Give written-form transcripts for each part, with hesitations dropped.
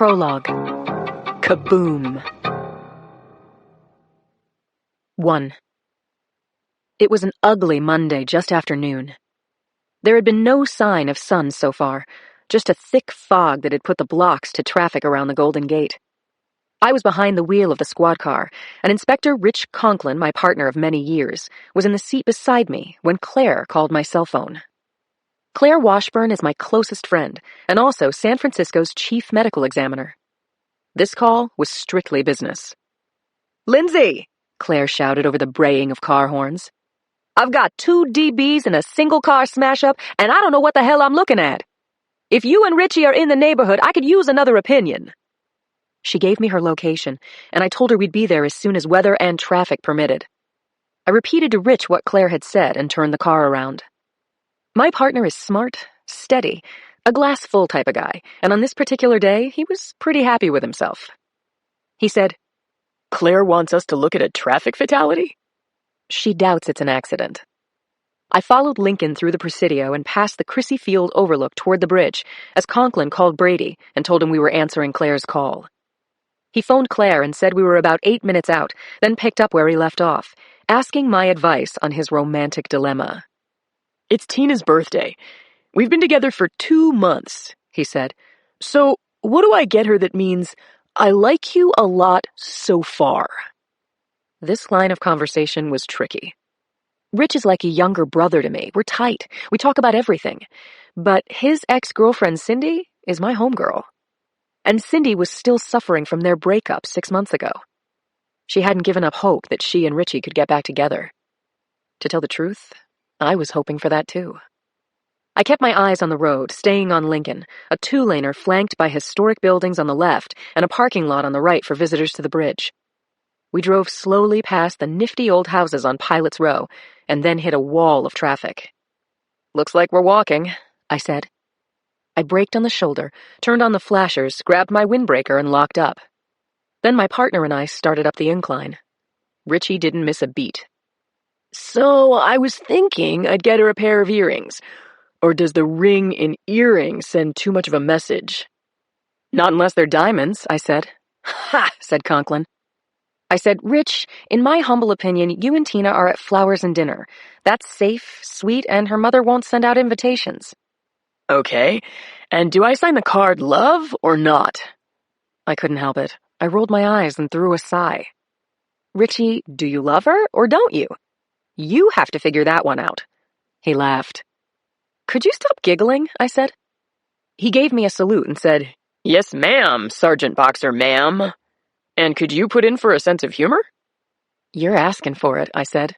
Prologue. Kaboom. 1. It was an ugly Monday just after noon. There had been no sign of sun so far, just a thick fog that had put the blocks to traffic around the Golden Gate. I was behind the wheel of the squad car, and Inspector Rich Conklin, my partner of many years, was in the seat beside me when Claire called my cell phone. Claire Washburn is my closest friend, and also San Francisco's chief medical examiner. This call was strictly business. "Lindsay!" Claire shouted over the braying of car horns. "I've got 2 DBs in a single-car smash-up, and I don't know what the hell I'm looking at. If you and Richie are in the neighborhood, I could use another opinion." She gave me her location, and I told her we'd be there as soon as weather and traffic permitted. I repeated to Rich what Claire had said and turned the car around. My partner is smart, steady, a glass-full type of guy, and on this particular day, he was pretty happy with himself. He said, "Claire wants us to look at a traffic fatality?" She doubts it's an accident. I followed Lincoln through the Presidio and past the Crissy Field overlook toward the bridge as Conklin called Brady and told him we were answering Claire's call. He phoned Claire and said we were about 8 minutes out, then picked up where he left off, asking my advice on his romantic dilemma. "It's Tina's birthday. We've been together for 2 months, he said. So what do I get her that means, I like you a lot so far? This line of conversation was tricky. Rich is like a younger brother to me. We're tight. We talk about everything. But his ex-girlfriend, Cindy, is my homegirl. And Cindy was still suffering from their breakup 6 months ago. She hadn't given up hope that she and Richie could get back together. To tell the truth, I was hoping for that too. I kept my eyes on the road, staying on Lincoln, a 2-laner flanked by historic buildings on the left and a parking lot on the right for visitors to the bridge. We drove slowly past the nifty old houses on Pilot's Row and then hit a wall of traffic. "Looks like we're walking," I said. I braked on the shoulder, turned on the flashers, grabbed my windbreaker, and locked up. Then my partner and I started up the incline. Richie didn't miss a beat. "So I was thinking I'd get her a pair of earrings. Or does the ring in earrings send too much of a message?" "Not unless they're diamonds," I said. "Ha!" said Conklin. I said, "Rich, in my humble opinion, you and Tina are at flowers and dinner. That's safe, sweet, and her mother won't send out invitations." "Okay, and do I sign the card love or not?" I couldn't help it. I rolled my eyes and threw a sigh. "Richie, do you love her or don't you? You have to figure that one out." He laughed. "Could you stop giggling?" I said. He gave me a salute and said, "Yes, ma'am, Sergeant Boxer, ma'am. And could you put in for a sense of humor?" "You're asking for it," I said.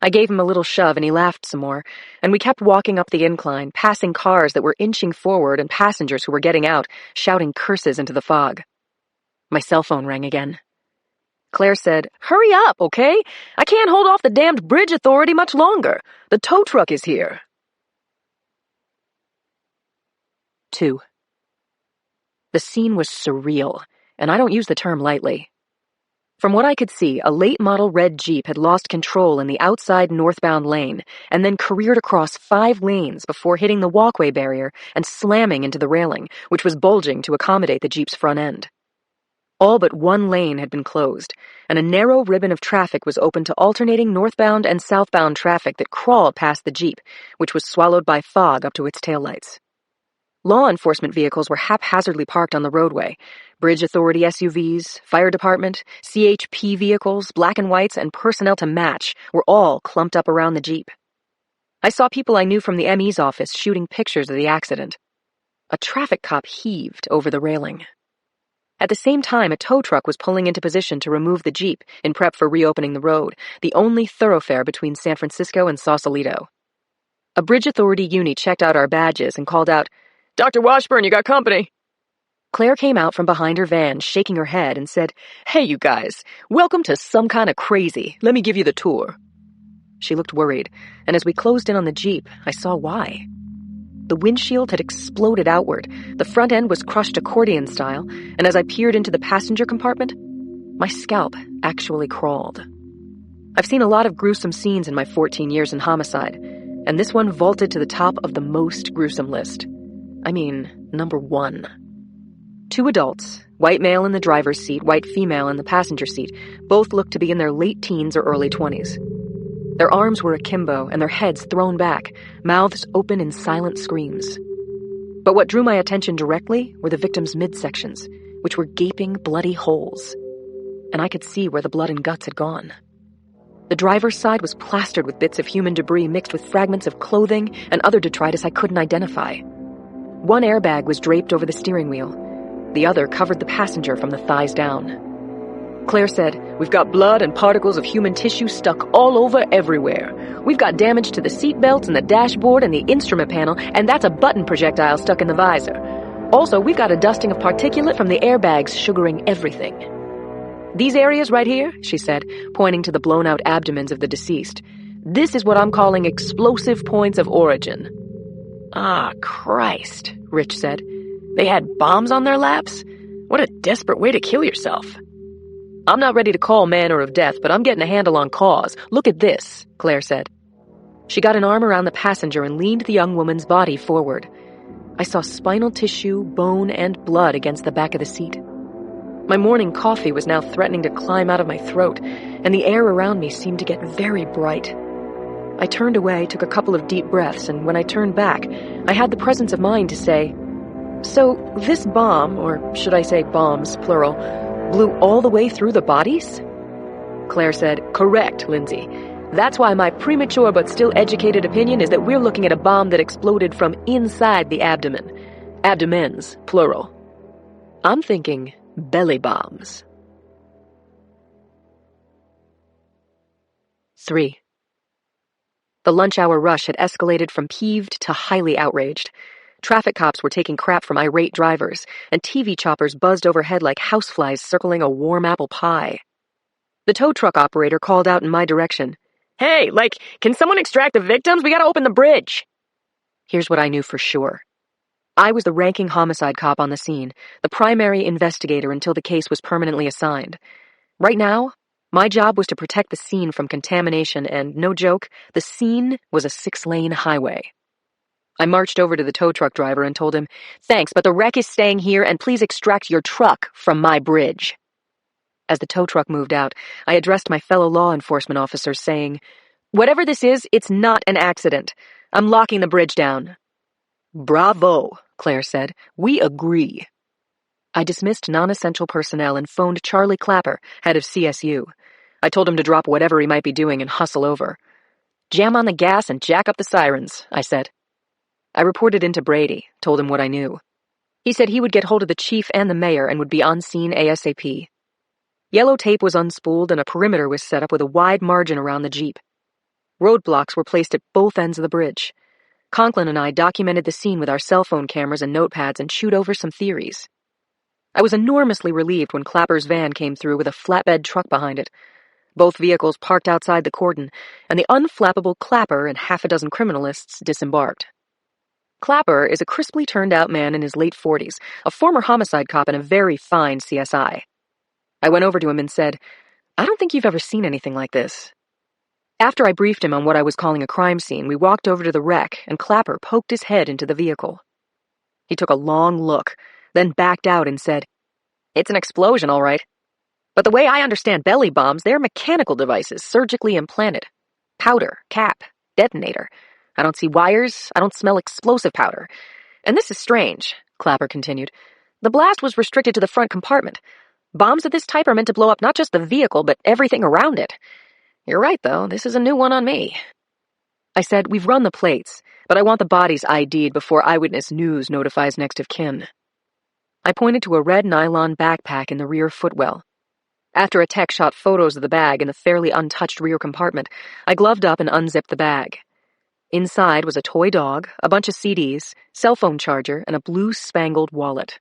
I gave him a little shove and he laughed some more, and we kept walking up the incline, passing cars that were inching forward and passengers who were getting out, shouting curses into the fog. My cell phone rang again. Claire said, "Hurry up, okay? I can't hold off the damned bridge authority much longer. The tow truck is here." 2. The scene was surreal, and I don't use the term lightly. From what I could see, a late-model red Jeep had lost control in the outside northbound lane and then careered across 5 lanes before hitting the walkway barrier and slamming into the railing, which was bulging to accommodate the Jeep's front end. All but 1 lane had been closed, and a narrow ribbon of traffic was open to alternating northbound and southbound traffic that crawled past the Jeep, which was swallowed by fog up to its taillights. Law enforcement vehicles were haphazardly parked on the roadway. Bridge authority SUVs, fire department, CHP vehicles, black and whites, and personnel to match were all clumped up around the Jeep. I saw people I knew from the ME's office shooting pictures of the accident. A traffic cop heaved over the railing. At the same time, a tow truck was pulling into position to remove the Jeep in prep for reopening the road, the only thoroughfare between San Francisco and Sausalito. A bridge authority uni checked out our badges and called out, "Dr. Washburn, you got company." Claire came out from behind her van, shaking her head, and said, "Hey, you guys, welcome to some kind of crazy. Let me give you the tour." She looked worried, and as we closed in on the Jeep, I saw why. The windshield had exploded outward, the front end was crushed accordion style, and as I peered into the passenger compartment, my scalp actually crawled. I've seen a lot of gruesome scenes in my 14 years in homicide, and this one vaulted to the top of the most gruesome list. I mean, number 1. Two adults, white male in the driver's seat, white female in the passenger seat, both looked to be in their late teens or early 20s. Their arms were akimbo and their heads thrown back, mouths open in silent screams. But what drew my attention directly were the victims' midsections, which were gaping, bloody holes. And I could see where the blood and guts had gone. The driver's side was plastered with bits of human debris mixed with fragments of clothing and other detritus I couldn't identify. One airbag was draped over the steering wheel. The other covered the passenger from the thighs down. Claire said, "We've got blood and particles of human tissue stuck all over everywhere. We've got damage to the seat belts and the dashboard and the instrument panel, and that's a button projectile stuck in the visor. Also, we've got a dusting of particulate from the airbags sugaring everything. These areas right here," she said, pointing to the blown-out abdomens of the deceased, "this is what I'm calling explosive points of origin." "Ah, Christ," Rich said. "They had bombs on their laps? What a desperate way to kill yourself." "I'm not ready to call manner of death, but I'm getting a handle on cause. Look at this," Claire said. She got an arm around the passenger and leaned the young woman's body forward. I saw spinal tissue, bone, and blood against the back of the seat. My morning coffee was now threatening to climb out of my throat, and the air around me seemed to get very bright. I turned away, took a couple of deep breaths, and when I turned back, I had the presence of mind to say, "So this bomb, or should I say bombs, plural, blew all the way through the bodies?" Claire said, "Correct, Lindsay. That's why my premature but still educated opinion is that we're looking at a bomb that exploded from inside the abdomen. Abdomens, plural. I'm thinking belly bombs." 3. The lunch hour rush had escalated from peeved to highly outraged. Traffic cops were taking crap from irate drivers, and TV choppers buzzed overhead like houseflies circling a warm apple pie. The tow truck operator called out in my direction, "Hey, can someone extract the victims? We gotta open the bridge." Here's what I knew for sure. I was the ranking homicide cop on the scene, the primary investigator until the case was permanently assigned. Right now, my job was to protect the scene from contamination, and no joke, the scene was a 6-lane highway. I marched over to the tow truck driver and told him, "Thanks, but the wreck is staying here, and please extract your truck from my bridge." As the tow truck moved out, I addressed my fellow law enforcement officers, saying, "Whatever this is, it's not an accident. I'm locking the bridge down." "Bravo," Claire said. "We agree." I dismissed non-essential personnel and phoned Charlie Clapper, head of CSU. I told him to drop whatever he might be doing and hustle over. "Jam on the gas and jack up the sirens," I said. I reported into Brady, told him what I knew. He said he would get hold of the chief and the mayor and would be on scene ASAP. Yellow tape was unspooled and a perimeter was set up with a wide margin around the Jeep. Roadblocks were placed at both ends of the bridge. Conklin and I documented the scene with our cell phone cameras and notepads and chewed over some theories. I was enormously relieved when Clapper's van came through with a flatbed truck behind it. Both vehicles parked outside the cordon, and the unflappable Clapper and half a dozen criminalists disembarked. Clapper is a crisply turned-out man in his late 40s, a former homicide cop and a very fine CSI. I went over to him and said, "I don't think you've ever seen anything like this." After I briefed him on what I was calling a crime scene, we walked over to the wreck, and Clapper poked his head into the vehicle. He took a long look, then backed out and said, "It's an explosion, all right. But the way I understand belly bombs, they're mechanical devices, surgically implanted. Powder, cap, detonator. I don't see wires, I don't smell explosive powder. And this is strange," Clapper continued. "The blast was restricted to the front compartment. Bombs of this type are meant to blow up not just the vehicle, but everything around it. You're right, though, this is a new one on me." I said, "We've run the plates, but I want the bodies ID'd before Eyewitness News notifies next of kin." I pointed to a red nylon backpack in the rear footwell. After a tech shot photos of the bag in the fairly untouched rear compartment, I gloved up and unzipped the bag. Inside was a toy dog, a bunch of CDs, cell phone charger, and a blue-spangled wallet.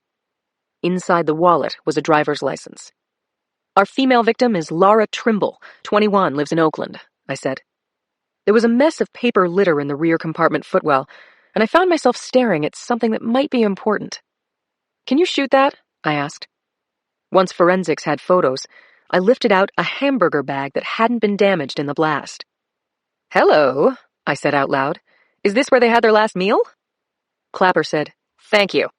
Inside the wallet was a driver's license. "Our female victim is Laura Trimble, 21, lives in Oakland," I said. There was a mess of paper litter in the rear compartment footwell, and I found myself staring at something that might be important. "Can you shoot that?" I asked. Once forensics had photos, I lifted out a hamburger bag that hadn't been damaged in the blast. "Hello," I said out loud. "Is this where they had their last meal?" Clapper said, "Thank you,"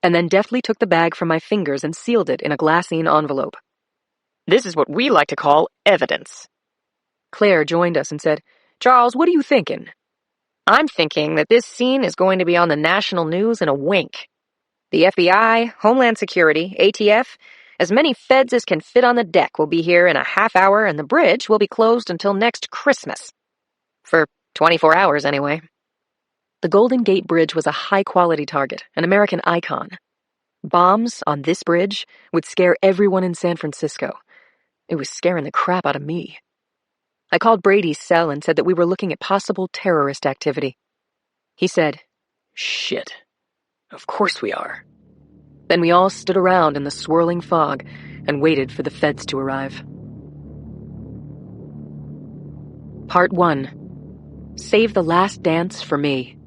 and then deftly took the bag from my fingers and sealed it in a glassine envelope. "This is what we like to call evidence." Claire joined us and said, "Charles, what are you thinking?" "I'm thinking that this scene is going to be on the national news in a wink. The FBI, Homeland Security, ATF, as many feds as can fit on the deck will be here in a half hour, and the bridge will be closed until next Christmas. For 24 hours, anyway." The Golden Gate Bridge was a high-quality target, an American icon. Bombs on this bridge would scare everyone in San Francisco. It was scaring the crap out of me. I called Brady's cell and said that we were looking at possible terrorist activity. He said, "Shit. Of course we are." Then we all stood around in the swirling fog and waited for the feds to arrive. Part 1. Save the Last Dance for Me.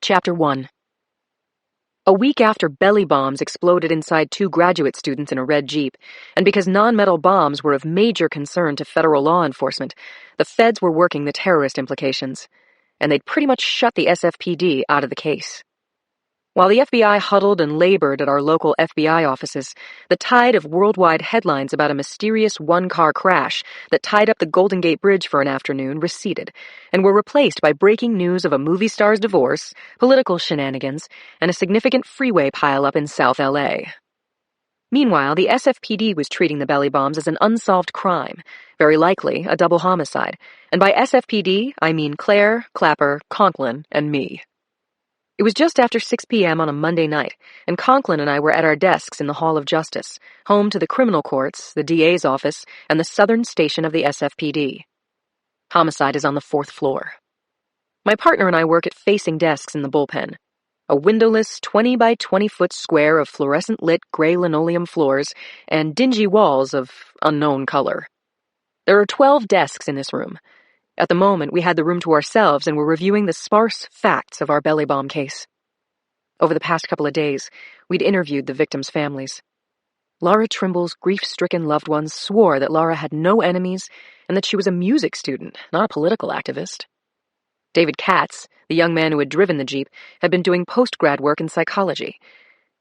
Chapter 1. A week after belly bombs exploded inside 2 graduate students in a red Jeep, and because non-metal bombs were of major concern to federal law enforcement, the feds were working the terrorist implications, and they'd pretty much shut the SFPD out of the case. While the FBI huddled and labored at our local FBI offices, the tide of worldwide headlines about a mysterious one-car crash that tied up the Golden Gate Bridge for an afternoon receded, and were replaced by breaking news of a movie star's divorce, political shenanigans, and a significant freeway pileup in South LA. Meanwhile, the SFPD was treating the belly bombs as an unsolved crime, very likely a double homicide, and by SFPD, I mean Claire, Clapper, Conklin, and me. It was just after 6 p.m. on a Monday night, and Conklin and I were at our desks in the Hall of Justice, home to the criminal courts, the DA's office, and the southern station of the SFPD. Homicide is on the 4th floor. My partner and I work at facing desks in the bullpen, a windowless 20 by 20 foot square of fluorescent lit gray linoleum floors and dingy walls of unknown color. There are 12 desks in this room. At the moment, we had the room to ourselves and were reviewing the sparse facts of our belly bomb case. Over the past couple of days, we'd interviewed the victims' families. Laura Trimble's grief-stricken loved ones swore that Laura had no enemies and that she was a music student, not a political activist. David Katz, the young man who had driven the Jeep, had been doing post-grad work in psychology.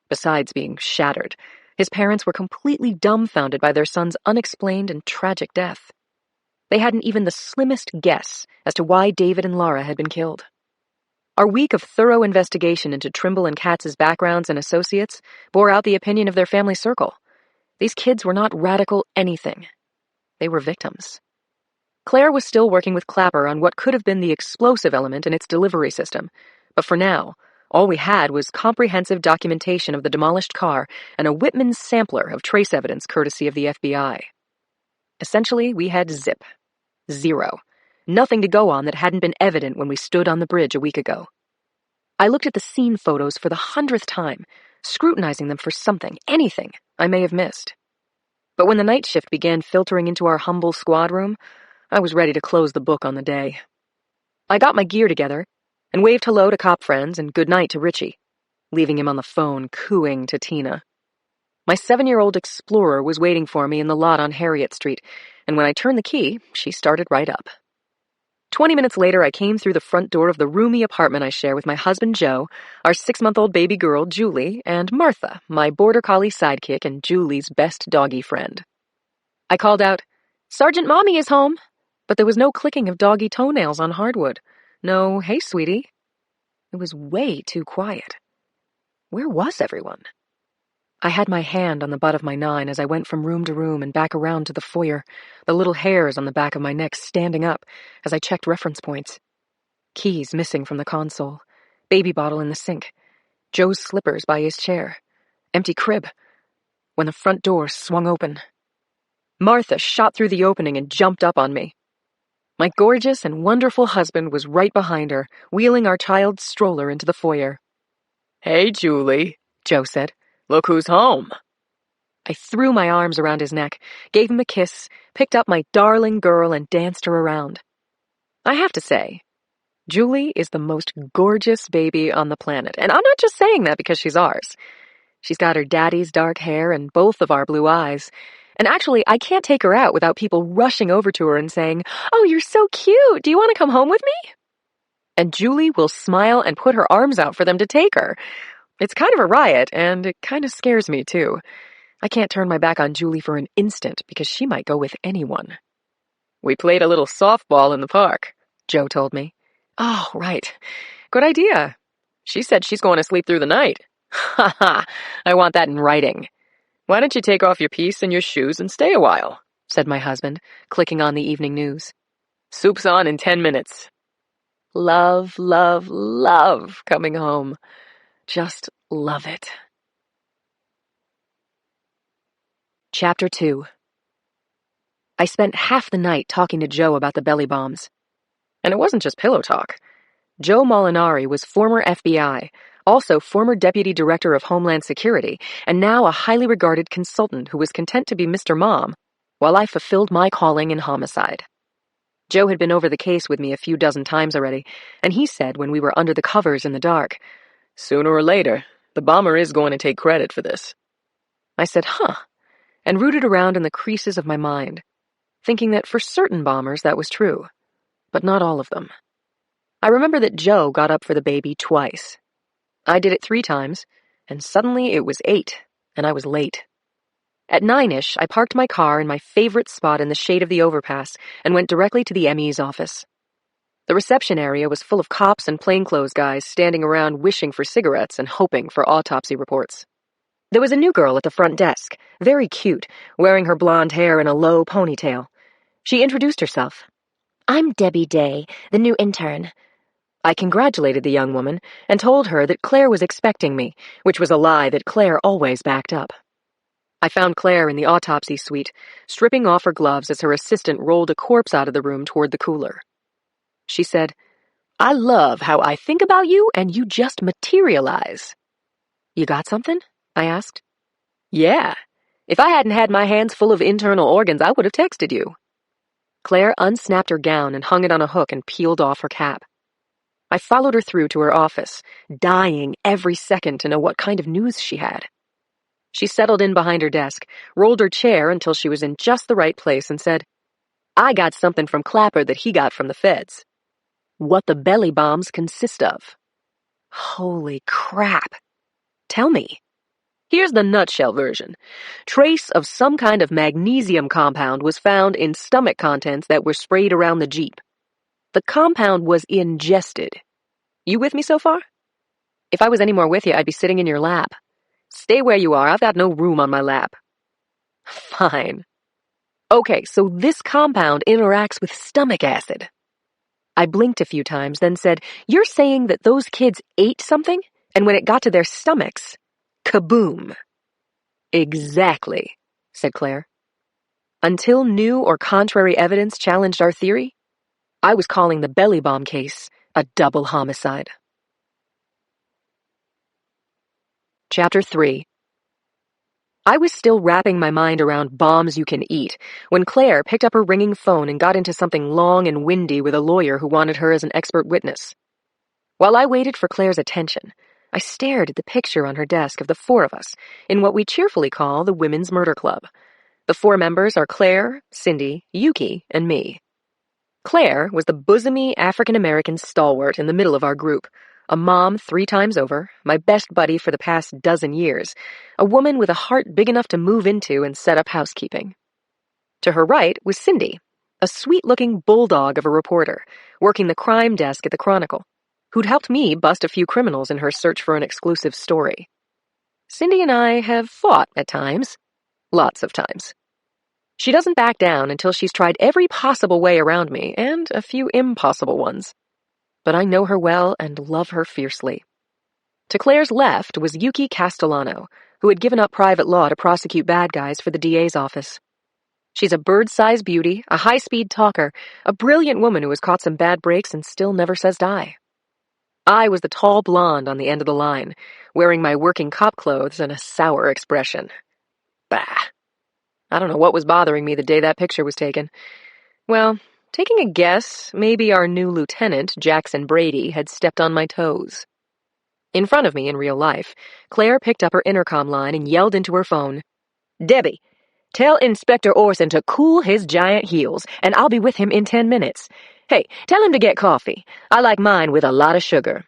Besides being shattered, his parents were completely dumbfounded by their son's unexplained and tragic death. They hadn't even the slimmest guess as to why David and Laura had been killed. Our week of thorough investigation into Trimble and Katz's backgrounds and associates bore out the opinion of their family circle. These kids were not radical anything. They were victims. Claire was still working with Clapper on what could have been the explosive element in its delivery system, but for now, all we had was comprehensive documentation of the demolished car and a Whitman sampler of trace evidence courtesy of the FBI. Essentially, we had zip. 0. Nothing to go on that hadn't been evident when we stood on the bridge a week ago. I looked at the scene photos for the 100th time, scrutinizing them for something, anything, I may have missed. But when the night shift began filtering into our humble squad room, I was ready to close the book on the day. I got my gear together and waved hello to cop friends and goodnight to Richie, leaving him on the phone cooing to Tina. My 7-year-old Explorer was waiting for me in the lot on Harriet Street, and when I turned the key, she started right up. 20 minutes later, I came through the front door of the roomy apartment I share with my husband, Joe, our 6-month-old baby girl, Julie, and Martha, my border collie sidekick and Julie's best doggy friend. I called out, "Sergeant Mommy is home," but there was no clicking of doggy toenails on hardwood. No, "Hey, sweetie." It was way too quiet. Where was everyone? I had my hand on the butt of my 9 as I went from room to room and back around to the foyer, the little hairs on the back of my neck standing up as I checked reference points. Keys missing from the console, baby bottle in the sink, Joe's slippers by his chair, empty crib, when the front door swung open. Martha shot through the opening and jumped up on me. My gorgeous and wonderful husband was right behind her, wheeling our child's stroller into the foyer. "Hey, Julie," Joe said. "Look who's home." I threw my arms around his neck, gave him a kiss, picked up my darling girl, and danced her around. I have to say, Julie is the most gorgeous baby on the planet, and I'm not just saying that because she's ours. She's got her daddy's dark hair and both of our blue eyes, and actually, I can't take her out without people rushing over to her and saying, "Oh, you're so cute, do you want to come home with me?" And Julie will smile and put her arms out for them to take her. It's kind of a riot, and it kind of scares me, too. I can't turn my back on Julie for an instant because she might go with anyone. We played a little softball in the park, Joe told me. Oh, right. Good idea. She said she's going to sleep through the night. Ha ha, I want that in writing. Why don't you take off your piece and your shoes and stay a while, said my husband, clicking on the evening news. Soup's on in 10 minutes. Love, love, love coming home. Just love it. Chapter 2. I spent half the night talking to Joe about the belly bombs. And it wasn't just pillow talk. Joe Molinari was former FBI, also former Deputy Director of Homeland Security, and now a highly regarded consultant who was content to be Mr. Mom, while I fulfilled my calling in homicide. Joe had been over the case with me a few dozen times already, and he said when we were under the covers in the dark, "Sooner or later, the bomber is going to take credit for this." I said, huh, and rooted around in the creases of my mind, thinking that for certain bombers that was true, but not all of them. I remember that Joe got up for the baby twice. I did it 3 times, and suddenly it was 8, and I was late. At 9-ish, I parked my car in my favorite spot in the shade of the overpass and went directly to the ME's office. The reception area was full of cops and plainclothes guys standing around wishing for cigarettes and hoping for autopsy reports. There was a new girl at the front desk, very cute, wearing her blonde hair in a low ponytail. She introduced herself. "I'm Debbie Day, the new intern." I congratulated the young woman and told her that Claire was expecting me, which was a lie that Claire always backed up. I found Claire in the autopsy suite, stripping off her gloves as her assistant rolled a corpse out of the room toward the cooler. She said, "I love how I think about you and you just materialize." "You got something?" I asked. "Yeah. If I hadn't had my hands full of internal organs, I would have texted you." Claire unsnapped her gown and hung it on a hook and peeled off her cap. I followed her through to her office, dying every second to know what kind of news she had. She settled in behind her desk, rolled her chair until she was in just the right place, and said, "I got something from Clapper that he got from the feds. What the belly bombs consist of." Holy crap. Tell me. Here's the nutshell version. Trace of some kind of magnesium compound was found in stomach contents that were sprayed around the Jeep. The compound was ingested. You with me so far? If I was any more with you, I'd be sitting in your lap. Stay where you are. I've got no room on my lap. Fine. Okay, so this compound interacts with stomach acid. I blinked a few times, then said, "You're saying that those kids ate something, and when it got to their stomachs, kaboom." "Exactly," said Claire. Until new or contrary evidence challenged our theory, I was calling the belly bomb case a double homicide. Chapter 3. I was still wrapping my mind around bombs you can eat when Claire picked up her ringing phone and got into something long and windy with a lawyer who wanted her as an expert witness. While I waited for Claire's attention, I stared at the picture on her desk of the 4 of us in what we cheerfully call the Women's Murder Club. The 4 members are Claire, Cindy, Yuki, and me. Claire was the bosomy African-American stalwart in the middle of our group, a mom 3 times over, my best buddy for the past dozen years, a woman with a heart big enough to move into and set up housekeeping. To her right was Cindy, a sweet-looking bulldog of a reporter, working the crime desk at the Chronicle, who'd helped me bust a few criminals in her search for an exclusive story. Cindy and I have fought at times. Lots of times. She doesn't back down until she's tried every possible way around me, and a few impossible ones. But I know her well and love her fiercely. To Claire's left was Yuki Castellano, who had given up private law to prosecute bad guys for the DA's office. She's a bird-sized beauty, a high-speed talker, a brilliant woman who has caught some bad breaks and still never says die. I was the tall blonde on the end of the line, wearing my working cop clothes and a sour expression. Bah. I don't know what was bothering me the day that picture was taken. Well, taking a guess, maybe our new lieutenant, Jackson Brady, had stepped on my toes. In front of me in real life, Claire picked up her intercom line and yelled into her phone, "Debbie, tell Inspector Orson to cool his giant heels, and I'll be with him in 10 minutes. Hey, tell him to get coffee. I like mine with a lot of sugar.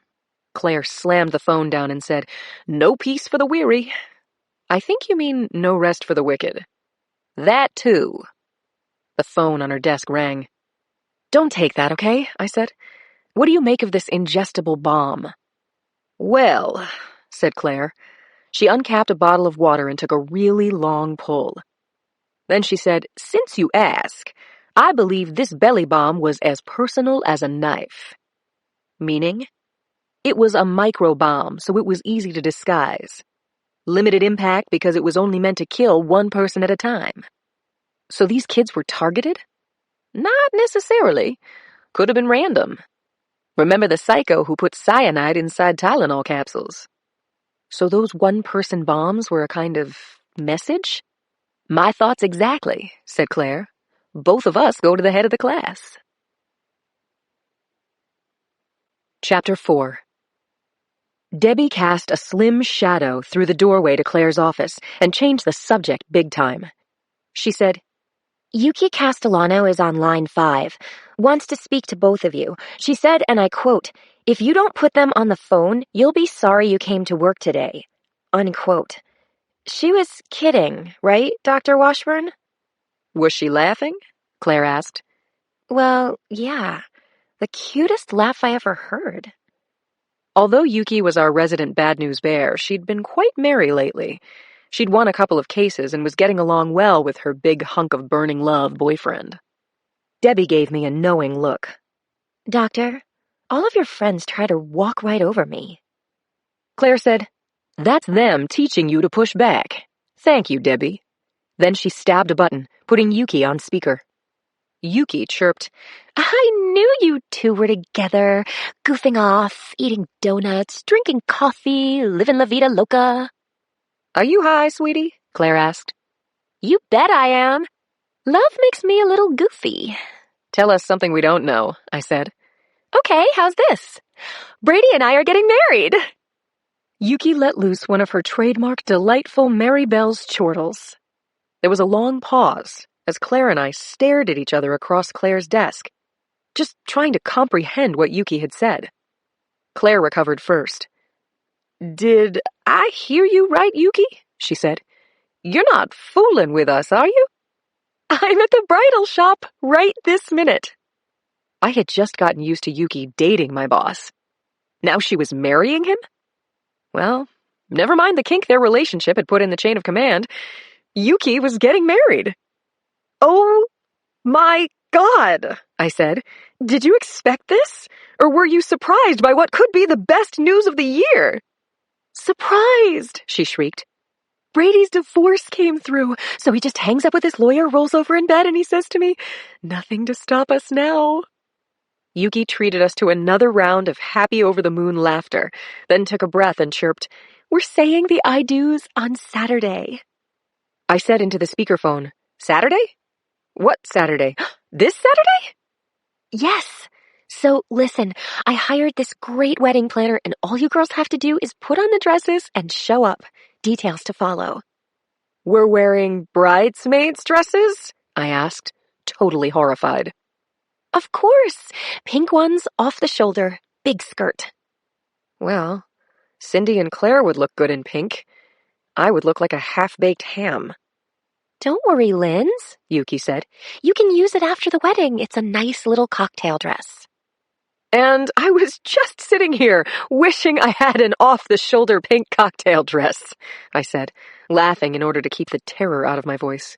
Claire slammed the phone down and said, No peace for the weary. I think you mean no rest for the wicked. That too. The phone on her desk rang. Don't take that, okay? I said. What do you make of this ingestible bomb? Well, said Claire. She uncapped a bottle of water and took a really long pull. Then she said, Since you ask, I believe this belly bomb was as personal as a knife. Meaning? It was a micro bomb, so it was easy to disguise. Limited impact because it was only meant to kill one person at a time. So these kids were targeted? Not necessarily. Could have been random. Remember the psycho who put cyanide inside Tylenol capsules? So those one-person bombs were a kind of message? My thoughts exactly, said Claire. Both of us go to the head of the class. Chapter 4. Debbie cast a slim shadow through the doorway to Claire's office and changed the subject big time. She said, Yuki Castellano is on line 5. Wants to speak to both of you. She said, and I quote, If you don't put them on the phone, you'll be sorry you came to work today. Unquote. She was kidding, right, Dr. Washburn? Was she laughing? Claire asked. Well, yeah. The cutest laugh I ever heard. Although Yuki was our resident bad news bear, she'd been quite merry lately. She'd won a couple of cases and was getting along well with her big hunk of burning love boyfriend. Debbie gave me a knowing look. Doctor, all of your friends try to walk right over me. Claire said, That's them teaching you to push back. Thank you, Debbie. Then she stabbed a button, putting Yuki on speaker. Yuki chirped, I knew you two were together, goofing off, eating donuts, drinking coffee, living la vida loca. Are you high, sweetie? Claire asked. You bet I am. Love makes me a little goofy. Tell us something we don't know, I said. Okay, how's this? Brady and I are getting married. Yuki let loose one of her trademark delightful Mary Bell's chortles. There was a long pause as Claire and I stared at each other across Claire's desk, just trying to comprehend what Yuki had said. Claire recovered first. Did I hear you right, Yuki? She said. You're not fooling with us, are you? I'm at the bridal shop right this minute. I had just gotten used to Yuki dating my boss. Now she was marrying him? Well, never mind the kink their relationship had put in the chain of command. Yuki was getting married. Oh my God, I said. Did you expect this? Or were you surprised by what could be the best news of the year? Surprised, she shrieked. Brady's divorce came through, so he just hangs up with his lawyer, rolls over in bed, and he says to me, Nothing to stop us now. Yuki treated us to another round of happy over-the-moon laughter, then took a breath and chirped, We're saying the I do's on Saturday. I said into the speakerphone, Saturday? What Saturday? This Saturday? Yes. So, listen, I hired this great wedding planner, and all you girls have to do is put on the dresses and show up. Details to follow. We're wearing bridesmaids' dresses? I asked, totally horrified. Of course. Pink ones off the shoulder, big skirt. Well, Cindy and Claire would look good in pink. I would look like a half-baked ham. Don't worry, Linz, Yuki said. You can use it after the wedding. It's a nice little cocktail dress. And I was just sitting here, wishing I had an off-the-shoulder pink cocktail dress, I said, laughing in order to keep the terror out of my voice.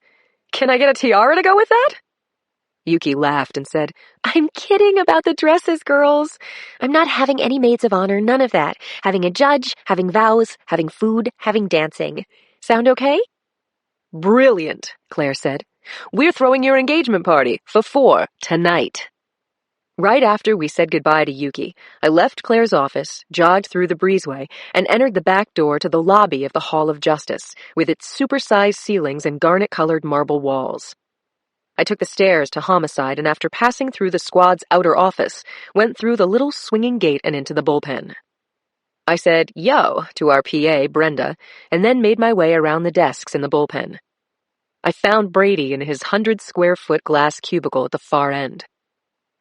Can I get a tiara to go with that? Yuki laughed and said, I'm kidding about the dresses, girls. I'm not having any maids of honor, none of that. Having a judge, having vows, having food, having dancing. Sound okay? Brilliant, Claire said. We're throwing your engagement party for 4 tonight. Right after we said goodbye to Yuki, I left Claire's office, jogged through the breezeway, and entered the back door to the lobby of the Hall of Justice, with its supersized ceilings and garnet-colored marble walls. I took the stairs to homicide, and after passing through the squad's outer office, went through the little swinging gate and into the bullpen. I said, yo, to our PA, Brenda, and then made my way around the desks in the bullpen. I found Brady in his 100-square-foot glass cubicle at the far end.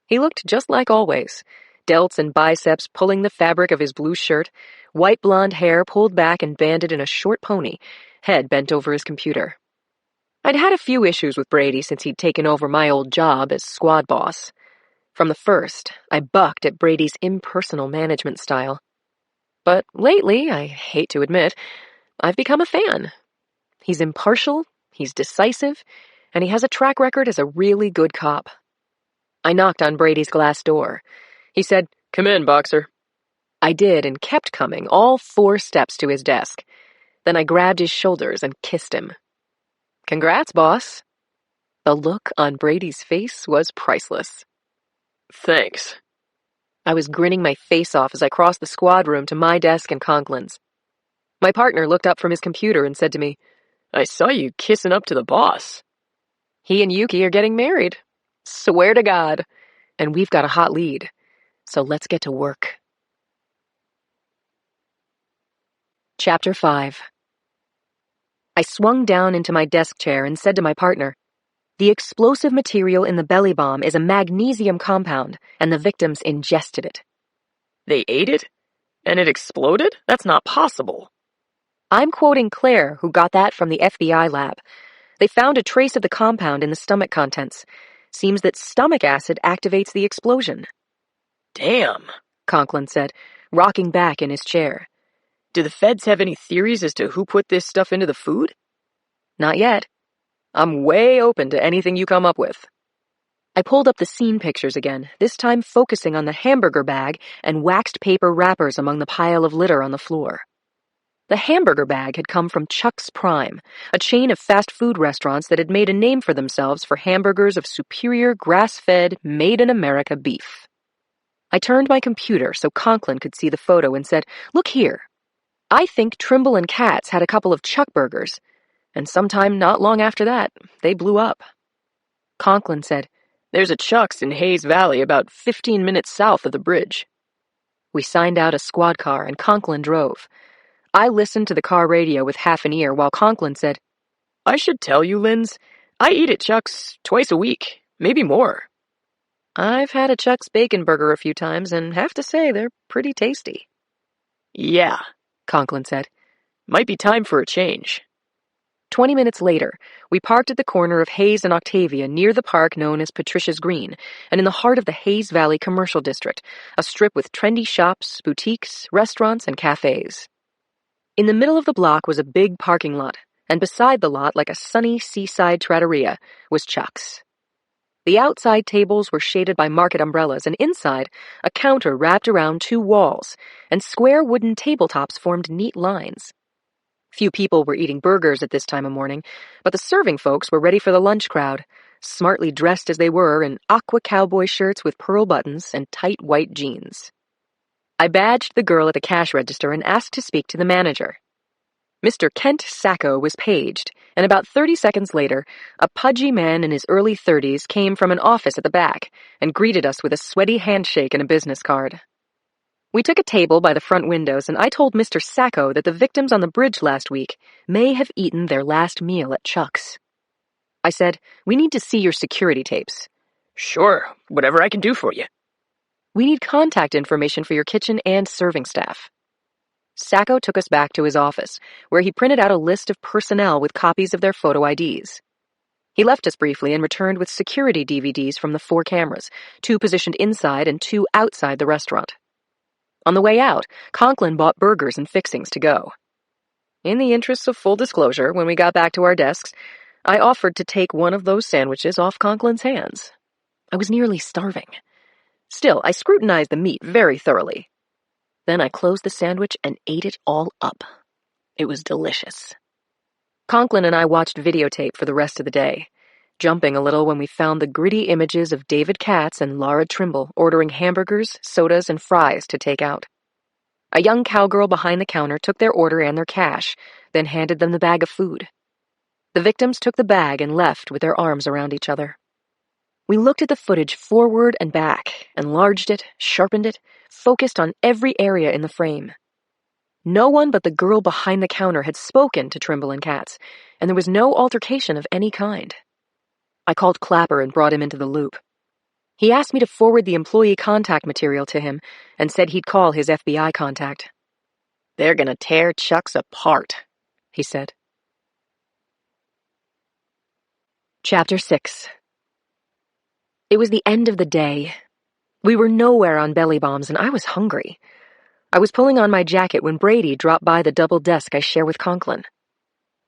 He looked just like always, delts and biceps pulling the fabric of his blue shirt, white blonde hair pulled back and banded in a short pony, head bent over his computer. I'd had a few issues with Brady since he'd taken over my old job as squad boss. From the first, I bucked at Brady's impersonal management style. But lately, I hate to admit, I've become a fan. He's impartial, he's decisive, and he has a track record as a really good cop. I knocked on Brady's glass door. He said, "Come in, Boxer." I did and kept coming, all 4 steps to his desk. Then I grabbed his shoulders and kissed him. "Congrats, boss." The look on Brady's face was priceless. "Thanks." I was grinning my face off as I crossed the squad room to my desk and Conklin's. My partner looked up from his computer and said to me, "I saw you kissing up to the boss." "He and Yuki are getting married. Swear to God. And we've got a hot lead. So let's get to work." Chapter 5. I swung down into my desk chair and said to my partner, "The explosive material in the belly bomb is a magnesium compound, and the victims ingested it." "They ate it? And it exploded? That's not possible." I'm quoting Claire, who got that from the FBI lab. They found a trace of the compound in the stomach contents. Seems that stomach acid activates the explosion. "Damn," Conklin said, rocking back in his chair. "Do the feds have any theories as to who put this stuff into the food?" "Not yet. I'm way open to anything you come up with." I pulled up the scene pictures again, this time focusing on the hamburger bag and waxed paper wrappers among the pile of litter on the floor. The hamburger bag had come from Chuck's Prime, a chain of fast food restaurants that had made a name for themselves for hamburgers of superior grass-fed, made-in-America beef. I turned my computer so Conklin could see the photo and said, "Look here. I think Trimble and Katz had a couple of Chuck burgers, and sometime not long after that, they blew up." Conklin said, "There's a Chuck's in Hayes Valley about 15 minutes south of the bridge." We signed out a squad car and Conklin drove. I listened to the car radio with half an ear while Conklin said, "I should tell you, Linz, I eat at Chuck's twice a week, maybe more." "I've had a Chuck's bacon burger a few times and have to say they're pretty tasty." "Yeah," Conklin said. "Might be time for a change." 20 minutes later, we parked at the corner of Hayes and Octavia near the park known as Patricia's Green, and in the heart of the Hayes Valley Commercial District, a strip with trendy shops, boutiques, restaurants, and cafes. In the middle of the block was a big parking lot, and beside the lot, like a sunny seaside trattoria, was Chuck's. The outside tables were shaded by market umbrellas, and inside, a counter wrapped around 2 walls, and square wooden tabletops formed neat lines. Few people were eating burgers at this time of morning, but the serving folks were ready for the lunch crowd, smartly dressed as they were in aqua cowboy shirts with pearl buttons and tight white jeans. I badged the girl at the cash register and asked to speak to the manager. Mr. Kent Sacco was paged, and about 30 seconds later, a pudgy man in his early 30s came from an office at the back and greeted us with a sweaty handshake and a business card. We took a table by the front windows, and I told Mr. Sacco that the victims on the bridge last week may have eaten their last meal at Chuck's. I said, "We need to see your security tapes." "Sure, whatever I can do for you." "We need contact information for your kitchen and serving staff." Sacco took us back to his office, where he printed out a list of personnel with copies of their photo IDs. He left us briefly and returned with security DVDs from the 4 cameras, 2 positioned inside and 2 outside the restaurant. On the way out, Conklin bought burgers and fixings to go. In the interests of full disclosure, when we got back to our desks, I offered to take one of those sandwiches off Conklin's hands. I was nearly starving. Still, I scrutinized the meat very thoroughly. Then I closed the sandwich and ate it all up. It was delicious. Conklin and I watched videotape for the rest of the day, jumping a little when we found the gritty images of David Katz and Laura Trimble ordering hamburgers, sodas, and fries to take out. A young cowgirl behind the counter took their order and their cash, then handed them the bag of food. The victims took the bag and left with their arms around each other. We looked at the footage forward and back, enlarged it, sharpened it, focused on every area in the frame. No one but the girl behind the counter had spoken to Trimble and Katz, and there was no altercation of any kind. I called Clapper and brought him into the loop. He asked me to forward the employee contact material to him and said he'd call his FBI contact. "They're gonna tear Chuck's apart," he said. Chapter 6. It was the end of the day. We were nowhere on belly bombs, and I was hungry. I was pulling on my jacket when Brady dropped by the double desk I share with Conklin.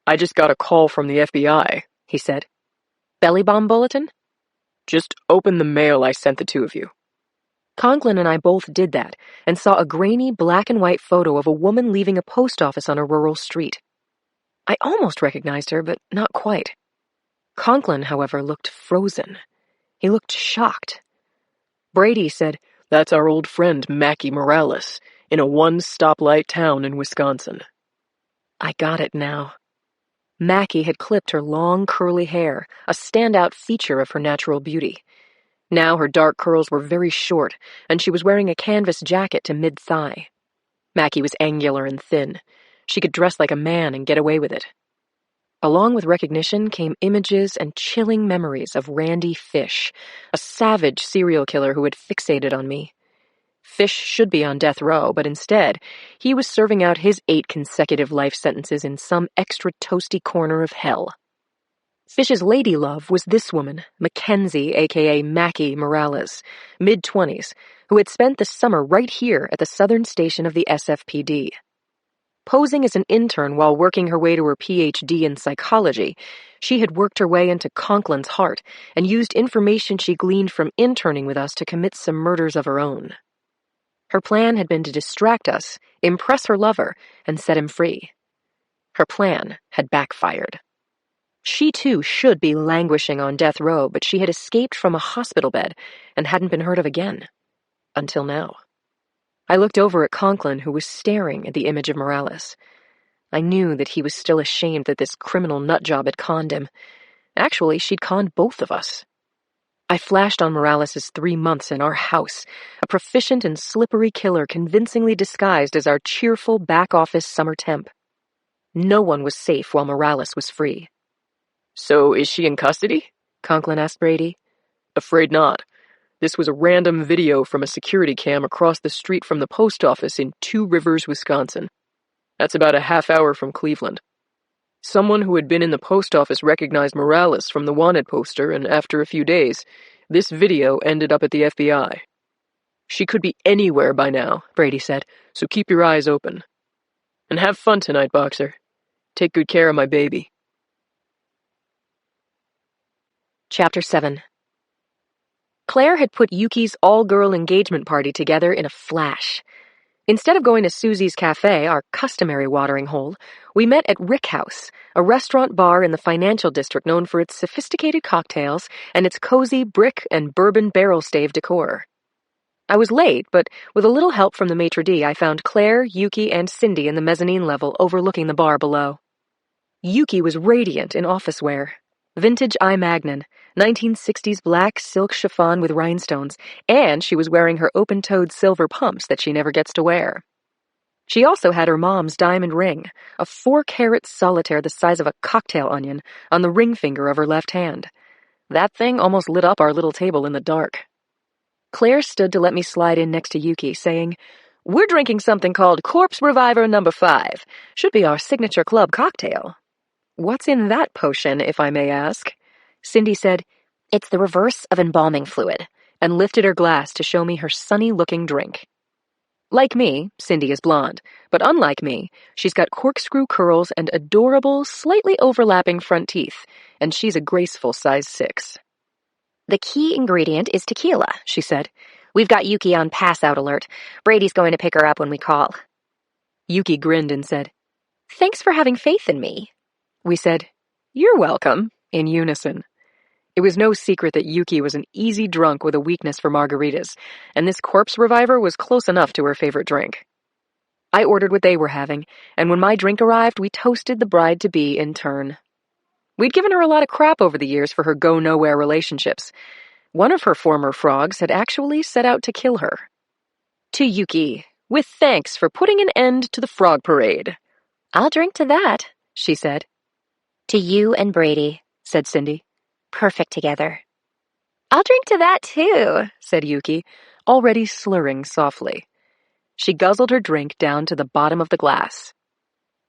"I just got a call from the FBI," he said. Belly bomb bulletin? "Just open the mail I sent the two of you." Conklin and I both did that and saw a grainy black and white photo of a woman leaving a post office on a rural street. I almost recognized her, but not quite. Conklin, however, looked frozen. He looked shocked. Brady said, "That's our old friend Mackie Morales, in a one-stoplight town in Wisconsin." I got it now. Mackie had clipped her long, curly hair, a standout feature of her natural beauty. Now her dark curls were very short, and she was wearing a canvas jacket to mid-thigh. Mackie was angular and thin. She could dress like a man and get away with it. Along with recognition came images and chilling memories of Randy Fish, a savage serial killer who had fixated on me. Fish should be on death row, but instead, he was serving out his 8 consecutive life sentences in some extra toasty corner of hell. Fish's lady love was this woman, Mackenzie, aka Mackie Morales, mid-20s, who had spent the summer right here at the southern station of the SFPD. Posing as an intern while working her way to her PhD in psychology, she had worked her way into Conklin's heart and used information she gleaned from interning with us to commit some murders of her own. Her plan had been to distract us, impress her lover, and set him free. Her plan had backfired. She too should be languishing on death row, but she had escaped from a hospital bed and hadn't been heard of again. Until now. I looked over at Conklin, who was staring at the image of Morales. I knew that he was still ashamed that this criminal nutjob had conned him. Actually, she'd conned both of us. I flashed on Morales' 3 months in our house, a proficient and slippery killer convincingly disguised as our cheerful back-office summer temp. No one was safe while Morales was free. "So is she in custody?" Conklin asked Brady. "Afraid not. This was a random video from a security cam across the street from the post office in Two Rivers, Wisconsin. That's about a half hour from Cleveland. Someone who had been in the post office recognized Morales from the wanted poster, and after a few days, this video ended up at the FBI. She could be anywhere by now," Brady said, "so keep your eyes open. And have fun tonight, Boxer. Take good care of my baby." Chapter 7. Claire had put Yuki's all-girl engagement party together in a flash. Instead of going to Susie's Cafe, our customary watering hole, we met at Rick House, a restaurant bar in the financial district known for its sophisticated cocktails and its cozy brick and bourbon barrel-stave decor. I was late, but with a little help from the maitre d', I found Claire, Yuki, and Cindy in the mezzanine level overlooking the bar below. Yuki was radiant in office wear. Vintage I. Magnin, 1960s black silk chiffon with rhinestones, and she was wearing her open-toed silver pumps that she never gets to wear. She also had her mom's diamond ring, a 4-carat solitaire the size of a cocktail onion, on the ring finger of her left hand. That thing almost lit up our little table in the dark. Claire stood to let me slide in next to Yuki, saying, "We're drinking something called Corpse Reviver No. 5. Should be our signature club cocktail." "What's in that potion, if I may ask?" Cindy said, "It's the reverse of embalming fluid," and lifted her glass to show me her sunny-looking drink. Like me, Cindy is blonde, but unlike me, she's got corkscrew curls and adorable, slightly overlapping front teeth, and she's a graceful size 6. "The key ingredient is tequila," she said. "We've got Yuki on pass-out alert. Brady's going to pick her up when we call." Yuki grinned and said, "Thanks for having faith in me." We said, "You're welcome," in unison. It was no secret that Yuki was an easy drunk with a weakness for margaritas, and this Corpse Reviver was close enough to her favorite drink. I ordered what they were having, and when my drink arrived, we toasted the bride-to-be in turn. We'd given her a lot of crap over the years for her go-nowhere relationships. One of her former frogs had actually set out to kill her. "To Yuki, with thanks for putting an end to the frog parade." "I'll drink to that," she said. "To you and Brady," said Cindy. "Perfect together." I'll drink to that too, said Yuki, already slurring softly. She guzzled her drink down to the bottom of the glass.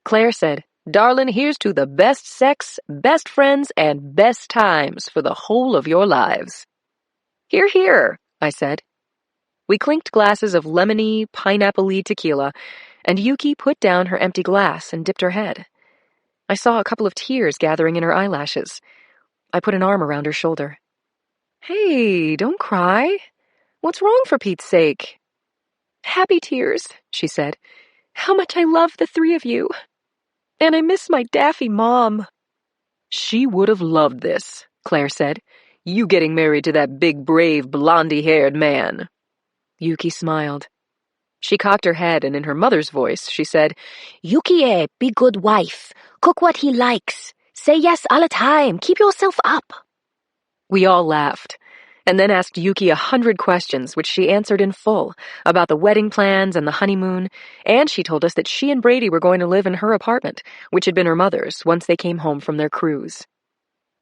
Claire said, Darlin', here's to the best sex, best friends, and best times for the whole of your lives. Hear, hear, I said. We clinked glasses of lemony, pineapple-y tequila, and Yuki put down her empty glass and dipped her head. I saw a couple of tears gathering in her eyelashes. I put an arm around her shoulder. Hey, don't cry. What's wrong, for Pete's sake? Happy tears, she said. How much I love the three of you. And I miss my daffy mom. She would have loved this, Claire said. You getting married to that big, brave, blondie-haired man. Yuki smiled. She cocked her head, and in her mother's voice, she said, Yuki, be good wife. Cook what he likes. Say yes all the time. Keep yourself up. We all laughed, and then asked Yuki 100 questions, which she answered in full, about the wedding plans and the honeymoon, and she told us that she and Brady were going to live in her apartment, which had been her mother's, once they came home from their cruise.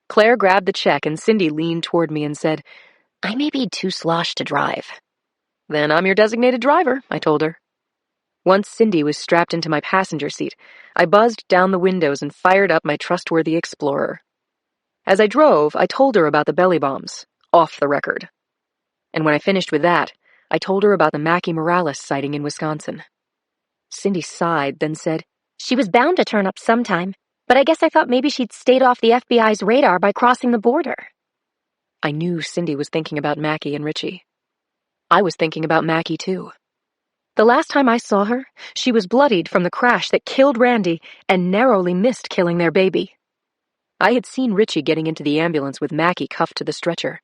Claire grabbed the check, and Cindy leaned toward me and said, I may be too sloshed to drive. Then I'm your designated driver, I told her. Once Cindy was strapped into my passenger seat, I buzzed down the windows and fired up my trustworthy Explorer. As I drove, I told her about the belly bombs, off the record. And when I finished with that, I told her about the Mackie Morales sighting in Wisconsin. Cindy sighed, then said, She was bound to turn up sometime, but I guess I thought maybe she'd stayed off the FBI's radar by crossing the border. I knew Cindy was thinking about Mackie and Richie. I was thinking about Mackie, too. The last time I saw her, she was bloodied from the crash that killed Randy and narrowly missed killing their baby. I had seen Richie getting into the ambulance with Mackie cuffed to the stretcher,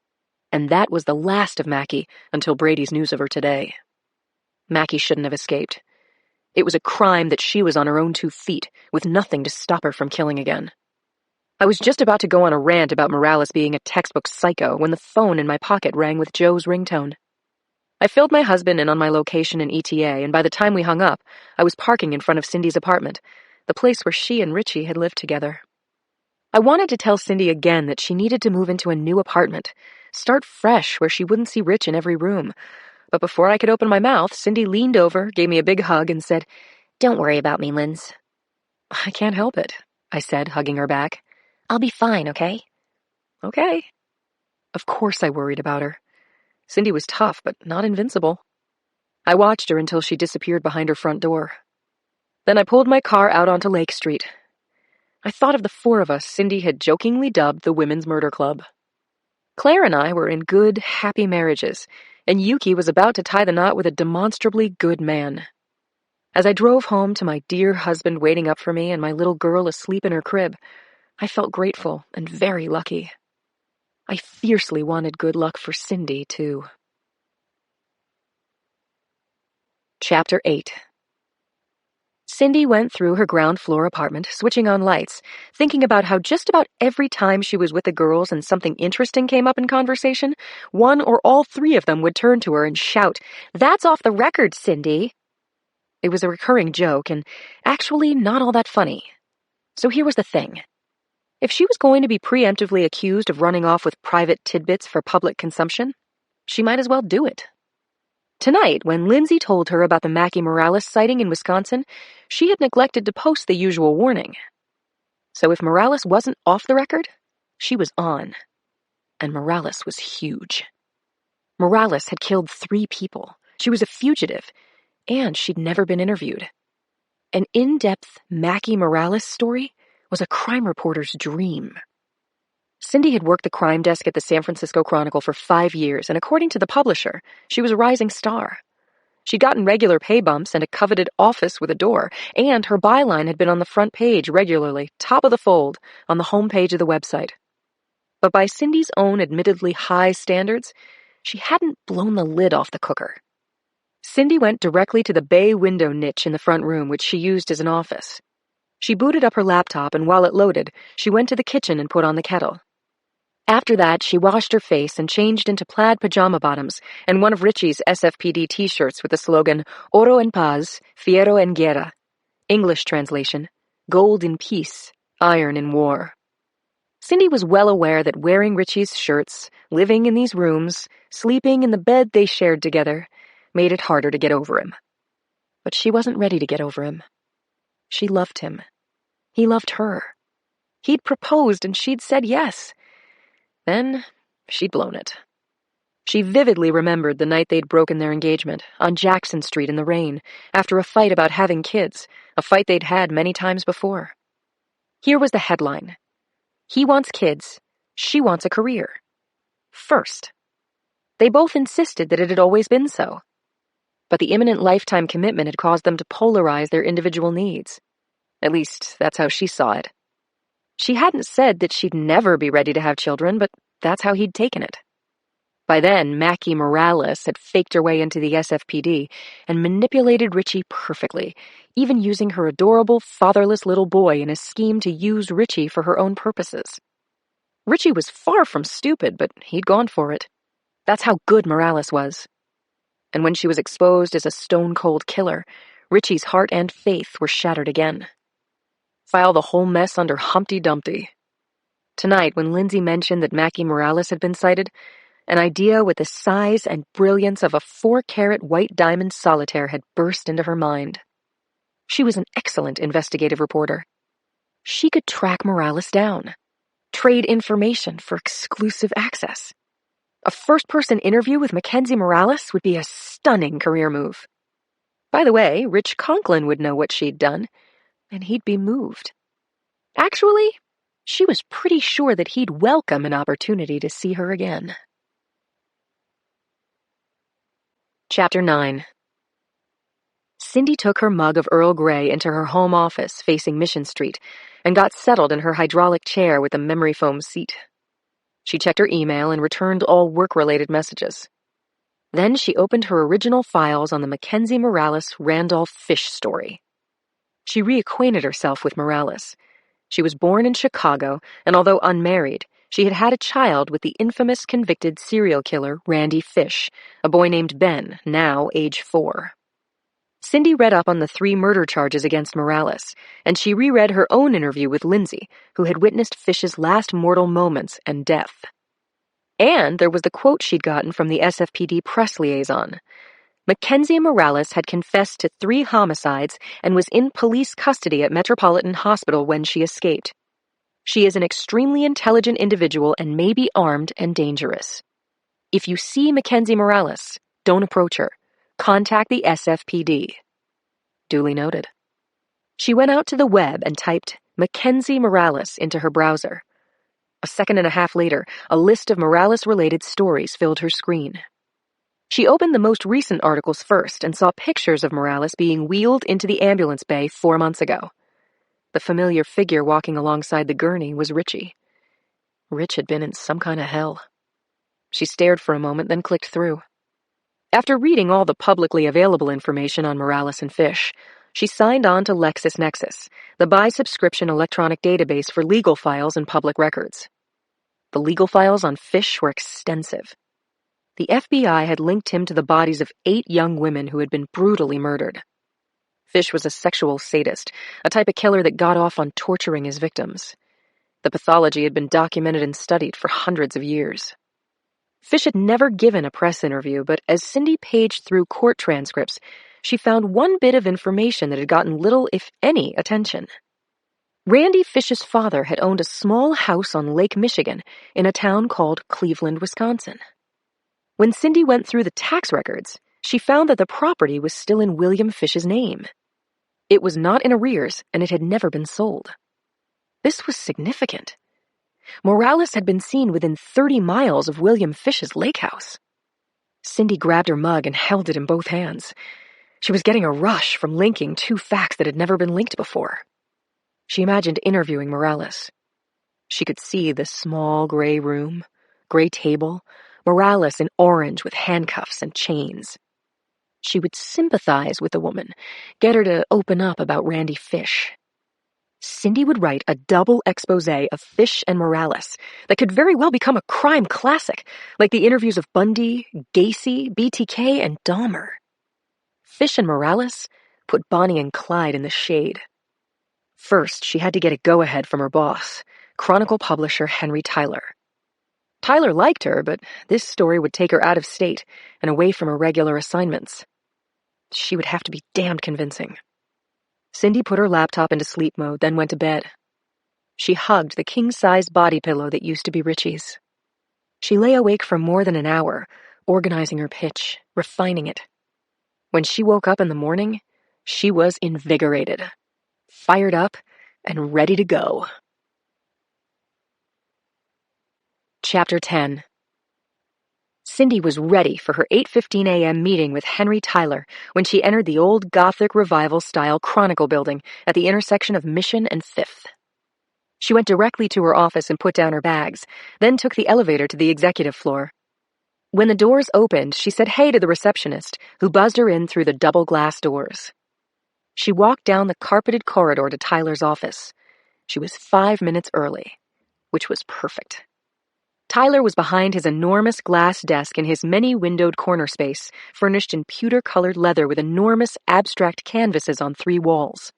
and that was the last of Mackie until Brady's news of her today. Mackie shouldn't have escaped. It was a crime that she was on her own 2 feet, with nothing to stop her from killing again. I was just about to go on a rant about Morales being a textbook psycho when the phone in my pocket rang with Joe's ringtone. I filled my husband in on my location in ETA, and by the time we hung up, I was parking in front of Cindy's apartment, the place where she and Richie had lived together. I wanted to tell Cindy again that she needed to move into a new apartment, start fresh where she wouldn't see Rich in every room. But before I could open my mouth, Cindy leaned over, gave me a big hug, and said, Don't worry about me, Linz. I can't help it, I said, hugging her back. I'll be fine, okay? Okay. Of course I worried about her. Cindy was tough, but not invincible. I watched her until she disappeared behind her front door. Then I pulled my car out onto Lake Street. I thought of the 4 of us Cindy had jokingly dubbed the Women's Murder Club. Claire and I were in good, happy marriages, and Yuki was about to tie the knot with a demonstrably good man. As I drove home to my dear husband waiting up for me and my little girl asleep in her crib, I felt grateful and very lucky. I fiercely wanted good luck for Cindy, too. Chapter 8. Cindy went through her ground floor apartment, switching on lights, thinking about how just about every time she was with the girls and something interesting came up in conversation, one or all 3 of them would turn to her and shout, That's off the record, Cindy! It was a recurring joke, and actually not all that funny. So here was the thing. If she was going to be preemptively accused of running off with private tidbits for public consumption, she might as well do it. Tonight, when Lindsay told her about the Mackie Morales sighting in Wisconsin, she had neglected to post the usual warning. So if Morales wasn't off the record, she was on. And Morales was huge. Morales had killed 3 people. She was a fugitive, and she'd never been interviewed. An in-depth Mackie Morales story was a crime reporter's dream. Cindy had worked the crime desk at the San Francisco Chronicle for 5 years, and according to the publisher, she was a rising star. She'd gotten regular pay bumps and a coveted office with a door, and her byline had been on the front page regularly, top of the fold, on the homepage of the website. But by Cindy's own admittedly high standards, she hadn't blown the lid off the cooker. Cindy went directly to the bay window niche in the front room, which she used as an office. She booted up her laptop, and while it loaded, she went to the kitchen and put on the kettle. After that, she washed her face and changed into plaid pajama bottoms and one of Richie's SFPD t-shirts with the slogan, Oro en paz, fiero en guerra. English translation, Gold in peace, iron in war. Cindy was well aware that wearing Richie's shirts, living in these rooms, sleeping in the bed they shared together, made it harder to get over him. But she wasn't ready to get over him. She loved him. He loved her. He'd proposed and she'd said yes. Then she'd blown it. She vividly remembered the night they'd broken their engagement, on Jackson Street in the rain, after a fight about having kids, a fight they'd had many times before. Here was the headline. He wants kids, she wants a career. First. They both insisted that it had always been so. But the imminent lifetime commitment had caused them to polarize their individual needs. At least, that's how she saw it. She hadn't said that she'd never be ready to have children, but that's how he'd taken it. By then, Mackie Morales had faked her way into the SFPD and manipulated Richie perfectly, even using her adorable, fatherless little boy in a scheme to use Richie for her own purposes. Richie was far from stupid, but he'd gone for it. That's how good Morales was. And when she was exposed as a stone-cold killer, Richie's heart and faith were shattered again. File the whole mess under Humpty Dumpty. Tonight, when Lindsay mentioned that Mackie Morales had been sighted, an idea with the size and brilliance of a 4-carat white diamond solitaire had burst into her mind. She was an excellent investigative reporter. She could track Morales down, trade information for exclusive access. A first-person interview with Mackenzie Morales would be a stunning career move. By the way, Rich Conklin would know what she'd done, and he'd be moved. Actually, she was pretty sure that he'd welcome an opportunity to see her again. Chapter 9. Cindy took her mug of Earl Grey into her home office facing Mission Street and got settled in her hydraulic chair with a memory foam seat. She checked her email and returned all work-related messages. Then she opened her original files on the Mackenzie Morales Randolph Fish story. She reacquainted herself with Morales. She was born in Chicago, and although unmarried, she had had a child with the infamous convicted serial killer Randy Fish, a boy named Ben, now age 4. Cindy read up on the 3 murder charges against Morales, and she reread her own interview with Lindsay, who had witnessed Fish's last mortal moments and death. And there was the quote she'd gotten from the SFPD press liaison. Mackenzie Morales had confessed to 3 homicides and was in police custody at Metropolitan Hospital when she escaped. She is an extremely intelligent individual and may be armed and dangerous. If you see Mackenzie Morales, don't approach her. Contact the SFPD. Duly noted. She went out to the web and typed Mackenzie Morales into her browser. A second and a half later, a list of Morales-related stories filled her screen. She opened the most recent articles first and saw pictures of Morales being wheeled into the ambulance bay 4 months ago. The familiar figure walking alongside the gurney was Richie. Rich had been in some kind of hell. She stared for a moment, then clicked through. After reading all the publicly available information on Morales and Fish, she signed on to LexisNexis, the by-subscription electronic database for legal files and public records. The legal files on Fish were extensive. The FBI had linked him to the bodies of 8 young women who had been brutally murdered. Fish was a sexual sadist, a type of killer that got off on torturing his victims. The pathology had been documented and studied for hundreds of years. Fish had never given a press interview, but as Cindy paged through court transcripts, she found one bit of information that had gotten little, if any, attention. Randy Fish's father had owned a small house on Lake Michigan in a town called Cleveland, Wisconsin. When Cindy went through the tax records, she found that the property was still in William Fish's name. It was not in arrears, and it had never been sold. This was significant. Morales had been seen within 30 miles of William Fish's lake house. Cindy grabbed her mug and held it in both hands. She was getting a rush from linking 2 facts that had never been linked before. She imagined interviewing Morales. She could see the small gray room, gray table, Morales in orange with handcuffs and chains. She would sympathize with the woman, get her to open up about Randy Fish. Cindy would write a double expose of Fish and Morales that could very well become a crime classic, like the interviews of Bundy, Gacy, BTK, and Dahmer. Fish and Morales put Bonnie and Clyde in the shade. First, she had to get a go-ahead from her boss, Chronicle publisher Henry Tyler. Tyler liked her, but this story would take her out of state and away from her regular assignments. She would have to be damned convincing. Cindy put her laptop into sleep mode, then went to bed. She hugged the king-size body pillow that used to be Richie's. She lay awake for more than an hour, organizing her pitch, refining it. When she woke up in the morning, she was invigorated, fired up, and ready to go. Chapter 10. Cindy was ready for her 8:15 a.m. meeting with Henry Tyler when she entered the old Gothic Revival-style Chronicle building at the intersection of Mission and 5th. She went directly to her office and put down her bags, then took the elevator to the executive floor. When the doors opened, she said hey to the receptionist, who buzzed her in through the double glass doors. She walked down the carpeted corridor to Tyler's office. She was 5 minutes early, which was perfect. Tyler was behind his enormous glass desk in his many-windowed corner space, furnished in pewter-colored leather with enormous abstract canvases on 3 walls.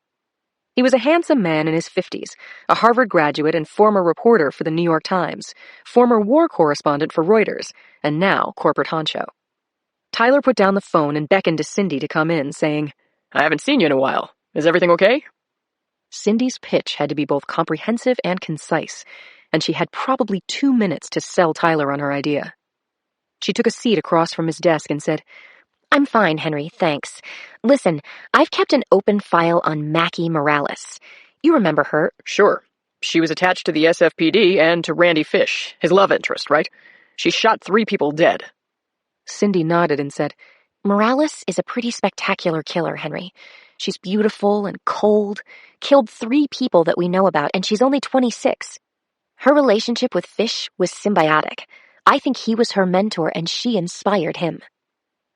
He was a handsome man in his 50s, a Harvard graduate and former reporter for the New York Times, former war correspondent for Reuters, and now corporate honcho. Tyler put down the phone and beckoned to Cindy to come in, saying, I haven't seen you in a while. Is everything okay? Cindy's pitch had to be both comprehensive and concise, and she had probably 2 minutes to sell Tyler on her idea. She took a seat across from his desk and said, I'm fine, Henry, thanks. Listen, I've kept an open file on Mackie Morales. You remember her? Sure. She was attached to the SFPD and to Randy Fish, his love interest, right? She shot 3 people dead. Cindy nodded and said, Morales is a pretty spectacular killer, Henry. She's beautiful and cold, killed 3 people that we know about, and she's only 26. Her relationship with Fish was symbiotic. I think he was her mentor and she inspired him.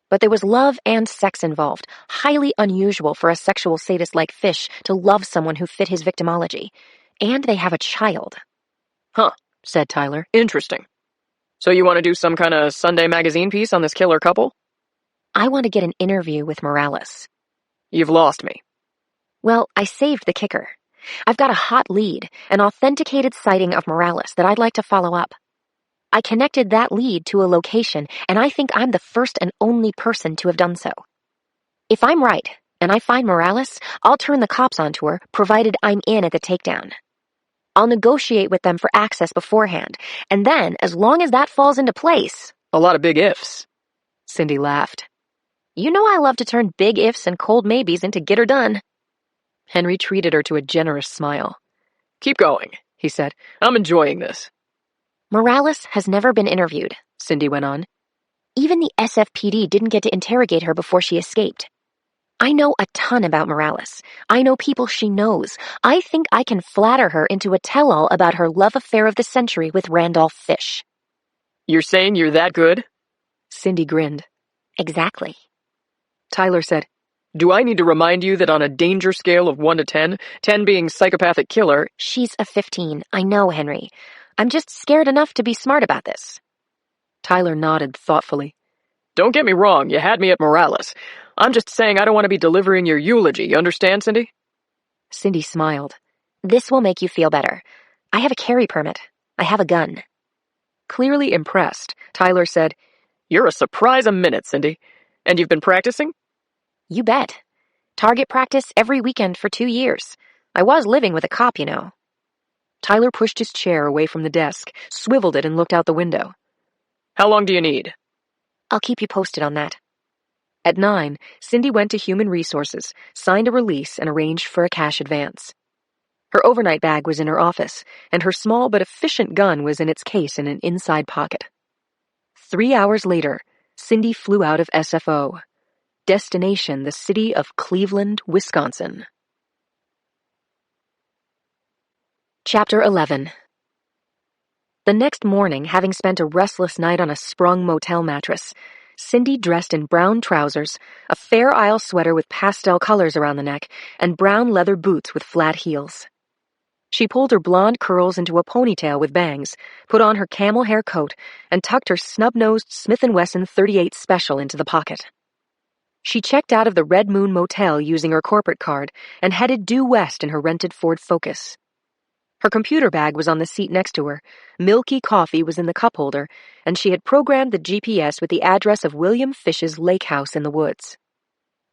But there was love and sex involved, highly unusual for a sexual sadist like Fish to love someone who fit his victimology. And they have a child. Huh, said Tyler. Interesting. So you want to do some kind of Sunday magazine piece on this killer couple? I want to get an interview with Morales. You've lost me. Well, I saved the kicker. I've got a hot lead, an authenticated sighting of Morales that I'd like to follow up. I connected that lead to a location, and I think I'm the first and only person to have done so. If I'm right, and I find Morales, I'll turn the cops onto her, provided I'm in at the takedown. I'll negotiate with them for access beforehand, and then, as long as that falls into place... A lot of big ifs. Cindy laughed. You know I love to turn big ifs and cold maybes into get her done. Henry treated her to a generous smile. Keep going, he said. I'm enjoying this. Morales has never been interviewed, Cindy went on. Even the SFPD didn't get to interrogate her before she escaped. I know a ton about Morales. I know people she knows. I think I can flatter her into a tell-all about her love affair of the century with Randolph Fish. You're saying you're that good? Cindy grinned. Exactly. Tyler said, Do I need to remind you that on a danger scale of 1 to 10, 10 being psychopathic killer... She's a 15, I know, Henry. I'm just scared enough to be smart about this. Tyler nodded thoughtfully. Don't get me wrong, you had me at Morales. I'm just saying I don't want to be delivering your eulogy, you understand, Cindy? Cindy smiled. This will make you feel better. I have a carry permit. I have a gun. Clearly impressed, Tyler said, You're a surprise a minute, Cindy. And you've been practicing? You bet. Target practice every weekend for 2 years. I was living with a cop, you know. Tyler pushed his chair away from the desk, swiveled it, and looked out the window. How long do you need? I'll keep you posted on that. At 9, Cindy went to Human Resources, signed a release, and arranged for a cash advance. Her overnight bag was in her office, and her small but efficient gun was in its case in an inside pocket. 3 hours later, Cindy flew out of SFO. Destination, the city of Cleveland, Wisconsin. Chapter 11. The next morning, having spent a restless night on a sprung motel mattress, Cindy dressed in brown trousers, a Fair Isle sweater with pastel colors around the neck, and brown leather boots with flat heels. She pulled her blonde curls into a ponytail with bangs, put on her camel hair coat, and tucked her snub-nosed Smith & Wesson .38 Special into the pocket. She checked out of the Red Moon Motel using her corporate card and headed due west in her rented Ford Focus. Her computer bag was on the seat next to her, milky coffee was in the cup holder, and she had programmed the GPS with the address of William Fish's lake house in the woods.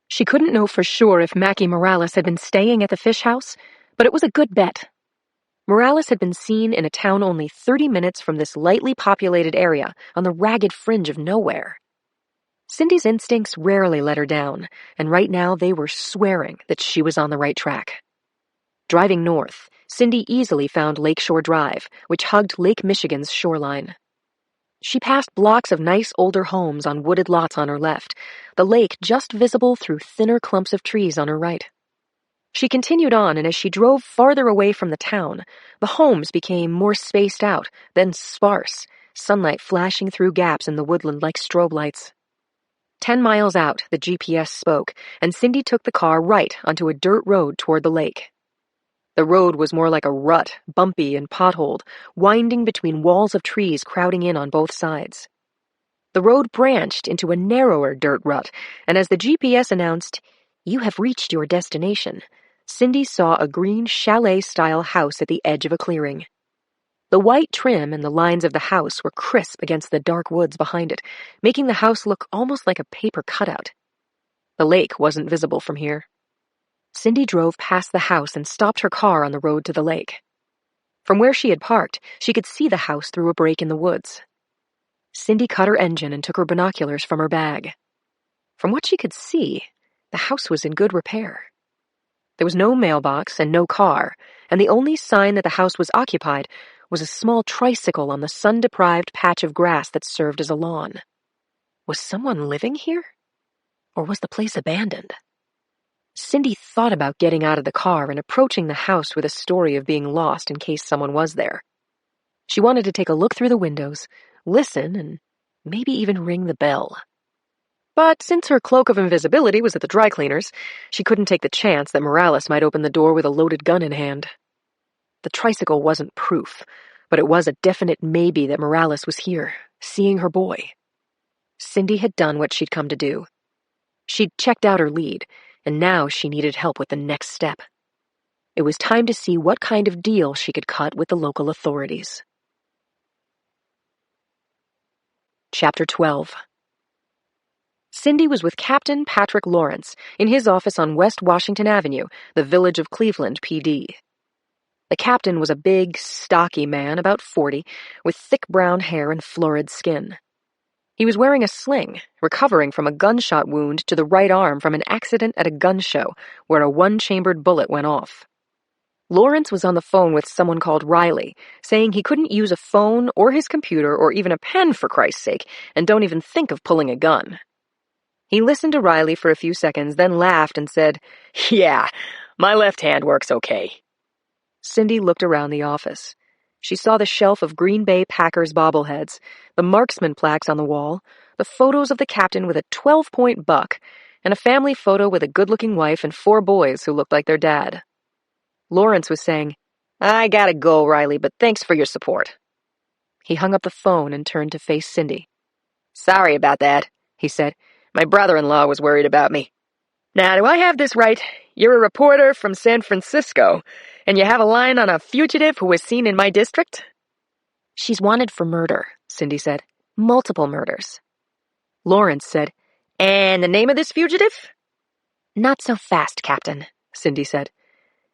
She couldn't know for sure if Mackie Morales had been staying at the Fish house, but it was a good bet. Morales had been seen in a town only 30 minutes from this lightly populated area on the ragged fringe of nowhere. Cindy's instincts rarely let her down, and right now they were swearing that she was on the right track. Driving north, Cindy easily found Lakeshore Drive, which hugged Lake Michigan's shoreline. She passed blocks of nice older homes on wooded lots on her left, the lake just visible through thinner clumps of trees on her right. She continued on, and as she drove farther away from the town, the homes became more spaced out, then sparse, sunlight flashing through gaps in the woodland like strobe lights. 10 miles out, the GPS spoke, and Cindy took the car right onto a dirt road toward the lake. The road was more like a rut, bumpy and potholed, winding between walls of trees crowding in on both sides. The road branched into a narrower dirt rut, and as the GPS announced, "You have reached your destination," Cindy saw a green chalet-style house at the edge of a clearing. The white trim and the lines of the house were crisp against the dark woods behind it, making the house look almost like a paper cutout. The lake wasn't visible from here. Cindy drove past the house and stopped her car on the road to the lake. From where she had parked, she could see the house through a break in the woods. Cindy cut her engine and took her binoculars from her bag. From what she could see, the house was in good repair. There was no mailbox and no car, and the only sign that the house was occupied was a small tricycle on the sun-deprived patch of grass that served as a lawn. Was someone living here? Or was the place abandoned? Cindy thought about getting out of the car and approaching the house with a story of being lost in case someone was there. She wanted to take a look through the windows, listen, and maybe even ring the bell. But since her cloak of invisibility was at the dry cleaners, she couldn't take the chance that Morales might open the door with a loaded gun in hand. The tricycle wasn't proof, but it was a definite maybe that Morales was here, seeing her boy. Cindy had done what she'd come to do. She'd checked out her lead, and now she needed help with the next step. It was time to see what kind of deal she could cut with the local authorities. Chapter 12. Cindy was with Captain Patrick Lawrence in his office on West Washington Avenue, the Village of Cleveland PD. The captain was a big, stocky man, about 40, with thick brown hair and florid skin. He was wearing a sling, recovering from a gunshot wound to the right arm from an accident at a gun show where a one-chambered bullet went off. Lawrence was on the phone with someone called Riley, saying he couldn't use a phone or his computer or even a pen for Christ's sake, and don't even think of pulling a gun. He listened to Riley for a few seconds, then laughed and said, "Yeah, my left hand works okay." Cindy looked around the office. She saw the shelf of Green Bay Packers bobbleheads, the marksman plaques on the wall, the photos of the captain with a 12-point buck, and a family photo with a good-looking wife and 4 boys who looked like their dad. Lawrence was saying, "I gotta go, Riley, but thanks for your support." He hung up the phone and turned to face Cindy. "Sorry about that," he said. "My brother-in-law was worried about me. Now, do I have this right? You're a reporter from San Francisco, and you have a line on a fugitive who was seen in my district?" "She's wanted for murder," Cindy said. "Multiple murders." Lawrence said, "And the name of this fugitive?" "Not so fast, Captain," Cindy said.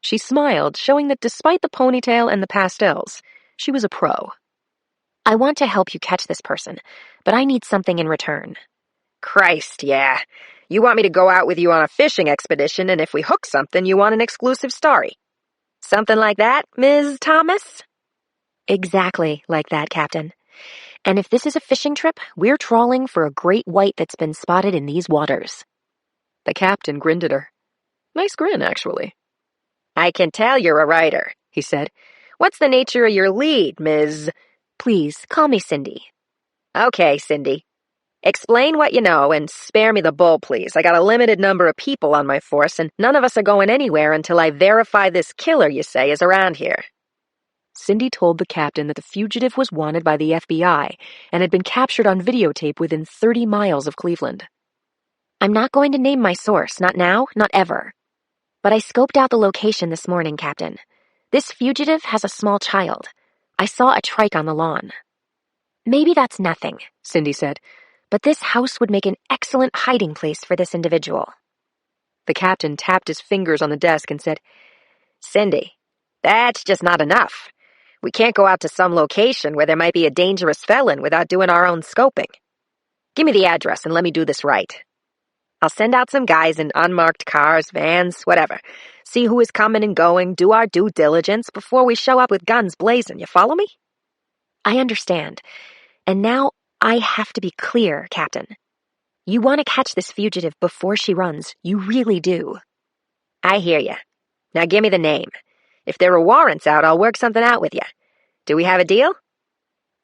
She smiled, showing that despite the ponytail and the pastels, she was a pro. "I want to help you catch this person, but I need something in return." "Christ, yeah. You want me to go out with you on a fishing expedition, and if we hook something, you want an exclusive story. Something like that, Ms. Thomas?" "Exactly like that, Captain. And if this is a fishing trip, we're trawling for a great white that's been spotted in these waters." The captain grinned at her. Nice grin, actually. "I can tell you're a writer," he said. "What's the nature of your lead, Ms.?" "Please, call me Cindy." "Okay, Cindy. Explain what you know and spare me the bull, please. I got a limited number of people on my force, and none of us are going anywhere until I verify this killer you say is around here." Cindy told the captain that the fugitive was wanted by the FBI and had been captured on videotape within 30 miles of Cleveland. "I'm not going to name my source, not now, not ever. But I scoped out the location this morning, Captain. This fugitive has a small child. I saw a trike on the lawn. Maybe that's nothing, Cindy said, but this house would make an excellent hiding place for this individual. The captain tapped his fingers on the desk and said, Cindy, that's just not enough. We can't go out to some location where there might be a dangerous felon without doing our own scoping. Give me the address and let me do this right. I'll send out some guys in unmarked cars, vans, whatever. See who is coming and going, do our due diligence before we show up with guns blazing. You follow me? I understand. And now I have to be clear, Captain. You want to catch this fugitive before she runs. You really do. I hear you. Now give me the name. If there are warrants out, I'll work something out with you. Do we have a deal?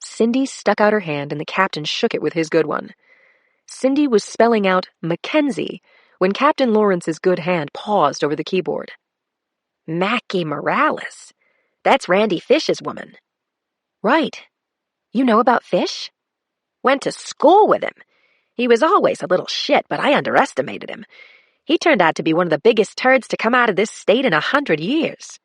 Cindy stuck out her hand and the captain shook it with his good one. Cindy was spelling out Mackenzie when Captain Lawrence's good hand paused over the keyboard. Mackie Morales. That's Randy Fish's woman. Right. You know about Fish? Went to school with him. He was always a little shit, but I underestimated him. He turned out to be one of the biggest turds to come out of this state in 100 years.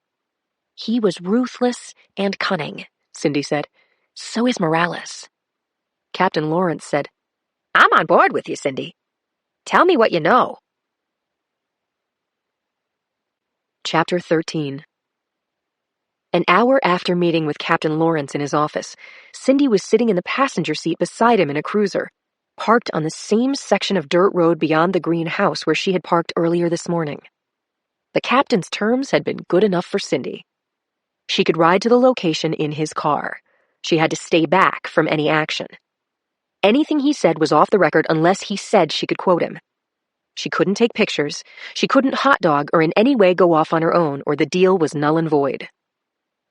He was ruthless and cunning, Cindy said. So is Morales. Captain Lawrence said, I'm on board with you, Cindy. Tell me what you know. Chapter 13. An hour after meeting with Captain Lawrence in his office, Cindy was sitting in the passenger seat beside him in a cruiser, parked on the same section of dirt road beyond the green house where she had parked earlier this morning. The captain's terms had been good enough for Cindy. She could ride to the location in his car. She had to stay back from any action. Anything he said was off the record unless he said she could quote him. She couldn't take pictures, she couldn't hot dog or in any way go off on her own, or the deal was null and void.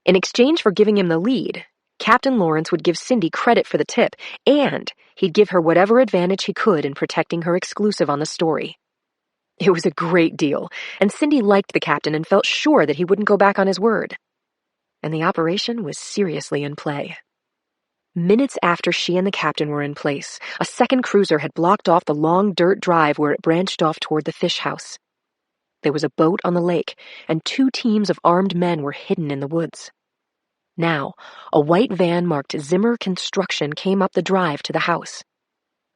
In exchange for giving him the lead, Captain Lawrence would give Cindy credit for the tip, and he'd give her whatever advantage he could in protecting her exclusive on the story. It was a great deal, and Cindy liked the captain and felt sure that he wouldn't go back on his word. And the operation was seriously in play. Minutes after she and the captain were in place, a second cruiser had blocked off the long dirt drive where it branched off toward the fish house. There was a boat on the lake, and 2 teams of armed men were hidden in the woods. Now, a white van marked Zimmer Construction came up the drive to the house.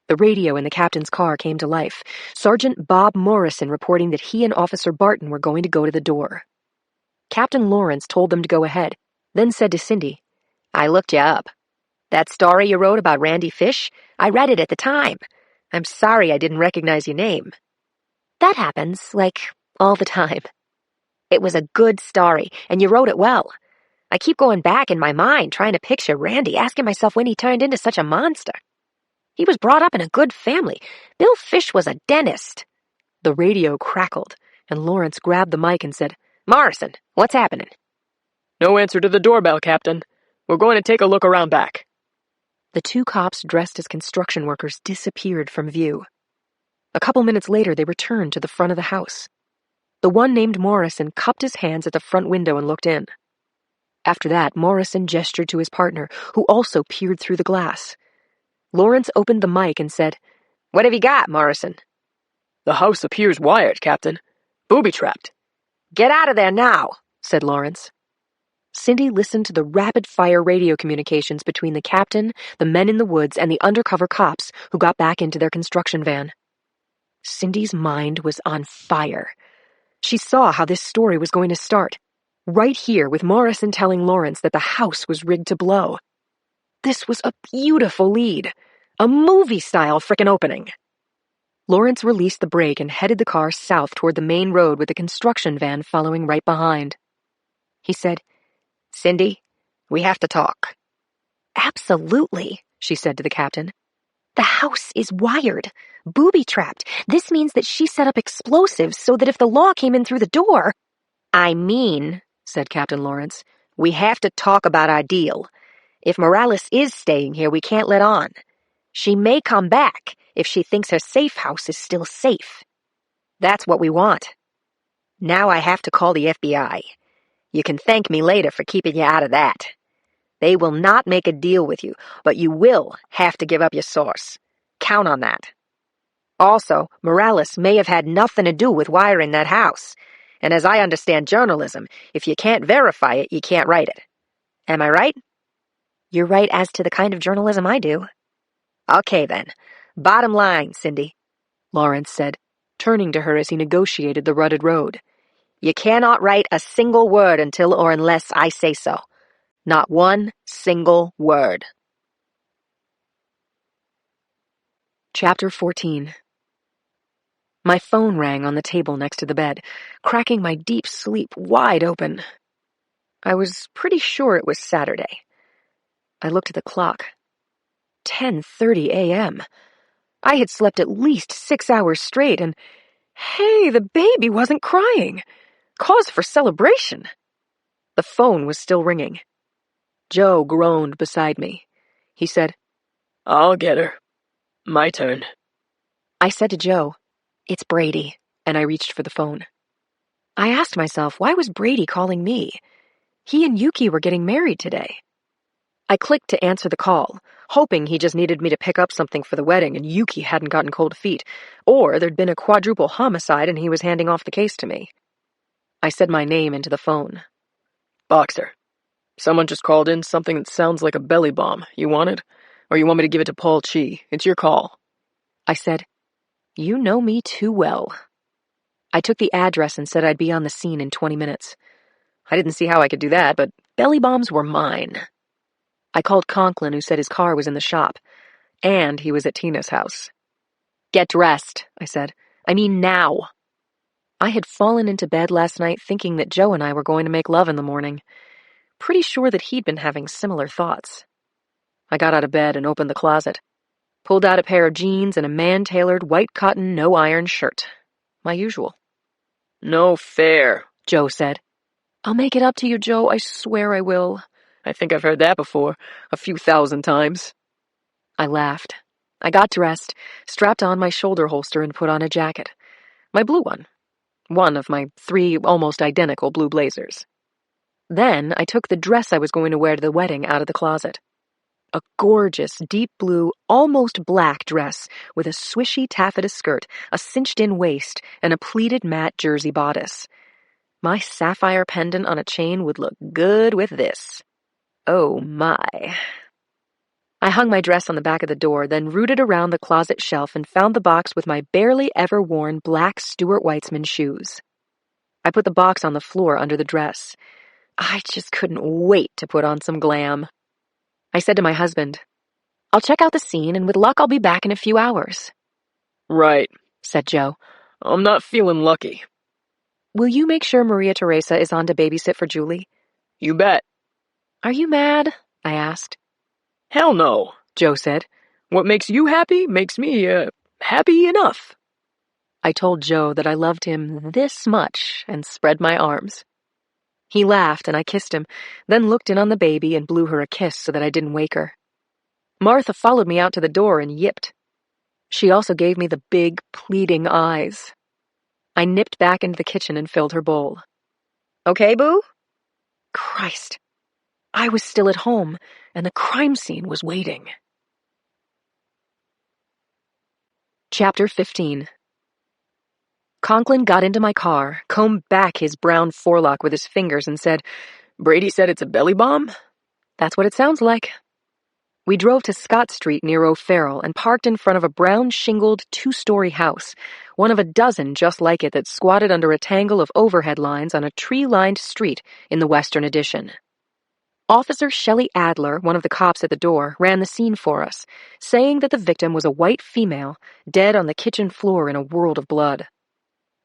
The radio in the captain's car came to life, Sergeant Bob Morrison reporting that he and Officer Barton were going to go to the door. Captain Lawrence told them to go ahead, then said to Cindy, I looked you up. That story you wrote about Randy Fish, I read it at the time. I'm sorry I didn't recognize your name. That happens, all the time. It was a good story, and you wrote it well. I keep going back in my mind trying to picture Randy, asking myself when he turned into such a monster. He was brought up in a good family. Bill Fish was a dentist. The radio crackled, and Lawrence grabbed the mic and said, Morrison, what's happening? No answer to the doorbell, Captain. We're going to take a look around back. The 2 cops dressed as construction workers disappeared from view. A couple minutes later, they returned to the front of the house. The one named Morrison cupped his hands at the front window and looked in. After that, Morrison gestured to his partner, who also peered through the glass. Lawrence opened the mic and said, What have you got, Morrison? The house appears wired, Captain. Booby-trapped. Get out of there now, said Lawrence. Cindy listened to the rapid-fire radio communications between the captain, the men in the woods, and the undercover cops who got back into their construction van. Cindy's mind was on fire. She saw how this story was going to start, right here with Morrison telling Lawrence that the house was rigged to blow. This was a beautiful lead, a movie-style frickin' opening. Lawrence released the brake and headed the car south toward the main road with the construction van following right behind. He said, Cindy, we have to talk. Absolutely, she said to the captain. The house is wired, booby-trapped. This means that she set up explosives so that if the law came in through the door... I mean, said Captain Lawrence, we have to talk about our deal. If Morales is staying here, we can't let on. She may come back if she thinks her safe house is still safe. That's what we want. Now I have to call the FBI. You can thank me later for keeping you out of that. They will not make a deal with you, but you will have to give up your source. Count on that. Also, Morales may have had nothing to do with wiring that house. And as I understand journalism, if you can't verify it, you can't write it. Am I right? You're right as to the kind of journalism I do. Okay, then. Bottom line, Cindy, Lawrence said, turning to her as he negotiated the rutted road. You cannot write a single word until or unless I say so. Not one single word. Chapter 14. My phone rang on the table next to the bed, cracking my deep sleep wide open. I was pretty sure it was Saturday. I looked at the clock. 10:30 a.m. I had slept at least 6 hours straight, and hey, the baby wasn't crying. Cause for celebration. The phone was still ringing. Joe groaned beside me. He said, I'll get her. My turn. I said to Joe, It's Brady, and I reached for the phone. I asked myself, why was Brady calling me? He and Yuki were getting married today. I clicked to answer the call, hoping he just needed me to pick up something for the wedding and Yuki hadn't gotten cold feet, or there'd been a quadruple homicide and he was handing off the case to me. I said my name into the phone. Boxer. Someone just called in something that sounds like a belly bomb. You want it? Or you want me to give it to Paul Chi? It's your call. I said, You know me too well. I took the address and said I'd be on the scene in 20 minutes. I didn't see how I could do that, but belly bombs were mine. I called Conklin, who said his car was in the shop, and he was at Tina's house. Get dressed, I said. I mean now. I had fallen into bed last night thinking that Joe and I were going to make love in the morning. Pretty sure that he'd been having similar thoughts. I got out of bed and opened the closet. Pulled out a pair of jeans and a man-tailored white cotton no-iron shirt. My usual. No fair, Joe said. I'll make it up to you, Joe. I swear I will. I think I've heard that before, a few thousand times. I laughed. I got dressed, strapped on my shoulder holster, and put on a jacket. My blue one. One of my 3 almost identical blue blazers. Then I took the dress I was going to wear to the wedding out of the closet. A gorgeous, deep blue, almost black dress with a swishy taffeta skirt, a cinched-in waist, and a pleated matte jersey bodice. My sapphire pendant on a chain would look good with this. Oh my. I hung my dress on the back of the door, then rooted around the closet shelf and found the box with my barely ever worn black Stuart Weitzman shoes. I put the box on the floor under the dress. I just couldn't wait to put on some glam. I said to my husband, I'll check out the scene, and with luck I'll be back in a few hours. Right, said Joe. I'm not feeling lucky. Will you make sure Maria Teresa is on to babysit for Julie? You bet. Are you mad? I asked. Hell no, Joe said. What makes you happy makes me, happy enough. I told Joe that I loved him this much and spread my arms. He laughed and I kissed him, then looked in on the baby and blew her a kiss so that I didn't wake her. Martha followed me out to the door and yipped. She also gave me the big, pleading eyes. I nipped back into the kitchen and filled her bowl. Okay, boo? Christ. I was still at home, and the crime scene was waiting. Chapter 15. Conklin got into my car, combed back his brown forelock with his fingers, and said, Brady said it's a belly bomb? That's what it sounds like. We drove to Scott Street near O'Farrell and parked in front of a brown-shingled 2-story house, one of a dozen just like it that squatted under a tangle of overhead lines on a tree-lined street in the Western Addition. Officer Shelley Adler, one of the cops at the door, ran the scene for us, saying that the victim was a white female, dead on the kitchen floor in a world of blood.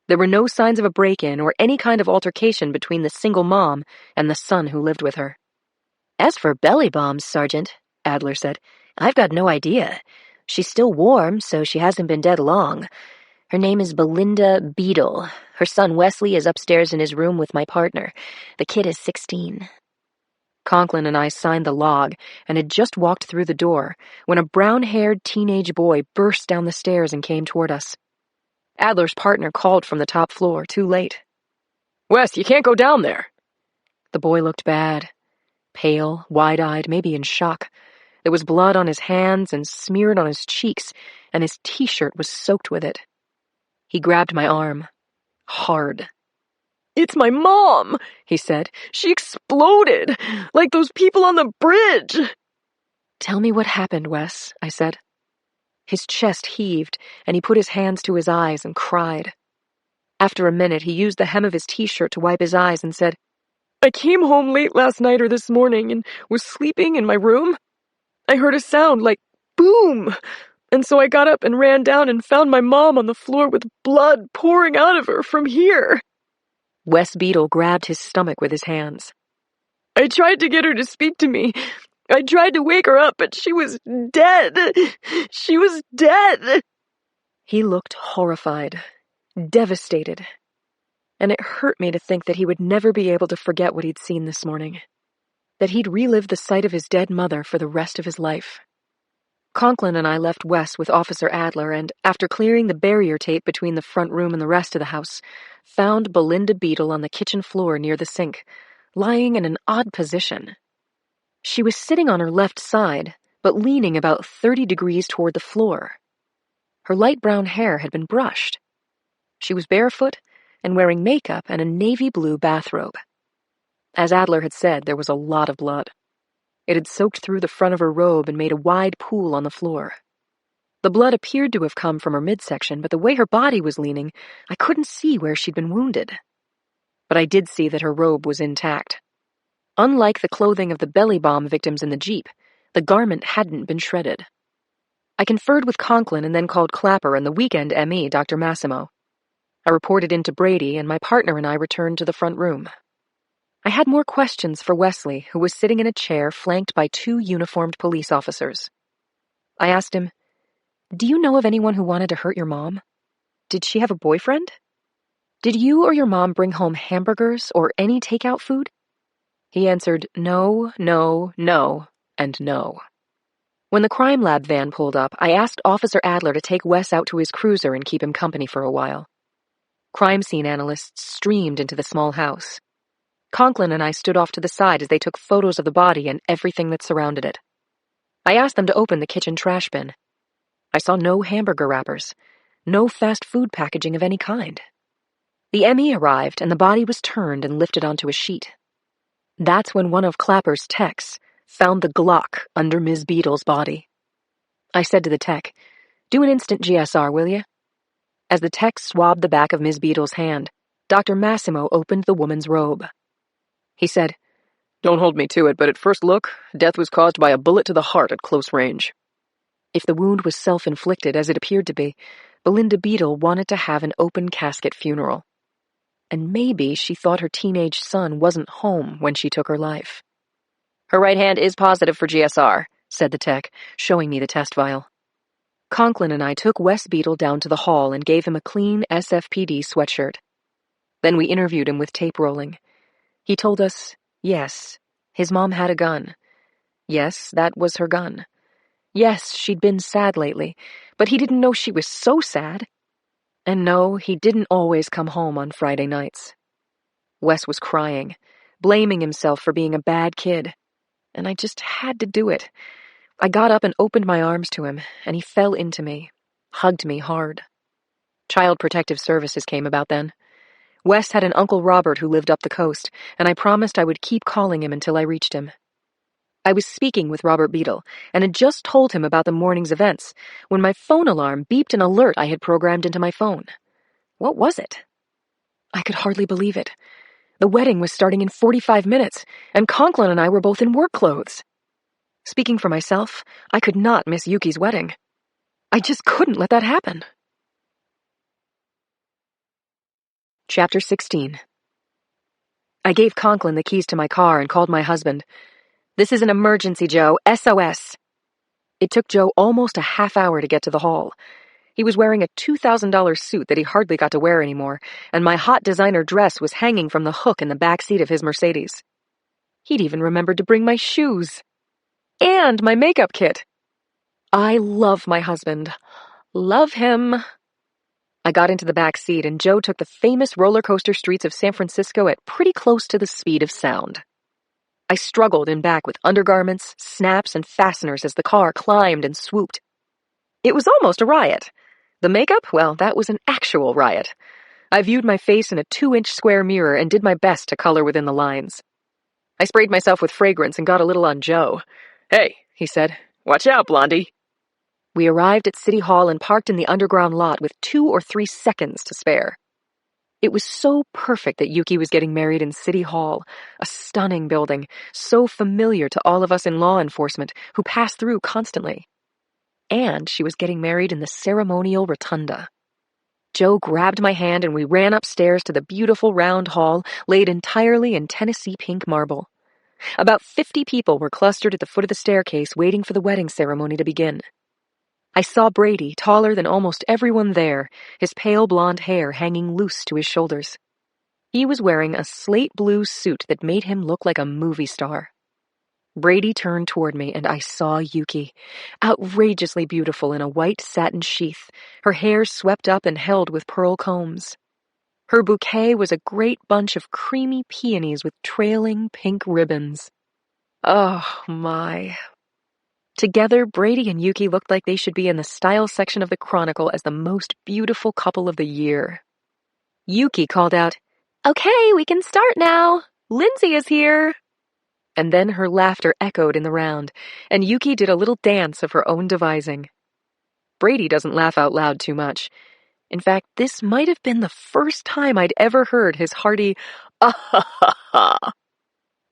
There were no signs of a break-in or any kind of altercation between the single mom and the son who lived with her. As for belly bombs, Sergeant, Adler said, I've got no idea. She's still warm, so she hasn't been dead long. Her name is Belinda Beadle. Her son Wesley is upstairs in his room with my partner. The kid is 16. Conklin and I signed the log and had just walked through the door when a brown-haired teenage boy burst down the stairs and came toward us. Adler's partner called from the top floor, too late. Wes, you can't go down there. The boy looked bad. Pale, wide-eyed, maybe in shock. There was blood on his hands and smeared on his cheeks, and his t-shirt was soaked with it. He grabbed my arm. Hard. "It's my mom," he said. "She exploded, like those people on the bridge." "Tell me what happened, Wes," I said. His chest heaved, and he put his hands to his eyes and cried. After a minute, he used the hem of his t-shirt to wipe his eyes and said, "I came home late last night or this morning and was sleeping in my room. I heard a sound like boom, and so I got up and ran down and found my mom on the floor with blood pouring out of her from here." Wes Beadle grabbed his stomach with his hands. "I tried to get her to speak to me. I tried to wake her up, but she was dead. She was dead." He looked horrified, devastated, and it hurt me to think that he would never be able to forget what he'd seen this morning, that he'd relive the sight of his dead mother for the rest of his life. Conklin and I left Wes with Officer Adler and, after clearing the barrier tape between the front room and the rest of the house, found Belinda Beadle on the kitchen floor near the sink, lying in an odd position. She was sitting on her left side, but leaning about 30 degrees toward the floor. Her light brown hair had been brushed. She was barefoot and wearing makeup and a navy blue bathrobe. As Adler had said, there was a lot of blood. It had soaked through the front of her robe and made a wide pool on the floor. The blood appeared to have come from her midsection, but the way her body was leaning, I couldn't see where she'd been wounded. But I did see that her robe was intact. Unlike the clothing of the belly bomb victims in the Jeep, the garment hadn't been shredded. I conferred with Conklin and then called Clapper and the weekend ME, Dr. Massimo. I reported in to Brady, and my partner and I returned to the front room. I had more questions for Wesley, who was sitting in a chair flanked by 2 uniformed police officers. I asked him, "Do you know of anyone who wanted to hurt your mom? Did she have a boyfriend? Did you or your mom bring home hamburgers or any takeout food?" He answered no, no, no, and no. When the crime lab van pulled up, I asked Officer Adler to take Wes out to his cruiser and keep him company for a while. Crime scene analysts streamed into the small house. Conklin and I stood off to the side as they took photos of the body and everything that surrounded it. I asked them to open the kitchen trash bin. I saw no hamburger wrappers, no fast food packaging of any kind. The ME arrived and the body was turned and lifted onto a sheet. That's when one of Clapper's techs found the Glock under Ms. Beadle's body. I said to the tech, "Do an instant GSR, will you?" As the tech swabbed the back of Ms. Beadle's hand, Dr. Massimo opened the woman's robe. He said, "Don't hold me to it, but at first look, death was caused by a bullet to the heart at close range." If the wound was self-inflicted, as it appeared to be, Belinda Beadle wanted to have an open casket funeral. And maybe she thought her teenage son wasn't home when she took her life. "Her right hand is positive for GSR," said the tech, showing me the test vial. Conklin and I took Wes Beadle down to the hall and gave him a clean SFPD sweatshirt. Then we interviewed him with tape rolling. He told us, yes, his mom had a gun. Yes, that was her gun. Yes, she'd been sad lately, but he didn't know she was so sad. And no, he didn't always come home on Friday nights. Wes was crying, blaming himself for being a bad kid. And I just had to do it. I got up and opened my arms to him, and he fell into me, hugged me hard. Child Protective Services came about then. Wes had an Uncle Robert who lived up the coast, and I promised I would keep calling him until I reached him. I was speaking with Robert Beadle, and had just told him about the morning's events, when my phone alarm beeped an alert I had programmed into my phone. What was it? I could hardly believe it. The wedding was starting in 45 minutes, and Conklin and I were both in work clothes. Speaking for myself, I could not miss Yuki's wedding. I just couldn't let that happen. Chapter 16. I gave Conklin the keys to my car and called my husband. "This is an emergency, Joe. SOS. It took Joe almost a half hour to get to the hall. He was wearing a $2,000 suit that he hardly got to wear anymore, and my hot designer dress was hanging from the hook in the back seat of his Mercedes. He'd even remembered to bring my shoes. And my makeup kit. I love my husband. Love him. I got into the back seat, and Joe took the famous roller coaster streets of San Francisco at pretty close to the speed of sound. I struggled in back with undergarments, snaps, and fasteners as the car climbed and swooped. It was almost a riot. The makeup, well, that was an actual riot. I viewed my face in a 2-inch square mirror and did my best to color within the lines. I sprayed myself with fragrance and got a little on Joe. "Hey," he said, "watch out, Blondie." We arrived at City Hall and parked in the underground lot with 2 or 3 seconds to spare. It was so perfect that Yuki was getting married in City Hall, a stunning building, so familiar to all of us in law enforcement who pass through constantly. And she was getting married in the ceremonial rotunda. Joe grabbed my hand and we ran upstairs to the beautiful round hall laid entirely in Tennessee pink marble. About 50 people were clustered at the foot of the staircase waiting for the wedding ceremony to begin. I saw Brady, taller than almost everyone there, his pale blonde hair hanging loose to his shoulders. He was wearing a slate blue suit that made him look like a movie star. Brady turned toward me and I saw Yuki, outrageously beautiful in a white satin sheath, her hair swept up and held with pearl combs. Her bouquet was a great bunch of creamy peonies with trailing pink ribbons. Oh, my. Together, Brady and Yuki looked like they should be in the style section of the Chronicle as the most beautiful couple of the year. Yuki called out, "Okay, we can start now. Lindsay is here." And then her laughter echoed in the round, and Yuki did a little dance of her own devising. Brady doesn't laugh out loud too much. In fact, this might have been the first time I'd ever heard his hearty, "ah ha ha ha."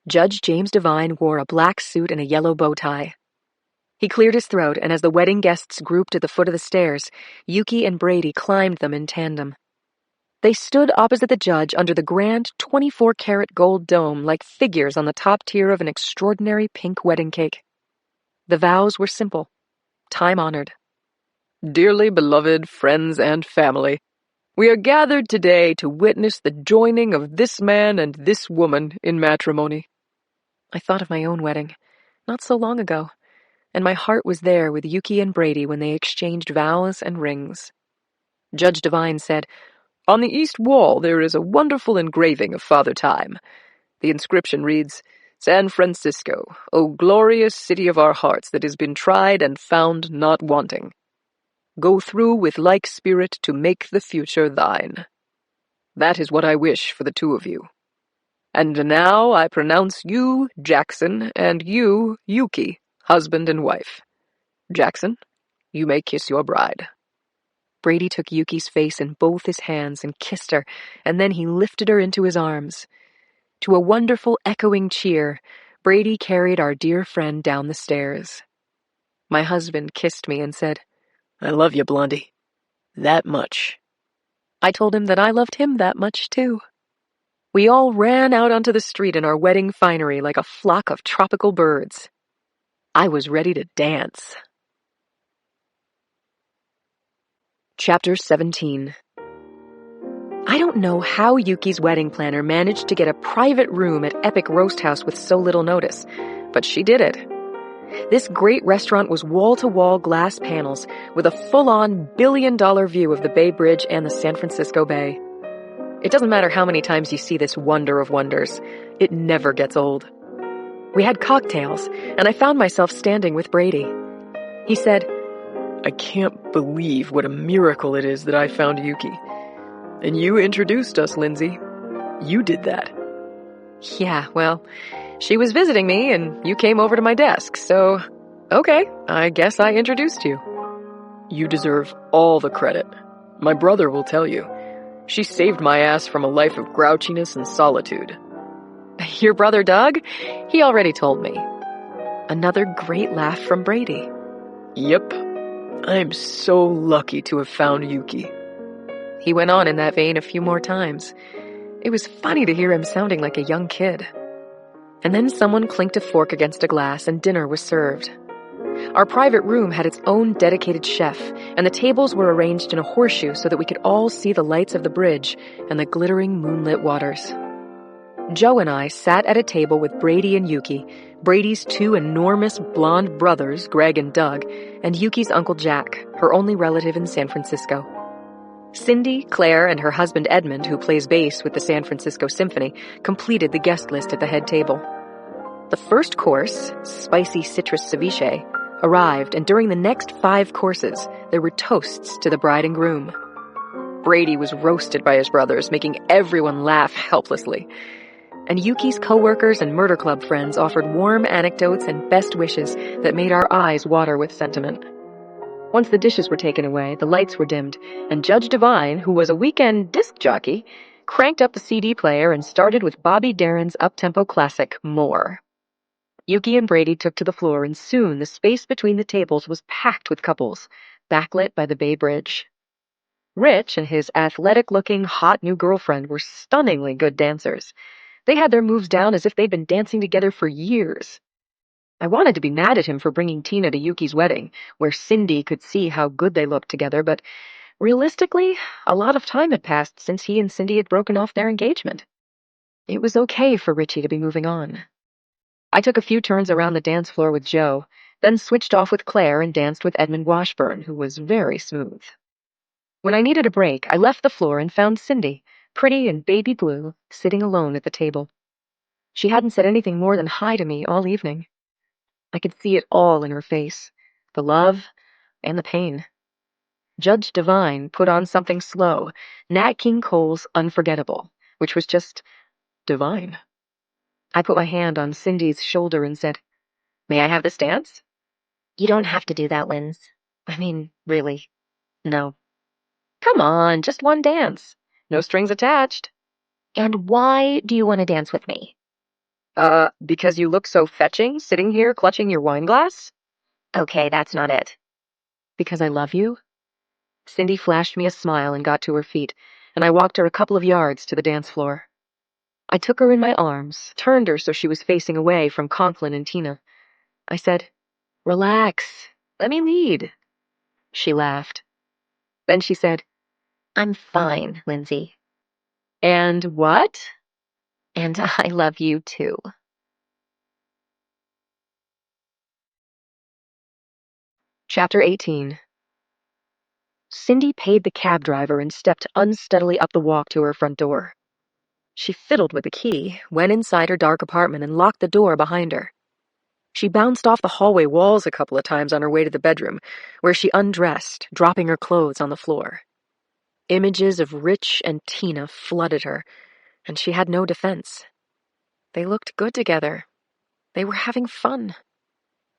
Judge James Devine wore a black suit and a yellow bow tie. He cleared his throat, and as the wedding guests grouped at the foot of the stairs, Yuki and Brady climbed them in tandem. They stood opposite the judge under the grand 24-karat gold dome like figures on the top tier of an extraordinary pink wedding cake. The vows were simple, time-honored. "Dearly beloved friends and family, we are gathered today to witness the joining of this man and this woman in matrimony." I thought of my own wedding, not so long ago, and my heart was there with Yuki and Brady when they exchanged vows and rings. Judge Devine said, "On the east wall there is a wonderful engraving of Father Time. The inscription reads, 'San Francisco, O glorious city of our hearts that has been tried and found not wanting. Go through with like spirit to make the future thine.' That is what I wish for the two of you. And now I pronounce you, Jackson, and you, Yuki, husband and wife. Jackson, you may kiss your bride." Brady took Yuki's face in both his hands and kissed her, and then he lifted her into his arms. To a wonderful echoing cheer, Brady carried our dear friend down the stairs. My husband kissed me and said, "I love you, Blondie. That much." I told him that I loved him that much, too. We all ran out onto the street in our wedding finery like a flock of tropical birds. I was ready to dance. Chapter 17. I don't know how Yuki's wedding planner managed to get a private room at Epic Roast House with so little notice, but she did it. This great restaurant was wall-to-wall glass panels with a full-on billion-dollar view of the Bay Bridge and the San Francisco Bay. It doesn't matter how many times you see this wonder of wonders, it never gets old. We had cocktails, and I found myself standing with Brady. He said, "I can't believe what a miracle it is that I found Yuki. And you introduced us, Lindsay. You did that." "Yeah, well, she was visiting me and you came over to my desk, so, okay, I guess I introduced you." "You deserve all the credit. My brother will tell you. She saved my ass from a life of grouchiness and solitude." "Your brother Doug? He already told me." Another great laugh from Brady. "Yep. I'm so lucky to have found Yuki." He went on in that vein a few more times. It was funny to hear him sounding like a young kid. And then someone clinked a fork against a glass and dinner was served. Our private room had its own dedicated chef, and the tables were arranged in a horseshoe so that we could all see the lights of the bridge and the glittering moonlit waters. Joe and I sat at a table with Brady and Yuki, Brady's 2 enormous blonde brothers, Greg and Doug, and Yuki's Uncle Jack, her only relative in San Francisco. Cindy, Claire, and her husband Edmund, who plays bass with the San Francisco Symphony, completed the guest list at the head table. The first course, spicy citrus ceviche, arrived, and during the next 5 courses, there were toasts to the bride and groom. Brady was roasted by his brothers, making everyone laugh helplessly. And Yuki's coworkers and murder club friends offered warm anecdotes and best wishes that made our eyes water with sentiment. Once the dishes were taken away, the lights were dimmed, and Judge Devine, who was a weekend disc jockey, cranked up the CD player and started with Bobby Darin's up-tempo classic, More. Yuki and Brady took to the floor, and soon the space between the tables was packed with couples, backlit by the Bay Bridge. Rich and his athletic-looking, hot new girlfriend were stunningly good dancers. They had their moves down as if they'd been dancing together for years. I wanted to be mad at him for bringing Tina to Yuki's wedding, where Cindy could see how good they looked together, but realistically, a lot of time had passed since he and Cindy had broken off their engagement. It was okay for Richie to be moving on. I took a few turns around the dance floor with Joe, then switched off with Claire and danced with Edmund Washburn, who was very smooth. When I needed a break, I left the floor and found Cindy, pretty and baby blue, sitting alone at the table. She hadn't said anything more than hi to me all evening. I could see it all in her face, the love and the pain. Judge Devine put on something slow, Nat King Cole's Unforgettable, which was just divine. I put my hand on Cindy's shoulder and said, "May I have this dance?" You don't have to do that, Linz. I mean, really, no. Come on, just one dance. No strings attached. And why do you want to dance with me? Because you look so fetching, sitting here clutching your wine glass? Okay, that's not it. Because I love you? Cindy flashed me a smile and got to her feet, and I walked her a couple of yards to the dance floor. I took her in my arms, turned her so she was facing away from Conklin and Tina. I said, "Relax, let me lead." She laughed. Then she said, I'm fine, Lindsay. "And what?" And I love you too. Chapter 18. Cindy paid the cab driver and stepped unsteadily up the walk to her front door. She fiddled with the key, went inside her dark apartment, and locked the door behind her. She bounced off the hallway walls a couple of times on her way to the bedroom, where she undressed, dropping her clothes on the floor. Images of Rich and Tina flooded her, and she had no defense. They looked good together. They were having fun.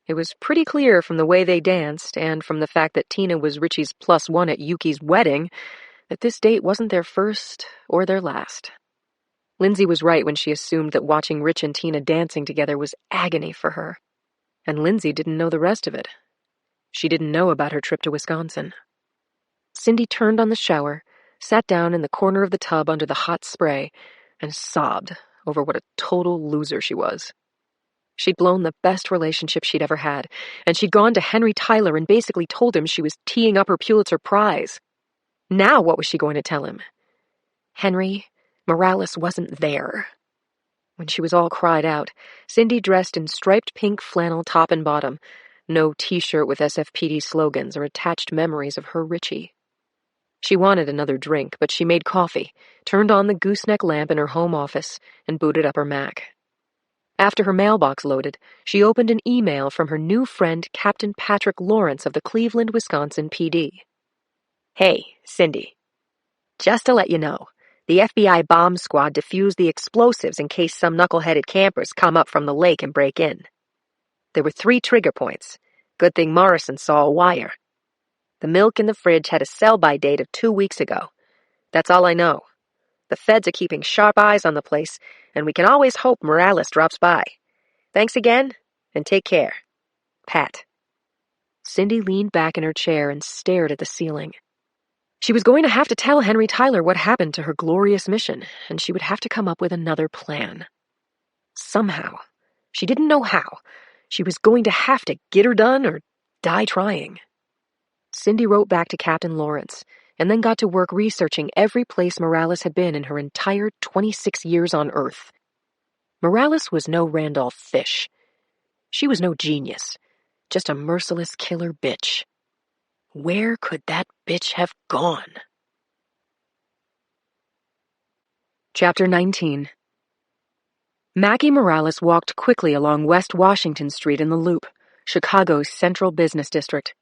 It was pretty clear from the way they danced, and from the fact that Tina was Richie's +1 at Yuki's wedding, that this date wasn't their first or their last. Lindsay was right when she assumed that watching Rich and Tina dancing together was agony for her. And Lindsay didn't know the rest of it. She didn't know about her trip to Wisconsin. Cindy turned on the shower, sat down in the corner of the tub under the hot spray, and sobbed over what a total loser she was. She'd blown the best relationship she'd ever had, and she'd gone to Henry Tyler and basically told him she was teeing up her Pulitzer Prize. Now what was she going to tell him? Henry, Morales wasn't there. When she was all cried out, Cindy dressed in striped pink flannel top and bottom, no t-shirt with SFPD slogans or attached memories of her Richie. She wanted another drink, but she made coffee, turned on the gooseneck lamp in her home office, and booted up her Mac. After her mailbox loaded, she opened an email from her new friend, Captain Patrick Lawrence of the Cleveland, Wisconsin PD. "Hey, Cindy. Just to let you know, the FBI bomb squad defused the explosives in case some knuckle-headed campers come up from the lake and break in. There were 3 trigger points. Good thing Morrison saw a wire. The milk in the fridge had a sell-by date of 2 weeks ago. That's all I know. The feds are keeping sharp eyes on the place, and we can always hope Morales drops by. Thanks again, and take care. Pat." Cindy leaned back in her chair and stared at the ceiling. She was going to have to tell Henry Tyler what happened to her glorious mission, and she would have to come up with another plan. Somehow. She didn't know how. She was going to have to get her done or die trying. Cindy wrote back to Captain Lawrence, and then got to work researching every place Morales had been in her entire 26 years on Earth. Morales was no Randolph Fish. She was no genius, just a merciless killer bitch. Where could that bitch have gone? Chapter 19. Mackie Morales walked quickly along West Washington Street in the Loop, Chicago's central business district.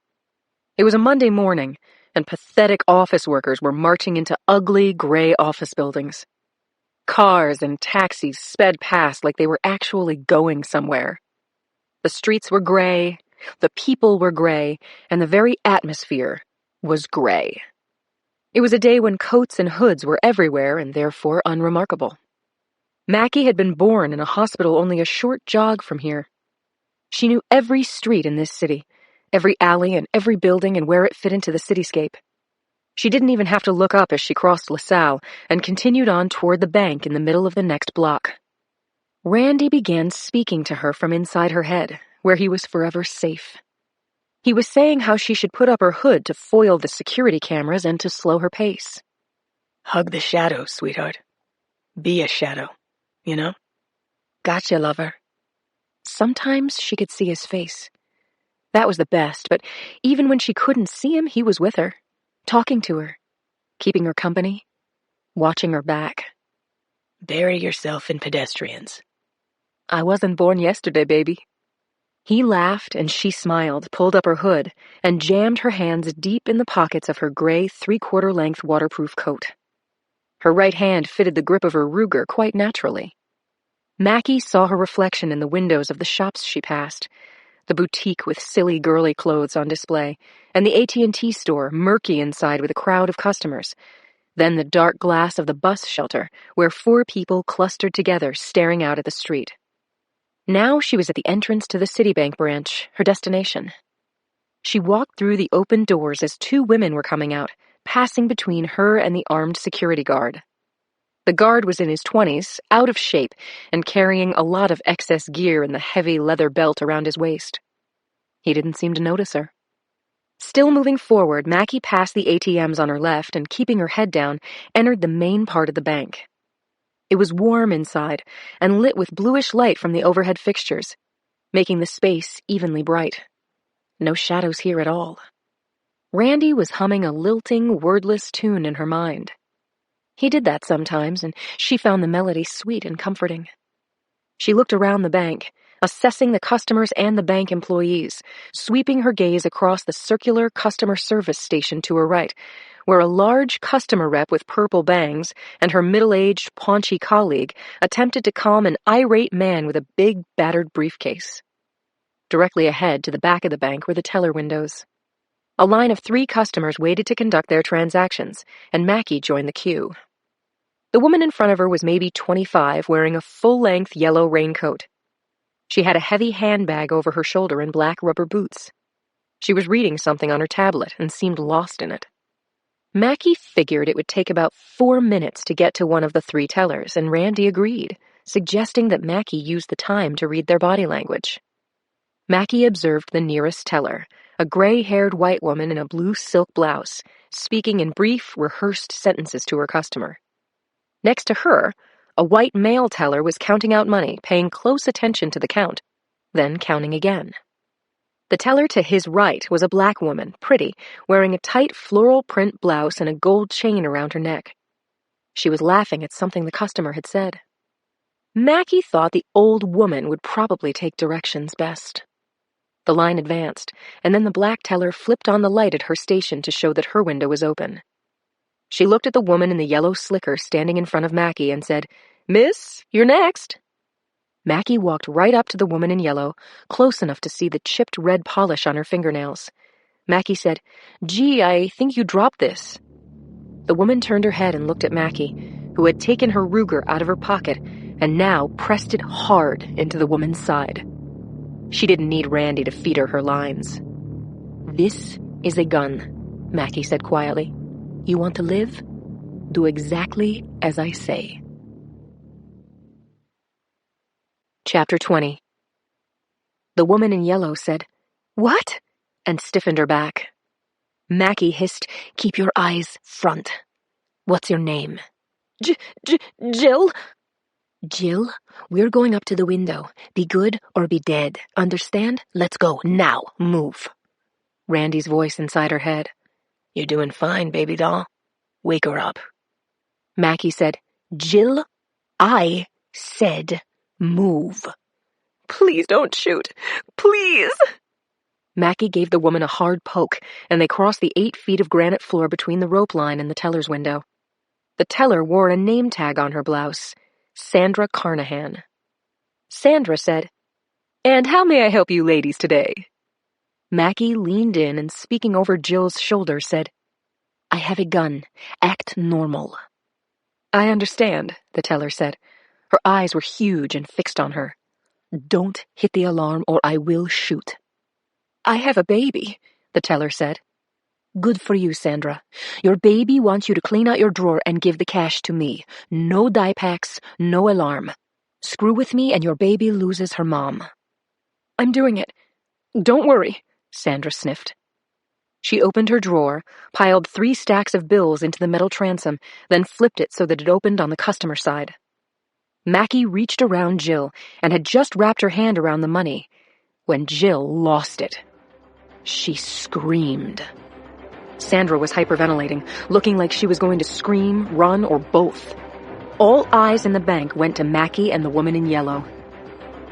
It was a Monday morning, and pathetic office workers were marching into ugly, gray office buildings. Cars and taxis sped past like they were actually going somewhere. The streets were gray, the people were gray, and the very atmosphere was gray. It was a day when coats and hoods were everywhere and therefore unremarkable. Mackie had been born in a hospital only a short jog from here. She knew every street in this city, every alley and every building and where it fit into the cityscape. She didn't even have to look up as she crossed LaSalle and continued on toward the bank in the middle of the next block. Randy began speaking to her from inside her head, where he was forever safe. He was saying how she should put up her hood to foil the security cameras and to slow her pace. Hug the shadows, sweetheart. Be a shadow, you know? Gotcha, lover. Sometimes she could see his face. That was the best, but even when she couldn't see him, he was with her, talking to her, keeping her company, watching her back. Bury yourself in pedestrians. I wasn't born yesterday, baby. He laughed and she smiled, pulled up her hood, and jammed her hands deep in the pockets of her gray 3/4-length waterproof coat. Her right hand fitted the grip of her Ruger quite naturally. Mackie saw her reflection in the windows of the shops she passed, the boutique with silly girly clothes on display, and the AT&T store, murky inside with a crowd of customers, then the dark glass of the bus shelter, where 4 people clustered together staring out at the street. Now she was at the entrance to the Citibank branch, her destination. She walked through the open doors as 2 women were coming out, passing between her and the armed security guard. The guard was in his 20s, out of shape, and carrying a lot of excess gear in the heavy leather belt around his waist. He didn't seem to notice her. Still moving forward, Mackie passed the ATMs on her left and, keeping her head down, entered the main part of the bank. It was warm inside and lit with bluish light from the overhead fixtures, making the space evenly bright. No shadows here at all. Randy was humming a lilting, wordless tune in her mind. He did that sometimes, and she found the melody sweet and comforting. She looked around the bank, assessing the customers and the bank employees, sweeping her gaze across the circular customer service station to her right, where a large customer rep with purple bangs and her middle-aged, paunchy colleague attempted to calm an irate man with a big, battered briefcase. Directly ahead to the back of the bank were the teller windows. A line of 3 customers waited to conduct their transactions, and Mackie joined the queue. The woman in front of her was maybe 25, wearing a full-length yellow raincoat. She had a heavy handbag over her shoulder and black rubber boots. She was reading something on her tablet and seemed lost in it. Mackie figured it would take about 4 minutes to get to one of the 3 tellers, and Randy agreed, suggesting that Mackie use the time to read their body language. Mackie observed the nearest teller, a gray-haired white woman in a blue silk blouse, speaking in brief, rehearsed sentences to her customer. Next to her, a white male teller was counting out money, paying close attention to the count, then counting again. The teller to his right was a black woman, pretty, wearing a tight floral print blouse and a gold chain around her neck. She was laughing at something the customer had said. Mackie thought the old woman would probably take directions best. The line advanced, and then the black teller flipped on the light at her station to show that her window was open. She looked at the woman in the yellow slicker standing in front of Mackie and said, "Miss, you're next." Mackie walked right up to the woman in yellow, close enough to see the chipped red polish on her fingernails. Mackie said, "Gee, I think you dropped this." The woman turned her head and looked at Mackie, who had taken her Ruger out of her pocket and now pressed it hard into the woman's side. She didn't need Randy to feed her lines. "This is a gun," Mackie said quietly. "You want to live? Do exactly as I say." Chapter 20. The woman in yellow said, "What?" and stiffened her back. Mackie hissed, "Keep your eyes front. What's your name?" Jill. "Jill, we're going up to the window. Be good or be dead. Understand? Let's go. Now. Move." Randy's voice inside her head. "You're doing fine, baby doll. Wake her up." Mackie said, "Jill, I said move." "Please don't shoot. Please." Mackie gave the woman a hard poke, and they crossed the 8 feet of granite floor between the rope line and the teller's window. The teller wore a name tag on her blouse, Sandra Carnahan. Sandra said, "And how may I help you ladies today?" Mackie leaned in and, speaking over Jill's shoulder, said, "I have a gun. Act normal." "I understand," the teller said. Her eyes were huge and fixed on her. "Don't hit the alarm or I will shoot." "I have a baby," the teller said. "Good for you, Sandra. Your baby wants you to clean out your drawer and give the cash to me. No die packs, no alarm. Screw with me and your baby loses her mom." "I'm doing it. Don't worry," Sandra sniffed. She opened her drawer, piled 3 stacks of bills into the metal transom, then flipped it so that it opened on the customer side. Mackie reached around Jill and had just wrapped her hand around the money when Jill lost it. She screamed. Sandra was hyperventilating, looking like she was going to scream, run, or both. All eyes in the bank went to Mackie and the woman in yellow.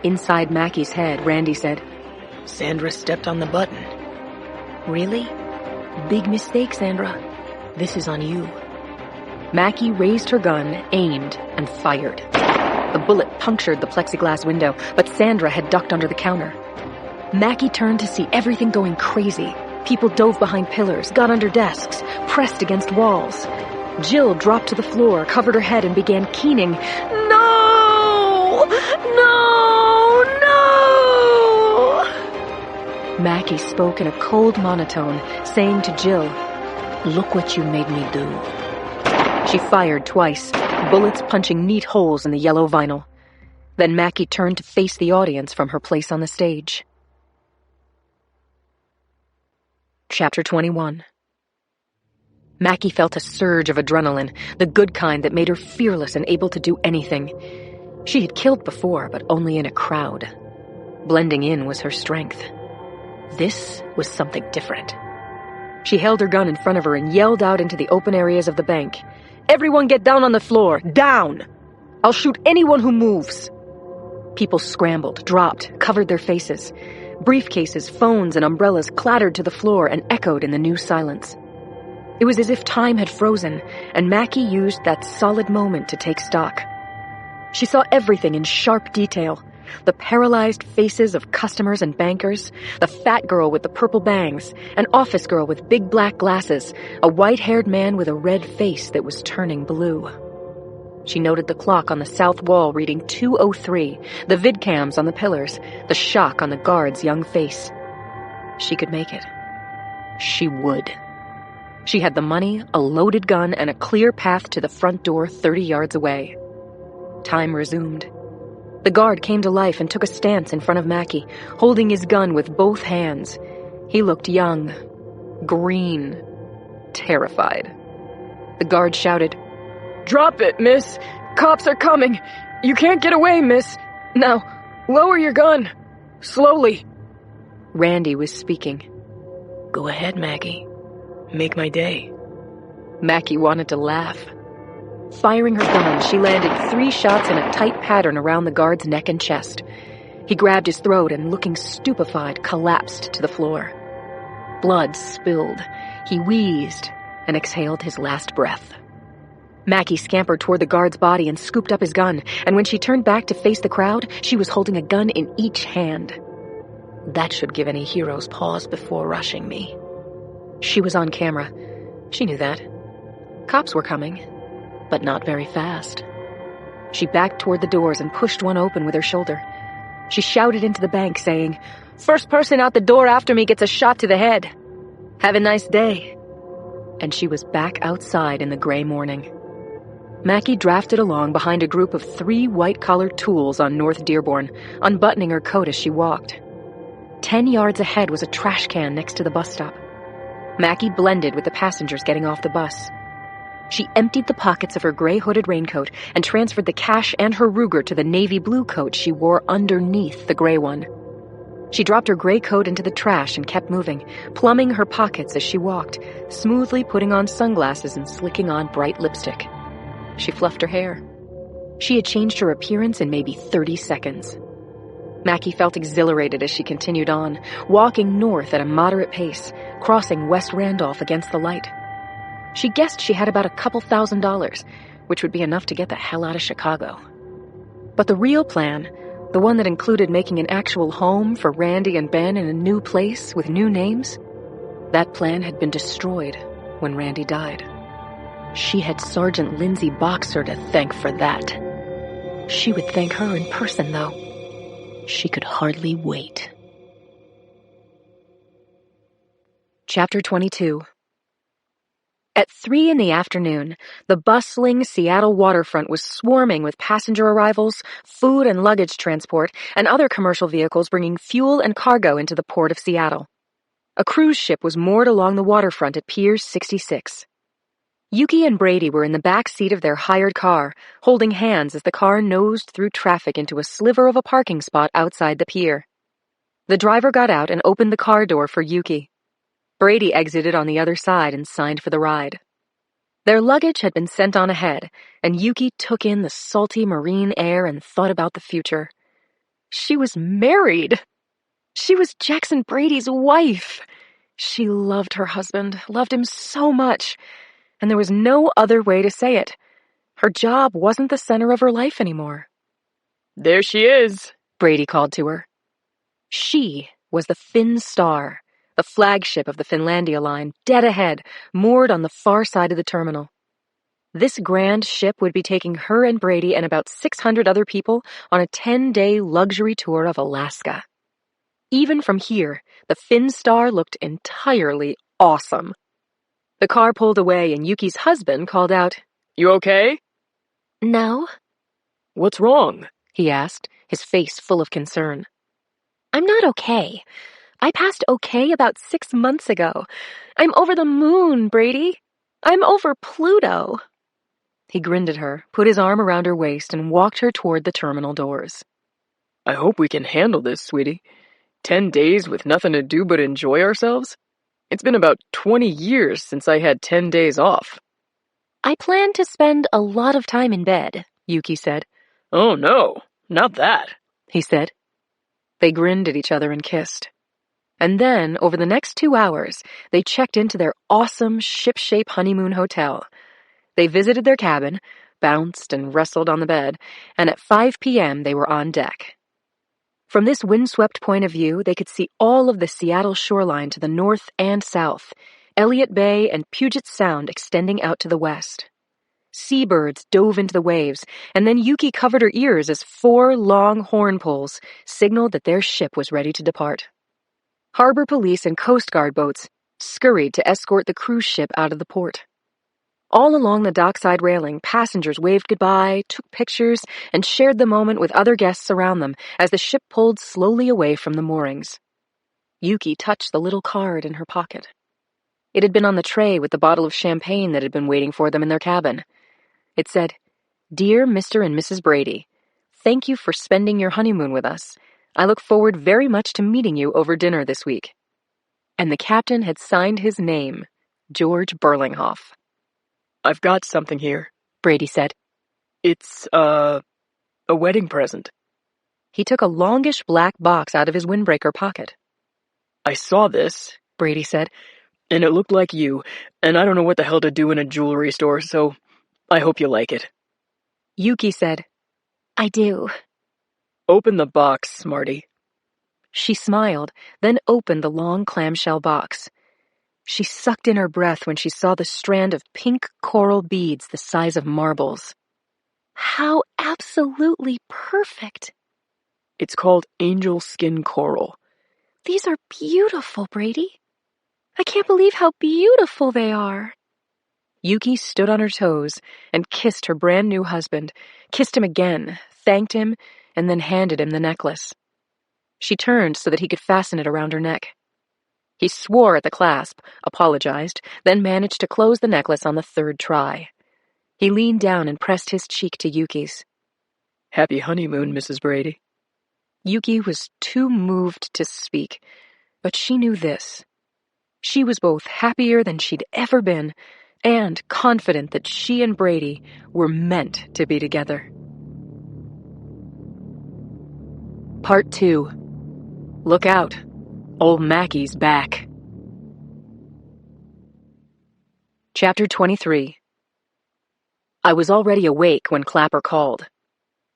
Inside Mackie's head, Randy said, "Sandra stepped on the button." "Really? Big mistake, Sandra. This is on you." Mackie raised her gun, aimed, and fired. The bullet punctured the plexiglass window, but Sandra had ducked under the counter. Mackie turned to see everything going crazy. People dove behind pillars, got under desks, pressed against walls. Jill dropped to the floor, covered her head, and began keening, "No! No! No!" Mackie spoke in a cold monotone, saying to Jill, "Look what you made me do." She fired twice, bullets punching neat holes in the yellow vinyl. Then Mackie turned to face the audience from her place on the stage. Chapter 21. Mackie felt a surge of adrenaline, the good kind that made her fearless and able to do anything. She had killed before, but only in a crowd. Blending in was her strength. This was something different. She held her gun in front of her and yelled out into the open areas of the bank, "Everyone get down on the floor! Down! I'll shoot anyone who moves!" People scrambled, dropped, covered their faces. Briefcases, phones, and umbrellas clattered to the floor and echoed in the new silence. It was as if time had frozen, and Mackie used that solid moment to take stock. She saw everything in sharp detail. The paralyzed faces of customers and bankers, the fat girl with the purple bangs, an office girl with big black glasses, a white-haired man with a red face that was turning blue. She noted the clock on the south wall reading 2:03, the vidcams on the pillars, the shock on the guard's young face. She could make it. She would. She had the money, a loaded gun, and a clear path to the front door 30 yards away. Time resumed. The guard came to life and took a stance in front of Mackie, holding his gun with both hands. He looked young, green, terrified. The guard shouted, "Drop it, miss! Cops are coming! You can't get away, miss! Now, lower your gun! Slowly!" Randy was speaking. "Go ahead, Mackie. Make my day." Mackie wanted to laugh. Firing her gun, she landed 3 shots in a tight pattern around the guard's neck and chest. He grabbed his throat and, looking stupefied, collapsed to the floor. Blood spilled. He wheezed and exhaled his last breath. Mackie scampered toward the guard's body and scooped up his gun, and when she turned back to face the crowd, she was holding a gun in each hand. That should give any heroes pause before rushing me. She was on camera. She knew that. Cops were coming, but not very fast. She backed toward the doors and pushed one open with her shoulder. She shouted into the bank, saying, "First person out the door after me gets a shot to the head. Have a nice day." And she was back outside in the gray morning. Mackie drafted along behind a group of 3 white-collared tools on North Dearborn, unbuttoning her coat as she walked. 10 yards ahead was a trash can next to the bus stop. Mackie blended with the passengers getting off the bus. She emptied the pockets of her gray hooded raincoat and transferred the cash and her Ruger to the navy blue coat she wore underneath the gray one. She dropped her gray coat into the trash and kept moving, plumbing her pockets as she walked, smoothly putting on sunglasses and slicking on bright lipstick. She fluffed her hair. She had changed her appearance in maybe 30 seconds. Mackie felt exhilarated as she continued on, walking north at a moderate pace, crossing West Randolph against the light. She guessed she had about a couple $1,000s, which would be enough to get the hell out of Chicago. But the real plan, the one that included making an actual home for Randy and Ben in a new place with new names, that plan had been destroyed when Randy died. She had Sergeant Lindsay Boxer to thank for that. She would thank her in person, though. She could hardly wait. Chapter 22. At 3 in the afternoon, the bustling Seattle waterfront was swarming with passenger arrivals, food and luggage transport, and other commercial vehicles bringing fuel and cargo into the port of Seattle. A cruise ship was moored along the waterfront at Pier 66. Yuki and Brady were in the back seat of their hired car, holding hands as the car nosed through traffic into a sliver of a parking spot outside the pier. The driver got out and opened the car door for Yuki. Brady exited on the other side and signed for the ride. Their luggage had been sent on ahead, and Yuki took in the salty marine air and thought about the future. She was married! She was Jackson Brady's wife! She loved her husband, loved him so much, and there was no other way to say it. Her job wasn't the center of her life anymore. There she is, Brady called to her. She was the Finn Star, the flagship of the Finlandia line, dead ahead, moored on the far side of the terminal. This grand ship would be taking her and Brady and about 600 other people on a 10-day luxury tour of Alaska. Even from here, the Finn Star looked entirely awesome. The car pulled away and Yuki's husband called out, "You okay?" "No," "What's wrong?" he asked, his face full of concern. "I'm not okay. I passed okay about 6 months ago. I'm over the moon, Brady. I'm over Pluto." He grinned at her, put his arm around her waist, and walked her toward the terminal doors. "I hope we can handle this, sweetie. 10 days with nothing to do but enjoy ourselves? It's been about 20 years since I had 10 days off." "I plan to spend a lot of time in bed," Yuki said. "Oh no, not that," he said. They grinned at each other and kissed. And then, over the next 2 hours, they checked into their awesome ship-shape honeymoon hotel. They visited their cabin, bounced and wrestled on the bed, and at 5 p.m. they were on deck. From this windswept point of view, they could see all of the Seattle shoreline to the north and south, Elliott Bay and Puget Sound extending out to the west. Seabirds dove into the waves, and then Yuki covered her ears as 4 long horn poles signaled that their ship was ready to depart. Harbor police and Coast Guard boats scurried to escort the cruise ship out of the port. All along the dockside railing, passengers waved goodbye, took pictures, and shared the moment with other guests around them as the ship pulled slowly away from the moorings. Yuki touched the little card in her pocket. It had been on the tray with the bottle of champagne that had been waiting for them in their cabin. It said, "Dear Mr. and Mrs. Brady, thank you for spending your honeymoon with us. I look forward very much to meeting you over dinner this week." And the captain had signed his name, George Burlinghoff. "I've got something here," Brady said. "It's, a wedding present." He took a longish black box out of his windbreaker pocket. "I saw this," Brady said, "and it looked like you, and I don't know what the hell to do in a jewelry store, so I hope you like it." Yuki said, "I do." "Open the box, smarty." She smiled, then opened the long clamshell box. She sucked in her breath when she saw the strand of pink coral beads the size of marbles. How absolutely perfect! "It's called angel skin coral." "These are beautiful, Brady. I can't believe how beautiful they are." Yuki stood on her toes and kissed her brand new husband, kissed him again, thanked him, and then handed him the necklace. She turned so that he could fasten it around her neck. He swore at the clasp, apologized, then managed to close the necklace on the 3rd try. He leaned down and pressed his cheek to Yuki's. "Happy honeymoon, Mrs. Brady." Yuki was too moved to speak, but she knew this. She was both happier than she'd ever been and confident that she and Brady were meant to be together. Part 2. Look out. Old Mackie's back. Chapter 23. I was already awake when Clapper called.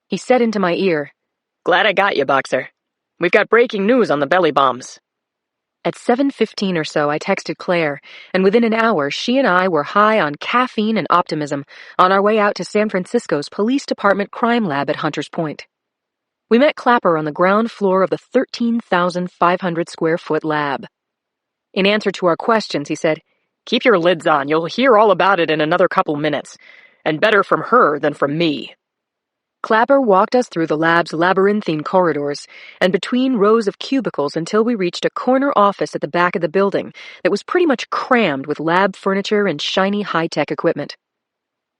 He said into my ear, "Glad I got you, Boxer. We've got breaking news on the belly bombs." At 7:15 or so, I texted Claire, and within an hour, she and I were high on caffeine and optimism on our way out to San Francisco's Police Department crime lab at Hunters Point. We met Clapper on the ground floor of the 13,500 square foot lab. In answer to our questions, he said, "Keep your lids on. You'll hear all about it in another couple minutes. And better from her than from me." Clapper walked us through the lab's labyrinthine corridors and between rows of cubicles until we reached a corner office at the back of the building that was pretty much crammed with lab furniture and shiny high-tech equipment.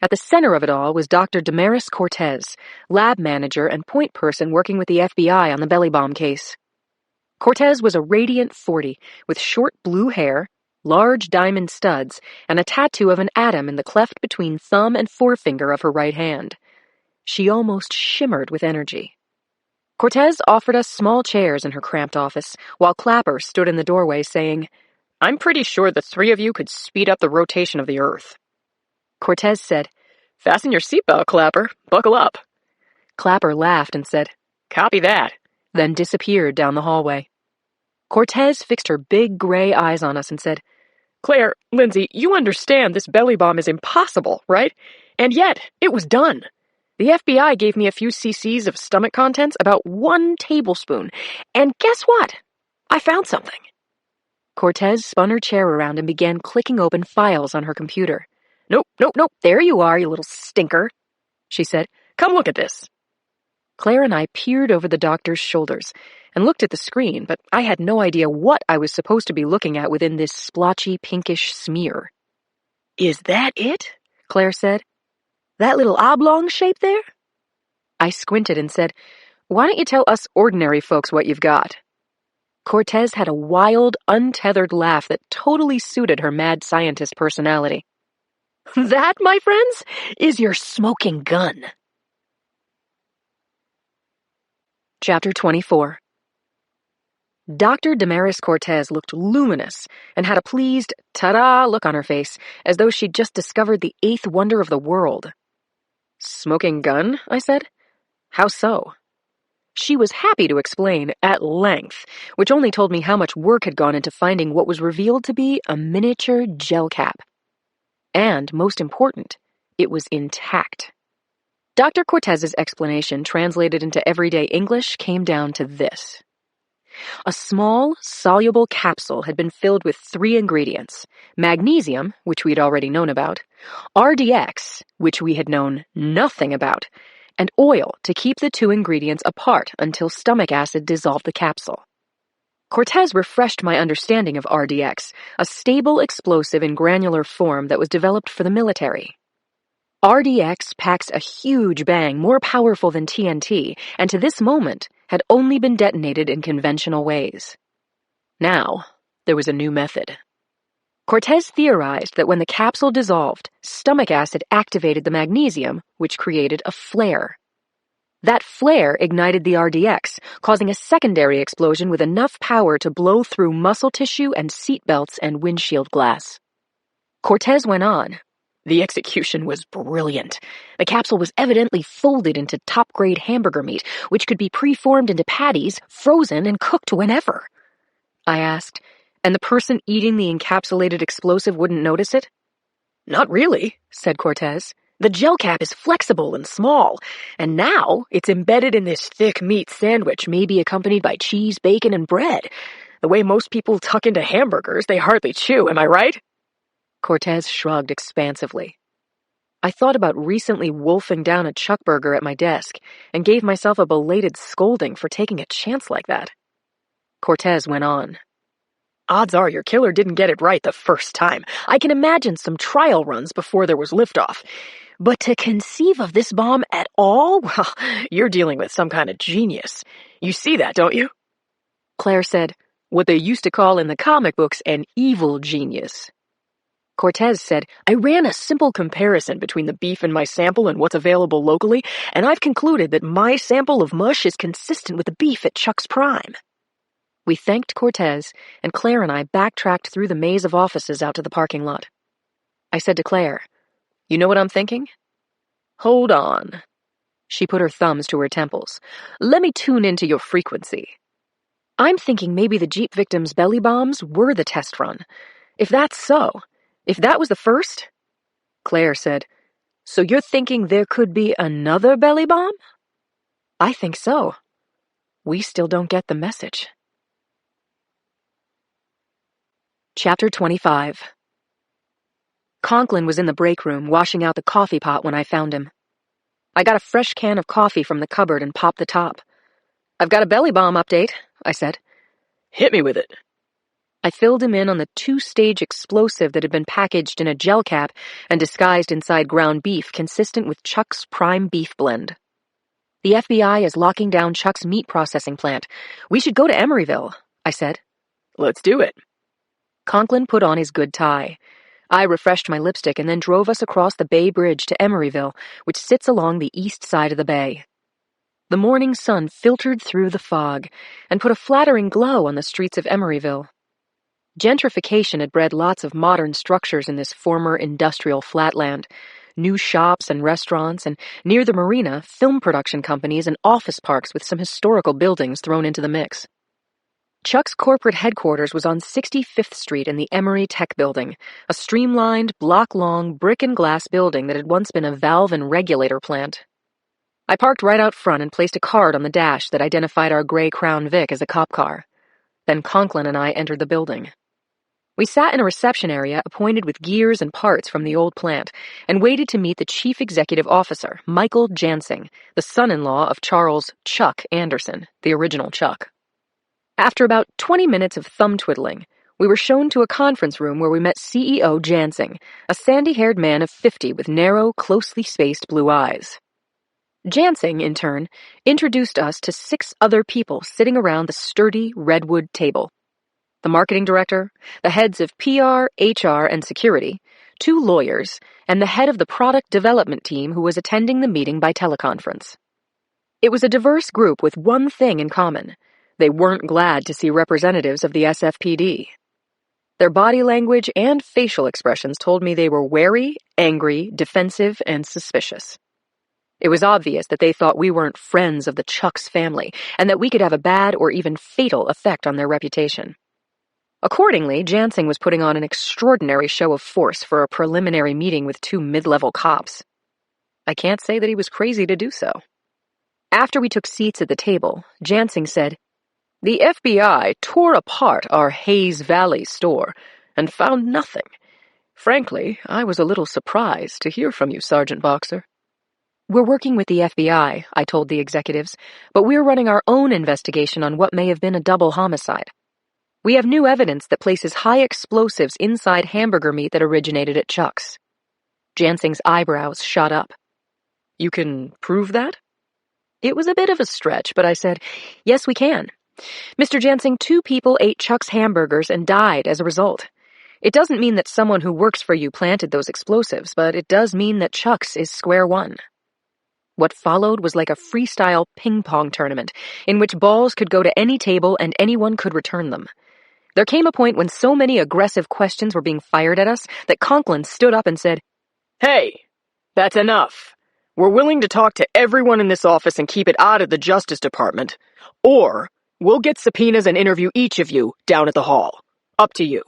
At the center of it all was Dr. Damaris Cortez, lab manager and point person working with the FBI on the belly bomb case. Cortez was a radiant 40 with short blue hair, large diamond studs, and a tattoo of an atom in the cleft between thumb and forefinger of her right hand. She almost shimmered with energy. Cortez offered us small chairs in her cramped office, while Clapper stood in the doorway saying, "I'm pretty sure the three of you could speed up the rotation of the Earth." Cortez said, "Fasten your seatbelt, Clapper. Buckle up." Clapper laughed and said, "Copy that," then disappeared down the hallway. Cortez fixed her big gray eyes on us and said, "Claire, Lindsay, you understand this belly bomb is impossible, right? And yet, it was done. The FBI gave me a few cc's of stomach contents, about 1 tablespoon, and guess what? I found something." Cortez spun her chair around and began clicking open files on her computer. Nope, there you are, you little stinker," she said. "Come look at this." Claire and I peered over the doctor's shoulders and looked at the screen, but I had no idea what I was supposed to be looking at within this splotchy pinkish smear. "Is that it?" Claire said. "That little oblong shape there?" I squinted and said, "Why don't you tell us ordinary folks what you've got?" Cortez had a wild, untethered laugh that totally suited her mad scientist personality. "That, my friends, is your smoking gun." Chapter 24. Dr. Damaris Cortez looked luminous and had a pleased, ta-da look on her face, as though she'd just discovered the 8th wonder of the world. "Smoking gun?" I said. "How so?" She was happy to explain at length, which only told me how much work had gone into finding what was revealed to be a miniature gel cap. And, most important, it was intact. Dr. Cortez's explanation, translated into everyday English, came down to this. A small, soluble capsule had been filled with 3 ingredients: magnesium, which we'd already known about, RDX, which we had known nothing about, and oil to keep the 2 ingredients apart until stomach acid dissolved the capsule. Cortez refreshed my understanding of RDX, a stable explosive in granular form that was developed for the military. RDX packs a huge bang more powerful than TNT, and to this moment had only been detonated in conventional ways. Now, there was a new method. Cortez theorized that when the capsule dissolved, stomach acid activated the magnesium, which created a flare. That flare ignited the RDX, causing a secondary explosion with enough power to blow through muscle tissue and seatbelts and windshield glass. Cortez went on. The execution was brilliant. The capsule was evidently folded into top-grade hamburger meat, which could be preformed into patties, frozen, and cooked whenever. I asked, and the person eating the encapsulated explosive wouldn't notice it? "Not really," said Cortez. "The gel cap is flexible and small, and now it's embedded in this thick meat sandwich, maybe accompanied by cheese, bacon, and bread. The way most people tuck into hamburgers, they hardly chew, am I right?" Cortez shrugged expansively. I thought about recently wolfing down a chuck burger at my desk and gave myself a belated scolding for taking a chance like that. Cortez went on. "Odds are your killer didn't get it right the first time. I can imagine some trial runs before there was liftoff. But to conceive of this bomb at all, well, you're dealing with some kind of genius. You see that, don't you?" Claire said, "What they used to call in the comic books an evil genius." Cortez said, I ran a simple comparison between the beef in my sample and what's available locally, and I've concluded that my sample of mush is consistent with the beef at Chuck's Prime. We thanked Cortez, and Claire and I backtracked through the maze of offices out to the parking lot. I said to Claire, You know what I'm thinking? Hold on. She put her thumbs to her temples. Let me tune into your frequency. I'm thinking maybe the Jeep victims' belly bombs were the test run. If that's so, if that was the first? Claire said, So you're thinking there could be another belly bomb? I think so. We still don't get the message. Chapter 25. Conklin was in the break room washing out the coffee pot when I found him. I got a fresh can of coffee from the cupboard and popped the top. I've got a belly bomb update, I said. Hit me with it. I filled him in on the 2-stage explosive that had been packaged in a gel cap and disguised inside ground beef consistent with Chuck's Prime Beef Blend. The FBI is locking down Chuck's meat processing plant. We should go to Emeryville, I said. Let's do it. Conklin put on his good tie. I refreshed my lipstick and then drove us across the Bay Bridge to Emeryville, which sits along the east side of the bay. The morning sun filtered through the fog and put a flattering glow on the streets of Emeryville. Gentrification had bred lots of modern structures in this former industrial flatland. New shops and restaurants, and near the marina, film production companies and office parks with some historical buildings thrown into the mix. Chuck's corporate headquarters was on 65th Street in the Emory Tech Building, a streamlined, block-long, brick and glass building that had once been a valve and regulator plant. I parked right out front and placed a card on the dash that identified our gray Crown Vic as a cop car. Then Conklin and I entered the building. We sat in a reception area appointed with gears and parts from the old plant and waited to meet the chief executive officer, Michael Jansing, the son-in-law of Charles Chuck Anderson, the original Chuck. After about 20 minutes of thumb-twiddling, we were shown to a conference room where we met CEO Jansing, a sandy-haired man of 50 with narrow, closely spaced blue eyes. Jansing, in turn, introduced us to 6 other people sitting around the sturdy redwood table. The marketing director, the heads of PR, HR, and security, 2 lawyers, and the head of the product development team who was attending the meeting by teleconference. It was a diverse group with one thing in common. They weren't glad to see representatives of the SFPD. Their body language and facial expressions told me they were wary, angry, defensive, and suspicious. It was obvious that they thought we weren't friends of the Chucks family, and that we could have a bad or even fatal effect on their reputation. Accordingly, Jansing was putting on an extraordinary show of force for a preliminary meeting with 2 mid-level cops. I can't say that he was crazy to do so. After we took seats at the table, Jansing said, The FBI tore apart our Hayes Valley store and found nothing. Frankly, I was a little surprised to hear from you, Sergeant Boxer. We're working with the FBI, I told the executives, but we're running our own investigation on what may have been a double homicide. We have new evidence that places high explosives inside hamburger meat that originated at Chuck's. Jansing's eyebrows shot up. You can prove that? It was a bit of a stretch, but I said, Yes, we can. Mr. Jansing, 2 people ate Chuck's hamburgers and died as a result. It doesn't mean that someone who works for you planted those explosives, but it does mean that Chuck's is square one. What followed was like a freestyle ping-pong tournament, in which balls could go to any table and anyone could return them. There came a point when so many aggressive questions were being fired at us that Conklin stood up and said, Hey, that's enough. We're willing to talk to everyone in this office and keep it out of the Justice Department, or we'll get subpoenas and interview each of you down at the hall. Up to you.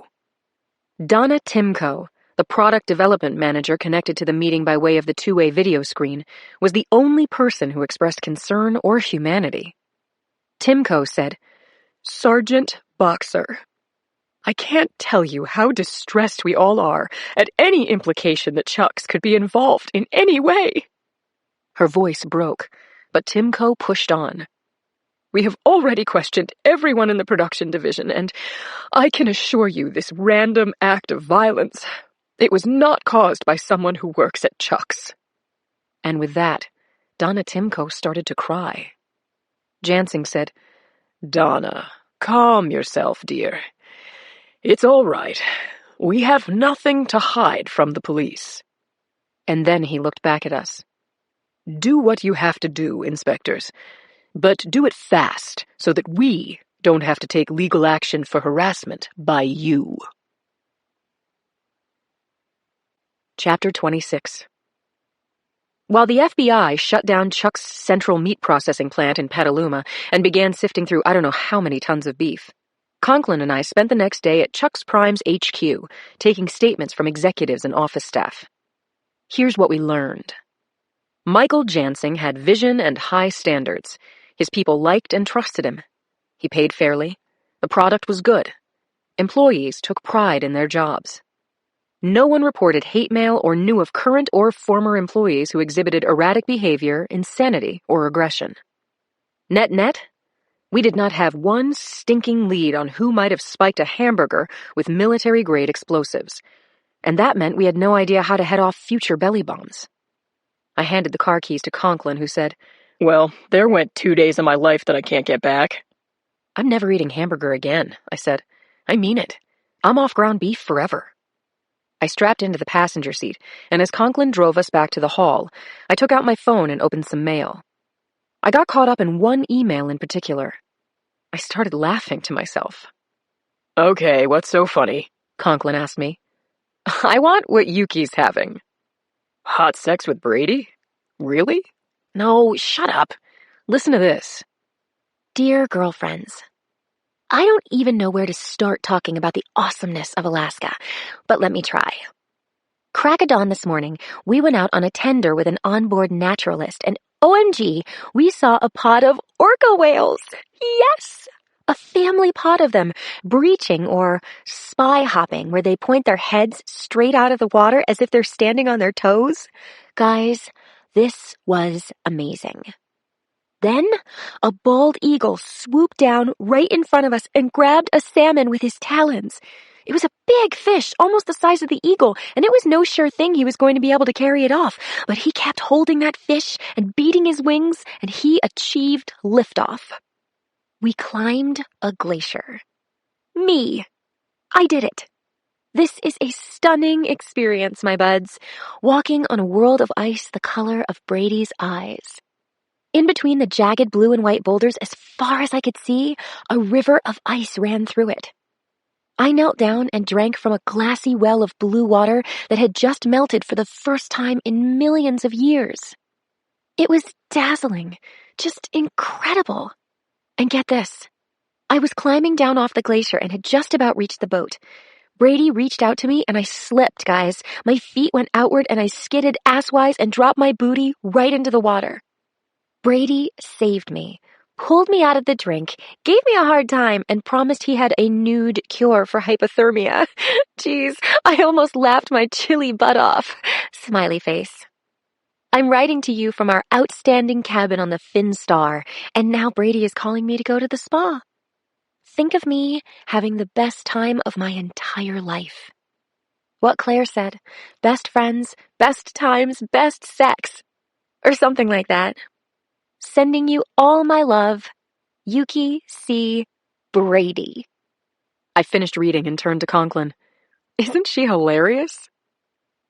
Donna Timko, the product development manager connected to the meeting by way of the 2-way video screen, was the only person who expressed concern or humanity. Timko said, Sergeant Boxer, I can't tell you how distressed we all are at any implication that Chuck's could be involved in any way. Her voice broke, but Timko pushed on. We have already questioned everyone in the production division, and I can assure you this random act of violence, it was not caused by someone who works at Chuck's. And with that, Donna Timko started to cry. Jansing said, Donna, calm yourself, dear. It's all right. we have nothing to hide from the police." And then he looked back at us. "Do what you have to do, inspectors, but do it fast so that we don't have to take legal action for harassment by you." Chapter 26. While the FBI shut down Chuck's central meat processing plant in Petaluma and began sifting through I don't know how many tons of beef, Conklin and I spent the next day at Chuck's Prime's HQ, taking statements from executives and office staff. Here's what we learned. Michael Jansing had vision and high standards. His people liked and trusted him. He paid fairly. The product was good. Employees took pride in their jobs. No one reported hate mail or knew of current or former employees who exhibited erratic behavior, insanity, or aggression. Net, we did not have one stinking lead on who might have spiked a hamburger with military-grade explosives, and that meant we had no idea how to head off future belly bombs. I handed the car keys to Conklin, who said, "Well, there went 2 days of my life that I can't get back." "I'm never eating hamburger again," I said. "I mean it. I'm off ground beef forever." I strapped into the passenger seat, and as Conklin drove us back to the hall, I took out my phone and opened some mail. I got caught up in one email in particular. I started laughing to myself. "Okay, what's so funny?" Conklin asked me. "I want what Yuki's having." "Hot sex with Brady? Really?" "No, shut up. Listen to this. Dear girlfriends, I don't even know where to start talking about the awesomeness of Alaska, but let me try. Crack of dawn this morning, we went out on a tender with an onboard naturalist, and OMG, we saw a pod of orca whales. Yes! A family pod of them, breaching or spy hopping, where they point their heads straight out of the water as if they're standing on their toes. Guys, this was amazing. Then, a bald eagle swooped down right in front of us and grabbed a salmon with his talons. It was a big fish, almost the size of the eagle, and it was no sure thing he was going to be able to carry it off. But he kept holding that fish and beating his wings, and he achieved liftoff. We climbed a glacier. Me. I did it. This is a stunning experience, my buds, walking on a world of ice the color of Brady's eyes. In between the jagged blue and white boulders, as far as I could see, a river of ice ran through it. I knelt down and drank from a glassy well of blue water that had just melted for the first time in millions of years. It was dazzling, just incredible. And get this, I was climbing down off the glacier and had just about reached the boat. Brady reached out to me and I slipped, guys. My feet went outward and I skidded asswise and dropped my booty right into the water. Brady saved me, pulled me out of the drink, gave me a hard time, and promised he had a nude cure for hypothermia. Geez, I almost laughed my chilly butt off. Smiley face. I'm writing to you from our outstanding cabin on the Finn Star, and now Brady is calling me to go to the spa. Think of me having the best time of my entire life. What Claire said, best friends, best times, best sex. Or something like that. Sending you all my love, Yuki C. Brady. I finished reading and turned to Conklin. Isn't she hilarious?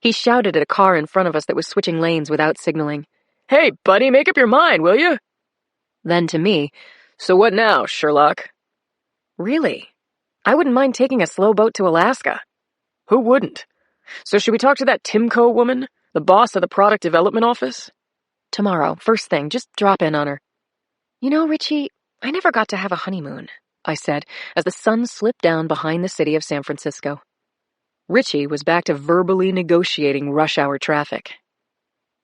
He shouted at a car in front of us that was switching lanes without signaling. "Hey, buddy, make up your mind, will you?" Then to me, "So what now, Sherlock?" Really? I wouldn't mind taking a slow boat to Alaska. "Who wouldn't? So should we talk to that Timco woman, the boss of the product development office?" Tomorrow, first thing, just drop in on her. You know, Richie, I never got to have a honeymoon, I said, as the sun slipped down behind the city of San Francisco. Richie was back to verbally negotiating rush hour traffic.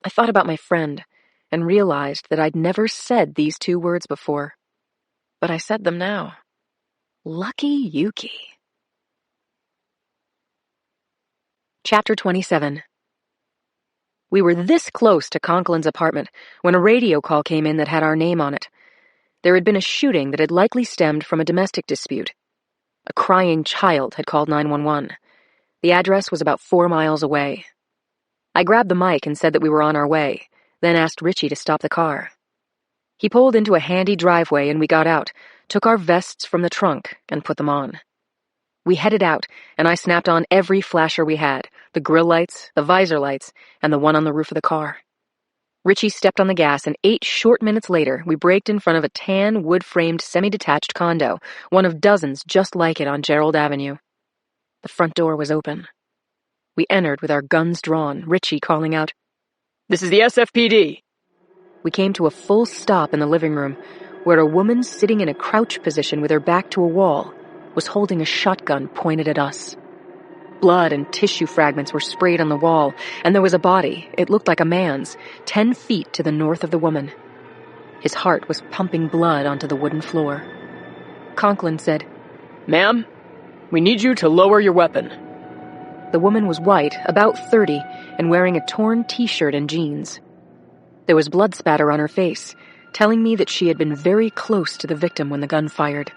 I thought about my friend and realized that I'd never said these two words before. But I said them now. Lucky Yuki. Chapter 27. We were this close to Conklin's apartment when a radio call came in that had our name on it. There had been a shooting that had likely stemmed from a domestic dispute. A crying child had called 911. The address was about 4 miles away. I grabbed the mic and said that we were on our way, then asked Richie to stop the car. He pulled into a handy driveway and we got out, took our vests from the trunk, and put them on. We headed out, and I snapped on every flasher we had, the grill lights, the visor lights, and the one on the roof of the car. Richie stepped on the gas, and 8 short minutes later, we braked in front of a tan, wood-framed, semi-detached condo, one of dozens just like it on Gerald Avenue. The front door was open. We entered with our guns drawn, Richie calling out, "This is the SFPD." We came to a full stop in the living room, where a woman sitting in a crouch position with her back to a wall was holding a shotgun pointed at us. Blood and tissue fragments were sprayed on the wall, and there was a body, it looked like a man's, 10 feet to the north of the woman. His heart was pumping blood onto the wooden floor. Conklin said, "Ma'am, we need you to lower your weapon." The woman was white, about 30, and wearing a torn t-shirt and jeans. There was blood spatter on her face, telling me that she had been very close to the victim when the gun fired.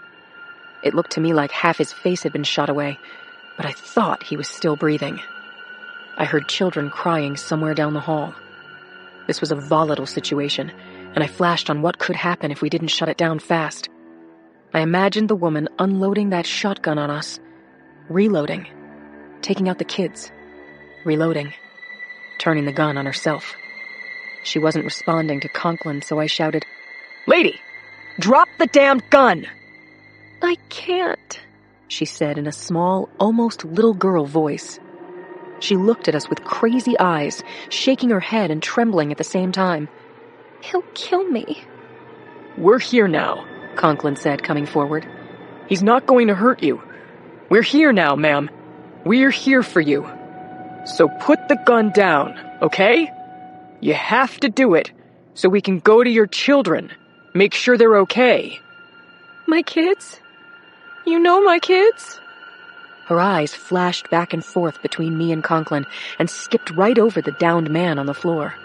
It looked to me like half his face had been shot away, but I thought he was still breathing. I heard children crying somewhere down the hall. This was a volatile situation, and I flashed on what could happen if we didn't shut it down fast. I imagined the woman unloading that shotgun on us, reloading, taking out the kids, reloading, turning the gun on herself. She wasn't responding to Conklin, so I shouted, "Lady, drop the damn gun!" "I can't," she said in a small, almost little girl voice. She looked at us with crazy eyes, shaking her head and trembling at the same time. "He'll kill me." "We're here now," Conklin said, coming forward. "He's not going to hurt you. We're here now, ma'am. We're here for you. So put the gun down, okay? You have to do it so we can go to your children. Make sure they're okay." "My kids? You know my kids?" Her eyes flashed back and forth between me and Conklin and skipped right over the downed man on the floor.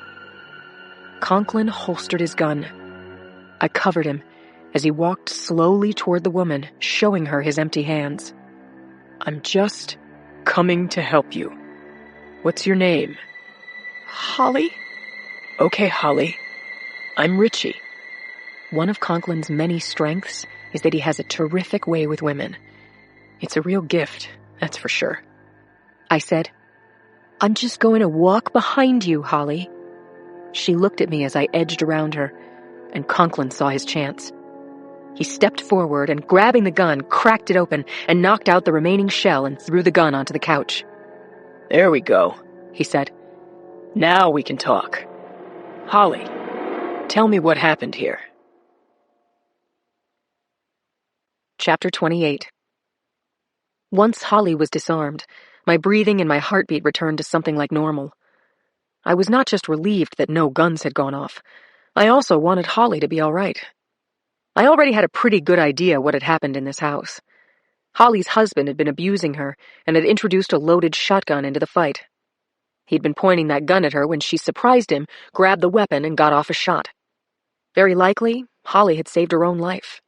Conklin holstered his gun. I covered him as he walked slowly toward the woman, showing her his empty hands. "I'm just coming to help you. What's your name?" "Holly." "Okay, Holly. I'm Richie." One of Conklin's many strengths is that he has a terrific way with women. It's a real gift, that's for sure. I said, "I'm just going to walk behind you, Holly." She looked at me as I edged around her, and Conklin saw his chance. He stepped forward and, grabbing the gun, cracked it open and knocked out the remaining shell and threw the gun onto the couch. "There we go," he said. "Now we can talk. Holly, tell me what happened here." Chapter 28. Once Holly was disarmed, my breathing and my heartbeat returned to something like normal. I was not just relieved that no guns had gone off. I also wanted Holly to be all right. I already had a pretty good idea what had happened in this house. Holly's husband had been abusing her and had introduced a loaded shotgun into the fight. He'd been pointing that gun at her when she surprised him, grabbed the weapon, and got off a shot. Very likely, Holly had saved her own life.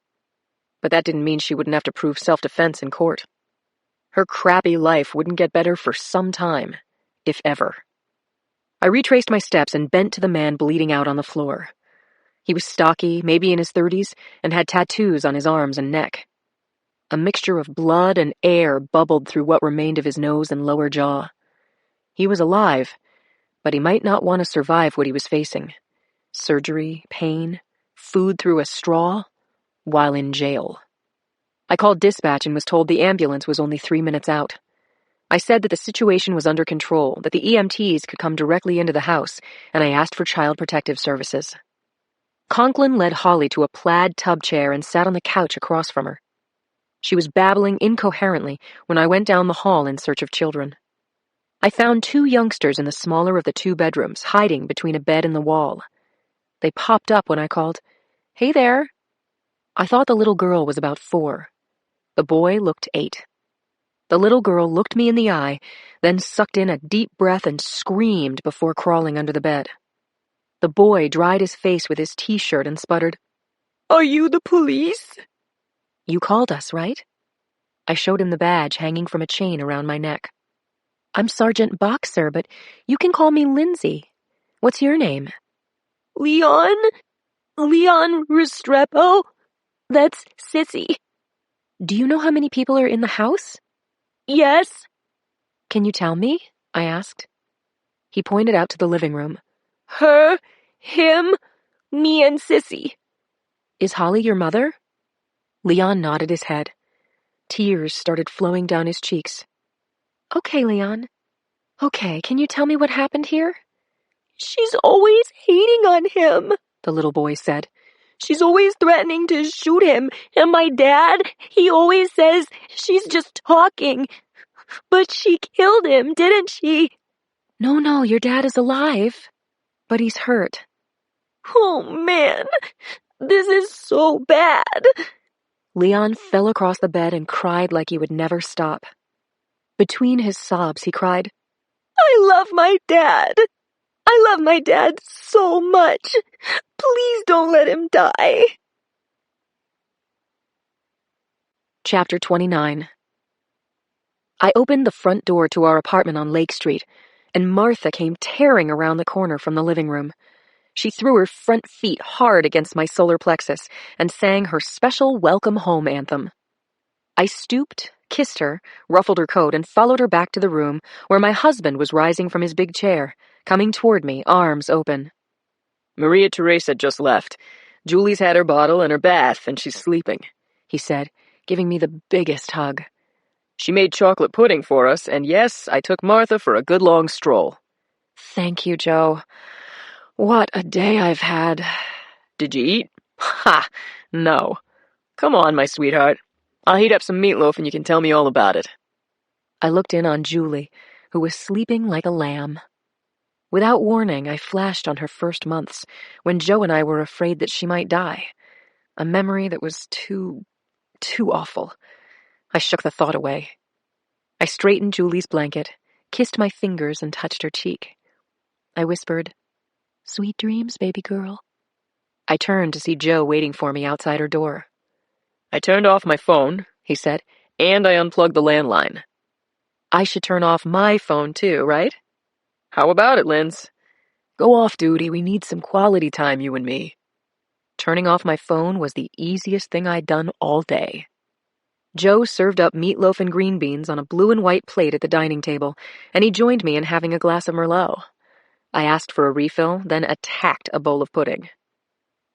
But that didn't mean she wouldn't have to prove self-defense in court. Her crappy life wouldn't get better for some time, if ever. I retraced my steps and bent to the man bleeding out on the floor. He was stocky, maybe in his 30s, and had tattoos on his arms and neck. A mixture of blood and air bubbled through what remained of his nose and lower jaw. He was alive, but he might not want to survive what he was facing. Surgery, pain, food through a straw, while in jail. I called dispatch and was told the ambulance was only 3 minutes out. I said that the situation was under control, that the EMTs could come directly into the house, and I asked for Child Protective Services. Conklin led Holly to a plaid tub chair and sat on the couch across from her. She was babbling incoherently when I went down the hall in search of children. I found 2 youngsters in the smaller of the 2 bedrooms, hiding between a bed and the wall. They popped up when I called, "Hey there." I thought the little girl was about 4. The boy looked 8. The little girl looked me in the eye, then sucked in a deep breath and screamed before crawling under the bed. The boy dried his face with his t-shirt and sputtered, "Are you the police?" "You called us, right?" I showed him the badge hanging from a chain around my neck. "I'm Sergeant Boxer, but you can call me Lindsay. What's your name?" Leon Restrepo. That's Sissy." "Do you know how many people are in the house?" Yes? Can you tell me? I asked. He pointed out to the living room. Her, him, me and Sissy. Is Holly your mother? Leon nodded his head. Tears started flowing down his cheeks. Okay, Leon. Okay, can you tell me what happened here? She's always hating on him, the little boy said. She's always threatening to shoot him, and my dad, he always says she's just talking. But she killed him, didn't she? No, your dad is alive. But he's hurt. Oh, man. This is so bad. Leon fell across the bed and cried like he would never stop. Between his sobs, he cried, I love my dad. I love my dad so much. Please don't let him die. Chapter 29. I opened the front door to our apartment on Lake Street, and Martha came tearing around the corner from the living room. She threw her front feet hard against my solar plexus and sang her special welcome home anthem. I stooped, kissed her, ruffled her coat, and followed her back to the room where my husband was rising from his big chair, coming toward me, arms open. Maria Teresa just left. Julie's had her bottle and her bath, and she's sleeping, he said, giving me the biggest hug. She made chocolate pudding for us, and yes, I took Martha for a good long stroll. Thank you, Joe. What a day I've had. Did you eat? Ha! No. Come on, my sweetheart. I'll heat up some meatloaf and you can tell me all about it. I looked in on Julie, who was sleeping like a lamb. Without warning, I flashed on her first months, when Joe and I were afraid that she might die. A memory that was too awful. I shook the thought away. I straightened Julie's blanket, kissed my fingers, and touched her cheek. I whispered, "Sweet dreams, baby girl." I turned to see Joe waiting for me outside her door. I turned off my phone, he said, and I unplugged the landline. I should turn off my phone too, right? How about it, Linz? Go off duty, we need some quality time, you and me. Turning off my phone was the easiest thing I'd done all day. Joe served up meatloaf and green beans on a blue and white plate at the dining table, and he joined me in having a glass of Merlot. I asked for a refill, then attacked a bowl of pudding.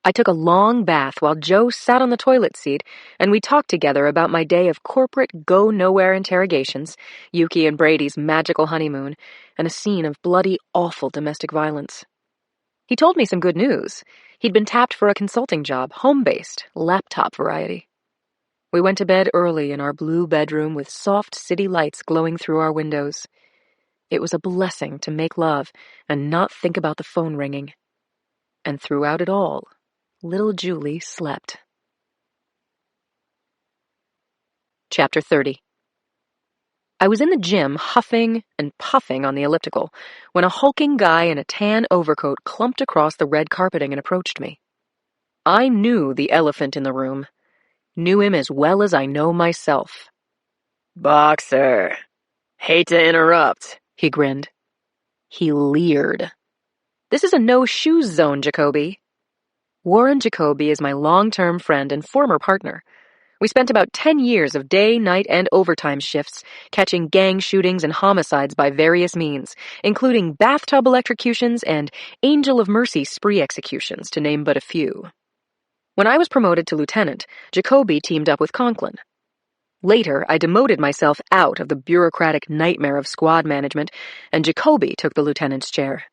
I took a long bath while Joe sat on the toilet seat, and we talked together about my day of corporate go-nowhere interrogations, Yuki and Brady's magical honeymoon, and a scene of bloody, awful domestic violence. He told me some good news. He'd been tapped for a consulting job, home-based, laptop variety. We went to bed early in our blue bedroom with soft city lights glowing through our windows. It was a blessing to make love and not think about the phone ringing. And throughout it all, little Julie slept. Chapter 30. I was in the gym huffing and puffing on the elliptical when a hulking guy in a tan overcoat clumped across the red carpeting and approached me. I knew the elephant in the room. Knew him as well as I know myself. Boxer. Hate to interrupt, he grinned. He leered. This is a no-shoes zone, Jacoby. Warren Jacoby is my long-term friend and former partner. We spent about 10 years of day, night, and overtime shifts catching gang shootings and homicides by various means, including bathtub electrocutions and Angel of Mercy spree executions, to name but a few. When I was promoted to lieutenant, Jacoby teamed up with Conklin. Later, I demoted myself out of the bureaucratic nightmare of squad management, and Jacoby took the lieutenant's chair.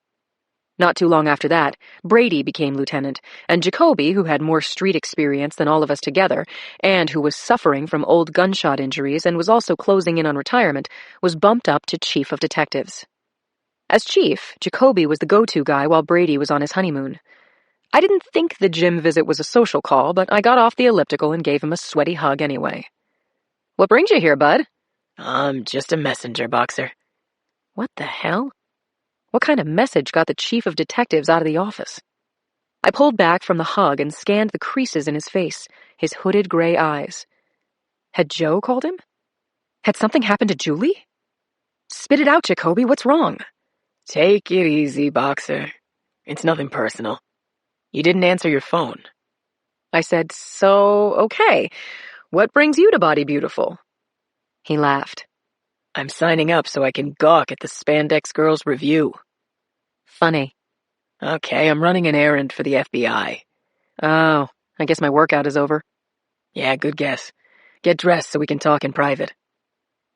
Not too long after that, Brady became lieutenant, and Jacoby, who had more street experience than all of us together, and who was suffering from old gunshot injuries and was also closing in on retirement, was bumped up to chief of detectives. As chief, Jacoby was the go-to guy while Brady was on his honeymoon. I didn't think the gym visit was a social call, but I got off the elliptical and gave him a sweaty hug anyway. What brings you here, bud? I'm just a messenger, Boxer. What the hell? What kind of message got the chief of detectives out of the office? I pulled back from the hug and scanned the creases in his face, his hooded gray eyes. Had Joe called him? Had something happened to Julie? Spit it out, Jacoby, what's wrong? Take it easy, Boxer. It's nothing personal. You didn't answer your phone. I said, so, okay. What brings you to Body Beautiful? He laughed. I'm signing up so I can gawk at the Spandex Girls review. Funny. Okay, I'm running an errand for the FBI. Oh, I guess my workout is over. Yeah, good guess. Get dressed so we can talk in private.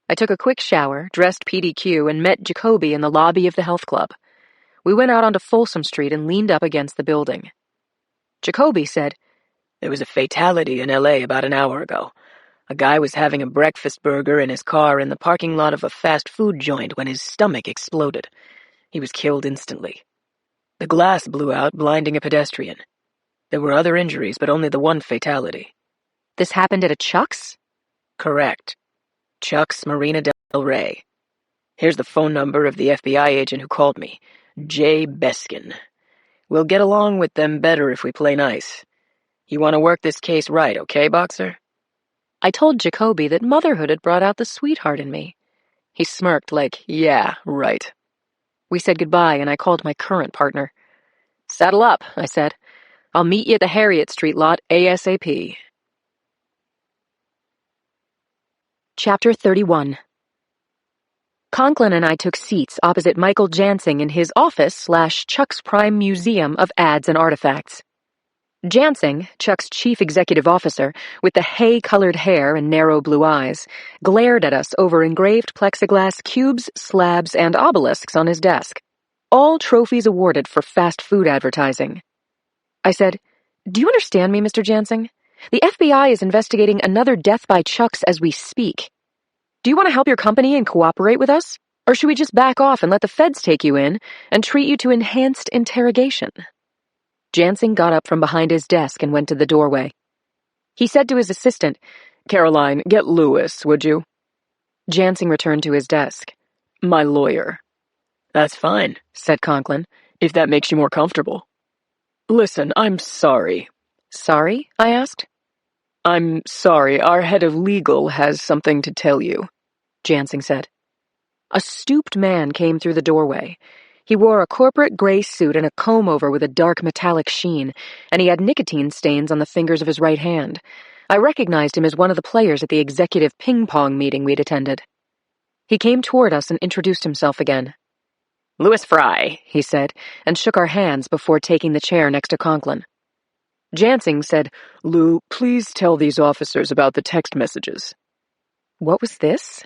I took a quick shower, dressed PDQ, and met Jacoby in the lobby of the health club. We went out onto Folsom Street and leaned up against the building. Jacoby said, There was a fatality in LA about an hour ago. A guy was having a breakfast burger in his car in the parking lot of a fast food joint when his stomach exploded. He was killed instantly. The glass blew out, blinding a pedestrian. There were other injuries, but only the one fatality. This happened at a Chuck's? Correct. Chuck's Marina del Rey. Here's the phone number of the FBI agent who called me, Jay Beskin. We'll get along with them better if we play nice. You want to work this case right, okay, Boxer? I told Jacoby that motherhood had brought out the sweetheart in me. He smirked like, yeah, right. We said goodbye, and I called my current partner. Saddle up, I said. I'll meet you at the Harriet Street lot ASAP. Chapter 31. Conklin and I took seats opposite Michael Jansing in his office/Chuck's Prime Museum of Ads and Artifacts. Jansing, Chuck's chief executive officer, with the hay-colored hair and narrow blue eyes, glared at us over engraved plexiglass cubes, slabs, and obelisks on his desk, all trophies awarded for fast food advertising. I said, Do you understand me, Mr. Jansing? The FBI is investigating another death by Chuck's as we speak. Do you want to help your company and cooperate with us? Or should we just back off and let the feds take you in and treat you to enhanced interrogation? Jansing got up from behind his desk and went to the doorway. He said to his assistant, Caroline, get Lewis, would you? Jansing returned to his desk. My lawyer. That's fine, said Conklin, if that makes you more comfortable. Listen, I'm sorry. Sorry? I asked. I'm sorry, our head of legal has something to tell you, Jansing said. A stooped man came through the doorway. He wore a corporate gray suit and a comb-over with a dark metallic sheen, and he had nicotine stains on the fingers of his right hand. I recognized him as one of the players at the executive ping-pong meeting we'd attended. He came toward us and introduced himself again. Louis Fry, he said, and shook our hands before taking the chair next to Conklin. Jansing said, Lou, please tell these officers about the text messages. What was this?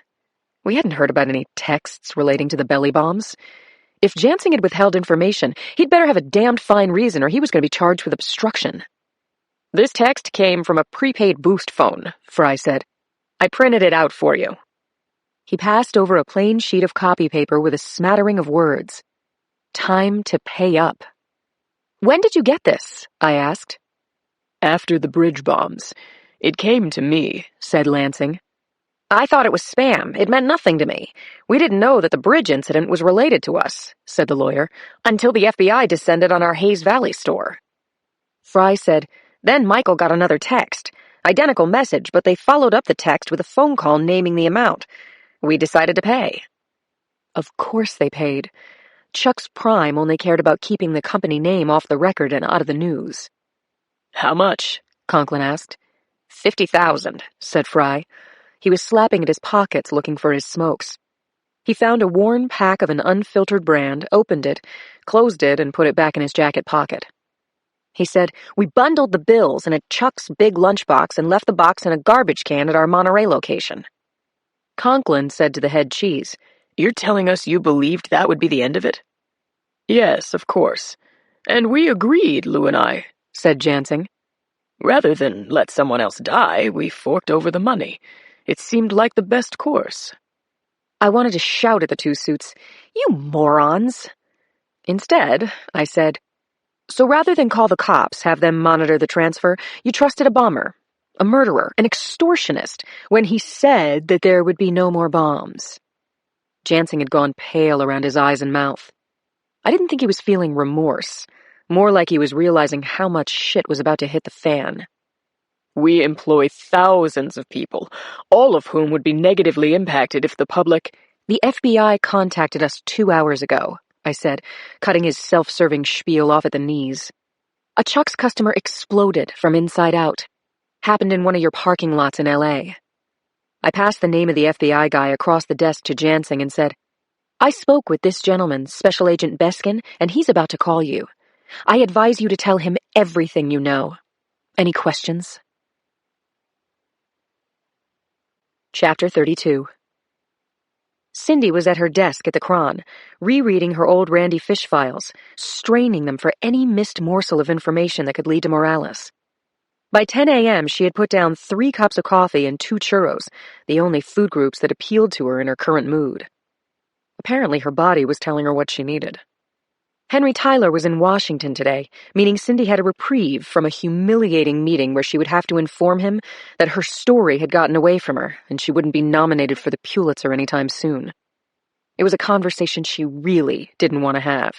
We hadn't heard about any texts relating to the belly bombs. If Jansing had withheld information, he'd better have a damned fine reason or he was going to be charged with obstruction. This text came from a prepaid boost phone, Fry said. I printed it out for you. He passed over a plain sheet of copy paper with a smattering of words. Time to pay up. When did you get this? I asked. After the bridge bombs. It came to me, said Lansing. I thought it was spam. It meant nothing to me. We didn't know that the bridge incident was related to us, said the lawyer, until the FBI descended on our Hayes Valley store. Fry said, Then Michael got another text. Identical message, but they followed up the text with a phone call naming the amount. We decided to pay. Of course they paid. Chuck's Prime only cared about keeping the company name off the record and out of the news. How much? Conklin asked. 50,000, said Fry. He was slapping at his pockets looking for his smokes. He found a worn pack of an unfiltered brand, opened it, closed it, and put it back in his jacket pocket. He said, We bundled the bills in a Chuck's big lunchbox and left the box in a garbage can at our Monterey location. Conklin said to the head cheese, You're telling us you believed that would be the end of it? Yes, of course. And we agreed, Lou and I, said Jansing. Rather than let someone else die, we forked over the money. It seemed like the best course. I wanted to shout at the two suits, You morons! Instead, I said, So rather than call the cops, have them monitor the transfer, you trusted a bomber, a murderer, an extortionist, when he said that there would be no more bombs. Jansing had gone pale around his eyes and mouth. I didn't think he was feeling remorse, more like he was realizing how much shit was about to hit the fan. We employ thousands of people, all of whom would be negatively impacted if the public— The FBI contacted us 2 hours ago, I said, cutting his self-serving spiel off at the knees. A Chuck's customer exploded from inside out. Happened in one of your parking lots in LA. I passed the name of the FBI guy across the desk to Jansing and said, "I spoke with this gentleman, Special Agent Beskin, and he's about to call you. I advise you to tell him everything you know. Any questions?" Chapter 32. Cindy was at her desk at the Cron, rereading her old Randy Fish files, straining them for any missed morsel of information that could lead to Morales. By 10 a.m., she had put down 3 cups of coffee and 2 churros, the only food groups that appealed to her in her current mood. Apparently, her body was telling her what she needed. Henry Tyler was in Washington today, meaning Cindy had a reprieve from a humiliating meeting where she would have to inform him that her story had gotten away from her and she wouldn't be nominated for the Pulitzer anytime soon. It was a conversation she really didn't want to have.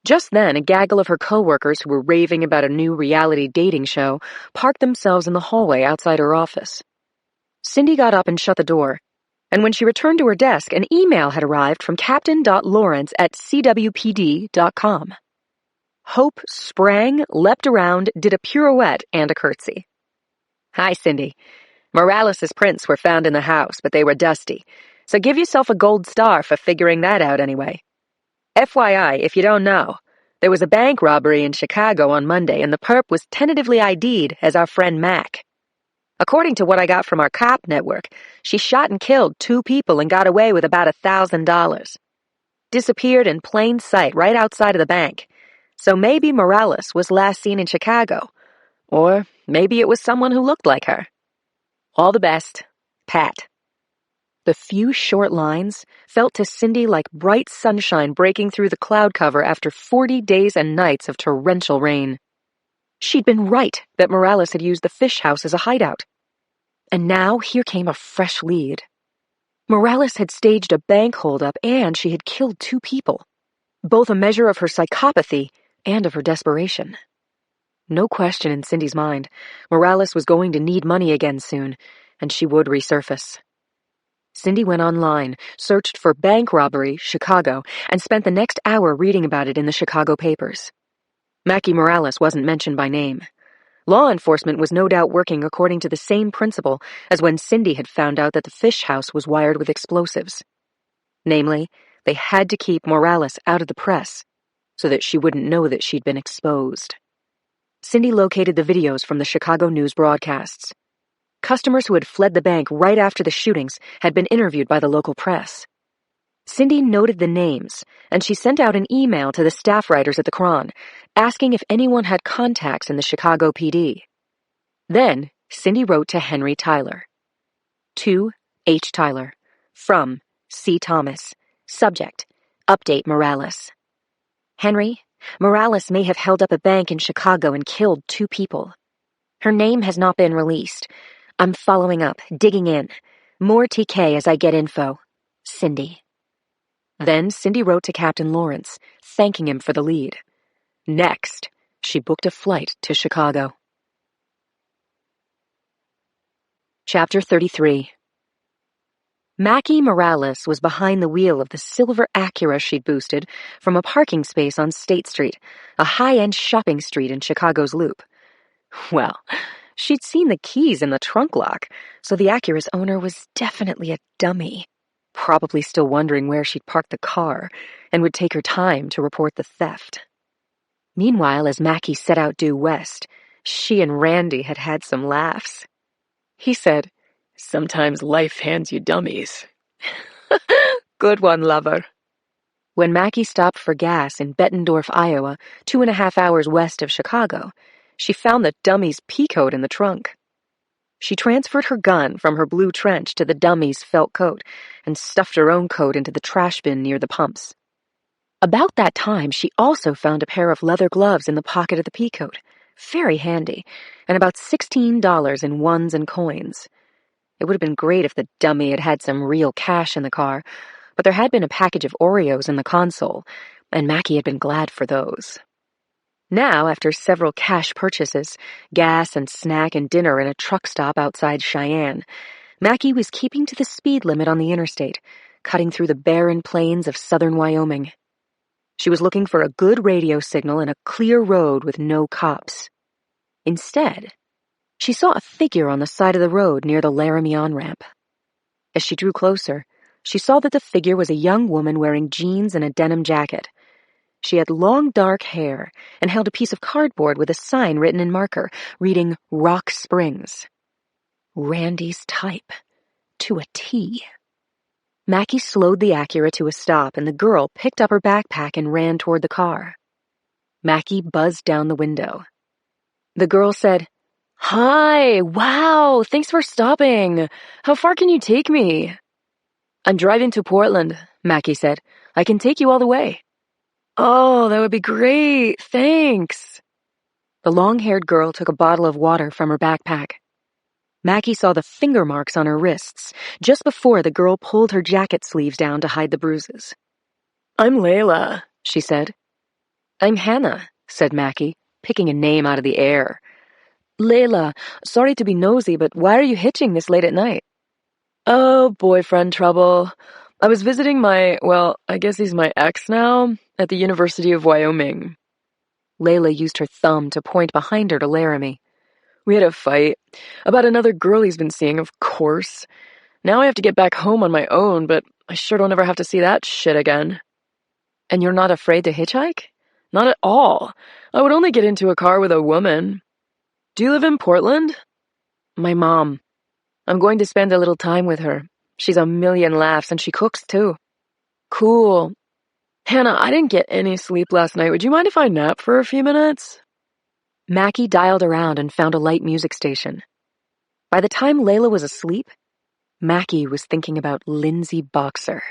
Just then, a gaggle of her coworkers who were raving about a new reality dating show parked themselves in the hallway outside her office. Cindy got up and shut the door, and when she returned to her desk, an email had arrived from captain.lawrence@cwpd.com. Hope sprang, leapt around, did a pirouette and a curtsy. "Hi, Cindy. Morales' prints were found in the house, but they were dusty, so give yourself a gold star for figuring that out anyway. FYI, if you don't know, there was a bank robbery in Chicago on Monday, and the perp was tentatively ID'd as our friend Mac. According to what I got from our cop network, she shot and killed 2 people and got away with about $1,000. Disappeared in plain sight right outside of the bank. So maybe Morales was last seen in Chicago. Or maybe it was someone who looked like her. All the best, Pat." The few short lines felt to Cindy like bright sunshine breaking through the cloud cover after 40 days and nights of torrential rain. She'd been right that Morales had used the fish house as a hideout. And now here came a fresh lead. Morales had staged a bank holdup and she had killed 2 people, both a measure of her psychopathy and of her desperation. No question in Cindy's mind, Morales was going to need money again soon, and she would resurface. Cindy went online, searched for bank robbery, Chicago, and spent the next hour reading about it in the Chicago papers. Mackie Morales wasn't mentioned by name. Law enforcement was no doubt working according to the same principle as when Cindy had found out that the fish house was wired with explosives. Namely, they had to keep Morales out of the press so that she wouldn't know that she'd been exposed. Cindy located the videos from the Chicago news broadcasts. Customers who had fled the bank right after the shootings had been interviewed by the local press. Cindy noted the names, and she sent out an email to the staff writers at the Cron, asking if anyone had contacts in the Chicago PD. Then, Cindy wrote to Henry Tyler. To H. Tyler. From C. Thomas. Subject: Update Morales. Henry, Morales may have held up a bank in Chicago and killed 2 people. Her name has not been released. I'm following up, digging in. More TK as I get info. Cindy. Then Cindy wrote to Captain Lawrence, thanking him for the lead. Next, she booked a flight to Chicago. Chapter 33. Mackie Morales was behind the wheel of the silver Acura she'd boosted from a parking space on State Street, a high-end shopping street in Chicago's Loop. Well, she'd seen the keys in the trunk lock, so the Acura's owner was definitely a dummy, probably still wondering where she'd parked the car, and would take her time to report the theft. Meanwhile, as Mackie set out due west, she and Randy had had some laughs. He said, "Sometimes life hands you dummies." "Good one, lover." When Mackie stopped for gas in Bettendorf, Iowa, 2.5 hours west of Chicago, she found the dummy's pea coat in the trunk. She transferred her gun from her blue trench to the dummy's felt coat and stuffed her own coat into the trash bin near the pumps. About that time, she also found a pair of leather gloves in the pocket of the pea coat, very handy, and about $16 in ones and coins. It would have been great if the dummy had had some real cash in the car, but there had been a package of Oreos in the console, and Mackie had been glad for those. Now, after several cash purchases, gas and snack and dinner in a truck stop outside Cheyenne, Mackie was keeping to the speed limit on the interstate, cutting through the barren plains of southern Wyoming. She was looking for a good radio signal and a clear road with no cops. Instead, she saw a figure on the side of the road near the Laramie on-ramp. As she drew closer, she saw that the figure was a young woman wearing jeans and a denim jacket. She had long dark hair and held a piece of cardboard with a sign written in marker, reading Rock Springs. Randy's type. To a T. Mackie slowed the Acura to a stop, and the girl picked up her backpack and ran toward the car. Mackie buzzed down the window. The girl said, "Hi, wow, thanks for stopping. How far can you take me?" "I'm driving to Portland," Mackie said. "I can take you all the way." "Oh, that would be great, thanks." The long-haired girl took a bottle of water from her backpack. Mackie saw the finger marks on her wrists, just before the girl pulled her jacket sleeves down to hide the bruises. "I'm Layla," she said. "I'm Hannah," said Mackie, picking a name out of the air. "Layla, sorry to be nosy, but why are you hitching this late at night?" "Oh, boyfriend trouble. I was visiting I guess he's my ex now, at the University of Wyoming." Layla used her thumb to point behind her to Laramie. "We had a fight. About another girl he's been seeing, of course. Now I have to get back home on my own, but I sure don't ever have to see that shit again." "And you're not afraid to hitchhike?" "Not at all. I would only get into a car with a woman." "Do you live in Portland?" "My mom. I'm going to spend a little time with her. She's a million laughs, and she cooks, too." "Cool. Hannah, I didn't get any sleep last night. Would you mind if I nap for a few minutes?" Mackie dialed around and found a light music station. By the time Layla was asleep, Mackie was thinking about Lindsay Boxer.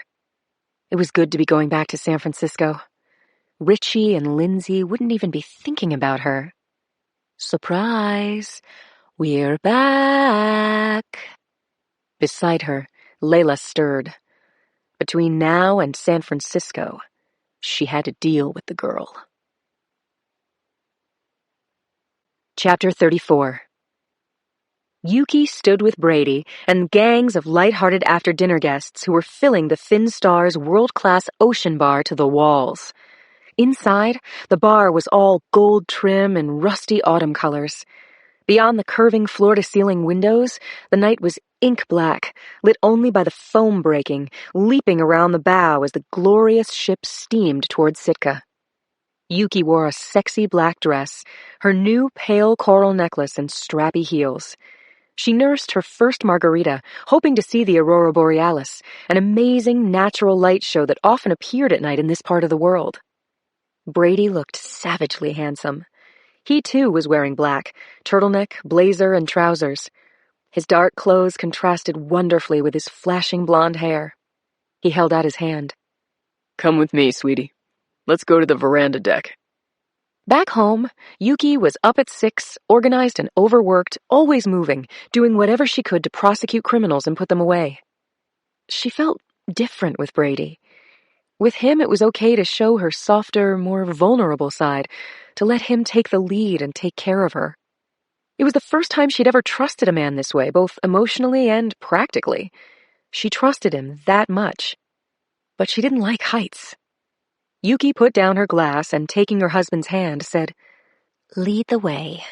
It was good to be going back to San Francisco. Richie and Lindsay wouldn't even be thinking about her. Surprise! We're back! Beside her, Layla stirred. Between now and San Francisco, she had to deal with the girl. Chapter 34. Yuki stood with Brady and gangs of light-hearted after-dinner guests who were filling the Finstar's world-class ocean bar to the walls. Inside, the bar was all gold trim and rusty autumn colors. Beyond the curving floor-to-ceiling windows, the night was ink black, lit only by the foam breaking, leaping around the bow as the glorious ship steamed toward Sitka. Yuki wore a sexy black dress, her new pale coral necklace and strappy heels. She nursed her first margarita, hoping to see the aurora borealis, an amazing natural light show that often appeared at night in this part of the world. Brady looked savagely handsome. He, too, was wearing black, turtleneck, blazer, and trousers. His dark clothes contrasted wonderfully with his flashing blonde hair. He held out his hand. "Come with me, sweetie. Let's go to the veranda deck." Back home, Yuki was up at 6, organized and overworked, always moving, doing whatever she could to prosecute criminals and put them away. She felt different with Brady. With him, it was okay to show her softer, more vulnerable side, to let him take the lead and take care of her. It was the first time she'd ever trusted a man this way, both emotionally and practically. She trusted him that much. But she didn't like heights. Yuki put down her glass and, taking her husband's hand, said, "Lead the way."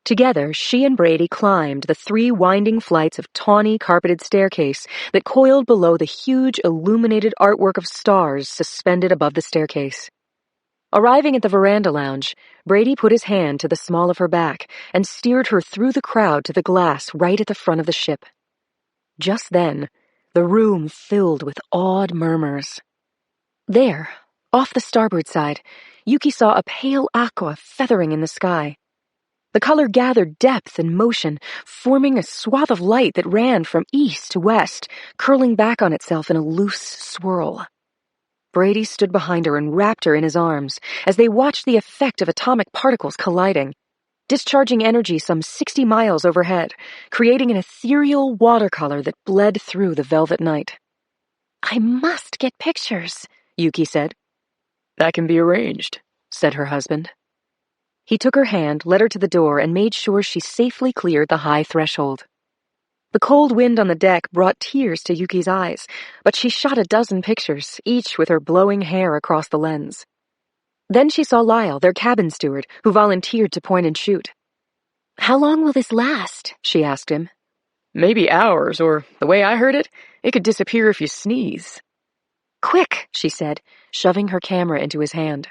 Together, she and Brady climbed the 3 winding flights of tawny carpeted staircase that coiled below the huge illuminated artwork of stars suspended above the staircase. Arriving at the veranda lounge, Brady put his hand to the small of her back and steered her through the crowd to the glass right at the front of the ship. Just then, the room filled with awed murmurs. There, off the starboard side, Yuki saw a pale aqua feathering in the sky. The color gathered depth and motion, forming a swath of light that ran from east to west, curling back on itself in a loose swirl. Brady stood behind her and wrapped her in his arms as they watched the effect of atomic particles colliding, discharging energy some 60 miles overhead, creating an ethereal watercolor that bled through the velvet night. "I must get pictures," Yuki said. "That can be arranged," said her husband. He took her hand, led her to the door, and made sure she safely cleared the high threshold. The cold wind on the deck brought tears to Yuki's eyes, but she shot a dozen pictures, each with her blowing hair across the lens. Then she saw Lyle, their cabin steward, who volunteered to point and shoot. "How long will this last?" she asked him. Maybe hours, or the way I heard it, it could disappear if you sneeze. Quick, she said, shoving her camera into his hand.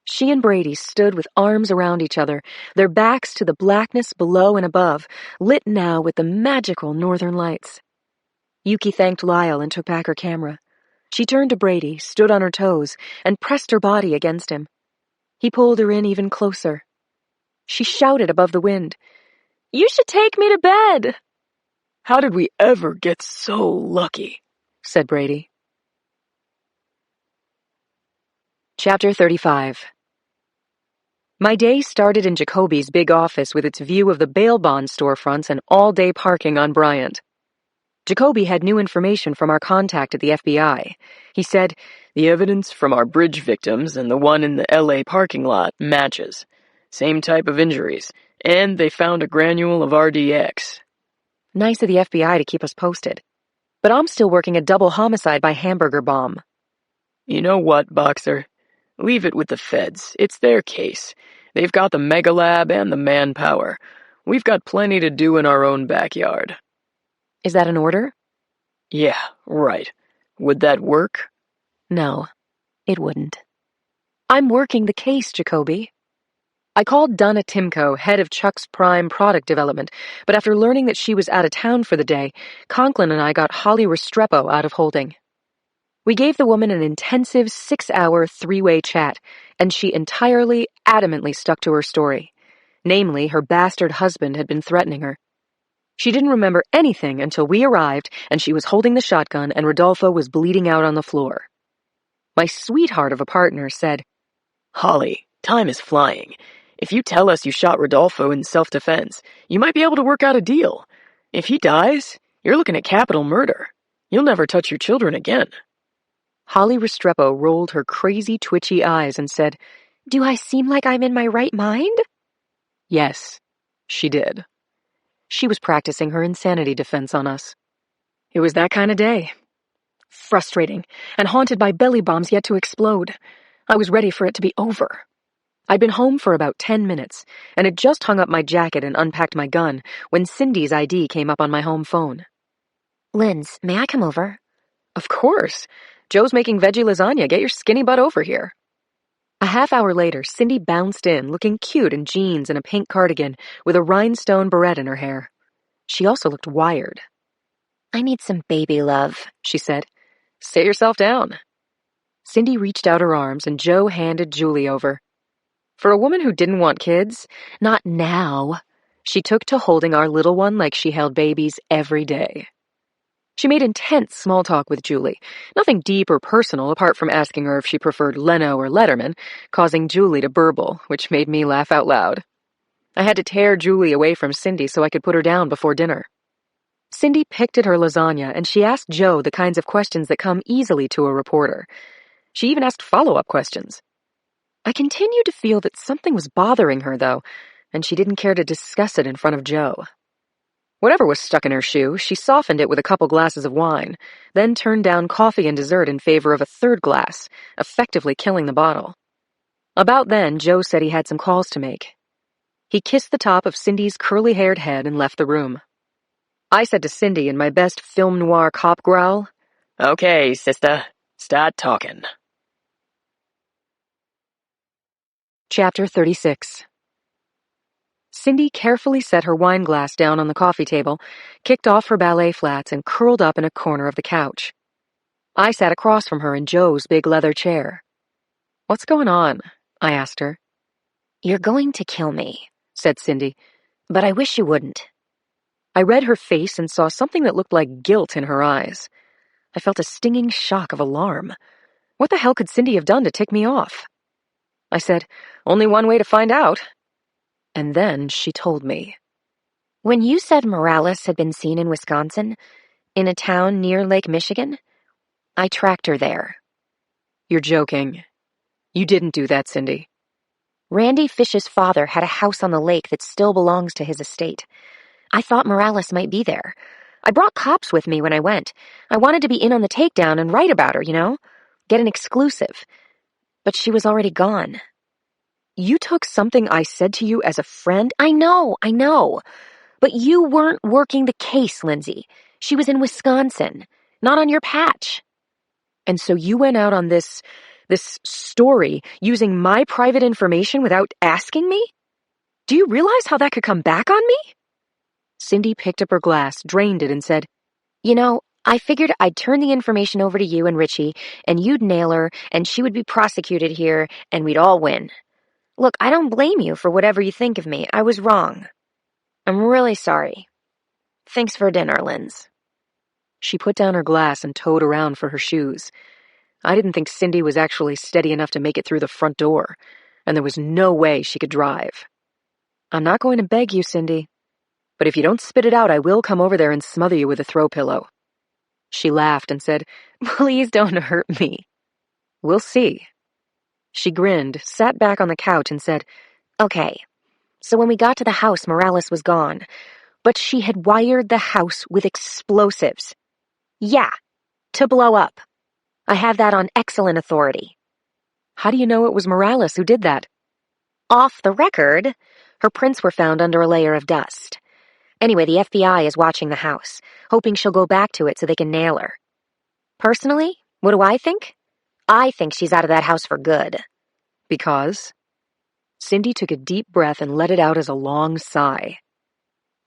She and Brady stood with arms around each other, their backs to the blackness below and above, lit now with the magical northern lights. Yuki thanked Lyle and took back her camera. She turned to Brady, stood on her toes, and pressed her body against him. He pulled her in even closer. She shouted above the wind, "You should take me to bed!" How did we ever get so lucky? Said Brady. Chapter 35. My day started in Jacoby's big office with its view of the bail bond storefronts and all-day parking on Bryant. Jacoby had new information from our contact at the FBI. He said, "The evidence from our bridge victims and the one in the LA parking lot matches. Same type of injuries, and they found a granule of RDX. Nice of the FBI to keep us posted. But I'm still working a double homicide by hamburger bomb. You know what, Boxer? Leave it with the feds. It's their case. They've got the mega lab and the manpower. We've got plenty to do in our own backyard." Is that an order? Yeah, right. Would that work? No, it wouldn't. I'm working the case, Jacoby. I called Donna Timko, head of Chuck's Prime product development, but after learning that she was out of town for the day, Conklin and I got Holly Restrepo out of holding. We gave the woman an intensive 6-hour three-way chat, and she entirely, adamantly stuck to her story. Namely, her bastard husband had been threatening her. She didn't remember anything until we arrived and she was holding the shotgun and Rodolfo was bleeding out on the floor. My sweetheart of a partner said, "Holly, time is flying. If you tell us you shot Rodolfo in self-defense, you might be able to work out a deal. If he dies, you're looking at capital murder. You'll never touch your children again." Holly Restrepo rolled her crazy, twitchy eyes and said, "Do I seem like I'm in my right mind?" Yes, she did. She was practicing her insanity defense on us. It was that kind of day. Frustrating, and haunted by belly bombs yet to explode. I was ready for it to be over. I'd been home for about 10 minutes, and had just hung up my jacket and unpacked my gun when Cindy's ID came up on my home phone. Linz, may I come over? Of course. Joe's making veggie lasagna. Get your skinny butt over here. A half hour later, Cindy bounced in, looking cute in jeans and a pink cardigan, with a rhinestone barrette in her hair. She also looked wired. I need some baby love, she said. Sit yourself down. Cindy reached out her arms, and Joe handed Julie over. For a woman who didn't want kids, not now, she took to holding our little one like she held babies every day. She made intense small talk with Julie, nothing deep or personal apart from asking her if she preferred Leno or Letterman, causing Julie to burble, which made me laugh out loud. I had to tear Julie away from Cindy so I could put her down before dinner. Cindy picked at her lasagna, and she asked Joe the kinds of questions that come easily to a reporter. She even asked follow-up questions. I continued to feel that something was bothering her, though, and she didn't care to discuss it in front of Joe. Whatever was stuck in her shoe, she softened it with a couple glasses of wine, then turned down coffee and dessert in favor of a third glass, effectively killing the bottle. About then, Joe said he had some calls to make. He kissed the top of Cindy's curly-haired head and left the room. I said to Cindy in my best film noir cop growl, "Okay, sister, start talking." Chapter 36. Cindy carefully set her wine glass down on the coffee table, kicked off her ballet flats, and curled up in a corner of the couch. I sat across from her in Joe's big leather chair. "What's going on?" I asked her. You're going to kill me, said Cindy. but I wish you wouldn't. I read her face and saw something that looked like guilt in her eyes. I felt a stinging shock of alarm. What the hell could Cindy have done to tick me off? I said, "Only one way to find out." And then she told me. When you said Morales had been seen in Wisconsin, in a town near Lake Michigan, I tracked her there. You're joking. You didn't do that, Cindy. Randy Fish's father had a house on the lake that still belongs to his estate. I thought Morales might be there. I brought cops with me when I went. I wanted to be in on the takedown and write about her, you know? Get an exclusive. But she was already gone. You took something I said to you as a friend? I know. But you weren't working the case, Lindsay. She was in Wisconsin, not on your patch. And so you went out on this story using my private information without asking me? Do you realize how that could come back on me? Cindy picked up her glass, drained it, and said, You know, I figured I'd turn the information over to you and Richie, and you'd nail her, and she would be prosecuted here, and we'd all win. Look, I don't blame you for whatever you think of me. I was wrong. I'm really sorry. Thanks for dinner, Linz. She put down her glass and toed around for her shoes. I didn't think Cindy was actually steady enough to make it through the front door, and there was no way she could drive. I'm not going to beg you, Cindy, but if you don't spit it out, I will come over there and smother you with a throw pillow. She laughed and said, Please don't hurt me. We'll see. She grinned, sat back on the couch, and said, Okay, so when we got to the house, Morales was gone, but she had wired the house with explosives. Yeah, to blow up. I have that on excellent authority. How do you know it was Morales who did that? Off the record, her prints were found under a layer of dust. Anyway, the FBI is watching the house, hoping she'll go back to it so they can nail her. Personally, what do I think? I think she's out of that house for good. Because? Cindy took a deep breath and let it out as a long sigh.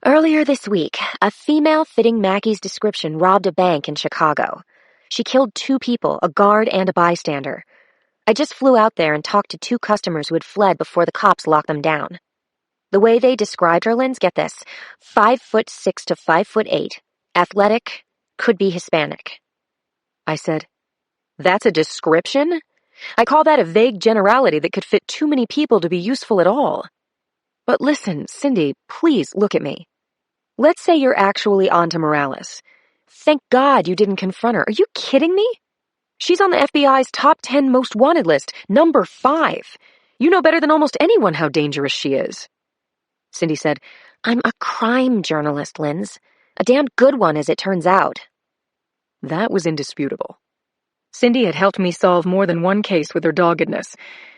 Earlier this week, a female fitting Mackey's description robbed a bank in Chicago. She killed 2 people, a guard and a bystander. I just flew out there and talked to 2 customers who had fled before the cops locked them down. The way they described her, Linz, get this, 5'6" to 5'8", athletic, could be Hispanic. I said, That's a description? I call that a vague generality that could fit too many people to be useful at all. But listen, Cindy, please look at me. Let's say you're actually onto Morales. Thank God you didn't confront her. Are you kidding me? She's on the FBI's top 10 most wanted list, number 5. You know better than almost anyone how dangerous she is. Cindy said, I'm a crime journalist, Linz. A damned good one, as it turns out. That was indisputable. Cindy had helped me solve more than one case with her doggedness,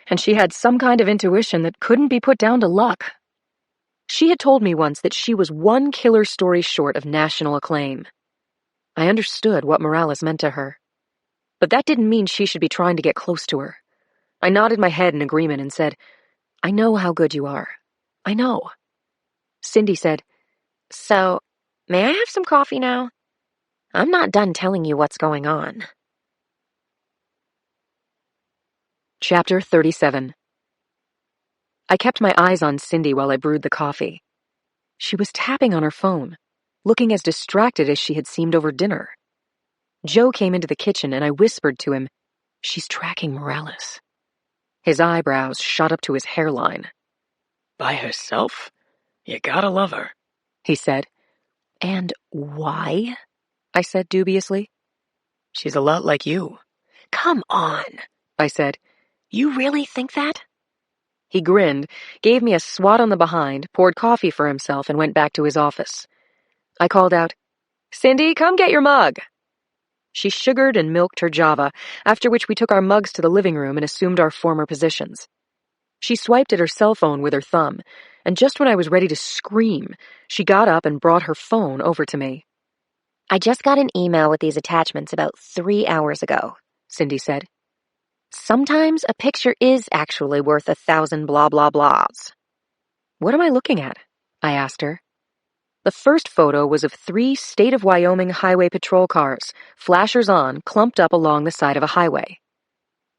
and she had some kind of intuition that couldn't be put down to luck. She had told me once that she was one killer story short of national acclaim. I understood what Morales meant to her. But that didn't mean she should be trying to get close to her. I nodded my head in agreement and said, I know how good you are. I know. Cindy said, So, may I have some coffee now? I'm not done telling you what's going on. Chapter 37. I kept my eyes on Cindy while I brewed the coffee. She was tapping on her phone, looking as distracted as she had seemed over dinner. Joe came into the kitchen and I whispered to him, She's tracking Morales. His eyebrows shot up to his hairline. By herself? You gotta love her, he said. And why? I said dubiously. She's a lot like you. Come on, I said. You really think that? He grinned, gave me a swat on the behind, poured coffee for himself, and went back to his office. I called out, Cindy, come get your mug. She sugared and milked her Java, after which we took our mugs to the living room and assumed our former positions. She swiped at her cell phone with her thumb, and just when I was ready to scream, she got up and brought her phone over to me. I just got an email with these attachments about 3 hours ago, Cindy said. Sometimes a picture is actually worth 1,000 blah blah blahs. What am I looking at? I asked her. The first photo was of 3 state of Wyoming highway patrol cars, flashers on, clumped up along the side of a highway.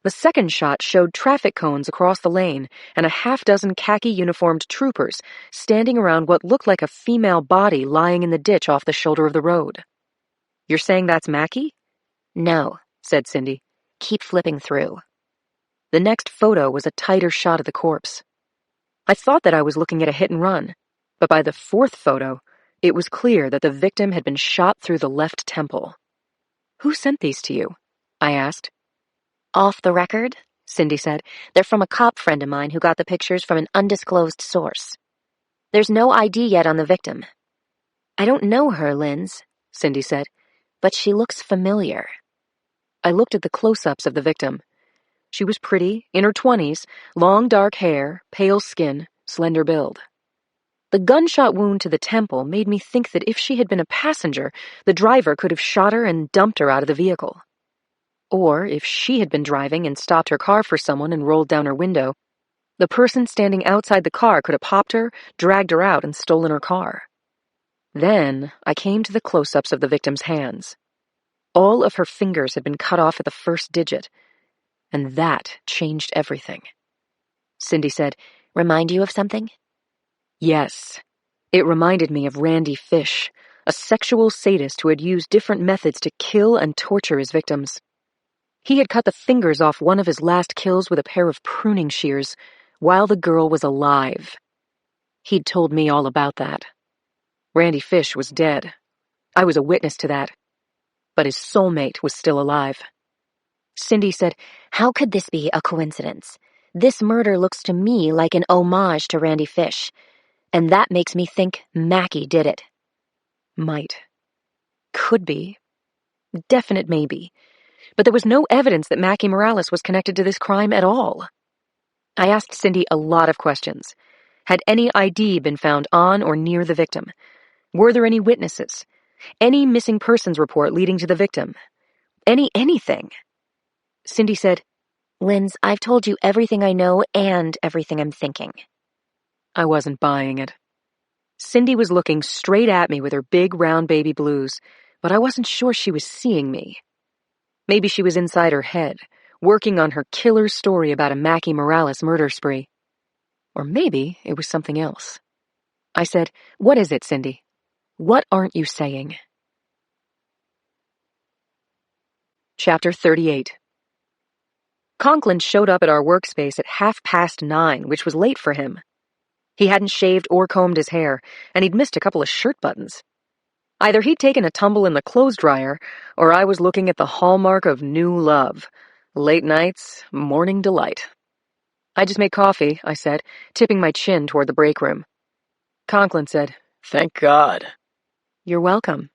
The second shot showed traffic cones across the lane and a half-dozen khaki-uniformed troopers standing around what looked like a female body lying in the ditch off the shoulder of the road. You're saying that's Mackie? No, said Cindy. Keep flipping through. The next photo was a tighter shot of the corpse. I thought that I was looking at a hit and run, but by the 4th photo, it was clear that the victim had been shot through the left temple. Who sent these to you? I asked. Off the record, Cindy said. They're from a cop friend of mine who got the pictures from an undisclosed source. There's no ID yet on the victim. I don't know her, Linz, Cindy said, but she looks familiar. I looked at the close-ups of the victim. She was pretty, in her 20s, long dark hair, pale skin, slender build. The gunshot wound to the temple made me think that if she had been a passenger, the driver could have shot her and dumped her out of the vehicle. Or, if she had been driving and stopped her car for someone and rolled down her window, the person standing outside the car could have popped her, dragged her out, and stolen her car. Then, I came to the close-ups of the victim's hands. All of her fingers had been cut off at the first digit, and that changed everything. Cindy said, "Remind you of something?" Yes. It reminded me of Randy Fish, a sexual sadist who had used different methods to kill and torture his victims. He had cut the fingers off one of his last kills with a pair of pruning shears, while the girl was alive. He'd told me all about that. Randy Fish was dead. I was a witness to that. But his soulmate was still alive. Cindy said, "How could this be a coincidence? This murder looks to me like an homage to Randy Fish, and that makes me think Mackie did it." Might. Could be. Definite maybe. But there was no evidence that Mackie Morales was connected to this crime at all. I asked Cindy a lot of questions. Had any ID been found on or near the victim? Were there any witnesses? Any missing persons report leading to the victim? Anything? Cindy said, "Linz, I've told you everything I know and everything I'm thinking." I wasn't buying it. Cindy was looking straight at me with her big round baby blues, but I wasn't sure she was seeing me. Maybe she was inside her head, working on her killer story about a Mackie Morales murder spree. Or maybe it was something else. I said, "What is it, Cindy? What aren't you saying?" Chapter 38. Conklin showed up at our workspace at 9:30, which was late for him. He hadn't shaved or combed his hair, and he'd missed a couple of shirt buttons. Either he'd taken a tumble in the clothes dryer, or I was looking at the hallmark of new love. Late nights, morning delight. "I just made coffee," I said, tipping my chin toward the break room. Conklin said, "Thank God." "You're welcome."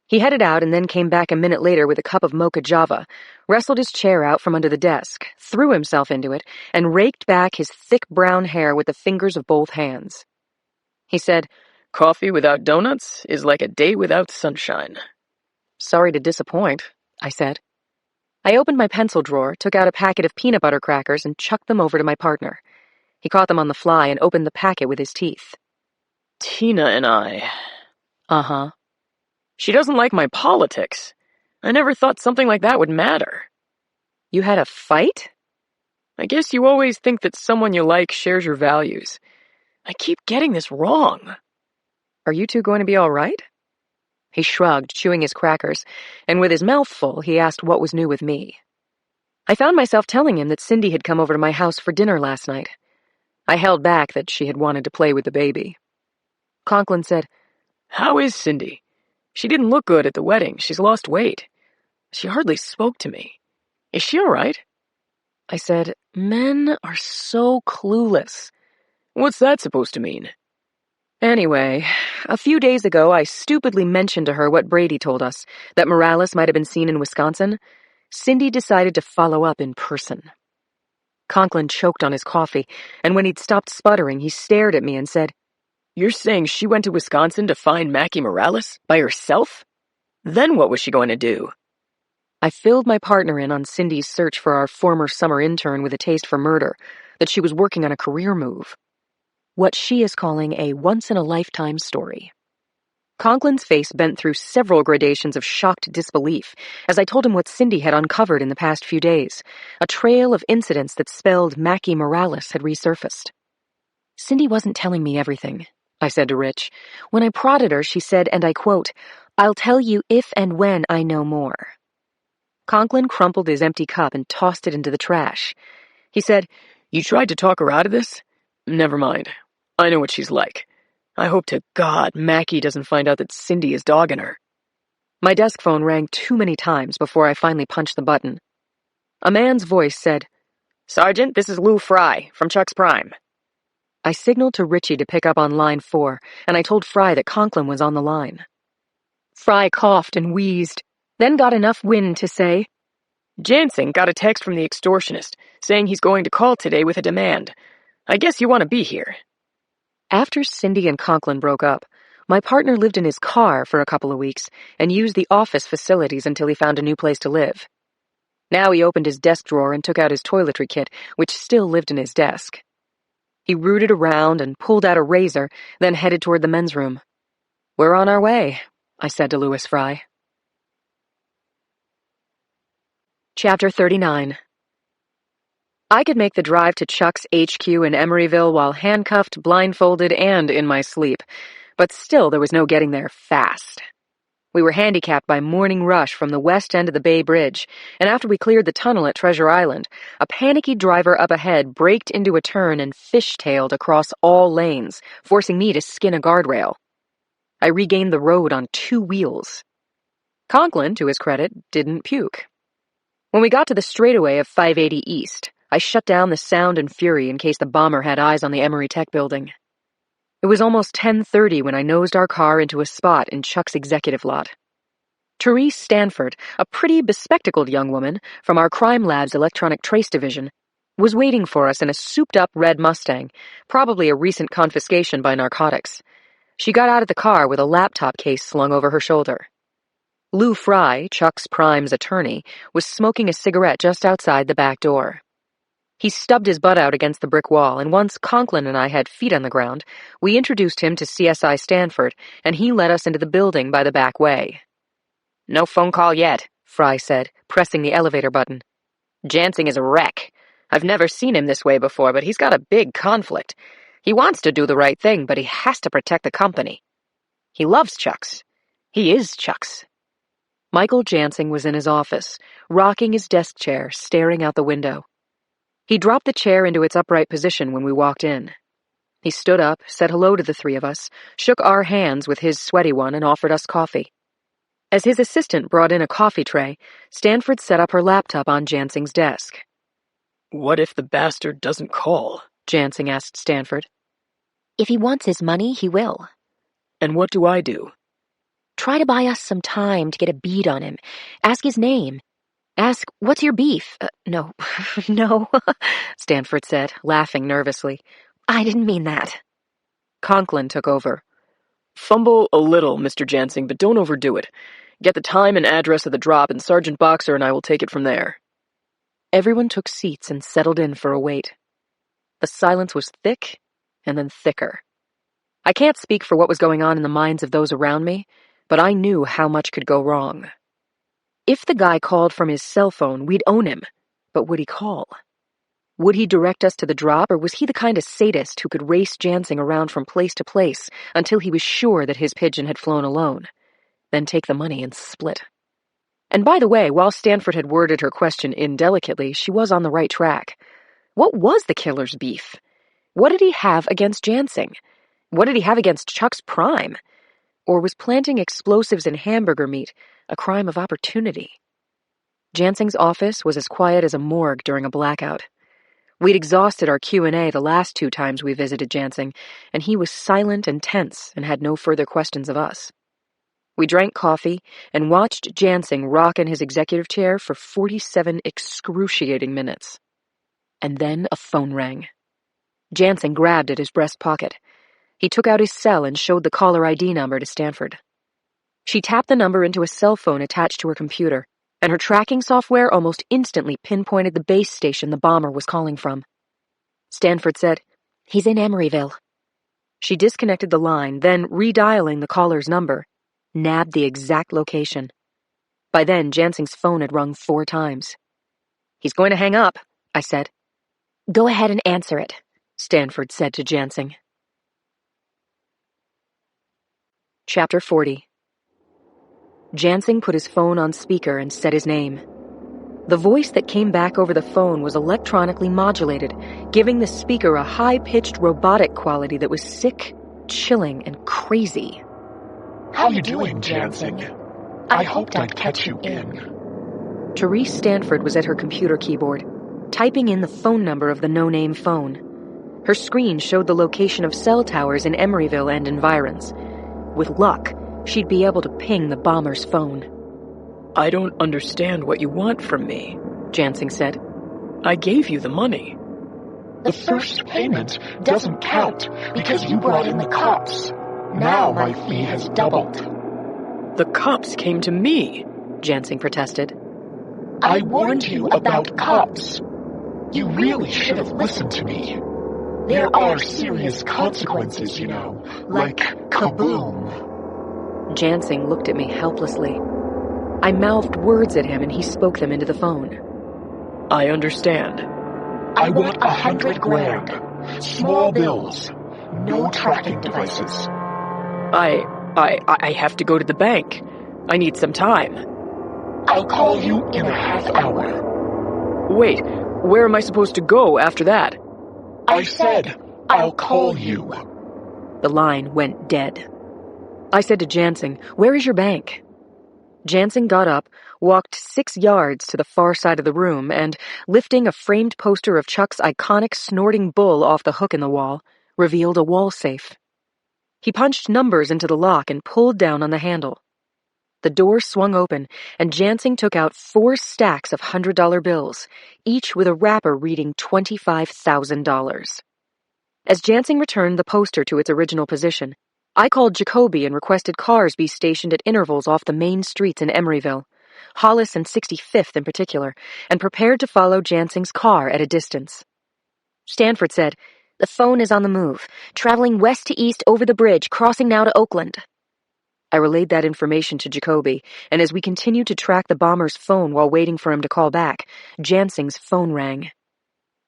He headed out and then came back a minute later with a cup of mocha java, wrestled his chair out from under the desk, threw himself into it, and raked back his thick brown hair with the fingers of both hands. He said, "Coffee without donuts is like a day without sunshine." "Sorry to disappoint," I said. I opened my pencil drawer, took out a packet of peanut butter crackers, and chucked them over to my partner. He caught them on the fly and opened the packet with his teeth. "Tina and I." Uh-huh. "She doesn't like my politics. I never thought something like that would matter." "You had a fight?" "I guess you always think that someone you like shares your values. I keep getting this wrong." "Are you two going to be all right?" He shrugged, chewing his crackers, and with his mouth full, he asked what was new with me. I found myself telling him that Cindy had come over to my house for dinner last night. I held back that she had wanted to play with the baby. Conklin said, "How is Cindy? She didn't look good at the wedding. She's lost weight. She hardly spoke to me. Is she all right?" I said, "Men are so clueless." "What's that supposed to mean?" Anyway, a few days ago I stupidly mentioned to her what Brady told us, that Morales might have been seen in Wisconsin. Cindy decided to follow up in person. Conklin choked on his coffee, and when he'd stopped sputtering, he stared at me and said, "You're saying she went to Wisconsin to find Mackie Morales? By herself? Then what was she going to do?" I filled my partner in on Cindy's search for our former summer intern with a taste for murder, that she was working on a career move. What she is calling a once-in-a-lifetime story. Conklin's face bent through several gradations of shocked disbelief as I told him what Cindy had uncovered in the past few days, a trail of incidents that spelled Mackie Morales had resurfaced. "Cindy wasn't telling me everything," I said to Rich. "When I prodded her, she said, and I quote, 'I'll tell you if and when I know more.'" Conklin crumpled his empty cup and tossed it into the trash. He said, "You tried to talk her out of this? Never mind. I know what she's like. I hope to God Mackie doesn't find out that Cindy is dogging her." My desk phone rang too many times before I finally punched the button. A man's voice said, "Sergeant, this is Lou Fry from Chuck's Prime." I signaled to Richie to pick up on line 4, and I told Fry that Conklin was on the line. Fry coughed and wheezed, then got enough wind to say, "Jansen got a text from the extortionist saying he's going to call today with a demand. I guess you want to be here." After Cindy and Conklin broke up, my partner lived in his car for a couple of weeks and used the office facilities until he found a new place to live. Now he opened his desk drawer and took out his toiletry kit, which still lived in his desk. He rooted around and pulled out a razor, then headed toward the men's room. "We're on our way," I said to Louis Fry. Chapter 39. I could make the drive to Chuck's HQ in Emeryville while handcuffed, blindfolded, and in my sleep, but still there was no getting there fast. We were handicapped by morning rush from the west end of the Bay Bridge, and after we cleared the tunnel at Treasure Island, a panicky driver up ahead braked into a turn and fishtailed across all lanes, forcing me to skin a guardrail. I regained the road on 2 wheels. Conklin, to his credit, didn't puke. When we got to the straightaway of 580 East, I shut down the sound and fury in case the bomber had eyes on the Emory Tech building. It was almost 10:30 when I nosed our car into a spot in Chuck's executive lot. Therese Stanford, a pretty bespectacled young woman from our crime lab's electronic trace division, was waiting for us in a souped-up red Mustang, probably a recent confiscation by narcotics. She got out of the car with a laptop case slung over her shoulder. Lou Fry, Chuck's Prime's attorney, was smoking a cigarette just outside the back door. He stubbed his butt out against the brick wall, and once Conklin and I had feet on the ground, we introduced him to CSI Stanford, and he led us into the building by the back way. "No phone call yet," Fry said, pressing the elevator button. "Jansing is a wreck. I've never seen him this way before, but he's got a big conflict. He wants to do the right thing, but he has to protect the company. He loves Chuck's. He is Chuck's." Michael Jansing was in his office, rocking his desk chair, staring out the window. He dropped the chair into its upright position when we walked in. He stood up, said hello to the 3 of us, shook our hands with his sweaty one, and offered us coffee. As his assistant brought in a coffee tray, Stanford set up her laptop on Jansing's desk. "What if the bastard doesn't call?" Jansing asked Stanford. If he wants his money, he will. "And what do I do?" Try to buy us some time to get a bead on him. Ask his name. Ask, what's your beef? No, no, Stanford said, laughing nervously. I didn't mean that. Conklin took over. "Fumble a little, Mr. Jansing, but don't overdo it. Get the time and address of the drop, and Sergeant Boxer and I will take it from there." Everyone took seats and settled in for a wait. The silence was thick and then thicker. I can't speak for what was going on in the minds of those around me, but I knew how much could go wrong. If the guy called from his cell phone, we'd own him, but would he call? Would he direct us to the drop, or was he the kind of sadist who could race Jansing around from place to place until he was sure that his pigeon had flown alone, then take the money and split? And by the way, while Stanford had worded her question indelicately, she was on the right track. What was the killer's beef? What did he have against Jansing? What did he have against Chuck's Prime? Or was planting explosives in hamburger meat a crime of opportunity? Jansing's office was as quiet as a morgue during a blackout. We'd exhausted our Q&A the last 2 times we visited Jansing, and he was silent and tense and had no further questions of us. We drank coffee and watched Jansing rock in his executive chair for 47 excruciating minutes. And then a phone rang. Jansing grabbed at his breast pocket. He took out his cell and showed the caller ID number to Stanford. She tapped the number into a cell phone attached to her computer, and her tracking software almost instantly pinpointed the base station the bomber was calling from. Stanford said, "He's in Emeryville." She disconnected the line, then, redialing the caller's number, nabbed the exact location. By then, Jansing's phone had rung 4 times. "He's going to hang up," I said. "Go ahead and answer it," Stanford said to Jansing. Chapter 40. Jansing put his phone on speaker and said his name. The voice that came back over the phone was electronically modulated, giving the speaker a high-pitched robotic quality that was sick, chilling, and crazy. "How you doing, Jansing? I hoped I'd catch you in." Therese Stanford was at her computer keyboard, typing in the phone number of the no-name phone. Her screen showed the location of cell towers in Emeryville and environs. With luck, she'd be able to ping the bomber's phone. "I don't understand what you want from me," Jansing said. "I gave you the money." The first payment doesn't count because you brought in the cops. Now my fee has doubled. The cops came to me, Jansing protested. I warned you about cops. You really should have listened to me. There are serious consequences, you know, like kaboom. Jansing looked at me helplessly. I mouthed words at him and he spoke them into the phone. I understand. I want 100 grand. Small bills. No tracking devices. I have to go to the bank. I need some time. I'll call you in a half hour. Wait, where am I supposed to go after that? I said, I'll call you. The line went dead. I said to Jansing, "Where is your bank?" Jansing got up, walked 6 yards to the far side of the room, and, lifting a framed poster of Chuck's iconic snorting bull off the hook in the wall, revealed a wall safe. He punched numbers into the lock and pulled down on the handle. The door swung open, and Jansing took out 4 stacks of $100 bills, each with a wrapper reading $25,000. As Jansing returned the poster to its original position, I called Jacoby and requested cars be stationed at intervals off the main streets in Emeryville, Hollis and 65th in particular, and prepared to follow Jansing's car at a distance. Stanford said, "The phone is on the move, traveling west to east over the bridge, crossing now to Oakland." I relayed that information to Jacoby, and as we continued to track the bomber's phone while waiting for him to call back, Jansing's phone rang.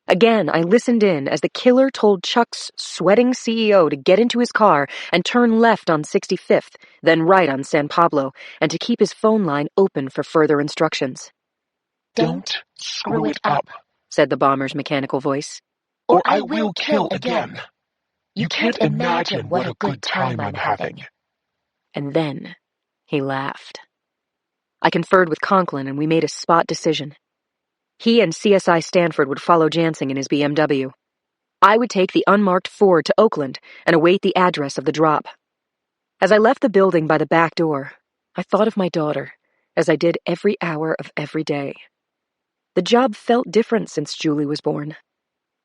Again, I listened in as the killer told Chuck's sweating CEO to get into his car and turn left on 65th, then right on San Pablo, and to keep his phone line open for further instructions. Don't screw it up, said the bomber's mechanical voice. Or I will kill again. You can't imagine what a good time I'm having. And then he laughed. I conferred with Conklin and we made a spot decision. He and CSI Stanford would follow Jansing in his BMW. I would take the unmarked Ford to Oakland and await the address of the drop. As I left the building by the back door, I thought of my daughter, as I did every hour of every day. The job felt different since Julie was born.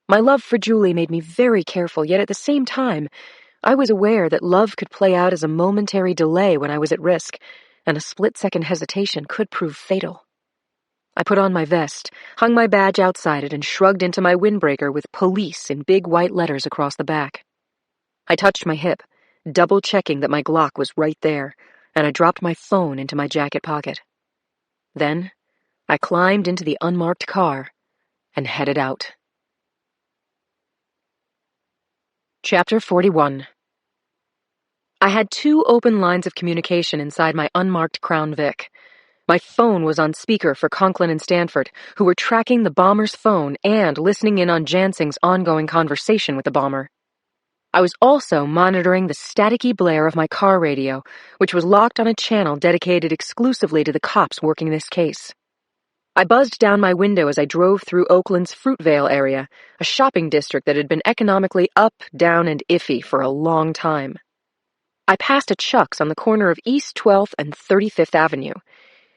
My love for Julie made me very careful, yet at the same time, I was aware that love could play out as a momentary delay when I was at risk, and a split-second hesitation could prove fatal. I put on my vest, hung my badge outside it, and shrugged into my windbreaker with police in big white letters across the back. I touched my hip, double-checking that my Glock was right there, and I dropped my phone into my jacket pocket. Then, I climbed into the unmarked car and headed out. Chapter 41. I had 2 open lines of communication inside my unmarked Crown Vic. My phone was on speaker for Conklin and Stanford, who were tracking the bomber's phone and listening in on Jansing's ongoing conversation with the bomber. I was also monitoring the staticky blare of my car radio, which was locked on a channel dedicated exclusively to the cops working this case. I buzzed down my window as I drove through Oakland's Fruitvale area, a shopping district that had been economically up, down, and iffy for a long time. I passed a Chuck's on the corner of East 12th and 35th Avenue.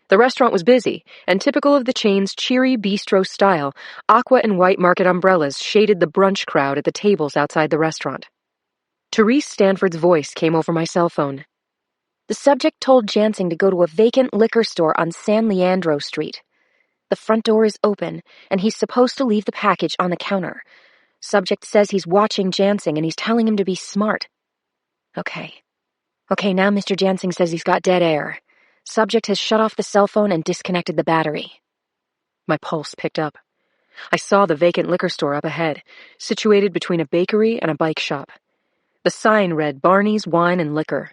The restaurant was busy, and typical of the chain's cheery bistro style, aqua and white market umbrellas shaded the brunch crowd at the tables outside the restaurant. Therese Stanford's voice came over my cell phone. The subject told Jansing to go to a vacant liquor store on San Leandro Street. The front door is open, and he's supposed to leave the package on the counter. Subject says he's watching Jansing, and he's telling him to be smart. Okay, now Mr. Jansing says he's got dead air. Subject has shut off the cell phone and disconnected the battery. My pulse picked up. I saw the vacant liquor store up ahead, situated between a bakery and a bike shop. The sign read Barney's Wine and Liquor.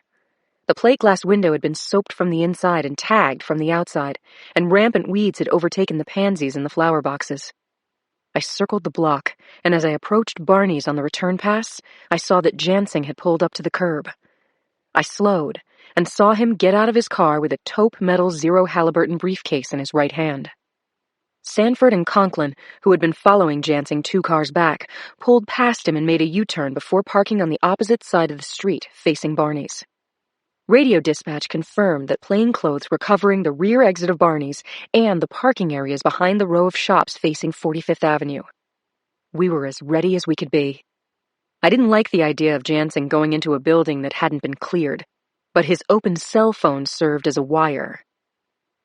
The plate glass window had been soaped from the inside and tagged from the outside, and rampant weeds had overtaken the pansies in the flower boxes. I circled the block, and as I approached Barney's on the return pass, I saw that Jansing had pulled up to the curb. I slowed, and saw him get out of his car with a taupe metal Zero Halliburton briefcase in his right hand. Stanford and Conklin, who had been following Jansing 2 cars back, pulled past him and made a U-turn before parking on the opposite side of the street, facing Barney's. Radio dispatch confirmed that plainclothes were covering the rear exit of Barney's and the parking areas behind the row of shops facing 45th Avenue. We were as ready as we could be. I didn't like the idea of Jansen going into a building that hadn't been cleared, but his open cell phone served as a wire.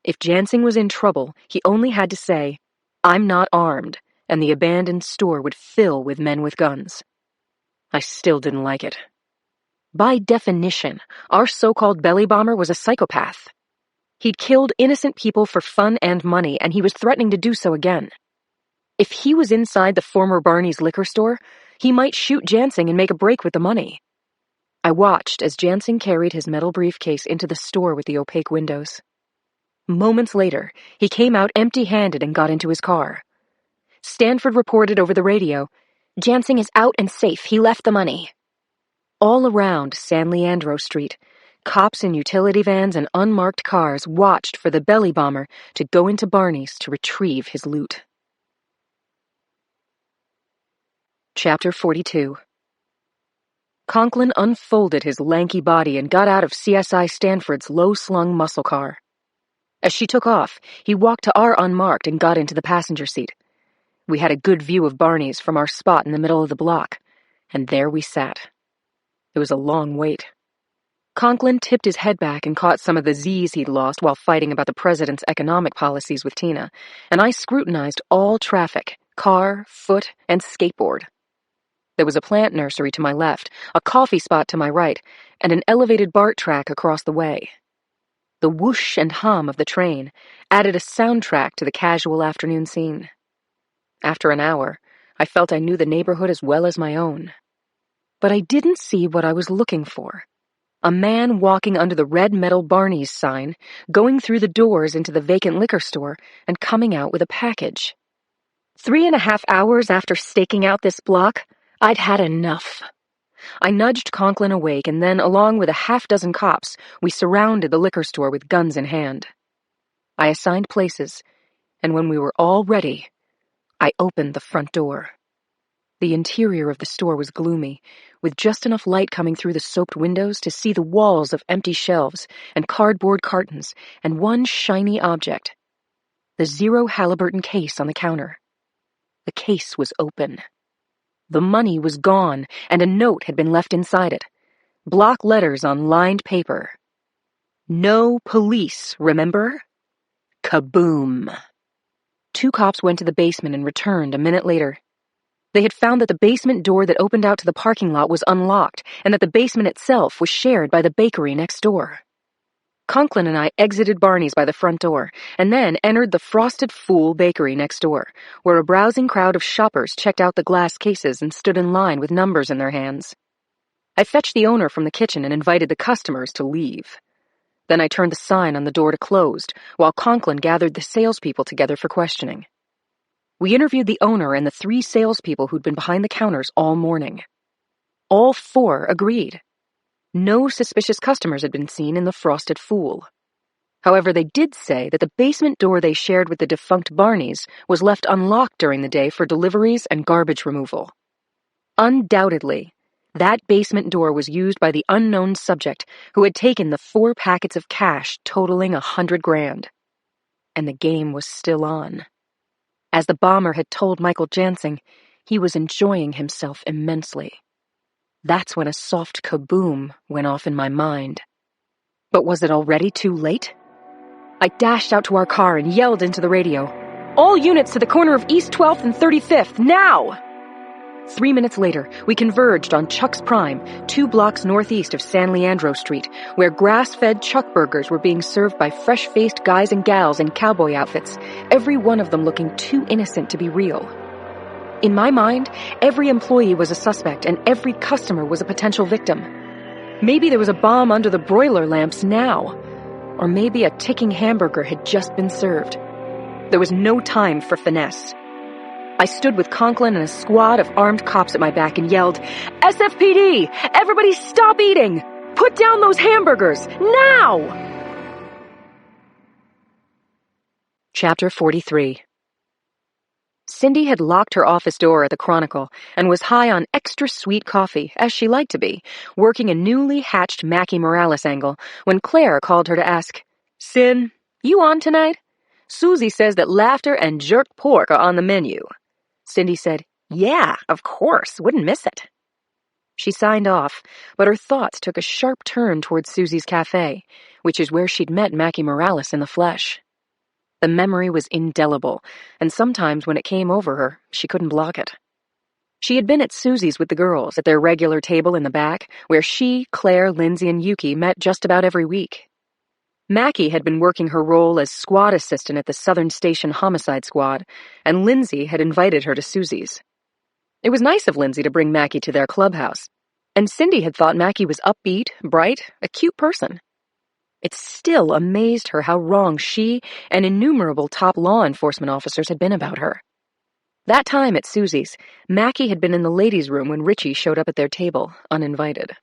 If Jansen was in trouble, he only had to say, "I'm not armed," and the abandoned store would fill with men with guns. I still didn't like it. By definition, our so-called belly bomber was a psychopath. He'd killed innocent people for fun and money, and he was threatening to do so again. If he was inside the former Barney's liquor store, he might shoot Jansen and make a break with the money. I watched as Jansen carried his metal briefcase into the store with the opaque windows. Moments later, he came out empty-handed and got into his car. Stanford reported over the radio, "Jansen is out and safe. He left the money." All around San Leandro Street, cops in utility vans and unmarked cars watched for the belly bomber to go into Barney's to retrieve his loot. Chapter 42. Conklin unfolded his lanky body and got out of CSI Stanford's low-slung muscle car. As she took off, he walked to our unmarked and got into the passenger seat. We had a good view of Barney's from our spot in the middle of the block, and there we sat. It was a long wait. Conklin tipped his head back and caught some of the Z's he'd lost while fighting about the president's economic policies with Tina, and I scrutinized all traffic, car, foot, and skateboard. There was a plant nursery to my left, a coffee spot to my right, and an elevated BART track across the way. The whoosh and hum of the train added a soundtrack to the casual afternoon scene. After an hour, I felt I knew the neighborhood as well as my own. But I didn't see what I was looking for. A man walking under the red metal Barney's sign, going through the doors into the vacant liquor store, and coming out with a package. 3.5 hours after staking out this block, I'd had enough. I nudged Conklin awake, and then, along with a half-dozen cops, we surrounded the liquor store with guns in hand. I assigned places, and when we were all ready, I opened the front door. The interior of the store was gloomy, with just enough light coming through the soaked windows to see the walls of empty shelves and cardboard cartons and one shiny object. The Zero Halliburton case on the counter. The case was open. The money was gone, and a note had been left inside it. Block letters on lined paper. "No police, remember?" Kaboom. 2 cops went to the basement and returned a minute later. They had found that the basement door that opened out to the parking lot was unlocked, and that the basement itself was shared by the bakery next door. Conklin and I exited Barney's by the front door, and then entered the Frosted Fool bakery next door, where a browsing crowd of shoppers checked out the glass cases and stood in line with numbers in their hands. I fetched the owner from the kitchen and invited the customers to leave. Then I turned the sign on the door to closed, while Conklin gathered the salespeople together for questioning. We interviewed the owner and the 3 salespeople who'd been behind the counters all morning. All 4 agreed. No suspicious customers had been seen in the Frosted Fool. However, they did say that the basement door they shared with the defunct Barney's was left unlocked during the day for deliveries and garbage removal. Undoubtedly, that basement door was used by the unknown subject who had taken the 4 packets of cash totaling $100 grand. And the game was still on. As the bomber had told Michael Jansen, he was enjoying himself immensely. That's when a soft kaboom went off in my mind. But was it already too late? I dashed out to our car and yelled into the radio, "All units to the corner of East 12th and 35th, now!" 3 minutes later, we converged on Chuck's Prime, 2 blocks northeast of San Leandro Street, where grass-fed Chuck burgers were being served by fresh-faced guys and gals in cowboy outfits, every one of them looking too innocent to be real. In my mind, every employee was a suspect and every customer was a potential victim. Maybe there was a bomb under the broiler lamps now, or maybe a ticking hamburger had just been served. There was no time for finesse. I stood with Conklin and a squad of armed cops at my back and yelled, "SFPD! Everybody stop eating! Put down those hamburgers! Now!" Chapter 43. Cindy had locked her office door at the Chronicle and was high on extra sweet coffee, as she liked to be, working a newly hatched Mackie Morales angle when Claire called her to ask, "Cin, you on tonight? Susie says that laughter and jerk pork are on the menu." Cindy said, Yeah, of course, wouldn't miss it. She signed off, but her thoughts took a sharp turn towards Susie's cafe, which is where she'd met Mackie Morales in the flesh. The memory was indelible, and sometimes when it came over her, she couldn't block it. She had been at Susie's with the girls at their regular table in the back, where she, Claire, Lindsay, and Yuki met just about every week. Mackie had been working her role as squad assistant at the Southern Station Homicide Squad, and Lindsay had invited her to Susie's. It was nice of Lindsay to bring Mackie to their clubhouse, and Cindy had thought Mackie was upbeat, bright, a cute person. It still amazed her how wrong she and innumerable top law enforcement officers had been about her. That time at Susie's, Mackie had been in the ladies' room when Richie showed up at their table, uninvited.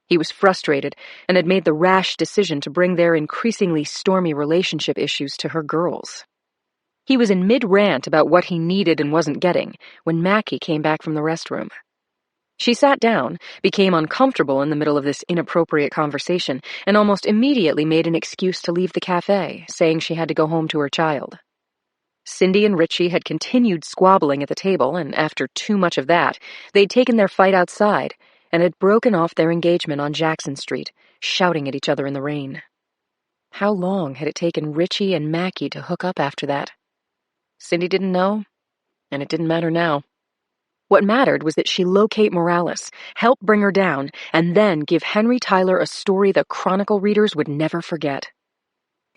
He was frustrated and had made the rash decision to bring their increasingly stormy relationship issues to her girls. He was in mid-rant about what he needed and wasn't getting when Mackie came back from the restroom. She sat down, became uncomfortable in the middle of this inappropriate conversation, and almost immediately made an excuse to leave the cafe, saying she had to go home to her child. Cindy and Richie had continued squabbling at the table, and after too much of that, they'd taken their fight outside and had broken off their engagement on Jackson Street, shouting at each other in the rain. How long had it taken Richie and Mackie to hook up after that? Cindy didn't know, and it didn't matter now. What mattered was that she locate Morales, help bring her down, and then give Henry Tyler a story the Chronicle readers would never forget.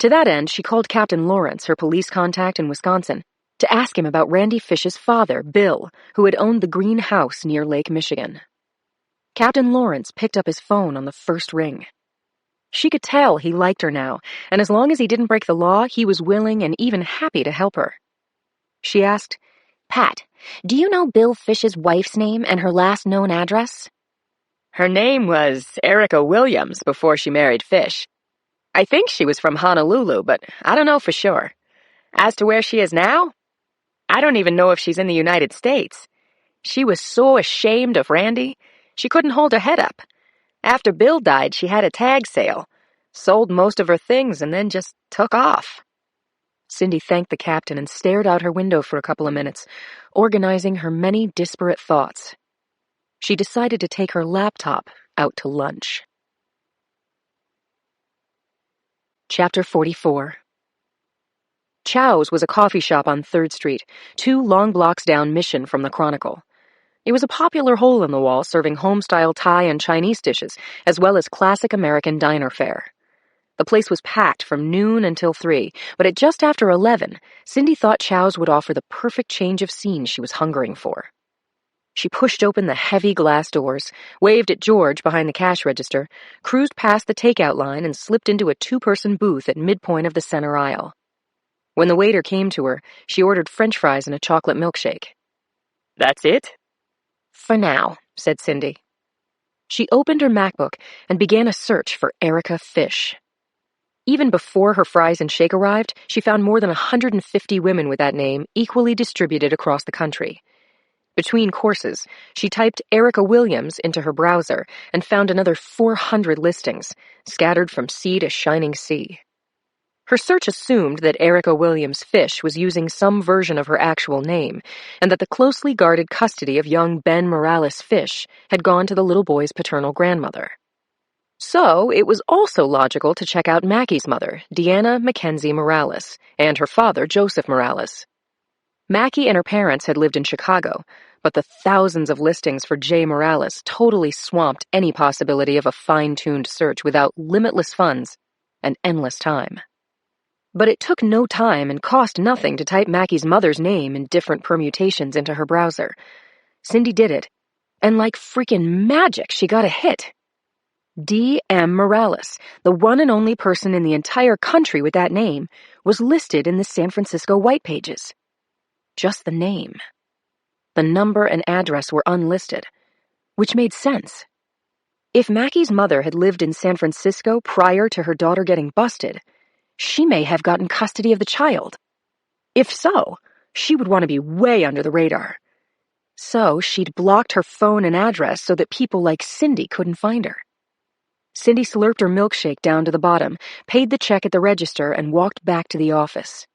To that end, she called Captain Lawrence, her police contact in Wisconsin, to ask him about Randy Fish's father, Bill, who had owned the green house near Lake Michigan. Captain Lawrence picked up his phone on the first ring. She could tell he liked her now, and as long as he didn't break the law, he was willing and even happy to help her. She asked, Pat, do you know Bill Fish's wife's name and her last known address? Her name was Erica Williams before she married Fish. I think she was from Honolulu, but I don't know for sure. As to where she is now, I don't even know if she's in the United States. She was so ashamed of Randy, she couldn't hold her head up. After Bill died, she had a tag sale, sold most of her things, and then just took off. Cindy thanked the captain and stared out her window for a couple of minutes, organizing her many disparate thoughts. She decided to take her laptop out to lunch. Chapter 44. Chow's was a coffee shop on 3rd Street, 2 long blocks down Mission from the Chronicle. It was a popular hole in the wall serving home-style Thai and Chinese dishes, as well as classic American diner fare. The place was packed from noon until 3, but at just after 11, Cindy thought Chow's would offer the perfect change of scene she was hungering for. She pushed open the heavy glass doors, waved at George behind the cash register, cruised past the takeout line, and slipped into a 2-person booth at midpoint of the center aisle. When the waiter came to her, she ordered French fries and a chocolate milkshake. That's it? For now, said Cindy. She opened her MacBook and began a search for Erica Fish. Even before her fries and shake arrived, she found more than 150 women with that name equally distributed across the country. Between courses, she typed Erica Williams into her browser and found another 400 listings, scattered from sea to shining sea. Her search assumed that Erica Williams Fish was using some version of her actual name, and that the closely guarded custody of young Ben Morales Fish had gone to the little boy's paternal grandmother. So it was also logical to check out Mackie's mother, Deanna Mackenzie Morales, and her father, Joseph Morales. Mackie and her parents had lived in Chicago, but the thousands of listings for Jay Morales totally swamped any possibility of a fine-tuned search without limitless funds and endless time. But it took no time and cost nothing to type Mackie's mother's name in different permutations into her browser. Cindy did it, and like freaking magic, she got a hit. D.M. Morales, the one and only person in the entire country with that name, was listed in the San Francisco White Pages. Just the name. The number and address were unlisted, which made sense. If Mackie's mother had lived in San Francisco prior to her daughter getting busted, she may have gotten custody of the child. If so, she would want to be way under the radar. So she'd blocked her phone and address so that people like Cindy couldn't find her. Cindy slurped her milkshake down to the bottom, paid the check at the register, and walked back to the office.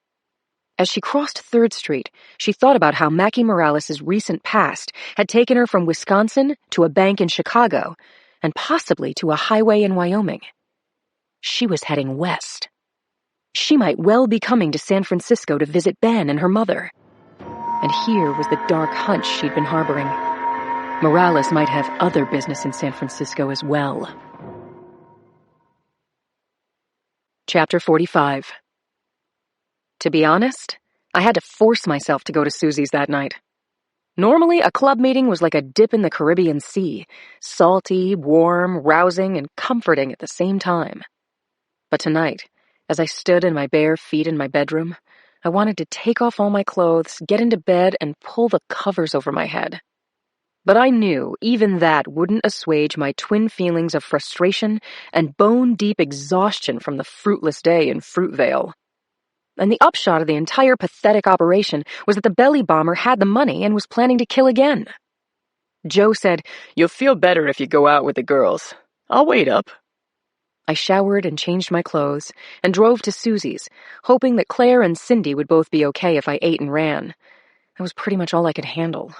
As she crossed 3rd Street, she thought about how Mackie Morales' recent past had taken her from Wisconsin to a bank in Chicago, and possibly to a highway in Wyoming. She was heading west. She might well be coming to San Francisco to visit Ben and her mother. And here was the dark hunch she'd been harboring. Morales might have other business in San Francisco as well. Chapter 45. To be honest, I had to force myself to go to Susie's that night. Normally, a club meeting was like a dip in the Caribbean Sea, salty, warm, rousing, and comforting at the same time. But tonight, as I stood in my bare feet in my bedroom, I wanted to take off all my clothes, get into bed, and pull the covers over my head. But I knew even that wouldn't assuage my twin feelings of frustration and bone-deep exhaustion from the fruitless day in Fruitvale. And the upshot of the entire pathetic operation was that the belly bomber had the money and was planning to kill again. Joe said, "You'll feel better if you go out with the girls. I'll wait up." I showered and changed my clothes and drove to Susie's, hoping that Claire and Cindy would both be okay if I ate and ran. That was pretty much all I could handle.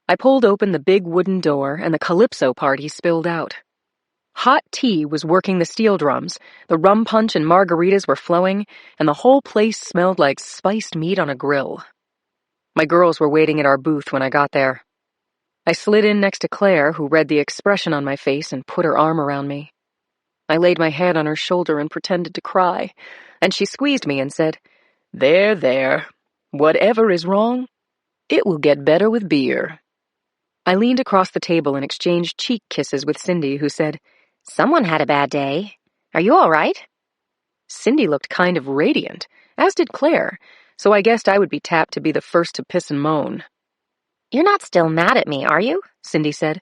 I pulled open the big wooden door and the Calypso party spilled out. Hot tea was working the steel drums, the rum punch and margaritas were flowing, and the whole place smelled like spiced meat on a grill. My girls were waiting at our booth when I got there. I slid in next to Claire, who read the expression on my face and put her arm around me. I laid my head on her shoulder and pretended to cry, and she squeezed me and said, "There, there. Whatever is wrong, it will get better with beer." I leaned across the table and exchanged cheek kisses with Cindy, who said, "Someone had a bad day. Are you all right?" Cindy looked kind of radiant, as did Claire, so I guessed I would be tapped to be the first to piss and moan. "You're not still mad at me, are you?" Cindy said.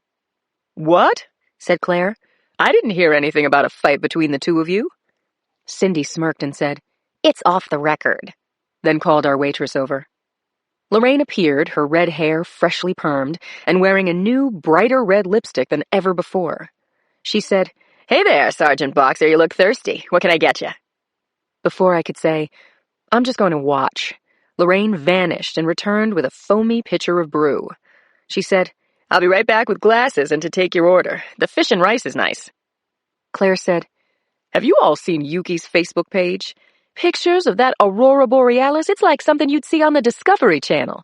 "What?" said Claire. "I didn't hear anything about a fight between the two of you." Cindy smirked and said, "It's off the record," then called our waitress over. Lorraine appeared, her red hair freshly permed, and wearing a new, brighter red lipstick than ever before. She said, "Hey there, Sergeant Boxer, you look thirsty. What can I get you?" Before I could say, "I'm just going to watch," Lorraine vanished and returned with a foamy pitcher of brew. She said, "I'll be right back with glasses and to take your order. The fish and rice is nice." Claire said, "Have you all seen Yuki's Facebook page? Pictures of that aurora borealis, it's like something you'd see on the Discovery Channel."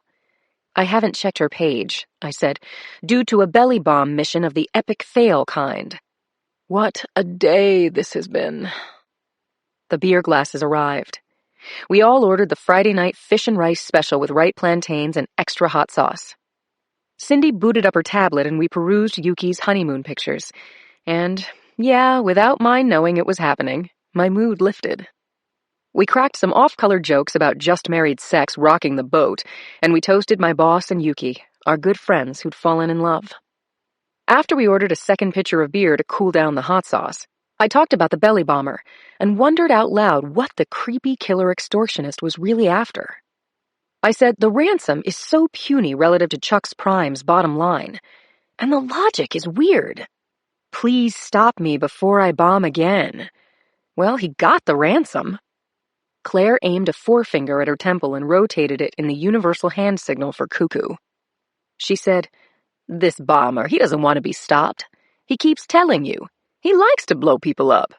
"I haven't checked her page," I said, "due to a belly bomb mission of the epic fail kind." What a day this has been. The beer glasses arrived. We all ordered the Friday night fish and rice special with ripe plantains and extra hot sauce. Cindy booted up her tablet and we perused Yuki's honeymoon pictures. And, yeah, without my knowing it was happening, my mood lifted. We cracked some off-color jokes about just-married sex rocking the boat, and we toasted my boss and Yuki, our good friends who'd fallen in love. After we ordered a second pitcher of beer to cool down the hot sauce, I talked about the belly bomber and wondered out loud what the creepy killer extortionist was really after. I said the ransom is so puny relative to Chuck's Prime's bottom line, and the logic is weird. Please stop me before I bomb again. Well, he got the ransom. Claire aimed a forefinger at her temple and rotated it in the universal hand signal for cuckoo. She said, "This bomber, he doesn't want to be stopped. He keeps telling you. He likes to blow people up."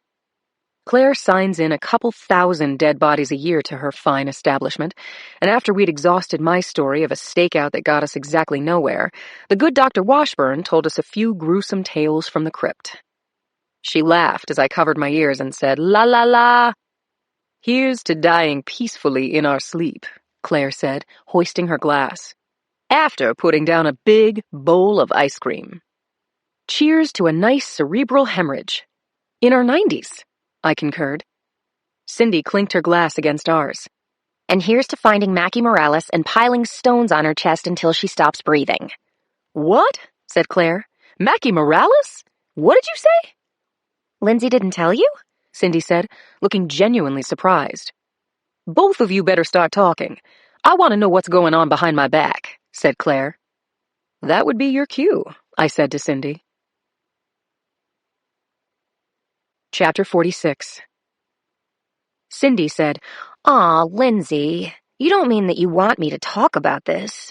Claire signs in a couple thousand dead bodies a year to her fine establishment, and after we'd exhausted my story of a stakeout that got us exactly nowhere, the good Dr. Washburn told us a few gruesome tales from the crypt. She laughed as I covered my ears and said, "La la la." "Here's to dying peacefully in our sleep," Claire said, hoisting her glass, "after putting down a big bowl of ice cream." "Cheers to a nice cerebral hemorrhage. In our 90s, I concurred. Cindy clinked her glass against ours. "And here's to finding Mackie Morales and piling stones on her chest until she stops breathing." "What?" said Claire. "Mackie Morales? What did you say?" "Lindsay didn't tell you?" Cindy said, looking genuinely surprised. "Both of you better start talking. I want to know what's going on behind my back," said Claire. "That would be your cue," I said to Cindy. Chapter 46. Cindy said, "Aw, Lindsay, You don't mean that you want me to talk about this?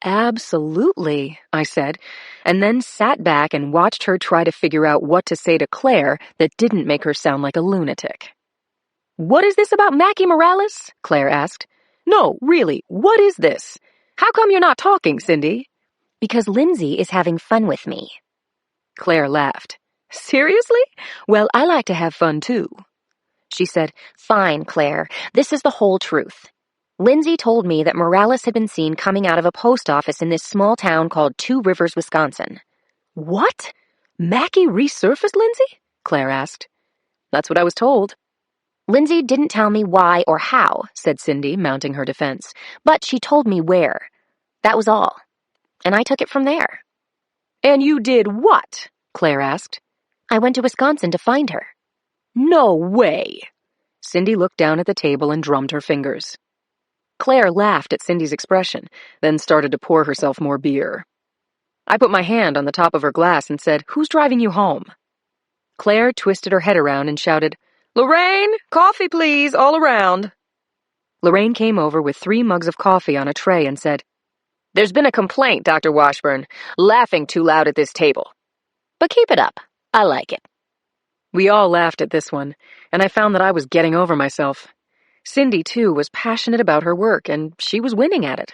Absolutely, I said, and then sat back and watched her try to figure out what to say to Claire that didn't make her sound like a lunatic. What is this about Mackie Morales? Claire asked. No, really, what is this? How come you're not talking, Cindy? Because Lindsay is having fun with me. Claire laughed. Seriously? Well, I like to have fun too. She said, Fine, Claire, this is the whole truth. Lindsay told me that Morales had been seen coming out of a post office in this small town called Two Rivers, Wisconsin. What? Mackie resurfaced Lindsay? Claire asked. That's what I was told. Lindsay didn't tell me why or how, said Cindy, mounting her defense, but she told me where. That was all. And I took it from there. And you did what? Claire asked. I went to Wisconsin to find her. No way. Cindy looked down at the table and drummed her fingers. Claire laughed at Cindy's expression, then started to pour herself more beer. I put my hand on the top of her glass and said, Who's driving you home? Claire twisted her head around and shouted, Lorraine, coffee please, all around. Lorraine came over with 3 mugs of coffee on a tray and said, There's been a complaint, Dr. Washburn, laughing too loud at this table. But keep it up. I like it. We all laughed at this one, and I found that I was getting over myself. Cindy, too, was passionate about her work, and she was winning at it.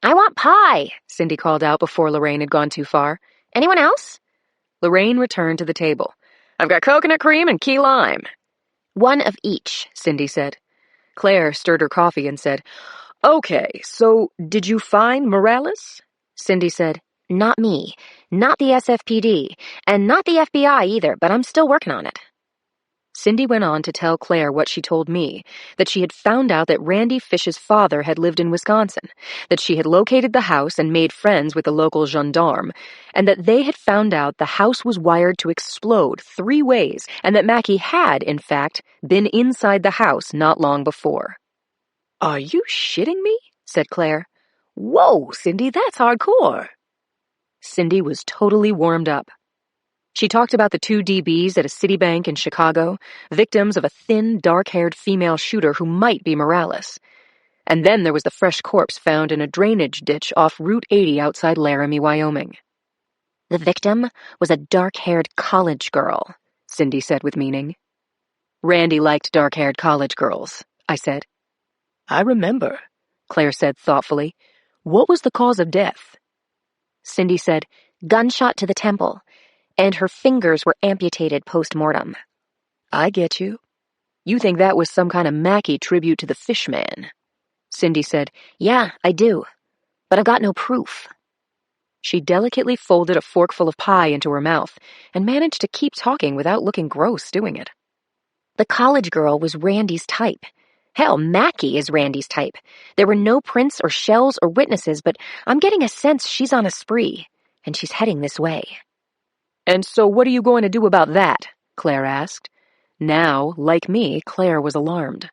I want pie, Cindy called out before Lorraine had gone too far. Anyone else? Lorraine returned to the table. I've got coconut cream and key lime. 1 of each, Cindy said. Claire stirred her coffee and said, Okay, so did you find Morales? Cindy said, Not me, not the SFPD, and not the FBI either, but I'm still working on it. Cindy went on to tell Claire what she told me, that she had found out that Randy Fish's father had lived in Wisconsin, that she had located the house and made friends with the local gendarme, and that they had found out the house was wired to explode 3 ways, and that Mackie had, in fact, been inside the house not long before. Are you shitting me? Said Claire. Whoa, Cindy, that's hardcore. Cindy was totally warmed up. She talked about the 2 DBs at a Citibank in Chicago, victims of a thin, dark-haired female shooter who might be Morales. And then there was the fresh corpse found in a drainage ditch off Route 80 outside Laramie, Wyoming. The victim was a dark-haired college girl, Cindy said with meaning. Randy liked dark-haired college girls, I said. I remember, Claire said thoughtfully. What was the cause of death? Cindy said, gunshot to the temple, and her fingers were amputated post-mortem. I get you. You think that was some kind of Mackie tribute to the Fishman. Cindy said, Yeah, I do, but I've got no proof. She delicately folded a forkful of pie into her mouth and managed to keep talking without looking gross doing it. The college girl was Randy's type. Hell, Mackie is Randy's type. There were no prints or shells or witnesses, but I'm getting a sense she's on a spree, and she's heading this way. And so what are you going to do about that? Claire asked. Now, like me, Claire was alarmed.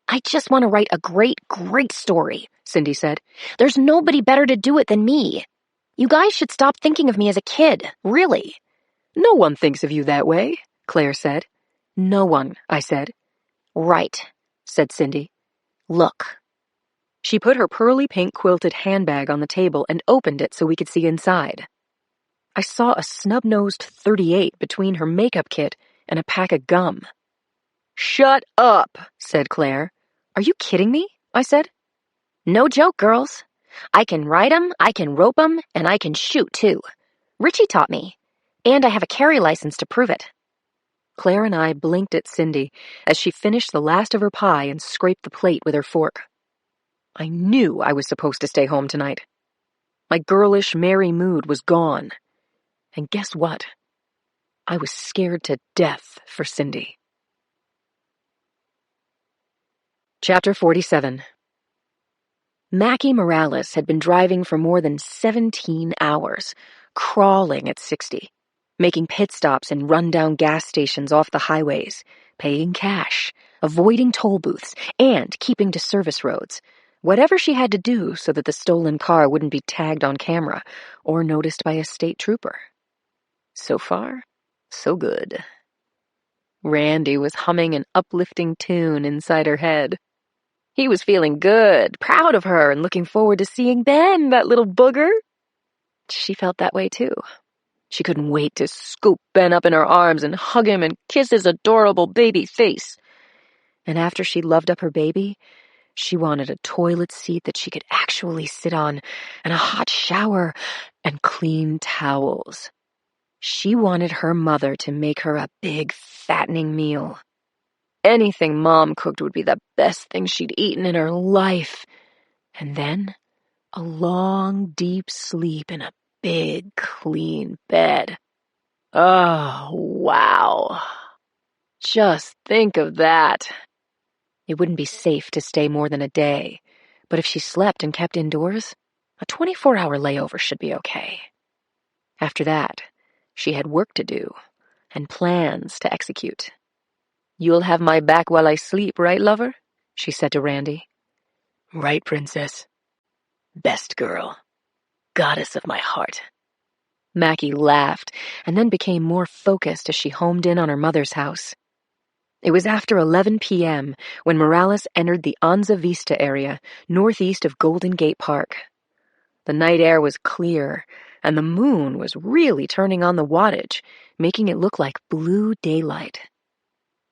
I just want to write a great, great story, Cindy said. There's nobody better to do it than me. You guys should stop thinking of me as a kid, really. No one thinks of you that way, Claire said. No one, I said. Right, said Cindy. Look. She put her pearly pink quilted handbag on the table and opened it so we could see inside. I saw a snub-nosed .38 between her makeup kit and a pack of gum. Shut up, said Claire. Are you kidding me? I said. No joke, girls. I can ride 'em, I can rope 'em, and I can shoot, too. Richie taught me, and I have a carry license to prove it. Claire and I blinked at Cindy as she finished the last of her pie and scraped the plate with her fork. I knew I was supposed to stay home tonight. My girlish, merry mood was gone. And guess what? I was scared to death for Cindy. Chapter 47. Mackie Morales had been driving for more than 17 hours, crawling at 60, making pit stops in rundown gas stations off the highways, paying cash, avoiding toll booths, and keeping to service roads, whatever she had to do so that the stolen car wouldn't be tagged on camera or noticed by a state trooper. So far, so good. Randy was humming an uplifting tune inside her head. He was feeling good, proud of her, and looking forward to seeing Ben, that little booger. She felt that way too. She couldn't wait to scoop Ben up in her arms and hug him and kiss his adorable baby face. And after she loved up her baby, she wanted a toilet seat that she could actually sit on, and a hot shower, and clean towels. She wanted her mother to make her a big, fattening meal. Anything Mom cooked would be the best thing she'd eaten in her life. And then a long, deep sleep in a big, clean bed. Oh, wow. Just think of that. It wouldn't be safe to stay more than a day, but if she slept and kept indoors, a 24-hour layover should be okay. After that, she had work to do and plans to execute. "You'll have my back while I sleep, right, lover?" she said to Randy. "Right, princess. Best girl. Goddess of my heart." Mackie laughed and then became more focused as she homed in on her mother's house. It was after 11 p.m. when Morales entered the Anza Vista area, northeast of Golden Gate Park. The night air was clear, and the moon was really turning on the wattage, making it look like blue daylight.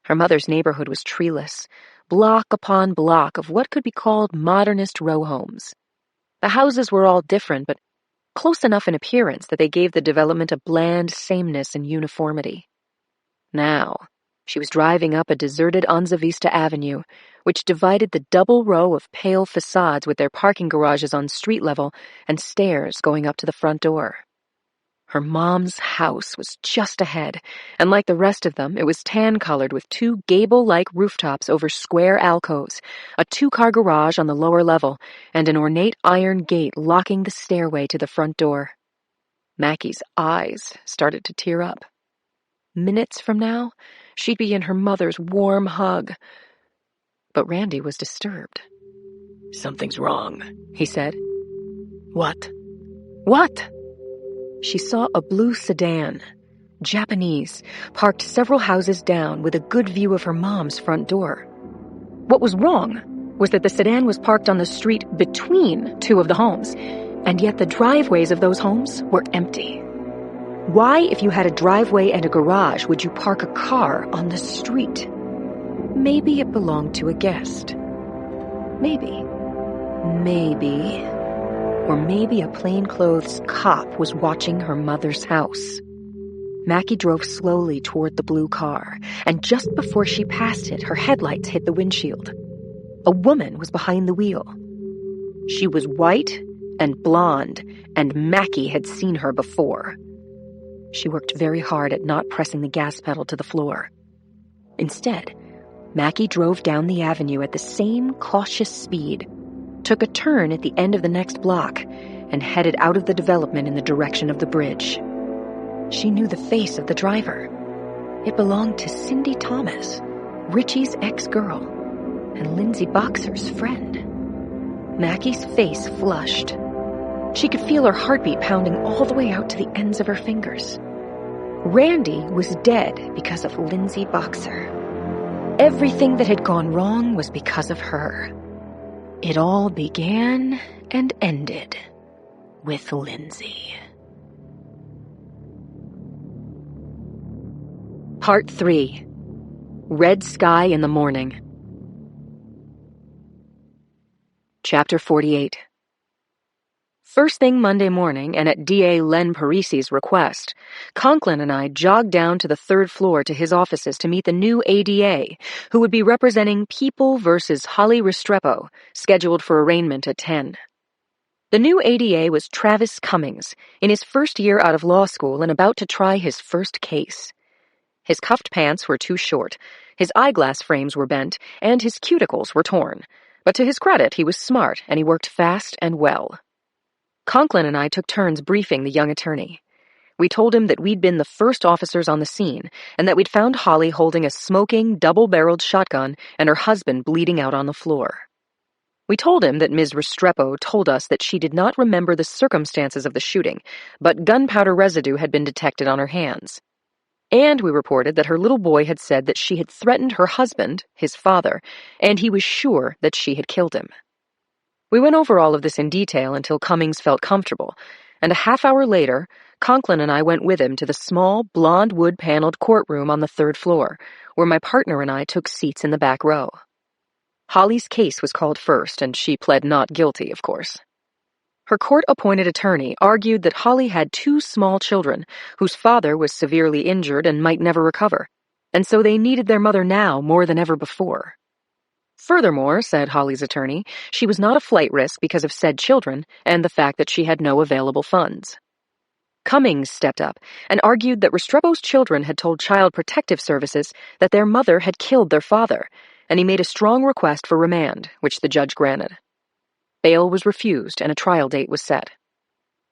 Her mother's neighborhood was treeless, block upon block of what could be called modernist row homes. The houses were all different, but close enough in appearance that they gave the development a bland sameness and uniformity. Now, she was driving up a deserted Anza Vista Avenue, which divided the double row of pale facades with their parking garages on street level and stairs going up to the front door. Her mom's house was just ahead, and like the rest of them, it was tan-colored with two gable-like rooftops over square alcoves, a two-car garage on the lower level, and an ornate iron gate locking the stairway to the front door. Mackie's eyes started to tear up. Minutes from now, she'd be in her mother's warm hug. But Randy was disturbed. "Something's wrong," he said. "What?" "What?" She saw a blue sedan, Japanese, parked several houses down with a good view of her mom's front door. What was wrong was that the sedan was parked on the street between two of the homes, and yet the driveways of those homes were empty. Why, if you had a driveway and a garage, would you park a car on the street? Maybe it belonged to a guest. Maybe. Or maybe a plainclothes cop was watching her mother's house. Mackie drove slowly toward the blue car, and just before she passed it, her headlights hit the windshield. A woman was behind the wheel. She was white and blonde, and Mackie had seen her before. She worked very hard at not pressing the gas pedal to the floor. Instead, Mackie drove down the avenue at the same cautious speed, took a turn at the end of the next block, and headed out of the development in the direction of the bridge. She knew the face of the driver. It belonged to Cindy Thomas, Richie's ex-girl, and Lindsay Boxer's friend. Mackie's face flushed. She could feel her heartbeat pounding all the way out to the ends of her fingers. Randy was dead because of Lindsay Boxer. Everything that had gone wrong was because of her. It all began and ended with Lindsay. Part 3. Red Sky in the Morning. Chapter 48. First thing Monday morning, and at D.A. Len Parisi's request, Conklin and I jogged down to the third floor to his offices to meet the new ADA, who would be representing People versus Holly Restrepo, scheduled for arraignment at 10. The new ADA was Travis Cummings, in his first year out of law school and about to try his first case. His cuffed pants were too short, his eyeglass frames were bent, and his cuticles were torn. But to his credit, he was smart, and he worked fast and well. Conklin and I took turns briefing the young attorney. We told him that we'd been the first officers on the scene, and that we'd found Holly holding a smoking, double-barreled shotgun and her husband bleeding out on the floor. We told him that Ms. Restrepo told us that she did not remember the circumstances of the shooting, but gunpowder residue had been detected on her hands. And we reported that her little boy had said that she had threatened her husband, his father, and he was sure that she had killed him. We went over all of this in detail until Cummings felt comfortable, and a half-hour later, Conklin and I went with him to the small, blonde wood-paneled courtroom on the 3rd floor, where my partner and I took seats in the back row. Holly's case was called first, and she pled not guilty, of course. Her court-appointed attorney argued that Holly had 2 small children, whose father was severely injured and might never recover, and so they needed their mother now more than ever before. Furthermore, said Holly's attorney, she was not a flight risk because of said children and the fact that she had no available funds. Cummings stepped up and argued that Restrepo's children had told Child Protective Services that their mother had killed their father, and he made a strong request for remand, which the judge granted. Bail was refused and a trial date was set.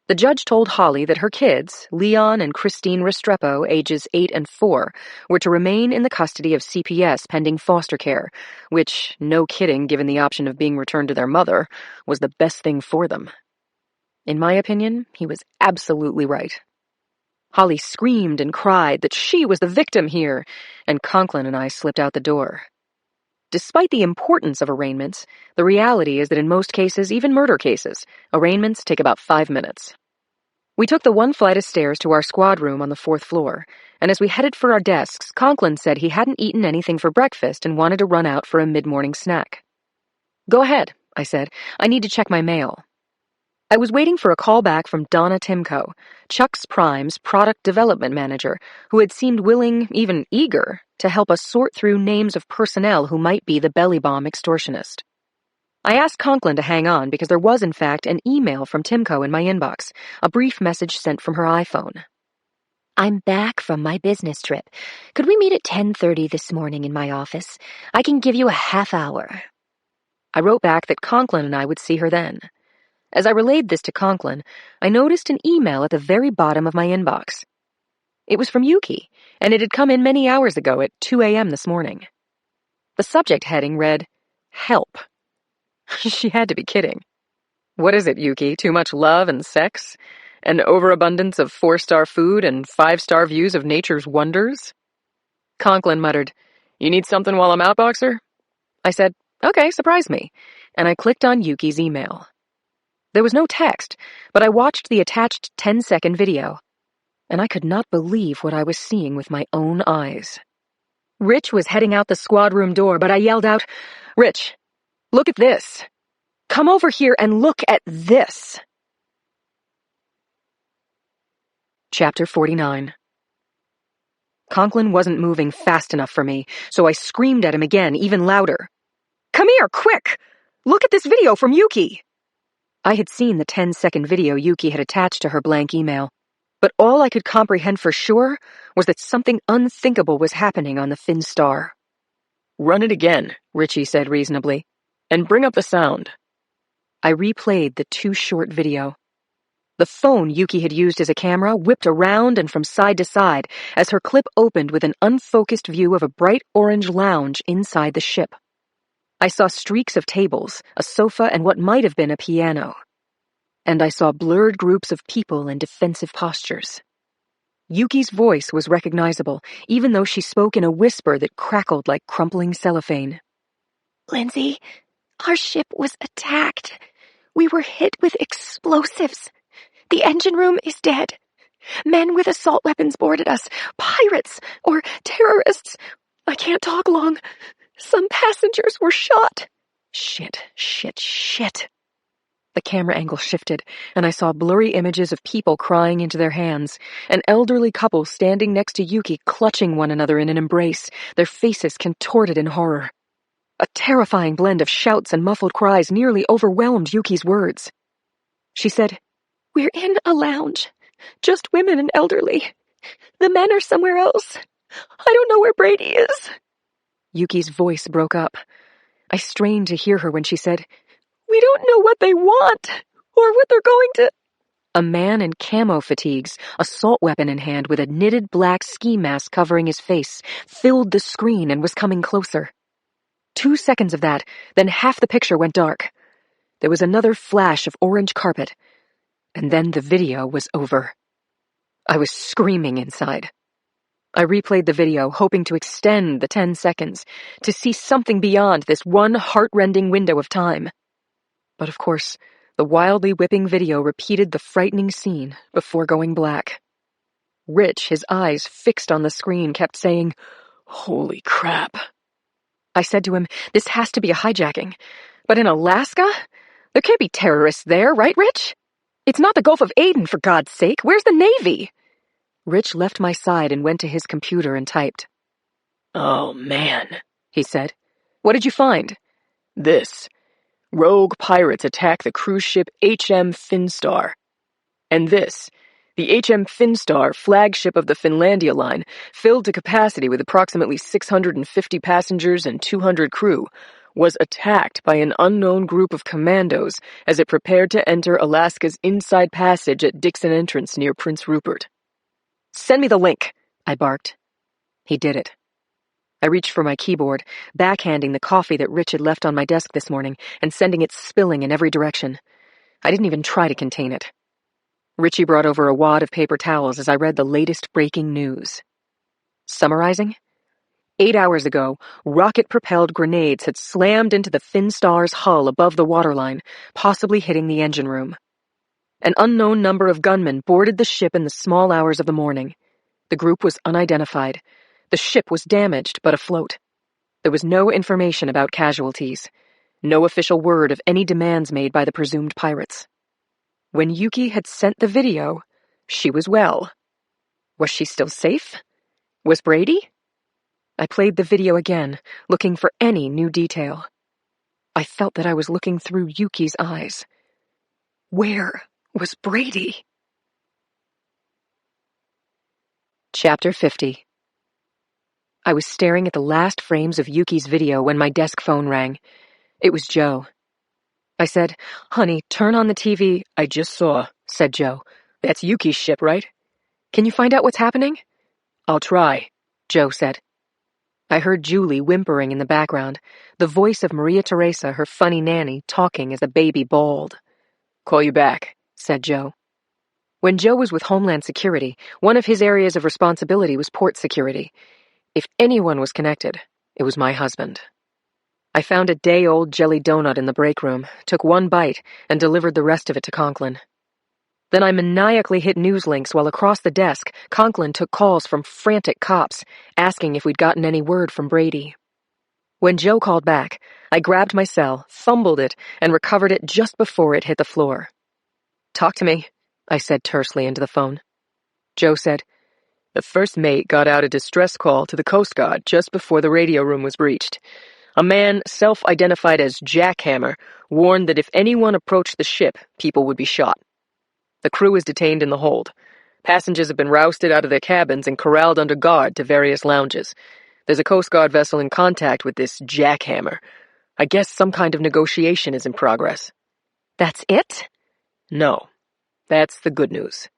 The judge told Holly that her kids, Leon and Christine Restrepo, ages 8 and 4, were to remain in the custody of CPS pending foster care, which, no kidding given the option of being returned to their mother, was the best thing for them. In my opinion, he was absolutely right. Holly screamed and cried that she was the victim here, and Conklin and I slipped out the door. Despite the importance of arraignments, the reality is that in most cases, even murder cases, arraignments take about 5 minutes. We took the 1 flight of stairs to our squad room on the 4th floor, and as we headed for our desks, Conklin said he hadn't eaten anything for breakfast and wanted to run out for a mid-morning snack. Go ahead, I said. I need to check my mail. I was waiting for a call back from Donna Timko, Chuck's Prime's product development manager, who had seemed willing, even eager, to help us sort through names of personnel who might be the belly bomb extortionist. I asked Conklin to hang on because there was, in fact, an email from Timko in my inbox, a brief message sent from her iPhone. I'm back from my business trip. Could we meet at 10:30 this morning in my office? I can give you a half hour. I wrote back that Conklin and I would see her then. As I relayed this to Conklin, I noticed an email at the very bottom of my inbox. It was from Yuki, and it had come in many hours ago at 2 a.m. this morning. The subject heading read, "Help." She had to be kidding. What is it, Yuki? Too much love and sex? An overabundance of 4-star food and 5-star views of nature's wonders? Conklin muttered, "You need something while I'm out, Boxer?" I said, "Okay, surprise me," and I clicked on Yuki's email. There was no text, but I watched the attached 10-second video, and I could not believe what I was seeing with my own eyes. Rich was heading out the squad room door, but I yelled out, "Rich, look at this. Come over here and look at this." Chapter 49. Conklin wasn't moving fast enough for me, so I screamed at him again, even louder. "Come here, quick! Look at this video from Yuki!" I had seen the 10-second video Yuki had attached to her blank email, but all I could comprehend for sure was that something unthinkable was happening on the Thin Star. "Run it again," Richie said reasonably, "and bring up the sound." I replayed the too-short video. The phone Yuki had used as a camera whipped around and from side to side as her clip opened with an unfocused view of a bright orange lounge inside the ship. I saw streaks of tables, a sofa, and what might have been a piano. And I saw blurred groups of people in defensive postures. Yuki's voice was recognizable, even though she spoke in a whisper that crackled like crumpling cellophane. "Lindsay, our ship was attacked. We were hit with explosives. The engine room is dead. Men with assault weapons boarded us. Pirates or terrorists. I can't talk long. Some passengers were shot." Shit. The camera angle shifted, and I saw blurry images of people crying into their hands, an elderly couple standing next to Yuki clutching one another in an embrace, their faces contorted in horror. A terrifying blend of shouts and muffled cries nearly overwhelmed Yuki's words. She said, "We're in a lounge. Just women and elderly. The men are somewhere else. I don't know where Brady is." Yuki's voice broke up. I strained to hear her when she said, "We don't know what they want, or what they're going to—" A man in camo fatigues, assault weapon in hand with a knitted black ski mask covering his face, filled the screen and was coming closer. 2 seconds of that, then half the picture went dark. There was another flash of orange carpet, and then the video was over. I was screaming inside. I replayed the video, hoping to extend the 10 seconds, to see something beyond this one heart-rending window of time. But of course, the wildly whipping video repeated the frightening scene before going black. Rich, his eyes fixed on the screen, kept saying, "Holy crap." I said to him, "This has to be a hijacking. But in Alaska? There can't be terrorists there, right, Rich? It's not the Gulf of Aden, for God's sake. Where's the Navy?" Rich left my side and went to his computer and typed. "Oh, man," he said. "What did you find?" "This. Rogue pirates attack the cruise ship HM Finstar. And this. The HM Finstar, flagship of the Finlandia line, filled to capacity with approximately 650 passengers and 200 crew, was attacked by an unknown group of commandos as it prepared to enter Alaska's inside passage at Dixon Entrance near Prince Rupert." "Send me the link," I barked. He did it. I reached for my keyboard, backhanding the coffee that Rich had left on my desk this morning and sending it spilling in every direction. I didn't even try to contain it. Richie brought over a wad of paper towels as I read the latest breaking news. Summarizing? 8 hours ago, rocket-propelled grenades had slammed into the Finstar's hull above the waterline, possibly hitting the engine room. An unknown number of gunmen boarded the ship in the small hours of the morning. The group was unidentified. The ship was damaged but afloat. There was no information about casualties. No official word of any demands made by the presumed pirates. When Yuki had sent the video, she was well. Was she still safe? Was Brady? I played the video again, looking for any new detail. I felt that I was looking through Yuki's eyes. Where was Brady? Chapter 50. I was staring at the last frames of Yuki's video when my desk phone rang. It was Joe. I said, "Honey, turn on the TV." "I just saw," said Joe. "That's Yuki's ship, right?" "Can you find out what's happening?" "I'll try," Joe said. I heard Julie whimpering in the background, the voice of Maria Teresa, her funny nanny, talking as the baby bawled. "Call you back," said Joe. When Joe was with Homeland Security, one of his areas of responsibility was port security. If anyone was connected, it was my husband. I found a day-old jelly donut in the break room, took one bite, and delivered the rest of it to Conklin. Then I maniacally hit news links while across the desk, Conklin took calls from frantic cops, asking if we'd gotten any word from Brady. When Joe called back, I grabbed my cell, fumbled it, and recovered it just before it hit the floor. "Talk to me," I said tersely into the phone. Joe said, "The first mate got out a distress call to the Coast Guard just before the radio room was breached. A man, self-identified as Jackhammer, warned that if anyone approached the ship, people would be shot. The crew is detained in the hold. Passengers have been rousted out of their cabins and corralled under guard to various lounges. There's a Coast Guard vessel in contact with this Jackhammer. I guess some kind of negotiation is in progress." "That's it?" "No. That's the good news.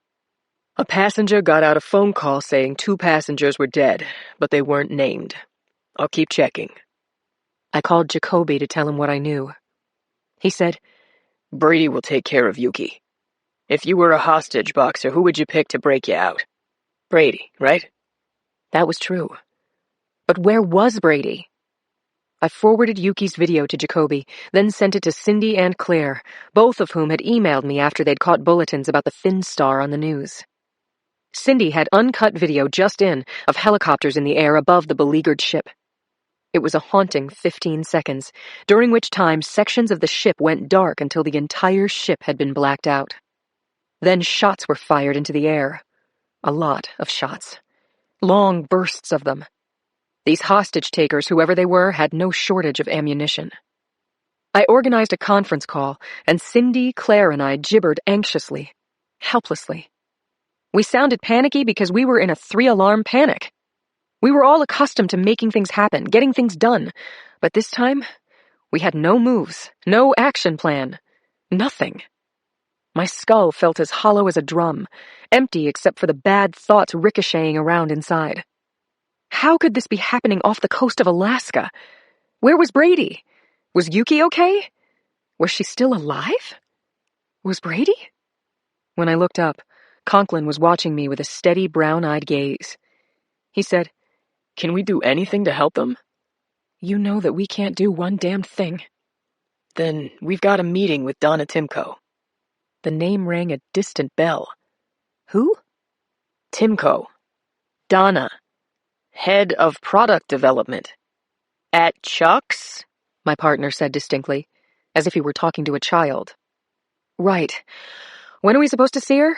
A passenger got out a phone call saying 2 passengers were dead, but they weren't named. I'll keep checking." I called Jacoby to tell him what I knew. He said, "Brady will take care of Yuki. If you were a hostage boxer, who would you pick to break you out? Brady, right?" That was true. But where was Brady? I forwarded Yuki's video to Jacoby, then sent it to Cindy and Claire, both of whom had emailed me after they'd caught bulletins about the Finstar on the news. Cindy had uncut video just in of helicopters in the air above the beleaguered ship. It was a haunting 15 seconds, during which time sections of the ship went dark until the entire ship had been blacked out. Then shots were fired into the air. A lot of shots. Long bursts of them. These hostage-takers, whoever they were, had no shortage of ammunition. I organized a conference call, and Cindy, Claire, and I gibbered anxiously, helplessly. We sounded panicky because we were in a 3-alarm panic. We were all accustomed to making things happen, getting things done, but this time, we had no moves, no action plan, nothing. My skull felt as hollow as a drum, empty except for the bad thoughts ricocheting around inside. How could this be happening off the coast of Alaska? Where was Brady? Was Yuki okay? Was she still alive? Was Brady? When I looked up, Conklin was watching me with a steady brown-eyed gaze. He said, "Can we do anything to help them?" You know that we can't do one damn thing. Then we've got a meeting with Donna Timko. The name rang a distant bell. Who? Timko. Donna. Head of Product Development. At Chuck's? My partner said distinctly, as if he were talking to a child. Right. When are we supposed to see her?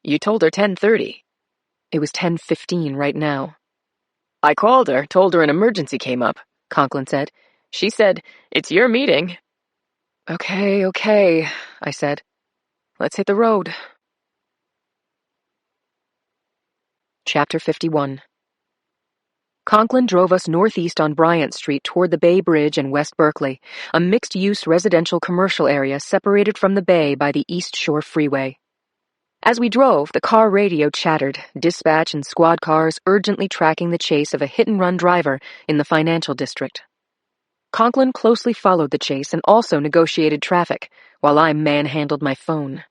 You told her 10:30. It was 10:15 right now. I called her, told her an emergency came up, Conklin said. She said, "It's your meeting." Okay, I said. Let's hit the road. Chapter 51. Conklin drove us northeast on Bryant Street toward the Bay Bridge in West Berkeley, a mixed-use residential commercial area separated from the bay by the East Shore Freeway. As we drove, the car radio chattered, dispatch and squad cars urgently tracking the chase of a hit-and-run driver in the financial district. Conklin closely followed the chase and also negotiated traffic, while I manhandled my phone.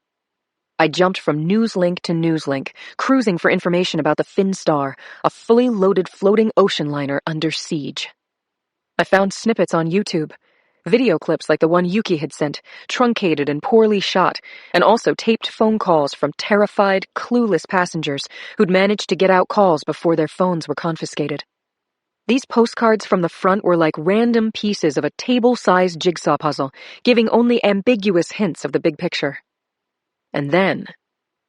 I jumped from newslink to newslink, cruising for information about the Finstar, a fully loaded floating ocean liner under siege. I found snippets on YouTube, video clips like the one Yuki had sent, truncated and poorly shot, and also taped phone calls from terrified, clueless passengers who'd managed to get out calls before their phones were confiscated. These postcards from the front were like random pieces of a table-sized jigsaw puzzle, giving only ambiguous hints of the big picture. And then,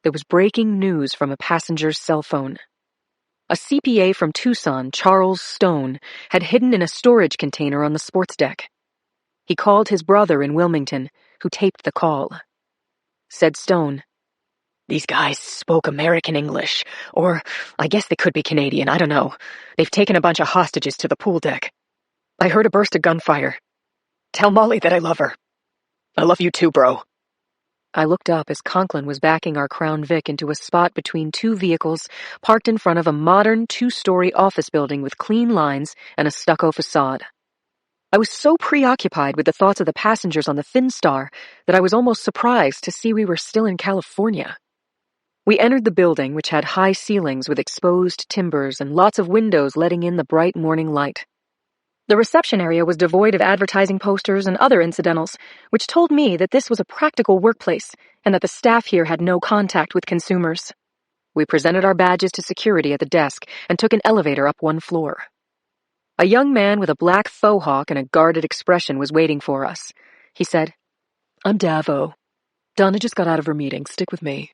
there was breaking news from a passenger's cell phone. A CPA from Tucson, Charles Stone, had hidden in a storage container on the sports deck. He called his brother in Wilmington, who taped the call. Said Stone, "These guys spoke American English, or I guess they could be Canadian, I don't know. They've taken a bunch of hostages to the pool deck. I heard a burst of gunfire. Tell Molly that I love her. I love you too, bro." I looked up as Conklin was backing our Crown Vic into a spot between two vehicles parked in front of a modern two-story office building with clean lines and a stucco facade. I was so preoccupied with the thoughts of the passengers on the Finstar that I was almost surprised to see we were still in California. We entered the building, which had high ceilings with exposed timbers and lots of windows letting in the bright morning light. The reception area was devoid of advertising posters and other incidentals, which told me that this was a practical workplace and that the staff here had no contact with consumers. We presented our badges to security at the desk and took an elevator up one floor. A young man with a black faux hawk and a guarded expression was waiting for us. He said, "I'm Davo. Donna just got out of her meeting. Stick with me."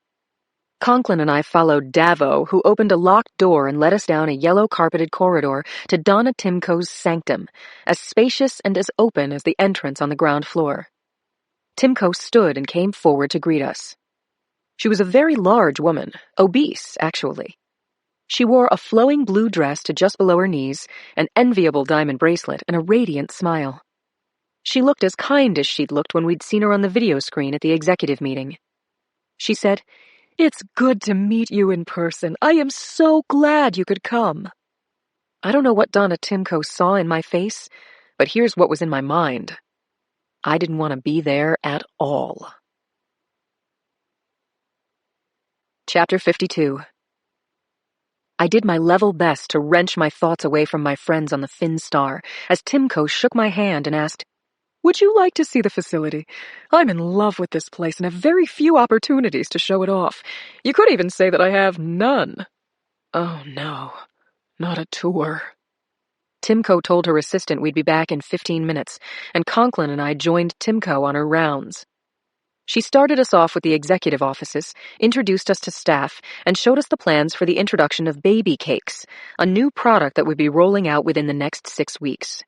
Conklin and I followed Davo, who opened a locked door and led us down a yellow-carpeted corridor to Donna Timko's sanctum, as spacious and as open as the entrance on the ground floor. Timko stood and came forward to greet us. She was a very large woman, obese, actually. She wore a flowing blue dress to just below her knees, an enviable diamond bracelet, and a radiant smile. She looked as kind as she'd looked when we'd seen her on the video screen at the executive meeting. She said, "It's good to meet you in person. I am so glad you could come." I don't know what Donna Timko saw in my face, but here's what was in my mind. I didn't want to be there at all. Chapter 52. I did my level best to wrench my thoughts away from my friends on the Finstar as Timko shook my hand and asked, "Would you like to see the facility? I'm in love with this place and have very few opportunities to show it off. You could even say that I have none." Oh no, not a tour. Timko told her assistant we'd be back in 15 minutes, and Conklin and I joined Timko on her rounds. She started us off with the executive offices, introduced us to staff, and showed us the plans for the introduction of baby cakes, a new product that would be rolling out within the next 6 weeks.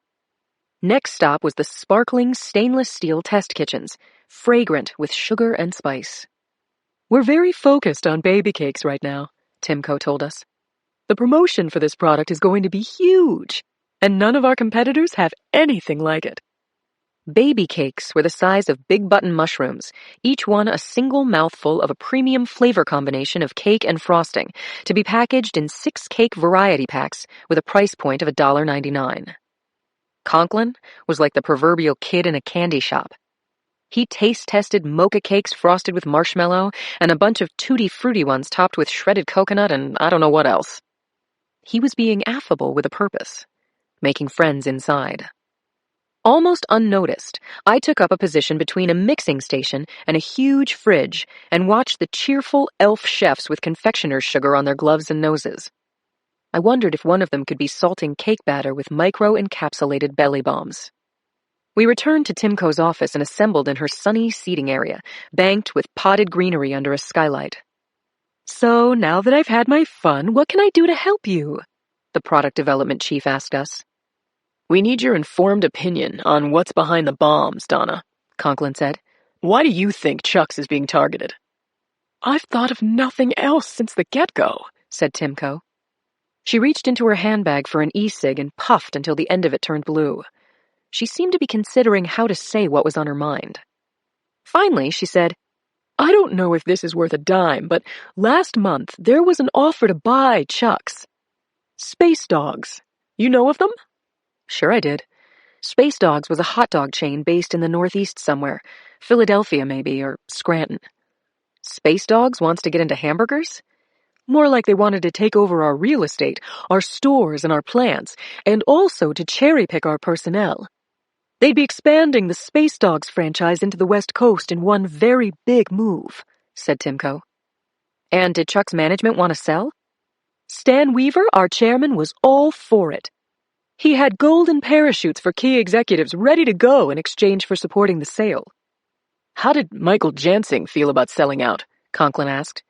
Next stop was the sparkling stainless steel test kitchens, fragrant with sugar and spice. "We're very focused on baby cakes right now," Timko told us. "The promotion for this product is going to be huge, and none of our competitors have anything like it." Baby cakes were the size of big button mushrooms, each one a single mouthful of a premium flavor combination of cake and frosting, to be packaged in 6 cake variety packs with a price point of $1.99. Conklin was like the proverbial kid in a candy shop. He taste-tested mocha cakes frosted with marshmallow and a bunch of tutti-frutti ones topped with shredded coconut and I don't know what else. He was being affable with a purpose, making friends inside. Almost unnoticed, I took up a position between a mixing station and a huge fridge and watched the cheerful elf chefs with confectioner's sugar on their gloves and noses. I wondered if one of them could be salting cake batter with micro-encapsulated belly bombs. We returned to Timko's office and assembled in her sunny seating area, banked with potted greenery under a skylight. "So, now that I've had my fun, what can I do to help you?" the product development chief asked us. "We need your informed opinion on what's behind the bombs, Donna," Conklin said. "Why do you think Chuck's is being targeted?" "I've thought of nothing else since the get-go," said Timko. She reached into her handbag for an e-cig and puffed until the end of it turned blue. She seemed to be considering how to say what was on her mind. Finally, she said, "I don't know if this is worth a dime, but last month there was an offer to buy Chuck's. Space Dogs. You know of them?" Sure I did. Space Dogs was a hot dog chain based in the Northeast somewhere. Philadelphia, maybe, or Scranton. Space Dogs wants to get into hamburgers? More like they wanted to take over our real estate, our stores and our plants, and also to cherry-pick our personnel. They'd be expanding the Space Dogs franchise into the West Coast in one very big move, said Timko. And did Chuck's management want to sell? Stan Weaver, our chairman, was all for it. He had golden parachutes for key executives ready to go in exchange for supporting the sale. "How did Michael Jansing feel about selling out?" Conklin asked.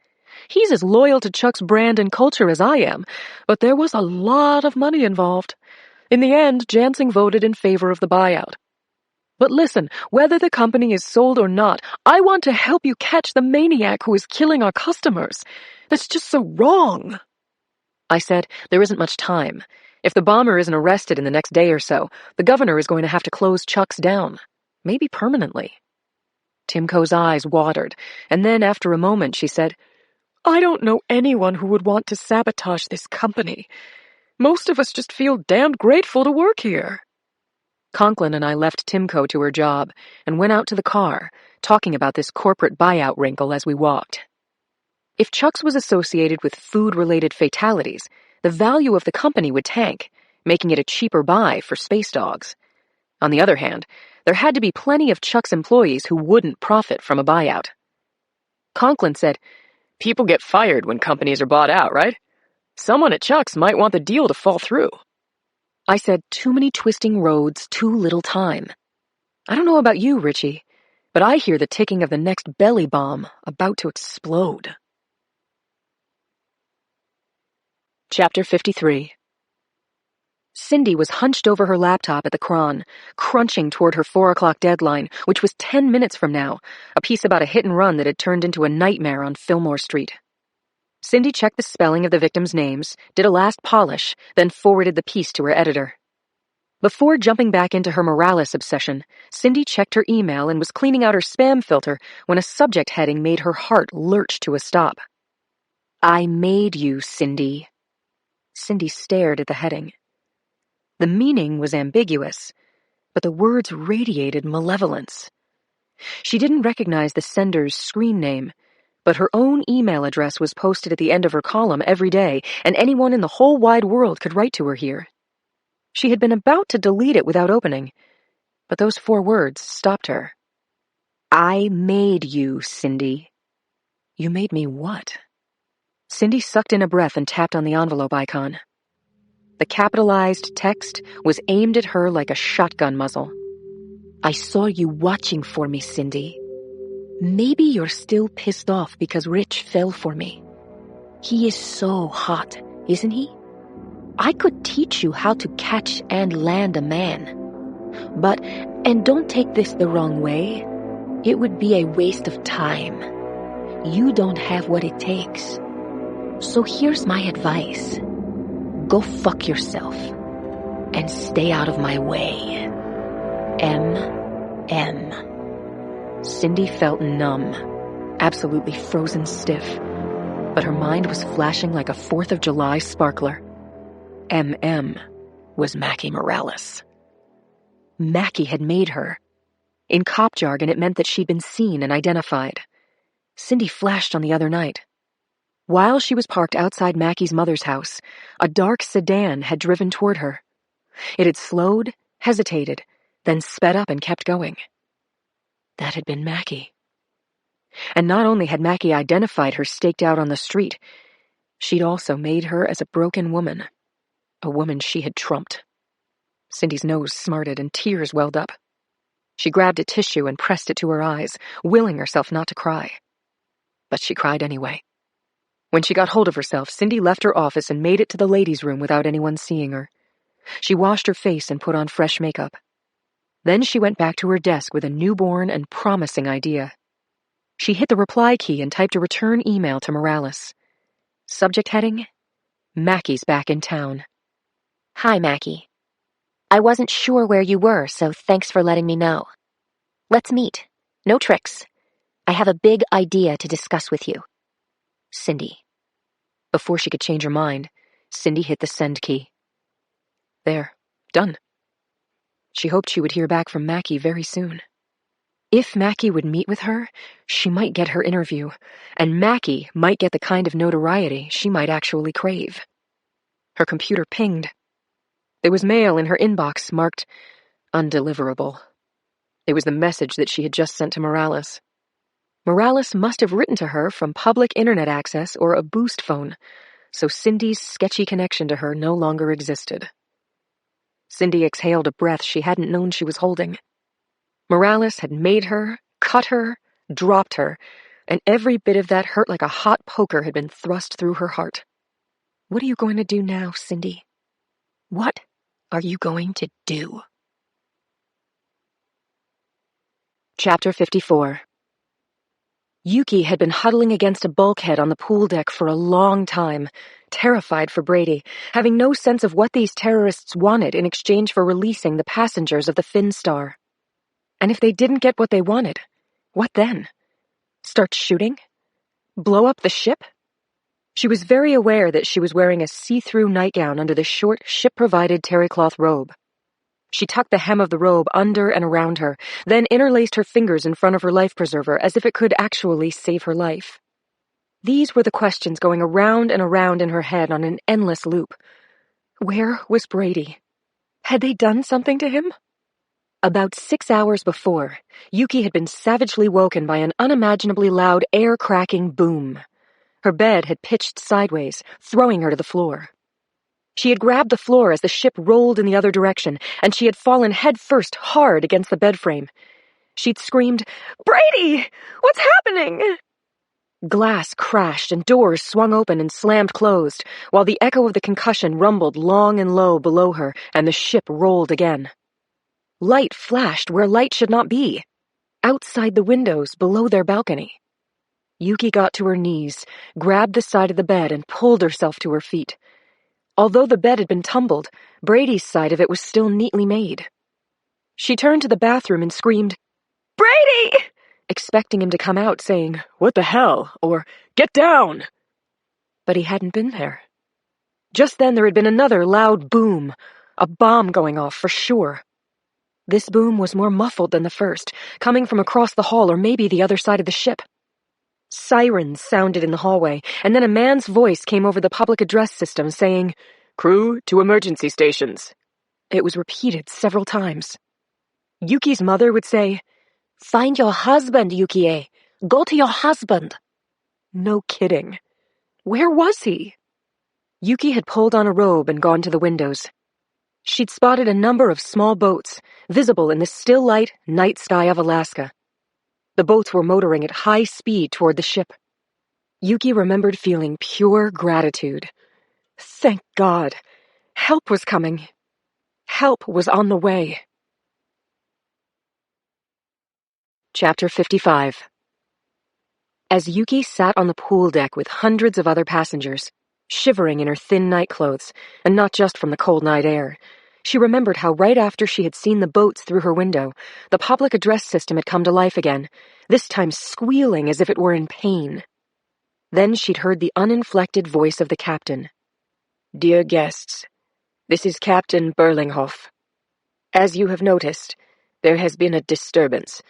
"He's as loyal to Chuck's brand and culture as I am, but there was a lot of money involved. In the end, Jansing voted in favor of the buyout. But listen, whether the company is sold or not, I want to help you catch the maniac who is killing our customers. That's just so wrong." I said, there isn't much time. If the bomber isn't arrested in the next day or so, the governor is going to have to close Chuck's down. Maybe permanently. Timko's eyes watered, and then after a moment she said, "I don't know anyone who would want to sabotage this company. Most of us just feel damned grateful to work here." Conklin and I left Timko to her job and went out to the car, talking about this corporate buyout wrinkle as we walked. If Chuck's was associated with food-related fatalities, the value of the company would tank, making it a cheaper buy for Space Dogs. On the other hand, there had to be plenty of Chuck's employees who wouldn't profit from a buyout. Conklin said, "People get fired when companies are bought out, right? Someone at Chuck's might want the deal to fall through." I said, too many twisting roads, too little time. I don't know about you, Richie, but I hear the ticking of the next belly bomb about to explode. Chapter 53. Cindy was hunched over her laptop at the cron, crunching toward her 4 o'clock deadline, which was 10 minutes from now, a piece about a hit-and-run that had turned into a nightmare on Fillmore Street. Cindy checked the spelling of the victims' names, did a last polish, then forwarded the piece to her editor. Before jumping back into her Morales obsession, Cindy checked her email and was cleaning out her spam filter when a subject heading made her heart lurch to a stop. "I made you, Cindy." Cindy stared at the heading. The meaning was ambiguous, but the words radiated malevolence. She didn't recognize the sender's screen name, but her own email address was posted at the end of her column every day, and anyone in the whole wide world could write to her here. She had been about to delete it without opening, but those 4 words stopped her. "I made you, Cindy." You made me what? Cindy sucked in a breath and tapped on the envelope icon. The capitalized text was aimed at her like a shotgun muzzle. "I saw you watching for me, Cindy. Maybe you're still pissed off because Rich fell for me. He is so hot, isn't he? I could teach you how to catch and land a man. But, and don't take this the wrong way, it would be a waste of time. You don't have what it takes. So here's my advice. Go fuck yourself and stay out of my way. M.M. Cindy felt numb, absolutely frozen stiff, but her mind was flashing like a 4th of July sparkler. M.M. was Mackie Morales. Mackie had made her. In cop jargon, it meant that she'd been seen and identified. Cindy flashed on the other night. While she was parked outside Mackie's mother's house, a dark sedan had driven toward her. It had slowed, hesitated, then sped up and kept going. That had been Mackie. And not only had Mackie identified her staked out on the street, she'd also made her as a broken woman, a woman she had trumped. Cindy's nose smarted and tears welled up. She grabbed a tissue and pressed it to her eyes, willing herself not to cry. But she cried anyway. When she got hold of herself, Cindy left her office and made it to the ladies' room without anyone seeing her. She washed her face and put on fresh makeup. Then she went back to her desk with a newborn and promising idea. She hit the reply key and typed a return email to Morales. Subject heading: Mackie's back in town. Hi, Mackie. I wasn't sure where you were, so thanks for letting me know. Let's meet. No tricks. I have a big idea to discuss with you. Cindy. Before she could change her mind, Cindy hit the send key. There. Done. She hoped she would hear back from Mackie very soon. If Mackie would meet with her, she might get her interview, and Mackie might get the kind of notoriety she might actually crave. Her computer pinged. There was mail in her inbox marked undeliverable. It was the message that she had just sent to Morales. Morales must have written to her from public internet access or a boost phone, so Cindy's sketchy connection to her no longer existed. Cindy exhaled a breath she hadn't known she was holding. Morales had made her, cut her, dropped her, and every bit of that hurt like a hot poker had been thrust through her heart. What are you going to do now, Cindy? What are you going to do? Chapter 54. Yuki had been huddling against a bulkhead on the pool deck for a long time, terrified for Brady, having no sense of what these terrorists wanted in exchange for releasing the passengers of the Finstar. And if they didn't get what they wanted, what then? Start shooting? Blow up the ship? She was very aware that she was wearing a see-through nightgown under the short, ship-provided terry-cloth robe. She tucked the hem of the robe under and around her, then interlaced her fingers in front of her life preserver as if it could actually save her life. These were the questions going around and around in her head on an endless loop. Where was Brady? Had they done something to him? About 6 hours before, Yuki had been savagely woken by an unimaginably loud air-cracking boom. Her bed had pitched sideways, throwing her to the floor. She had grabbed the floor as the ship rolled in the other direction, and she had fallen headfirst hard against the bed frame. She'd screamed, "Brady! What's happening?" Glass crashed and doors swung open and slammed closed, while the echo of the concussion rumbled long and low below her, and the ship rolled again. Light flashed where light should not be, outside the windows below their balcony. Yuki got to her knees, grabbed the side of the bed, and pulled herself to her feet. Although the bed had been tumbled, Brady's side of it was still neatly made. She turned to the bathroom and screamed, "Brady!" expecting him to come out saying, "What the hell?" or "Get down!" But he hadn't been there. Just then there had been another loud boom, a bomb going off for sure. This boom was more muffled than the first, coming from across the hall or maybe the other side of the ship. Sirens sounded in the hallway, and then a man's voice came over the public address system saying, "Crew to emergency stations." It was repeated several times. Yuki's mother would say, "Find your husband, Yukie. Go to your husband." No kidding. Where was he? Yuki had pulled on a robe and gone to the windows. She'd spotted a number of small boats, visible in the still light night sky of Alaska. The boats were motoring at high speed toward the ship. Yuki remembered feeling pure gratitude. Thank God. Help was coming. Help was on the way. Chapter 55. As Yuki sat on the pool deck with hundreds of other passengers, shivering in her thin nightclothes, and not just from the cold night air, she remembered how right after she had seen the boats through her window, the public address system had come to life again, this time squealing as if it were in pain. Then she'd heard the uninflected voice of the captain. "Dear guests, this is Captain Berlinghoff. As you have noticed, there has been a disturbance,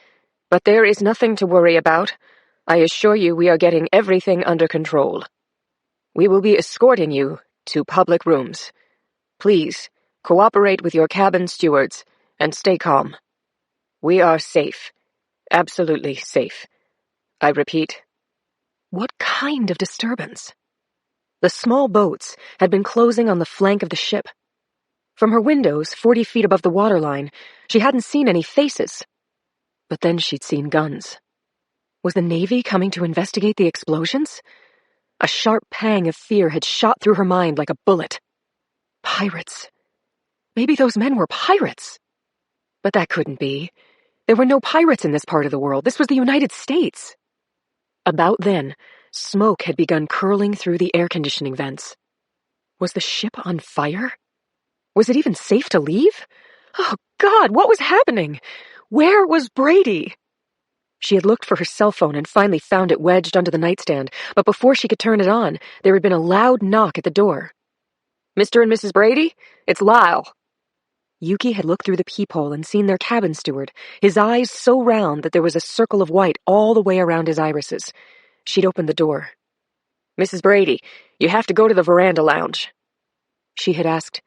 but there is nothing to worry about. I assure you we are getting everything under control. We will be escorting you to public rooms. Please, cooperate with your cabin stewards and stay calm. We are safe. Absolutely safe. I repeat. What kind of disturbance? The small boats had been closing on the flank of the ship. From her windows, 40 feet above the waterline, she hadn't seen any faces. But then she'd seen guns. Was the Navy coming to investigate the explosions? A sharp pang of fear had shot through her mind like a bullet. Pirates. Maybe those men were pirates. But that couldn't be. There were no pirates in this part of the world. This was the United States. About then, smoke had begun curling through the air conditioning vents. Was the ship on fire? Was it even safe to leave? Oh, God, what was happening? Where was Brady? She had looked for her cell phone and finally found it wedged under the nightstand, but before she could turn it on, there had been a loud knock at the door. Mr. and Mrs. Brady? It's Lyle. Yuki had looked through the peephole and seen their cabin steward, his eyes so round that there was a circle of white all the way around his irises. She'd opened the door. Mrs. Brady, you have to go to the veranda lounge. She had asked,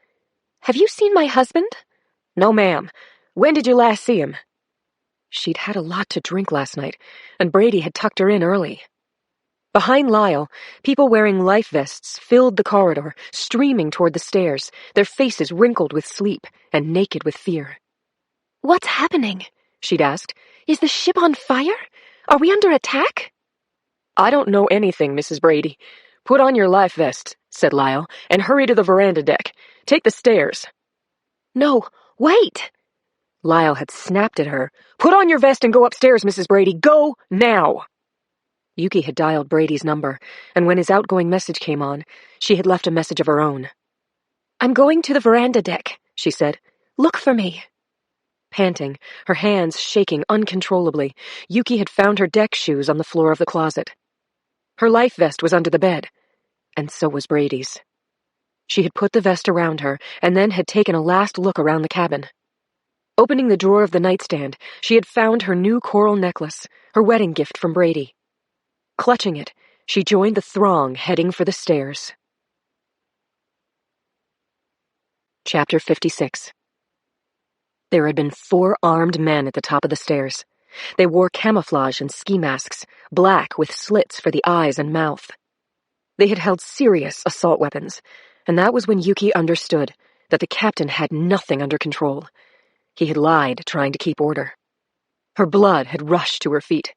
Have you seen my husband? No, ma'am. When did you last see him? She'd had a lot to drink last night, and Brady had tucked her in early. Behind Lyle, people wearing life vests filled the corridor, streaming toward the stairs, their faces wrinkled with sleep and naked with fear. What's happening? She'd asked. Is the ship on fire? Are we under attack? I don't know anything, Mrs. Brady. Put on your life vest, said Lyle, and hurry to the veranda deck. Take the stairs. No, wait! Lyle had snapped at her. Put on your vest and go upstairs, Mrs. Brady. Go now! Yuki had dialed Brady's number, and when his outgoing message came on, she had left a message of her own. I'm going to the veranda deck, she said. Look for me. Panting, her hands shaking uncontrollably, Yuki had found her deck shoes on the floor of the closet. Her life vest was under the bed, and so was Brady's. She had put the vest around her, and then had taken a last look around the cabin. Opening the drawer of the nightstand, she had found her new coral necklace, her wedding gift from Brady. Clutching it, she joined the throng heading for the stairs. Chapter 56. There had been 4 armed men at the top of the stairs. They wore camouflage and ski masks, black with slits for the eyes and mouth. They had held serious assault weapons, and that was when Yuki understood that the captain had nothing under control. He had lied, trying to keep order. Her blood had rushed to her feet.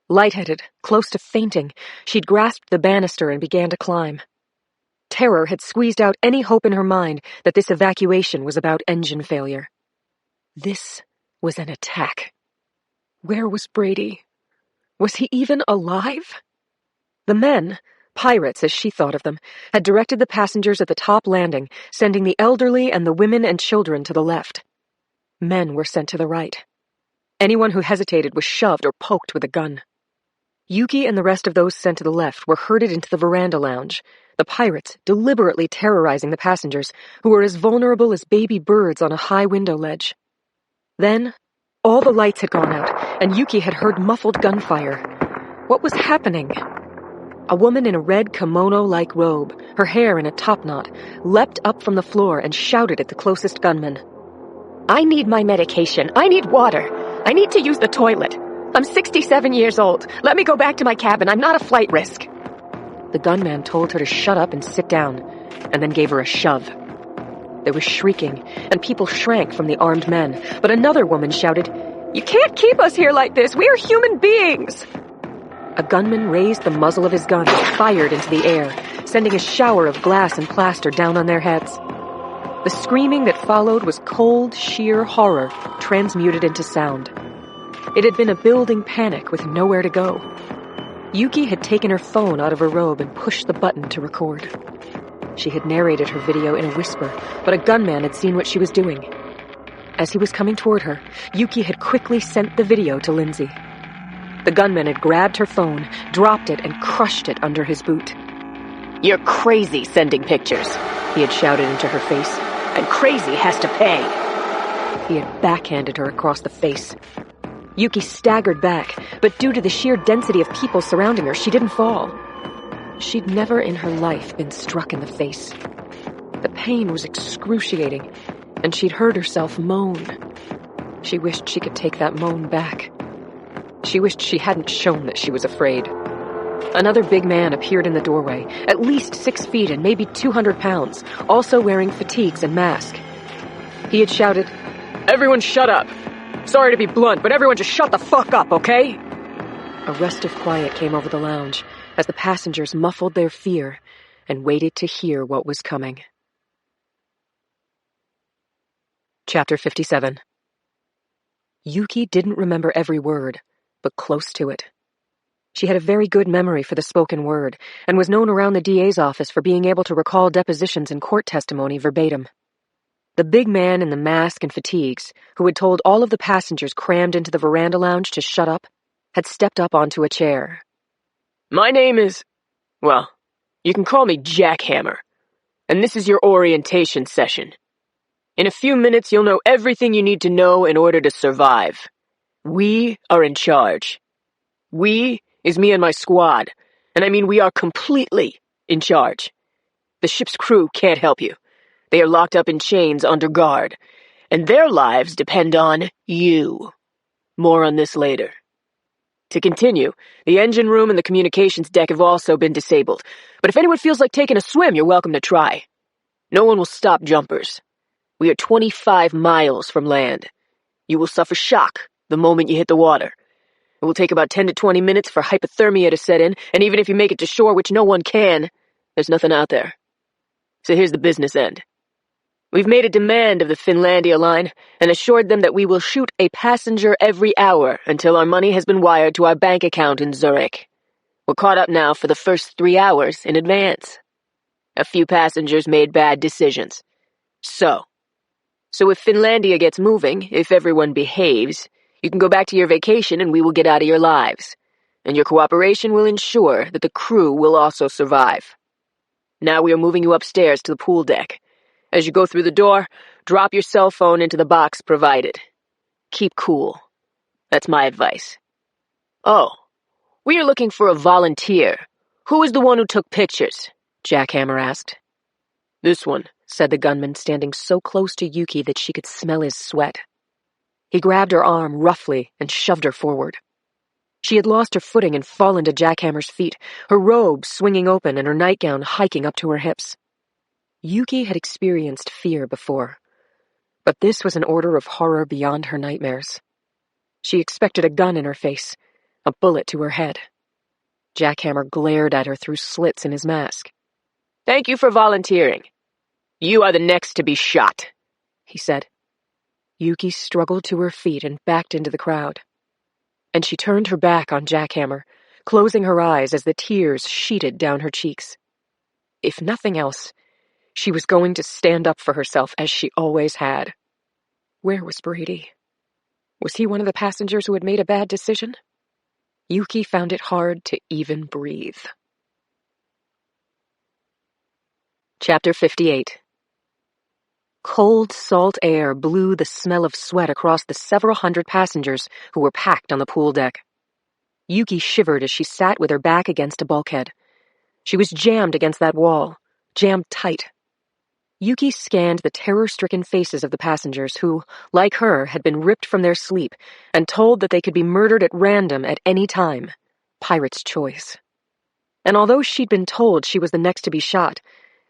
Lightheaded, close to fainting, she'd grasped the banister and began to climb. Terror had squeezed out any hope in her mind that this evacuation was about engine failure. This was an attack. Where was Brady? Was he even alive? The men, pirates as she thought of them, had directed the passengers at the top landing, sending the elderly and the women and children to the left. Men were sent to the right. Anyone who hesitated was shoved or poked with a gun. Yuki and the rest of those sent to the left were herded into the veranda lounge, the pirates deliberately terrorizing the passengers, who were as vulnerable as baby birds on a high window ledge. Then, all the lights had gone out, and Yuki had heard muffled gunfire. What was happening? A woman in a red kimono-like robe, her hair in a topknot, leapt up from the floor and shouted at the closest gunman. I need my medication. I need water. I need to use the toilet. I'm 67 years old. Let me go back to my cabin. I'm not a flight risk. The gunman told her to shut up and sit down, and then gave her a shove. There was shrieking, and people shrank from the armed men, but another woman shouted, You can't keep us here like this! We are human beings! A gunman raised the muzzle of his gun and fired into the air, sending a shower of glass and plaster down on their heads. The screaming that followed was cold, sheer horror transmuted into sound. It had been a building panic with nowhere to go. Yuki had taken her phone out of her robe and pushed the button to record. She had narrated her video in a whisper, but a gunman had seen what she was doing. As he was coming toward her, Yuki had quickly sent the video to Lindsay. The gunman had grabbed her phone, dropped it, and crushed it under his boot. You're crazy sending pictures, he had shouted into her face. And crazy has to pay. He had backhanded her across the face. Yuki staggered back, but due to the sheer density of people surrounding her, she didn't fall. She'd never in her life been struck in the face. The pain was excruciating, and she'd heard herself moan. She wished she could take that moan back. She wished she hadn't shown that she was afraid. Another big man appeared in the doorway, at least 6 feet and maybe 200 pounds, also wearing fatigues and mask. He had shouted, Everyone shut up! Sorry to be blunt, but everyone just shut the fuck up, okay? A restive quiet came over the lounge as the passengers muffled their fear and waited to hear what was coming. Chapter 57. Yuki didn't remember every word, but close to it. She had a very good memory for the spoken word and was known around the DA's office for being able to recall depositions and court testimony verbatim. The big man in the mask and fatigues, who had told all of the passengers crammed into the veranda lounge to shut up, had stepped up onto a chair. My name is, well, you can call me Jackhammer, and this is your orientation session. In a few minutes, you'll know everything you need to know in order to survive. We are in charge. We is me and my squad, and I mean we are completely in charge. The ship's crew can't help you. They are locked up in chains under guard, and their lives depend on you. More on this later. To continue, the engine room and the communications deck have also been disabled, but if anyone feels like taking a swim, you're welcome to try. No one will stop jumpers. We are 25 miles from land. You will suffer shock the moment you hit the water. It will take about 10 to 20 minutes for hypothermia to set in, and even if you make it to shore, which no one can, there's nothing out there. So here's the business end. We've made a demand of the Finlandia line and assured them that we will shoot a passenger every hour until our money has been wired to our bank account in Zurich. We're caught up now for the first 3 hours in advance. A few passengers made bad decisions. So if Finlandia gets moving, if everyone behaves, you can go back to your vacation and we will get out of your lives. And your cooperation will ensure that the crew will also survive. Now we are moving you upstairs to the pool deck. As you go through the door, drop your cell phone into the box provided. Keep cool. That's my advice. Oh, we are looking for a volunteer. Who is the one who took pictures? Jackhammer asked. This one, said the gunman, standing so close to Yuki that she could smell his sweat. He grabbed her arm roughly and shoved her forward. She had lost her footing and fallen to Jackhammer's feet, her robe swinging open and her nightgown hiking up to her hips. Yuki had experienced fear before, but this was an order of horror beyond her nightmares. She expected a gun in her face, a bullet to her head. Jackhammer glared at her through slits in his mask. Thank you for volunteering. You are the next to be shot, he said. Yuki struggled to her feet and backed into the crowd. And she turned her back on Jackhammer, closing her eyes as the tears sheeted down her cheeks. If nothing else, she was going to stand up for herself as she always had. Where was Brady? Was he one of the passengers who had made a bad decision? Yuki found it hard to even breathe. Chapter 58. Cold, salt air blew the smell of sweat across the several hundred passengers who were packed on the pool deck. Yuki shivered as she sat with her back against a bulkhead. She was jammed against that wall, jammed tight. Yuki scanned the terror-stricken faces of the passengers who, like her, had been ripped from their sleep and told that they could be murdered at random at any time. Pirate's choice. And although she'd been told she was the next to be shot,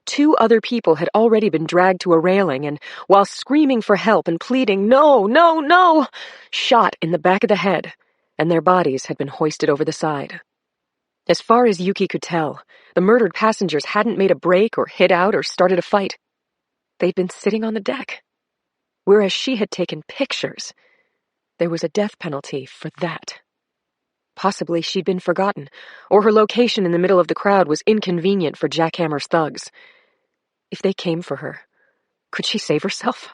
2 other people had already been dragged to a railing and, while screaming for help and pleading, "No, no, no!" shot in the back of the head, and their bodies had been hoisted over the side. As far as Yuki could tell, the murdered passengers hadn't made a break or hid out or started a fight. They'd been sitting on the deck. Whereas she had taken pictures, there was a death penalty for that. Possibly she'd been forgotten, or her location in the middle of the crowd was inconvenient for Jackhammer's thugs. If they came for her, could she save herself?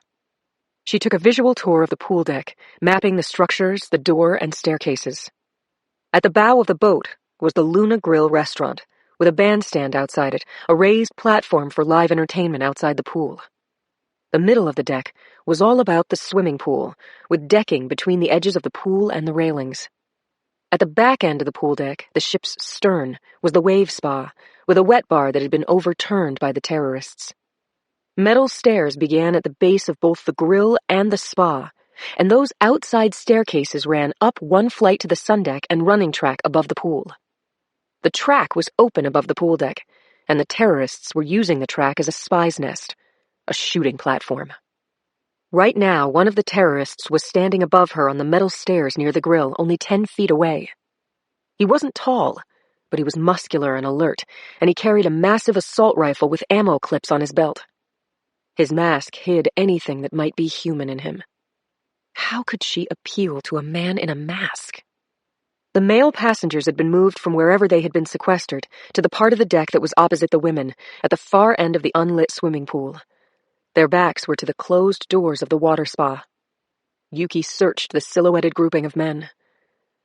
She took a visual tour of the pool deck, mapping the structures, the door, and staircases. At the bow of the boat was the Luna Grill restaurant, with a bandstand outside it, a raised platform for live entertainment outside the pool. The middle of the deck was all about the swimming pool, with decking between the edges of the pool and the railings. At the back end of the pool deck, the ship's stern, was the wave spa, with a wet bar that had been overturned by the terrorists. Metal stairs began at the base of both the grill and the spa, and those outside staircases ran up one flight to the sun deck and running track above the pool. The track was open above the pool deck, and the terrorists were using the track as a spy's nest, a shooting platform. Right now, one of the terrorists was standing above her on the metal stairs near the grill, only 10 feet away. He wasn't tall, but he was muscular and alert, and he carried a massive assault rifle with ammo clips on his belt. His mask hid anything that might be human in him. How could she appeal to a man in a mask? The male passengers had been moved from wherever they had been sequestered to the part of the deck that was opposite the women, at the far end of the unlit swimming pool. Their backs were to the closed doors of the water spa. Yuki searched the silhouetted grouping of men.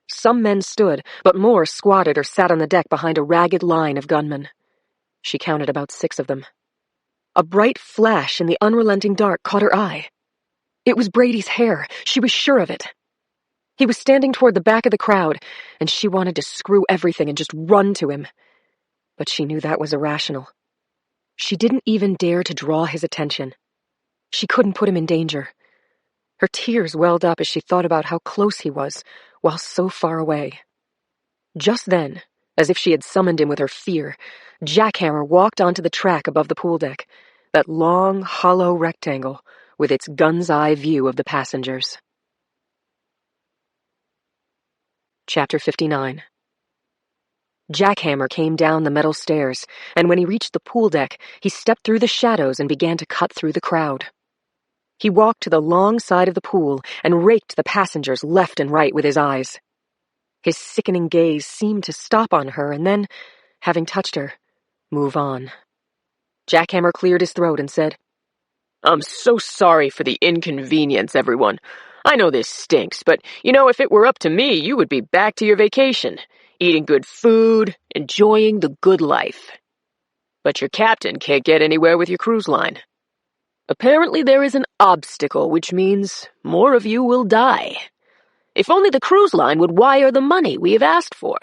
Some men stood, but more squatted or sat on the deck behind a ragged line of gunmen. She counted about 6 of them. A bright flash in the unrelenting dark caught her eye. It was Brady's hair. She was sure of it. He was standing toward the back of the crowd, and she wanted to screw everything and just run to him. But she knew that was irrational. She didn't even dare to draw his attention. She couldn't put him in danger. Her tears welled up as she thought about how close he was, while so far away. Just then, as if she had summoned him with her fear, Jackhammer walked onto the track above the pool deck, that long, hollow rectangle with its gun's-eye view of the passengers. Chapter 59. Jackhammer came down the metal stairs, and when he reached the pool deck, he stepped through the shadows and began to cut through the crowd. He walked to the long side of the pool and raked the passengers left and right with his eyes. His sickening gaze seemed to stop on her and then, having touched her, move on. Jackhammer cleared his throat and said, I'm so sorry for the inconvenience, everyone. I know this stinks, but, if it were up to me, you would be back to your vacation, eating good food, enjoying the good life. But your captain can't get anywhere with your cruise line. Apparently there is an obstacle, which means more of you will die. If only the cruise line would wire the money we have asked for.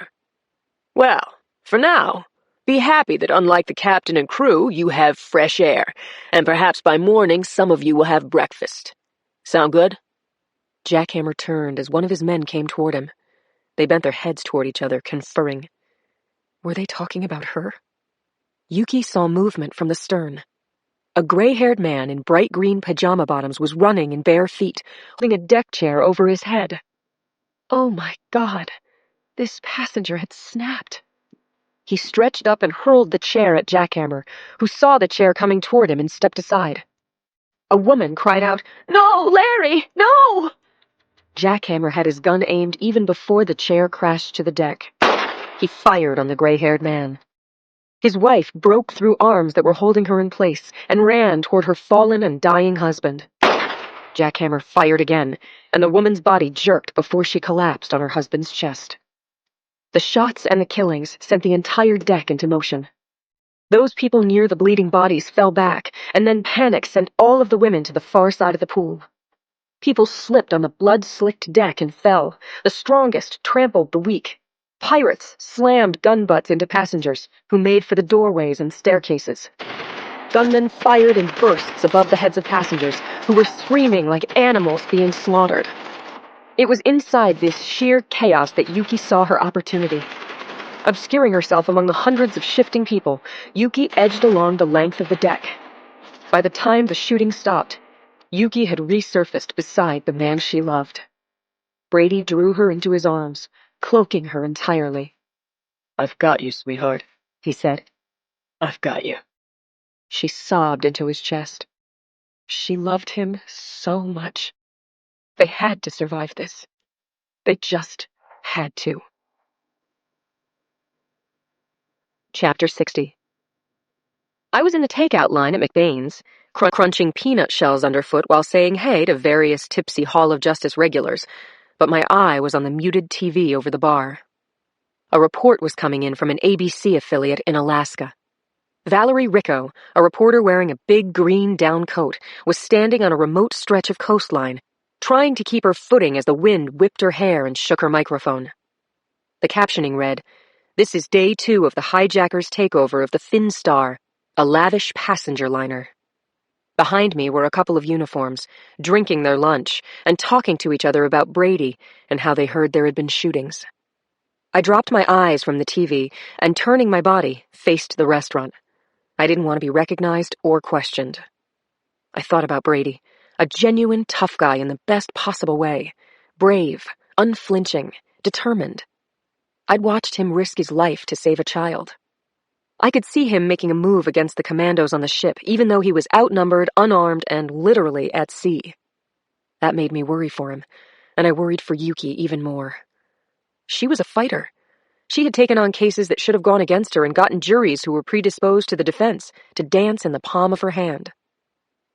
Well, for now, be happy that unlike the captain and crew, you have fresh air, and perhaps by morning some of you will have breakfast. Sound good? Jackhammer turned as one of his men came toward him. They bent their heads toward each other, conferring. Were they talking about her? Yuki saw movement from the stern. A gray-haired man in bright green pajama bottoms was running in bare feet, holding a deck chair over his head. Oh my God! This passenger had snapped. He stretched up and hurled the chair at Jackhammer, who saw the chair coming toward him and stepped aside. A woman cried out, "No, Larry, no!" Jackhammer had his gun aimed even before the chair crashed to the deck. He fired on the gray-haired man. His wife broke through arms that were holding her in place and ran toward her fallen and dying husband. Jackhammer fired again, and the woman's body jerked before she collapsed on her husband's chest. The shots and the killings sent the entire deck into motion. Those people near the bleeding bodies fell back, and then panic sent all of the women to the far side of the pool. People slipped on the blood-slicked deck and fell. The strongest trampled the weak. Pirates slammed gun butts into passengers, who made for the doorways and staircases. Gunmen fired in bursts above the heads of passengers, who were screaming like animals being slaughtered. It was inside this sheer chaos that Yuki saw her opportunity. Obscuring herself among the hundreds of shifting people, Yuki edged along the length of the deck. By the time the shooting stopped, Yuki had resurfaced beside the man she loved. Brady drew her into his arms, cloaking her entirely. I've got you, sweetheart, he said. I've got you. She sobbed into his chest. She loved him so much. They had to survive this. They just had to. Chapter 60. I was in the takeout line at McBain's, crunching peanut shells underfoot while saying hey to various tipsy Hall of Justice regulars, but my eye was on the muted TV over the bar. A report was coming in from an ABC affiliate in Alaska. Valerie Ricco, a reporter wearing a big green down coat, was standing on a remote stretch of coastline, trying to keep her footing as the wind whipped her hair and shook her microphone. The captioning read, This is day 2 of the hijackers' takeover of the Finstar, a lavish passenger liner. Behind me were a couple of uniforms, drinking their lunch and talking to each other about Brady and how they heard there had been shootings. I dropped my eyes from the TV and, turning my body, faced the restaurant. I didn't want to be recognized or questioned. I thought about Brady, a genuine tough guy in the best possible way, brave, unflinching, determined. I'd watched him risk his life to save a child. I could see him making a move against the commandos on the ship, even though he was outnumbered, unarmed, and literally at sea. That made me worry for him, and I worried for Yuki even more. She was a fighter. She had taken on cases that should have gone against her and gotten juries who were predisposed to the defense to dance in the palm of her hand.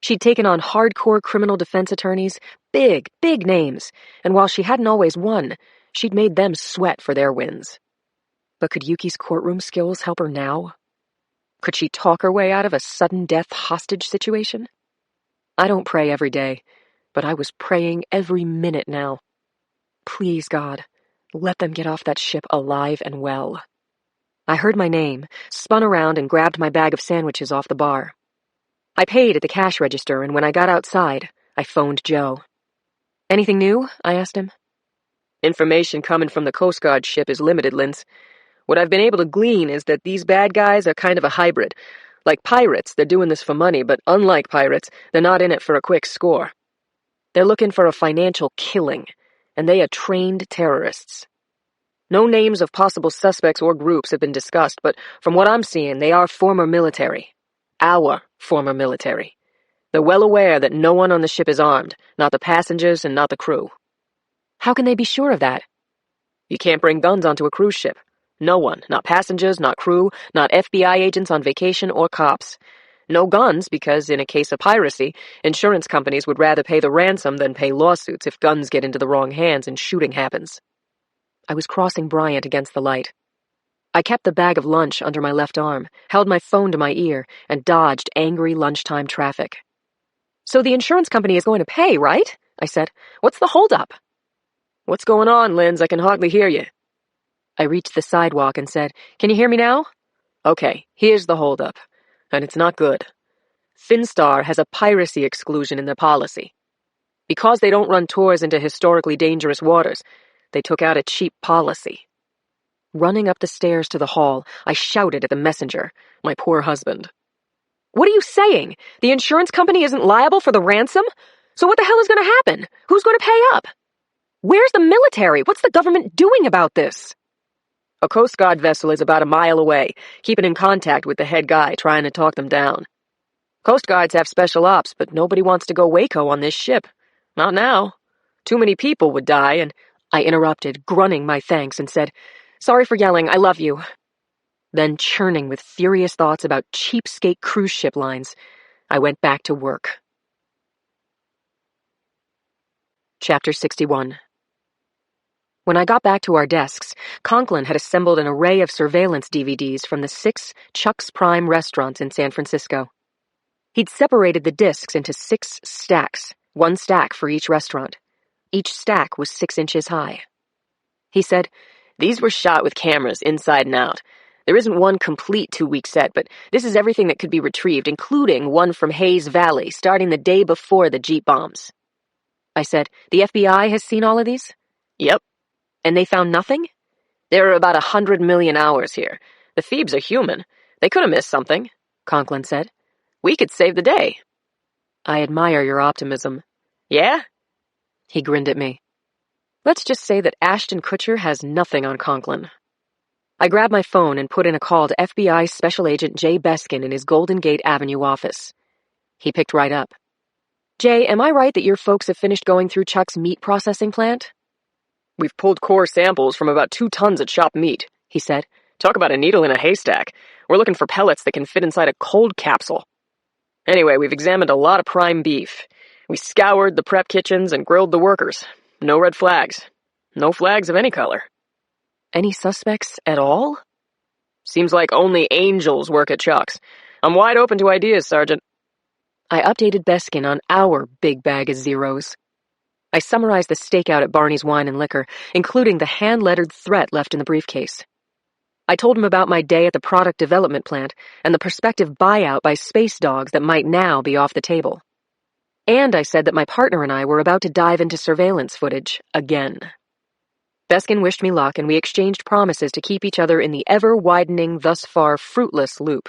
She'd taken on hardcore criminal defense attorneys, big names, and while she hadn't always won, she'd made them sweat for their wins. But could Yuki's courtroom skills help her now? Could she talk her way out of a sudden death hostage situation? I don't pray every day, but I was praying every minute now. Please, God, let them get off that ship alive and well. I heard my name, spun around, and grabbed my bag of sandwiches off the bar. I paid at the cash register, and when I got outside, I phoned Joe. Anything new? I asked him. Information coming from the Coast Guard ship is limited, Lindsay. What I've been able to glean is that these bad guys are kind of a hybrid. Like pirates, they're doing this for money, but unlike pirates, they're not in it for a quick score. They're looking for a financial killing, and they are trained terrorists. No names of possible suspects or groups have been discussed, but from what I'm seeing, they are former military. Our former military. They're well aware that no one on the ship is armed, not the passengers and not the crew. How can they be sure of that? You can't bring guns onto a cruise ship. No one, not passengers, not crew, not FBI agents on vacation or cops. No guns because, in a case of piracy, insurance companies would rather pay the ransom than pay lawsuits if guns get into the wrong hands and shooting happens. I was crossing Bryant against the light. I kept the bag of lunch under my left arm, held my phone to my ear, and dodged angry lunchtime traffic. So the insurance company is going to pay, right? I said. What's the holdup? What's going on, Linz? I can hardly hear you. I reached the sidewalk and said, Can you hear me now? Okay, here's the holdup. And it's not good. Finstar has a piracy exclusion in their policy. Because they don't run tours into historically dangerous waters, they took out a cheap policy. Running up the stairs to the hall, I shouted at the messenger, my poor husband. What are you saying? The insurance company isn't liable for the ransom? So what the hell is going to happen? Who's going to pay up? Where's the military? What's the government doing about this? A Coast Guard vessel is about a mile away, keeping in contact with the head guy, trying to talk them down. Coast Guards have special ops, but nobody wants to go Waco on this ship. Not now. Too many people would die, and I interrupted, grunting my thanks, and said, Sorry for yelling, I love you. Then, churning with furious thoughts about cheapskate cruise ship lines, I went back to work. Chapter 61. When I got back to our desks, Conklin had assembled an array of surveillance DVDs from the 6 Chuck's Prime restaurants in San Francisco. He'd separated the discs into 6 stacks, 1 stack for each restaurant. Each stack was 6 inches high. He said, These were shot with cameras inside and out. There isn't one complete 2-week set, but this is everything that could be retrieved, including one from Hayes Valley, starting the day before the Jeep bombs. I said, The FBI has seen all of these? Yep. And they found nothing? There are about 100 million hours here. The Phoebes are human. They could have missed something, Conklin said. We could save the day. I admire your optimism. Yeah? He grinned at me. Let's just say that Ashton Kutcher has nothing on Conklin. I grabbed my phone and put in a call to FBI Special Agent Jay Beskin in his Golden Gate Avenue office. He picked right up. Jay, am I right that your folks have finished going through Chuck's meat processing plant? We've pulled core samples from about 2 tons of chopped meat, he said. Talk about a needle in a haystack. We're looking for pellets that can fit inside a cold capsule. Anyway, we've examined a lot of prime beef. We scoured the prep kitchens and grilled the workers. No red flags. No flags of any color. Any suspects at all? Seems like only angels work at Chuck's. I'm wide open to ideas, Sergeant. I updated Beskin on our big bag of zeros. I summarized the stakeout at Barney's Wine and Liquor, including the hand-lettered threat left in the briefcase. I told him about my day at the product development plant and the prospective buyout by space dogs that might now be off the table. And I said that my partner and I were about to dive into surveillance footage again. Beskin wished me luck, and we exchanged promises to keep each other in the ever-widening, thus far fruitless loop.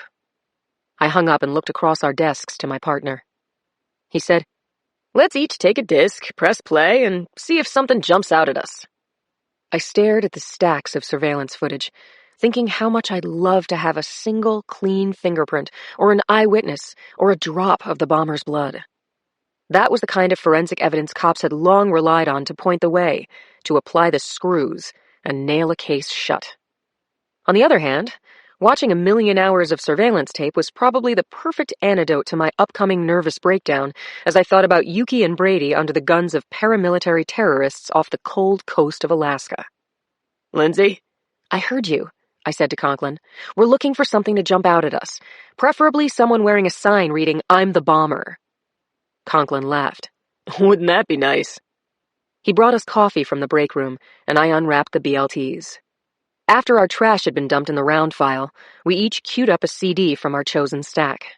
I hung up and looked across our desks to my partner. He said, "Let's each take a disc, press play, and see if something jumps out at us." I stared at the stacks of surveillance footage, thinking how much I'd love to have a single clean fingerprint, or an eyewitness, or a drop of the bomber's blood. That was the kind of forensic evidence cops had long relied on to point the way, to apply the screws, and nail a case shut. On the other hand, watching a million hours of surveillance tape was probably the perfect antidote to my upcoming nervous breakdown as I thought about Yuki and Brady under the guns of paramilitary terrorists off the cold coast of Alaska. "Lindsay?" "I heard you," I said to Conklin. "We're looking for something to jump out at us, preferably someone wearing a sign reading, 'I'm the bomber.'" Conklin laughed. "Wouldn't that be nice?" He brought us coffee from the break room, and I unwrapped the BLTs. After our trash had been dumped in the round file, we each queued up a CD from our chosen stack.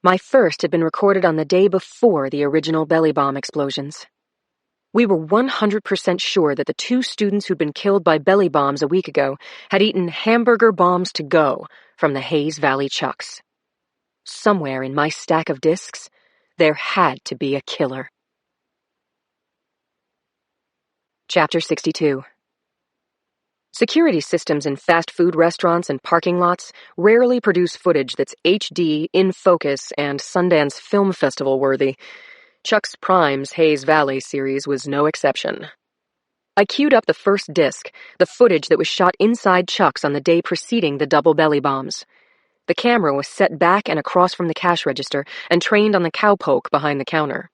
My first had been recorded on the day before the original belly bomb explosions. We were 100% sure that the 2 students who'd been killed by belly bombs a week ago had eaten hamburger bombs to go from the Hayes Valley Chucks. Somewhere in my stack of discs, there had to be a killer. Chapter 62. Security systems in fast food restaurants and parking lots rarely produce footage that's HD, in focus, and Sundance Film Festival worthy. Chuck's Prime's Hayes Valley series was no exception. I queued up the first disc, the footage that was shot inside Chuck's on the day preceding the double belly bombs. The camera was set back and across from the cash register and trained on the cowpoke behind the counter.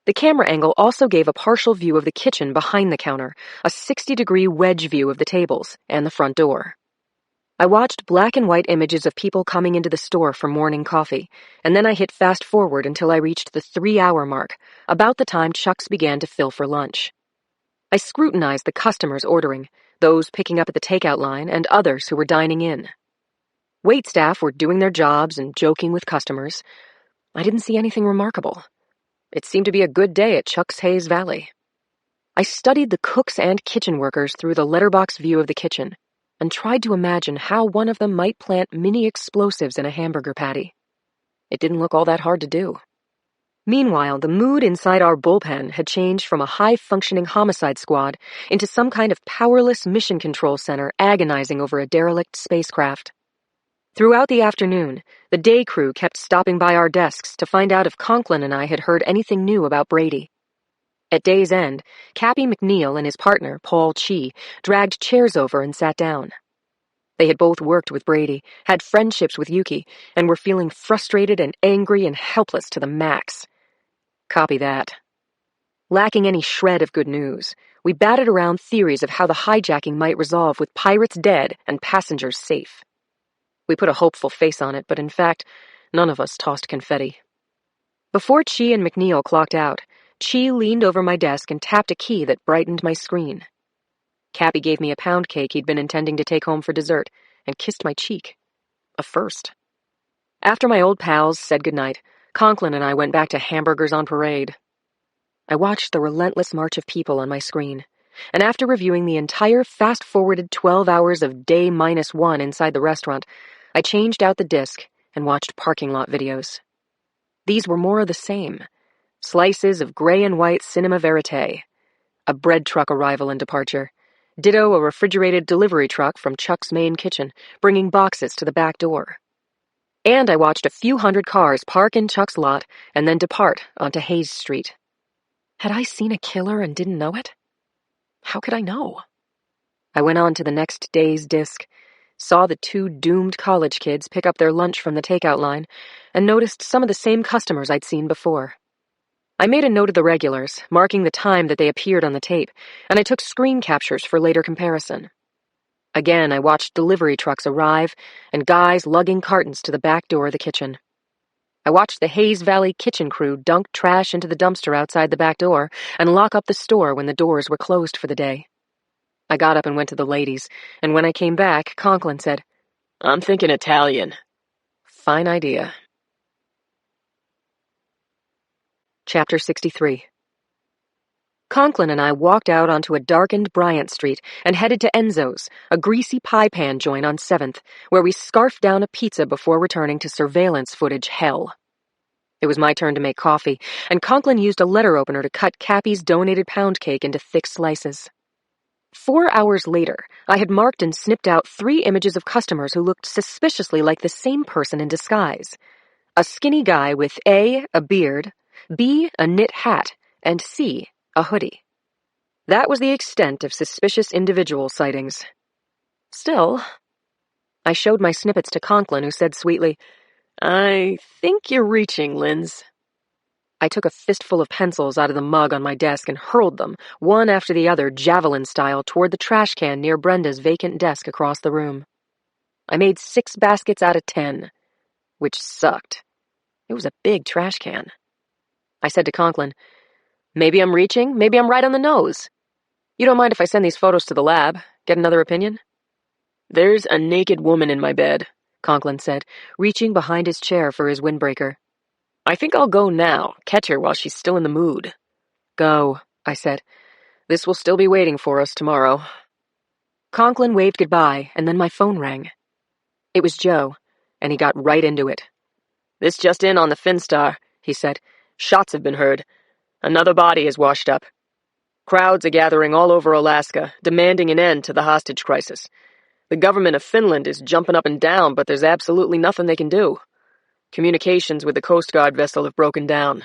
The camera angle also gave a partial view of the kitchen behind the counter, a 60-degree wedge view of the tables, and the front door. I watched black and white images of people coming into the store for morning coffee, and then I hit fast forward until I reached the 3-hour mark, about the time Chuck's began to fill for lunch. I scrutinized the customers ordering, those picking up at the takeout line, and others who were dining in. Waitstaff were doing their jobs and joking with customers. I didn't see anything remarkable. It seemed to be a good day at Chuck's Hayes Valley. I studied the cooks and kitchen workers through the letterbox view of the kitchen and tried to imagine how one of them might plant mini explosives in a hamburger patty. It didn't look all that hard to do. Meanwhile, the mood inside our bullpen had changed from a high-functioning homicide squad into some kind of powerless mission control center agonizing over a derelict spacecraft. Throughout the afternoon, the day crew kept stopping by our desks to find out if Conklin and I had heard anything new about Brady. At day's end, Cappy McNeil and his partner, Paul Chi, dragged chairs over and sat down. They had both worked with Brady, had friendships with Yuki, and were feeling frustrated and angry and helpless to the max. Copy that. Lacking any shred of good news, we batted around theories of how the hijacking might resolve with pirates dead and passengers safe. We put a hopeful face on it, but in fact, none of us tossed confetti. Before Chi and McNeil clocked out, Chi leaned over my desk and tapped a key that brightened my screen. Cappy gave me a pound cake he'd been intending to take home for dessert and kissed my cheek. A first. After my old pals said goodnight, Conklin and I went back to Hamburgers on Parade. I watched the relentless march of people on my screen, and after reviewing the entire fast-forwarded 12 hours of day -1 inside the restaurant, I changed out the disc and watched parking lot videos. These were more of the same. Slices of gray and white cinema verite. A bread truck arrival and departure. Ditto a refrigerated delivery truck from Chuck's main kitchen, bringing boxes to the back door. And I watched a few hundred cars park in Chuck's lot and then depart onto Hayes Street. Had I seen a killer and didn't know it? How could I know? I went on to the next day's disc, saw the 2 doomed college kids pick up their lunch from the takeout line, and noticed some of the same customers I'd seen before. I made a note of the regulars, marking the time that they appeared on the tape, and I took screen captures for later comparison. Again, I watched delivery trucks arrive and guys lugging cartons to the back door of the kitchen. I watched the Hayes Valley kitchen crew dunk trash into the dumpster outside the back door and lock up the store when the doors were closed for the day. I got up and went to the ladies, and when I came back, Conklin said, I'm thinking Italian. Fine idea. Chapter 63. Conklin and I walked out onto a darkened Bryant Street and headed to Enzo's, a greasy pie pan joint on 7th, where we scarfed down a pizza before returning to surveillance footage hell. It was my turn to make coffee, and Conklin used a letter opener to cut Cappy's donated pound cake into thick slices. 4 hours later, I had marked and snipped out 3 images of customers who looked suspiciously like the same person in disguise. A skinny guy with A, a beard, B, a knit hat, and C, a hoodie. That was the extent of suspicious individual sightings. Still, I showed my snippets to Conklin, who said sweetly, I think you're reaching, Linz. I took a fistful of pencils out of the mug on my desk and hurled them, one after the other, javelin style, toward the trash can near Brenda's vacant desk across the room. I made 6 baskets out of 10, which sucked. It was a big trash can. I said to Conklin, maybe I'm reaching, maybe I'm right on the nose. You don't mind if I send these photos to the lab? Get another opinion? There's a naked woman in my bed, Conklin said, reaching behind his chair for his windbreaker. I think I'll go now, catch her while she's still in the mood. Go, I said. This will still be waiting for us tomorrow. Conklin waved goodbye, and then my phone rang. It was Joe, and he got right into it. This just in on the Finstar, he said. Shots have been heard. Another body has washed up. Crowds are gathering all over Alaska, demanding an end to the hostage crisis. The government of Finland is jumping up and down, but there's absolutely nothing they can do. Communications with the Coast Guard vessel have broken down.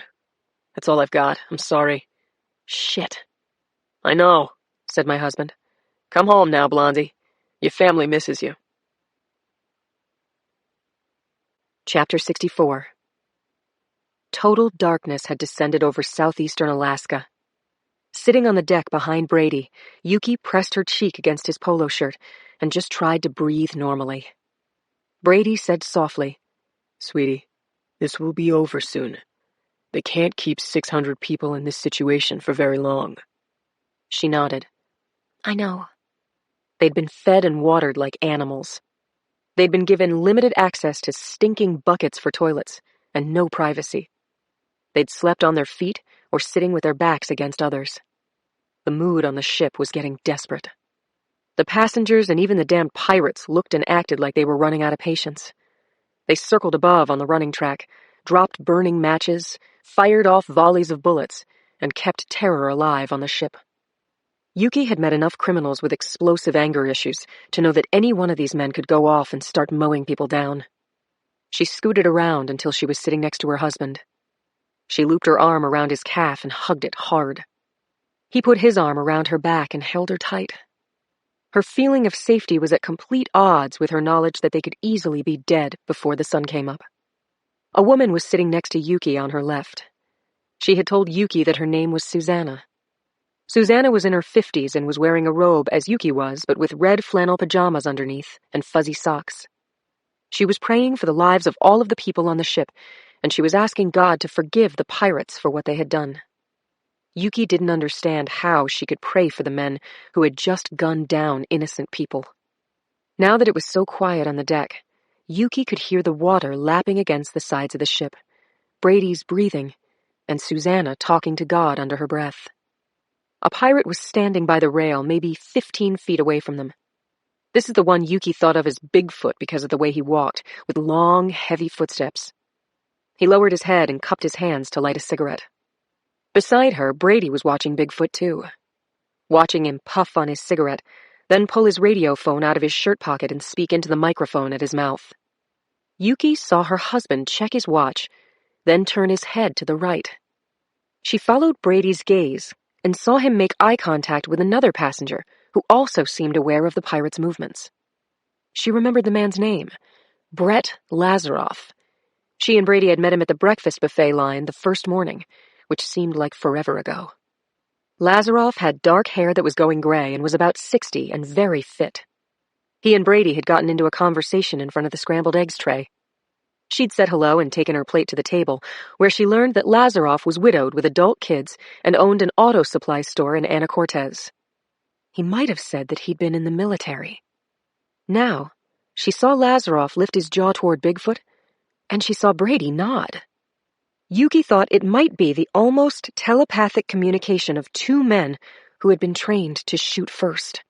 That's all I've got. I'm sorry. Shit. I know, said my husband. Come home now, Blondie. Your family misses you. Chapter 64. Total darkness had descended over southeastern Alaska. Sitting on the deck behind Brady, Yuki pressed her cheek against his polo shirt and just tried to breathe normally. Brady said softly, Sweetie, this will be over soon. They can't keep 600 people in this situation for very long. She nodded. I know. They'd been fed and watered like animals. They'd been given limited access to stinking buckets for toilets, and no privacy. They'd slept on their feet or sitting with their backs against others. The mood on the ship was getting desperate. The passengers and even the damned pirates looked and acted like they were running out of patience. They circled above on the running track, dropped burning matches, fired off volleys of bullets, and kept terror alive on the ship. Yuki had met enough criminals with explosive anger issues to know that any one of these men could go off and start mowing people down. She scooted around until she was sitting next to her husband. She looped her arm around his calf and hugged it hard. He put his arm around her back and held her tight. Her feeling of safety was at complete odds with her knowledge that they could easily be dead before the sun came up. A woman was sitting next to Yuki on her left. She had told Yuki that her name was Susanna. Susanna was in her 50s and was wearing a robe as Yuki was, but with red flannel pajamas underneath and fuzzy socks. She was praying for the lives of all of the people on the ship, and she was asking God to forgive the pirates for what they had done. Yuki didn't understand how she could pray for the men who had just gunned down innocent people. Now that it was so quiet on the deck, Yuki could hear the water lapping against the sides of the ship, Brady's breathing, and Susanna talking to God under her breath. A pirate was standing by the rail, maybe 15 feet away from them. This is the one Yuki thought of as Bigfoot because of the way he walked, with long, heavy footsteps. He lowered his head and cupped his hands to light a cigarette. Beside her, Brady was watching Bigfoot too. Watching him puff on his cigarette, then pull his radio phone out of his shirt pocket and speak into the microphone at his mouth. Yuki saw her husband check his watch, then turn his head to the right. She followed Brady's gaze and saw him make eye contact with another passenger who also seemed aware of the pirate's movements. She remembered the man's name, Brett Lazaroff. She and Brady had met him at the breakfast buffet line the first morning, which seemed like forever ago. Lazaroff had dark hair that was going gray and was about 60 and very fit. He and Brady had gotten into a conversation in front of the scrambled eggs tray. She'd said hello and taken her plate to the table, where she learned that Lazaroff was widowed with adult kids and owned an auto supply store in Anacortes. He might have said that he'd been in the military. Now, she saw Lazaroff lift his jaw toward Bigfoot, and she saw Brady nod. Yuki thought it might be the almost telepathic communication of two men who had been trained to shoot first.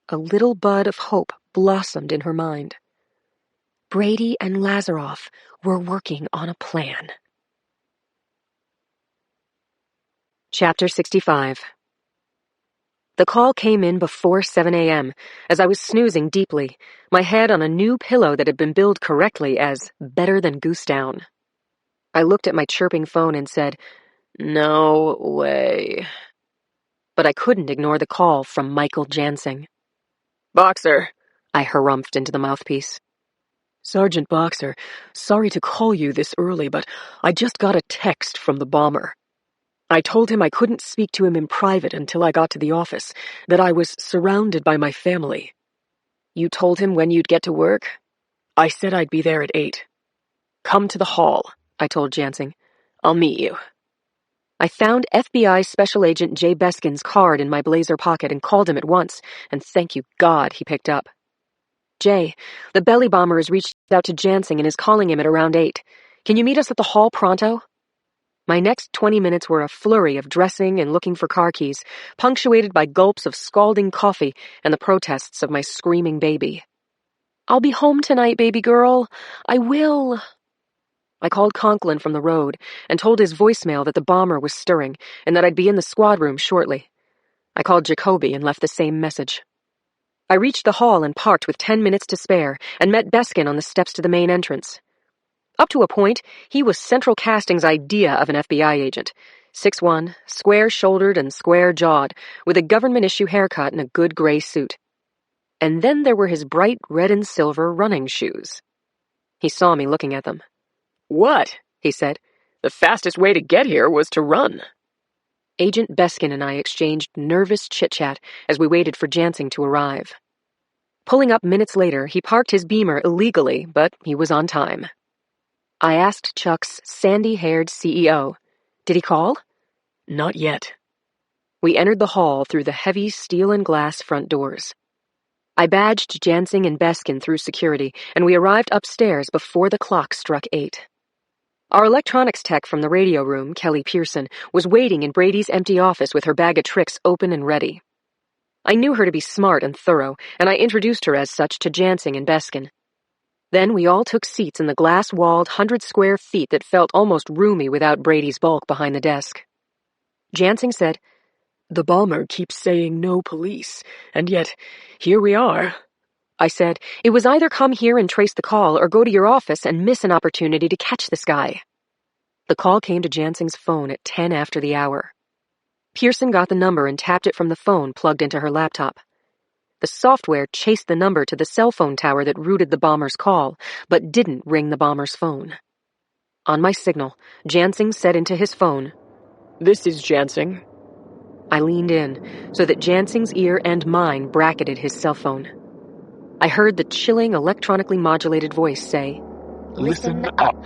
A little bud of hope blossomed in her mind. Brady and Lazaroff were working on a plan. Chapter 65. The call came in before 7 a.m., as I was snoozing deeply, my head on a new pillow that had been billed correctly as better than goose down. I looked at my chirping phone and said, "No way." But I couldn't ignore the call from Michael Jansing. Boxer, I harumphed into the mouthpiece. Sergeant Boxer, sorry to call you this early, but I just got a text from the bomber. I told him I couldn't speak to him in private until I got to the office, that I was surrounded by my family. You told him when you'd get to work? I said I'd be there at 8. Come to the hall, I told Jansing. I'll meet you. I found FBI Special Agent Jay Beskin's card in my blazer pocket and called him at once, and thank you God he picked up. "Jay, the belly bomber has reached out to Jansing and is calling him at around 8. Can you meet us at the hall pronto?" My next 20 minutes were a flurry of dressing and looking for car keys, punctuated by gulps of scalding coffee and the protests of my screaming baby. "I'll be home tonight, baby girl. I will." I called Conklin from the road and told his voicemail that the bomber was stirring and that I'd be in the squad room shortly. I called Jacoby and left the same message. I reached the hall and parked with 10 minutes to spare and met Beskin on the steps to the main entrance. Up to a point, he was Central Casting's idea of an FBI agent. 6'1", square-shouldered and square-jawed, with a government-issue haircut and a good gray suit. And then there were his bright red and silver running shoes. He saw me looking at them. "What?" he said. "The fastest way to get here was to run." Agent Beskin and I exchanged nervous chit-chat as we waited for Jansing to arrive. Pulling up minutes later, he parked his Beamer illegally, but he was on time. I asked Chuck's sandy-haired CEO, "Did he call?" Not yet. We entered the hall through the heavy steel and glass front doors. I badged Jansing and Beskin through security, and we arrived upstairs before the clock struck 8. Our electronics tech from the radio room, Kelly Pearson, was waiting in Brady's empty office with her bag of tricks open and ready. I knew her to be smart and thorough, and I introduced her as such to Jansing and Beskin. Then we all took seats in the glass-walled 100 square feet that felt almost roomy without Brady's bulk behind the desk. Jansing said, "The bomber keeps saying no police, and yet here we are." I said, "It was either come here and trace the call or go to your office and miss an opportunity to catch this guy." The call came to Jansing's phone at 10 after the hour. Pearson got the number and tapped it from the phone plugged into her laptop. The software chased the number to the cell phone tower that routed the bomber's call, but didn't ring the bomber's phone. On my signal, Jansing said into his phone, "This is Jansing." I leaned in so that Jansing's ear and mine bracketed his cell phone. I heard the chilling, electronically modulated voice say, "Listen up.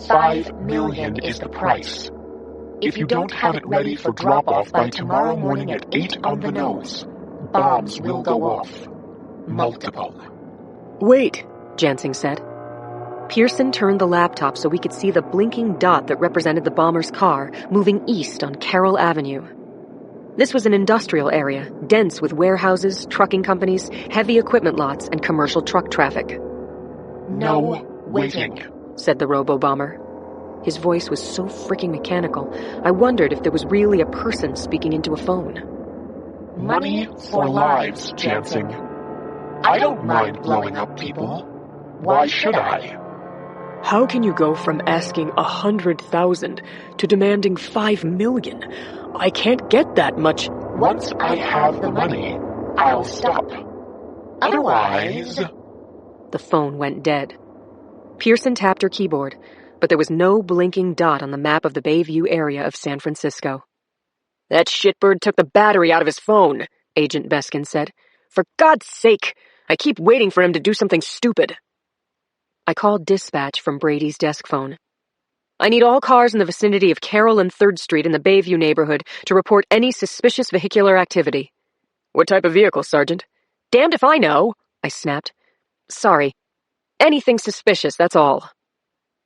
5 million is the price. If you don't have it ready for drop-off by tomorrow morning at 8 on the nose, bombs will go off. Multiple." "Wait," Jansing said. Pearson turned the laptop so we could see the blinking dot that represented the bomber's car moving east on Carroll Avenue. This was an industrial area, dense with warehouses, trucking companies, heavy equipment lots, and commercial truck traffic. "No waiting," said the robo-bomber. His voice was so freaking mechanical, I wondered if there was really a person speaking into a phone. "Money for lives, Jansing. I don't mind blowing up people. Why should I?" "How can you go from asking 100,000 to demanding 5 million? I can't get that much." "Once I have the money, I'll stop. Otherwise..." The phone went dead. Pearson tapped her keyboard, but there was no blinking dot on the map of the Bayview area of San Francisco. "That shitbird took the battery out of his phone," Agent Beskin said. "For God's sake, I keep waiting for him to do something stupid." I called dispatch from Brady's desk phone. "I need all cars in the vicinity of Carroll and 3rd Street in the Bayview neighborhood to report any suspicious vehicular activity." What type of vehicle, Sergeant? Damned if I know, I snapped. Sorry. Anything suspicious, that's all.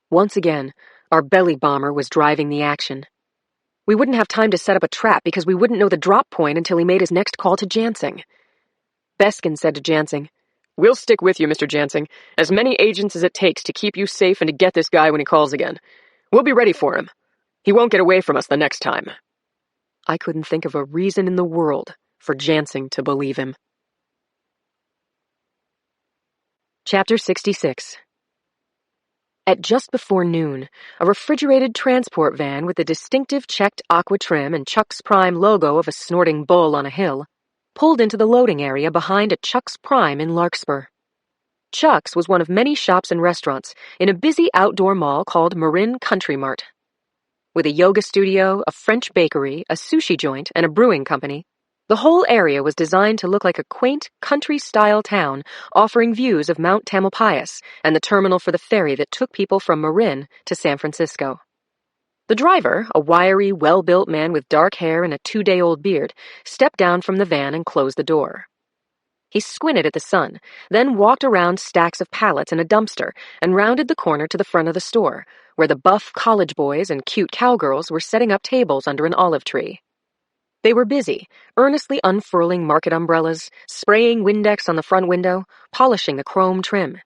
Once again, our belly bomber was driving the action. We wouldn't have time to set up a trap because we wouldn't know the drop point until he made his next call to Jansing. Beskin said to Jansing, We'll stick with you, Mr. Jansing. As many agents as it takes to keep you safe and to get this guy when he calls again. We'll be ready for him. He won't get away from us the next time. I couldn't think of a reason in the world for Jansing to believe him. Chapter 66. At just before noon, a refrigerated transport van with the distinctive checked aqua trim and Chuck's Prime logo of a snorting bull on a hill pulled into the loading area behind a Chuck's Prime in Larkspur. Chuck's was one of many shops and restaurants in a busy outdoor mall called Marin Country Mart. With a yoga studio, a French bakery, a sushi joint, and a brewing company, the whole area was designed to look like a quaint, country-style town offering views of Mount Tamalpais and the terminal for the ferry that took people from Marin to San Francisco. The driver, a wiry, well-built man with dark hair and a 2-day-old beard, stepped down from the van and closed the door. He squinted at the sun, then walked around stacks of pallets and a dumpster and rounded the corner to the front of the store, where the buff college boys and cute cowgirls were setting up tables under an olive tree. They were busy, earnestly unfurling market umbrellas, spraying Windex on the front window, polishing the chrome trim.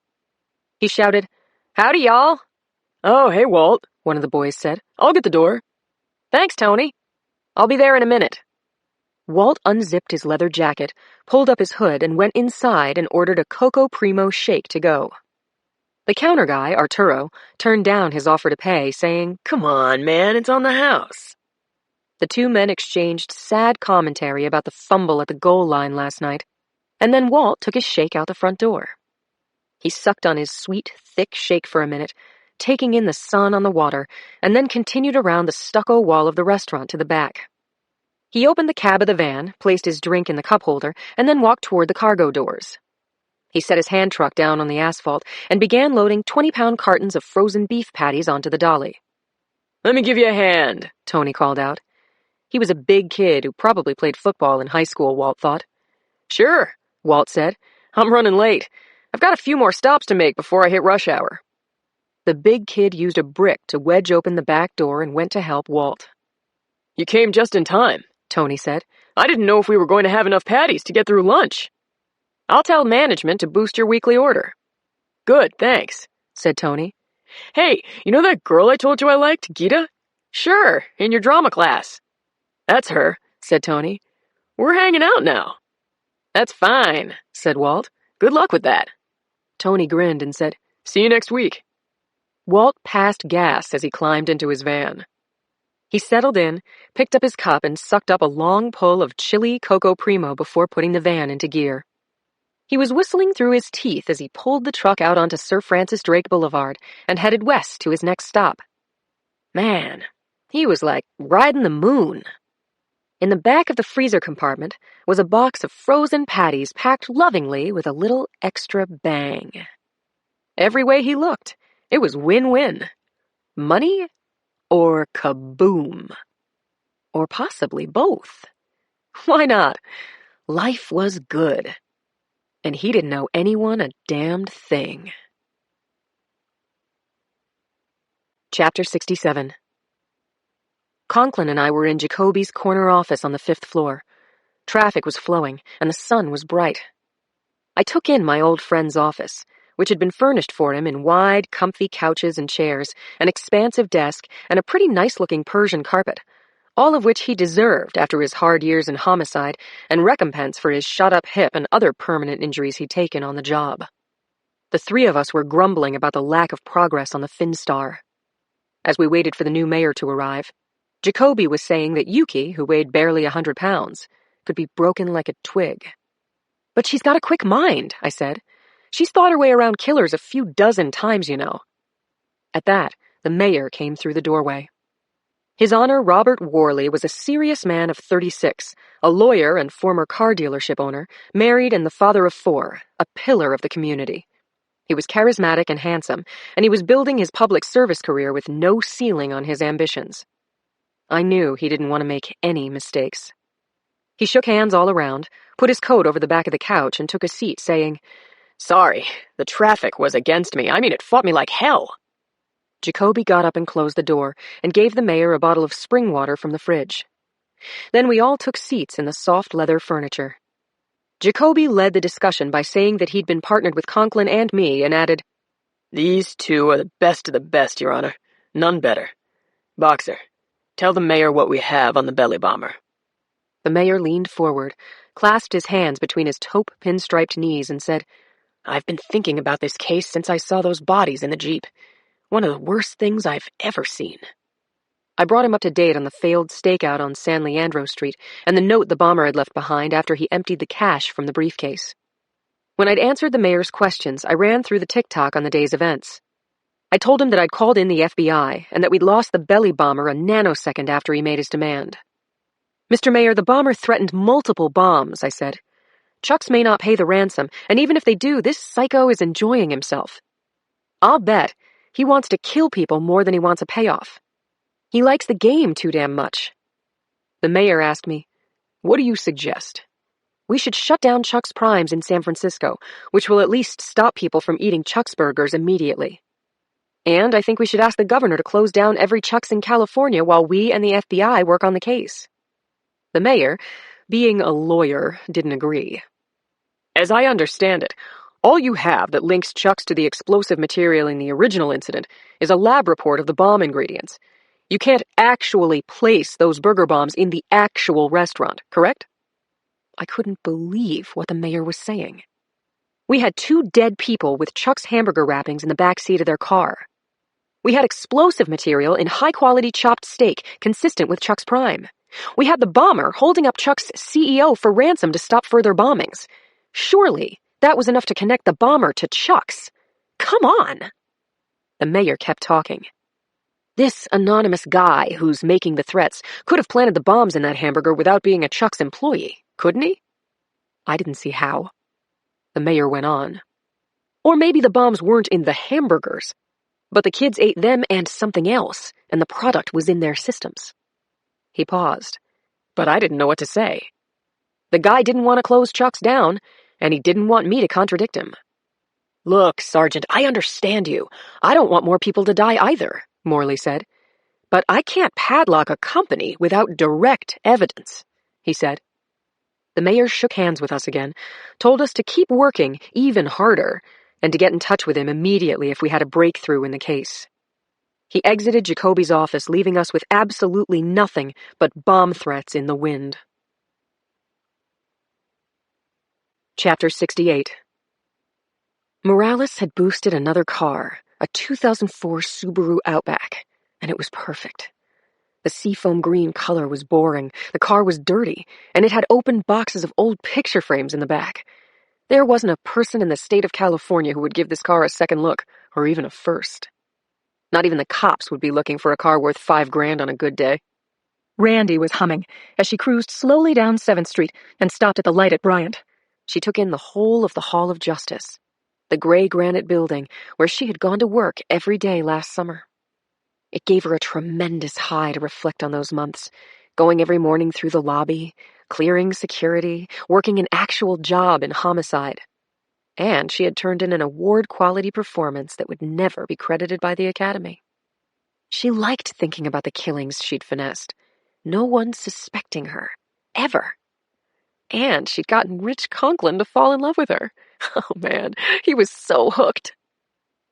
He shouted, "Howdy, y'all!" Oh, hey, Walt, one of the boys said. I'll get the door. Thanks, Tony. I'll be there in a minute. Walt unzipped his leather jacket, pulled up his hood, and went inside and ordered a Coco Primo shake to go. The counter guy, Arturo, turned down his offer to pay, saying, Come on, man, it's on the house. The two men exchanged sad commentary about the fumble at the goal line last night, and then Walt took his shake out the front door. He sucked on his sweet, thick shake for a minute, taking in the sun on the water, and then continued around the stucco wall of the restaurant to the back. He opened the cab of the van, placed his drink in the cup holder, and then walked toward the cargo doors. He set his hand truck down on the asphalt and began loading 20-pound cartons of frozen beef patties onto the dolly. Let me give you a hand, Tony called out. He was a big kid who probably played football in high school, Walt thought. Sure, Walt said. I'm running late. I've got a few more stops to make before I hit rush hour. The big kid used a brick to wedge open the back door and went to help Walt. You came just in time, Tony said. I didn't know if we were going to have enough patties to get through lunch. I'll tell management to boost your weekly order. Good, thanks, said Tony. Hey, you know that girl I told you I liked, Gita? Sure, in your drama class. That's her, said Tony. We're hanging out now. That's fine, said Walt. Good luck with that. Tony grinned and said, See you next week. Walt passed gas as he climbed into his van. He settled in, picked up his cup, and sucked up a long pull of chilly Coco Primo before putting the van into gear. He was whistling through his teeth as he pulled the truck out onto Sir Francis Drake Boulevard and headed west to his next stop. Man, he was like riding the moon. In the back of the freezer compartment was a box of frozen patties packed lovingly with a little extra bang. Every way he looked, it was win-win. Money or kaboom. Or possibly both. Why not? Life was good. And he didn't owe anyone a damned thing. Chapter 67. Conklin and I were in Jacoby's corner office on the 5th floor. Traffic was flowing, and the sun was bright. I took in my old friend's office, which had been furnished for him in wide, comfy couches and chairs, an expansive desk, and a pretty nice-looking Persian carpet, all of which he deserved after his hard years in homicide and recompense for his shot-up hip and other permanent injuries he'd taken on the job. The three of us were grumbling about the lack of progress on the Finstar. As we waited for the new mayor to arrive, Jacoby was saying that Yuki, who weighed barely 100 pounds, could be broken like a twig. But she's got a quick mind, I said. She's thought her way around killers a few dozen times, you know. At that, the mayor came through the doorway. His Honor Robert Worley was a serious man of 36, a lawyer and former car dealership owner, married and the father of 4, a pillar of the community. He was charismatic and handsome, and he was building his public service career with no ceiling on his ambitions. I knew he didn't want to make any mistakes. He shook hands all around, put his coat over the back of the couch, and took a seat, saying, "Sorry, the traffic was against me. I mean, it fought me like hell." Jacoby got up and closed the door, and gave the mayor a bottle of spring water from the fridge. Then we all took seats in the soft leather furniture. Jacoby led the discussion by saying that he'd been partnered with Conklin and me, and added, "These two are the best of the best, Your Honor. None better. Boxer, tell the mayor what we have on the belly bomber." The mayor leaned forward, clasped his hands between his taupe pinstriped knees, and said, "I've been thinking about this case since I saw those bodies in the Jeep. One of the worst things I've ever seen." I brought him up to date on the failed stakeout on San Leandro Street and the note the bomber had left behind after he emptied the cash from the briefcase. When I'd answered the mayor's questions, I ran through the tick-tock on the day's events. I told him that I'd called in the FBI and that we'd lost the belly bomber a nanosecond after he made his demand. "Mr. Mayor, the bomber threatened multiple bombs," I said. "Chucks may not pay the ransom, and even if they do, this psycho is enjoying himself. I'll bet he wants to kill people more than he wants a payoff. He likes the game too damn much." The mayor asked me, "What do you suggest?" "We should shut down Chuck's Primes in San Francisco, which will at least stop people from eating Chuck's burgers immediately. And I think we should ask the governor to close down every Chuck's in California while we and the FBI work on the case." The mayor, being a lawyer, didn't agree. "As I understand it, all you have that links Chucks to the explosive material in the original incident is a lab report of the bomb ingredients. You can't actually place those burger bombs in the actual restaurant, correct?" I couldn't believe what the mayor was saying. We had 2 dead people with Chuck's hamburger wrappings in the back seat of their car. We had explosive material in high-quality chopped steak consistent with Chuck's Prime. We had the bomber holding up Chuck's CEO for ransom to stop further bombings. Surely that was enough to connect the bomber to Chuck's. Come on! The mayor kept talking. "This anonymous guy who's making the threats could have planted the bombs in that hamburger without being a Chuck's employee, couldn't he?" I didn't see how. The mayor went on. "Or maybe the bombs weren't in the hamburgers, but the kids ate them and something else, and the product was in their systems." He paused, but I didn't know what to say. The guy didn't want to close Chuck's down, and he didn't want me to contradict him. "Look, Sergeant, I understand you. I don't want more people to die either," Morley said. "But I can't padlock a company without direct evidence," he said. The mayor shook hands with us again, told us to keep working even harder, and to get in touch with him immediately if we had a breakthrough in the case. He exited Jacoby's office, leaving us with absolutely nothing but bomb threats in the wind. Chapter 68. Morales had boosted another car, a 2004 Subaru Outback, and it was perfect. The seafoam green color was boring, the car was dirty, and it had open boxes of old picture frames in the back. There wasn't a person in the state of California who would give this car a second look, or even a first. Not even the cops would be looking for a car worth $5,000 on a good day. Randy was humming as she cruised slowly down 7th Street and stopped at the light at Bryant. She took in the whole of the Hall of Justice, the gray granite building where she had gone to work every day last summer. It gave her a tremendous high to reflect on those months, going every morning through the lobby, clearing security, working an actual job in homicide. And she had turned in an award-quality performance that would never be credited by the Academy. She liked thinking about the killings she'd finessed, no one suspecting her, ever. And she'd gotten Rich Conklin to fall in love with her. Oh man, he was so hooked.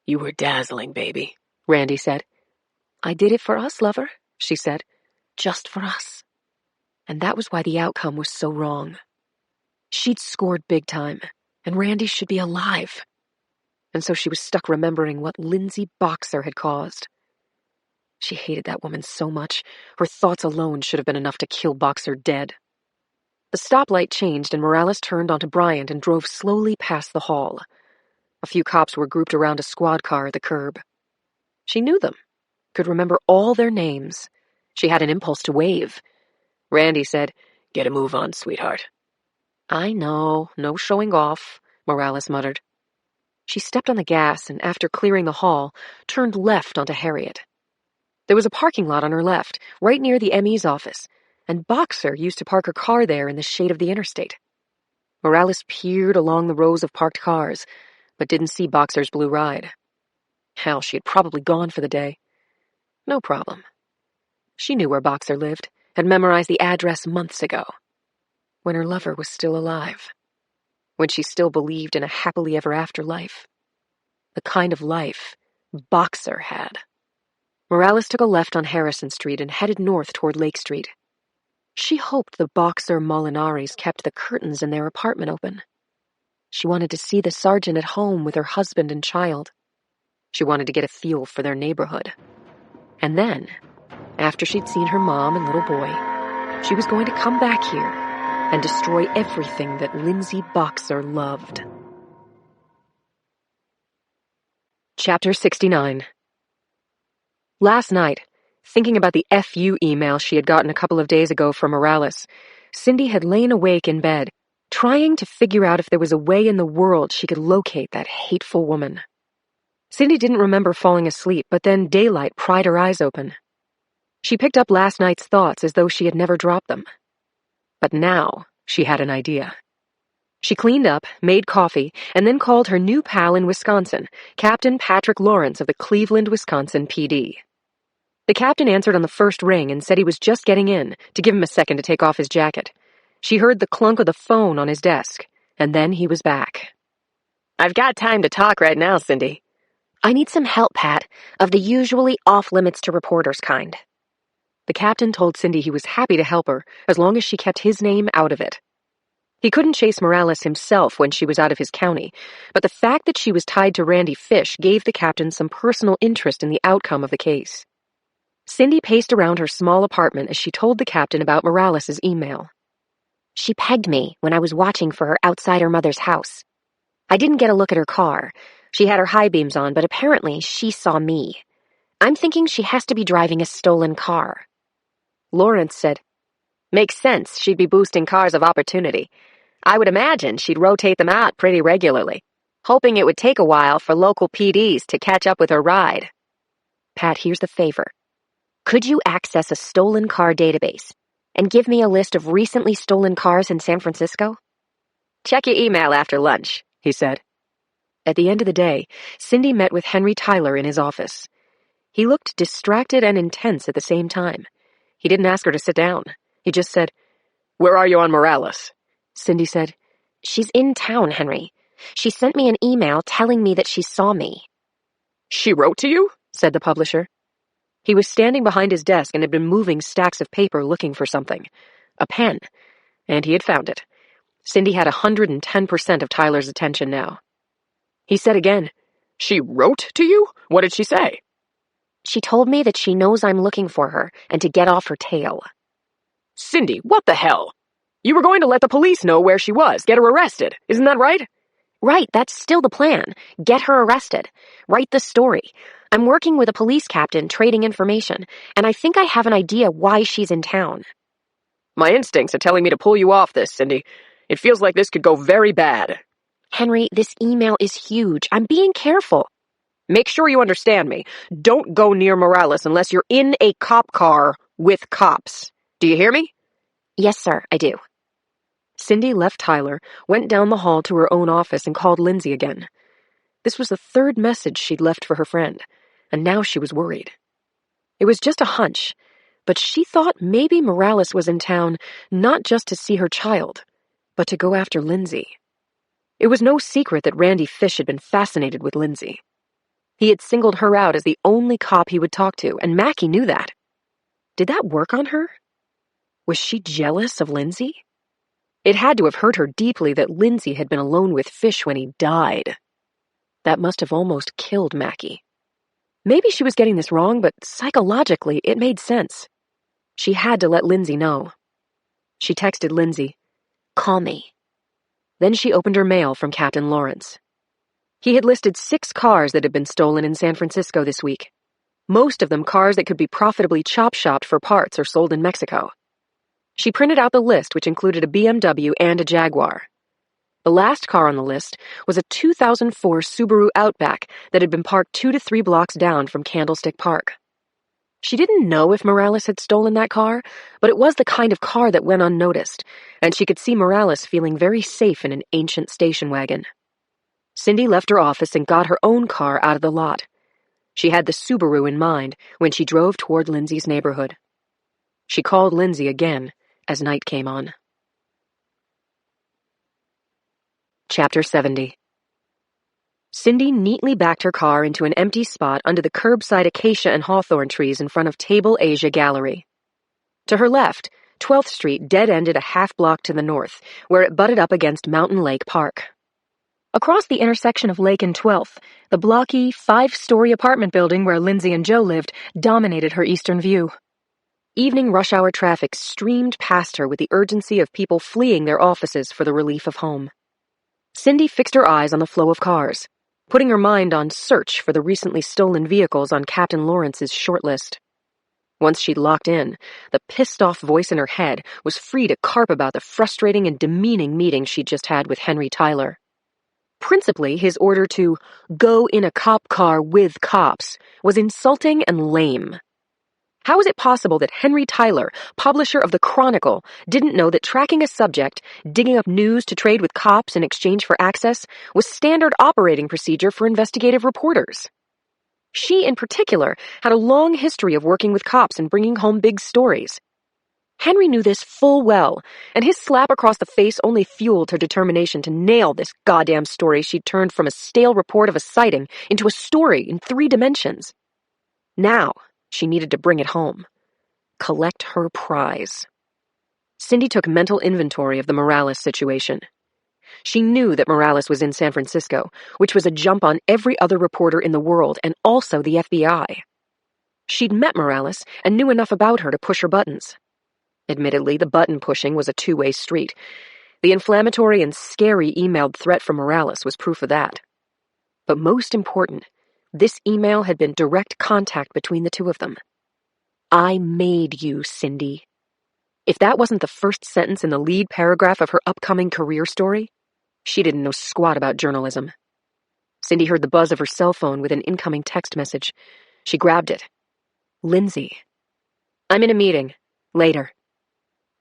"You were dazzling, baby," Randy said. "I did it for us, lover," she said. "Just for us." And that was why the outcome was so wrong. She'd scored big time, and Randy should be alive. And so she was stuck remembering what Lindsay Boxer had caused. She hated that woman so much, her thoughts alone should have been enough to kill Boxer dead. The stoplight changed and Morales turned onto Bryant and drove slowly past the hall. A few cops were grouped around a squad car at the curb. She knew them, could remember all their names. She had an impulse to wave. Randy said, "Get a move on, sweetheart." "I know, no showing off," Morales muttered. She stepped on the gas and, after clearing the hall, turned left onto Harriet. There was a parking lot on her left, right near the ME's office, and Boxer used to park her car there in the shade of the interstate. Morales peered along the rows of parked cars, but didn't see Boxer's blue ride. Hell, she had probably gone for the day. No problem. She knew where Boxer lived, had memorized the address months ago, when her lover was still alive, when she still believed in a happily ever after life. The kind of life Boxer had. Morales took a left on Harrison Street and headed north toward Lake Street. She hoped the Boxer Molinaris kept the curtains in their apartment open. She wanted to see the sergeant at home with her husband and child. She wanted to get a feel for their neighborhood. And then, after she'd seen her mom and little boy, she was going to come back here and destroy everything that Lindsay Boxer loved. Chapter 69. Last night, thinking about the FU email she had gotten a couple of days ago from Morales, Cindy had lain awake in bed, trying to figure out if there was a way in the world she could locate that hateful woman. Cindy didn't remember falling asleep, but then daylight pried her eyes open. She picked up last night's thoughts as though she had never dropped them. But now she had an idea. She cleaned up, made coffee, and then called her new pal in Wisconsin, Captain Patrick Lawrence of the Cleveland, Wisconsin PD. The captain answered on the first ring and said he was just getting in, to give him a second to take off his jacket. She heard the clunk of the phone on his desk, and then he was back. I've got time to talk right now, Cindy. I need some help, Pat, of the usually off-limits to reporters kind. The captain told Cindy he was happy to help her, as long as she kept his name out of it. He couldn't chase Morales himself when she was out of his county, but the fact that she was tied to Randy Fish gave the captain some personal interest in the outcome of the case. Cindy paced around her small apartment as she told the captain about Morales' email. She pegged me when I was watching for her outside her mother's house. I didn't get a look at her car. She had her high beams on, but apparently she saw me. I'm thinking she has to be driving a stolen car. Lawrence said, "Makes sense, she'd be boosting cars of opportunity. I would imagine she'd rotate them out pretty regularly, hoping it would take a while for local PDs to catch up with her ride." Pat, here's the favor. Could you access a stolen car database and give me a list of recently stolen cars in San Francisco? Check your email after lunch, he said. At the end of the day, Cindy met with Henry Tyler in his office. He looked distracted and intense at the same time. He didn't ask her to sit down. He just said, "Where are you on Morales?" Cindy said, "She's in town, Henry. She sent me an email telling me that she saw me." "She wrote to you?" said the publisher. He was standing behind his desk and had been moving stacks of paper looking for something. A pen. And he had found it. Cindy had 110% of Tyler's attention now. He said again, "She wrote to you? What did she say?" She told me that she knows I'm looking for her and to get off her tail. "Cindy, what the hell? You were going to let the police know where she was, get her arrested. Isn't that right?" Right, that's still the plan. Get her arrested. Write the story. I'm working with a police captain trading information, and I think I have an idea why she's in town. My instincts are telling me to pull you off this, Cindy. It feels like this could go very bad. Henry, this email is huge. I'm being careful. Make sure you understand me. Don't go near Morales unless you're in a cop car with cops. Do you hear me? Yes, sir, I do. Cindy left Tyler, went down the hall to her own office, and called Lindsay again. This was the third message she'd left for her friend, and now she was worried. It was just a hunch, but she thought maybe Morales was in town not just to see her child, but to go after Lindsay. It was no secret that Randy Fish had been fascinated with Lindsay. He had singled her out as the only cop he would talk to, and Mackie knew that. Did that work on her? Was she jealous of Lindsay? It had to have hurt her deeply that Lindsay had been alone with Fish when he died. That must have almost killed Mackie. Maybe she was getting this wrong, but psychologically it made sense. She had to let Lindsay know. She texted Lindsay, "Call me." Then she opened her mail from Captain Lawrence. He had listed 6 cars that had been stolen in San Francisco this week. Most of them cars that could be profitably chop-shopped for parts or sold in Mexico. She printed out the list, which included a BMW and a Jaguar. The last car on the list was a 2004 Subaru Outback that had been parked 2 to 3 blocks down from Candlestick Park. She didn't know if Morales had stolen that car, but it was the kind of car that went unnoticed, and she could see Morales feeling very safe in an ancient station wagon. Cindy left her office and got her own car out of the lot. She had the Subaru in mind when she drove toward Lindsay's neighborhood. She called Lindsay again as night came on. Chapter 70. Cindy neatly backed her car into an empty spot under the curbside acacia and hawthorn trees in front of Table Asia Gallery. To her left, 12th Street dead-ended a half-block to the north, where it butted up against Mountain Lake Park. Across the intersection of Lake and 12th, the blocky, 5-story apartment building where Lindsay and Joe lived dominated her eastern view. Evening rush-hour traffic streamed past her with the urgency of people fleeing their offices for the relief of home. Cindy fixed her eyes on the flow of cars, putting her mind on search for the recently stolen vehicles on Captain Lawrence's shortlist. Once she'd locked in, the pissed-off voice in her head was free to carp about the frustrating and demeaning meeting she'd just had with Henry Tyler. Principally, his order to go in a cop car with cops was insulting and lame. How is it possible that Henry Tyler, publisher of the Chronicle, didn't know that tracking a subject, digging up news to trade with cops in exchange for access, was standard operating procedure for investigative reporters? She, in particular, had a long history of working with cops and bringing home big stories. Henry knew this full well, and his slap across the face only fueled her determination to nail this goddamn story she'd turned from a stale report of a sighting into a story in 3 dimensions. Now, she needed to bring it home. Collect her prize. Cindy took mental inventory of the Morales situation. She knew that Morales was in San Francisco, which was a jump on every other reporter in the world and also the FBI. She'd met Morales and knew enough about her to push her buttons. Admittedly, the button pushing was a 2-way street. The inflammatory and scary emailed threat from Morales was proof of that. But most important, this email had been direct contact between the two of them. I made you, Cindy. If that wasn't the first sentence in the lead paragraph of her upcoming career story, she didn't know squat about journalism. Cindy heard the buzz of her cell phone with an incoming text message. She grabbed it. Lindsay. I'm in a meeting. Later.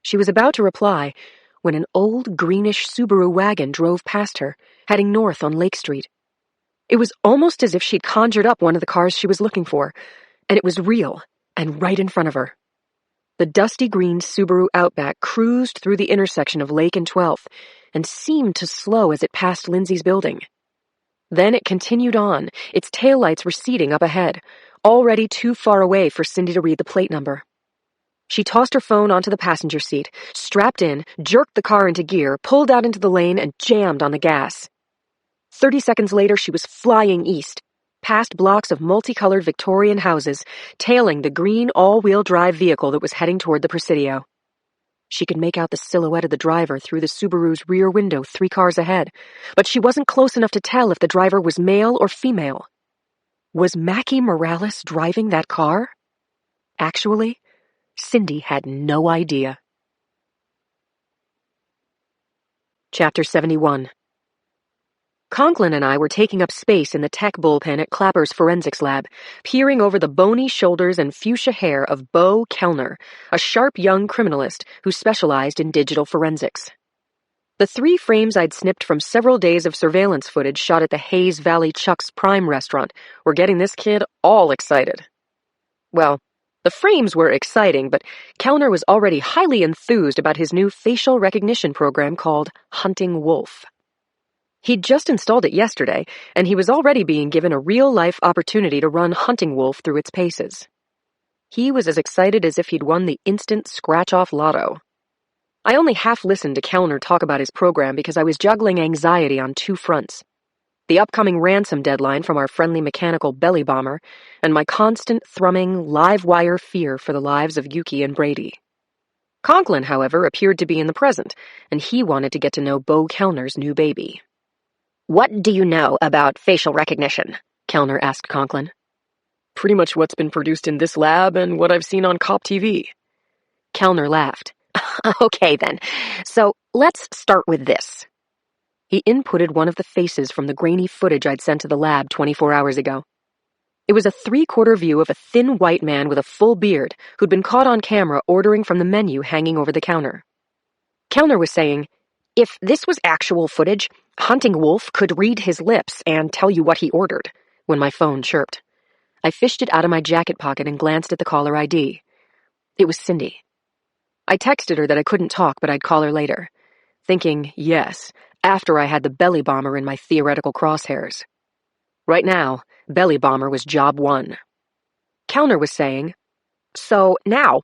She was about to reply when an old greenish Subaru wagon drove past her, heading north on Lake Street. It was almost as if she'd conjured up one of the cars she was looking for, and it was real and right in front of her. The dusty green Subaru Outback cruised through the intersection of Lake and 12th and seemed to slow as it passed Lindsay's building. Then it continued on, its taillights receding up ahead, already too far away for Cindy to read the plate number. She tossed her phone onto the passenger seat, strapped in, jerked the car into gear, pulled out into the lane, and jammed on the gas. 30 seconds later, she was flying east, past blocks of multicolored Victorian houses, tailing the green all-wheel drive vehicle that was heading toward the Presidio. She could make out the silhouette of the driver through the Subaru's rear window 3 cars ahead, but she wasn't close enough to tell if the driver was male or female. Was Mackie Morales driving that car? Actually, Cindy had no idea. Chapter 71. Conklin and I were taking up space in the tech bullpen at Clapper's forensics lab, peering over the bony shoulders and fuchsia hair of Bo Kellner, a sharp young criminalist who specialized in digital forensics. The 3 frames I'd snipped from several days of surveillance footage shot at the Hayes Valley Chuck's Prime restaurant were getting this kid all excited. Well, the frames were exciting, but Kellner was already highly enthused about his new facial recognition program called Hunting Wolf. He'd just installed it yesterday, and he was already being given a real-life opportunity to run Hunting Wolf through its paces. He was as excited as if he'd won the instant scratch-off lotto. I only half-listened to Kellner talk about his program because I was juggling anxiety on 2 fronts. The upcoming ransom deadline from our friendly mechanical belly bomber, and my constant thrumming, live-wire fear for the lives of Yuki and Brady. Conklin, however, appeared to be in the present, and he wanted to get to know Bo Kellner's new baby. What do you know about facial recognition? Kellner asked Conklin. Pretty much what's been produced in this lab and what I've seen on Cop TV. Kellner laughed. Okay then, so let's start with this. He inputted one of the faces from the grainy footage I'd sent to the lab 24 hours ago. It was a three-quarter view of a thin white man with a full beard who'd been caught on camera ordering from the menu hanging over the counter. Kellner was saying, "If this was actual footage, Hunting Wolf could read his lips and tell you what he ordered," when my phone chirped. I fished it out of my jacket pocket and glanced at the caller ID. It was Cindy. I texted her that I couldn't talk, but I'd call her later, thinking, yes, after I had the belly bomber in my theoretical crosshairs. Right now, belly bomber was job one. Kellner was saying, "So now,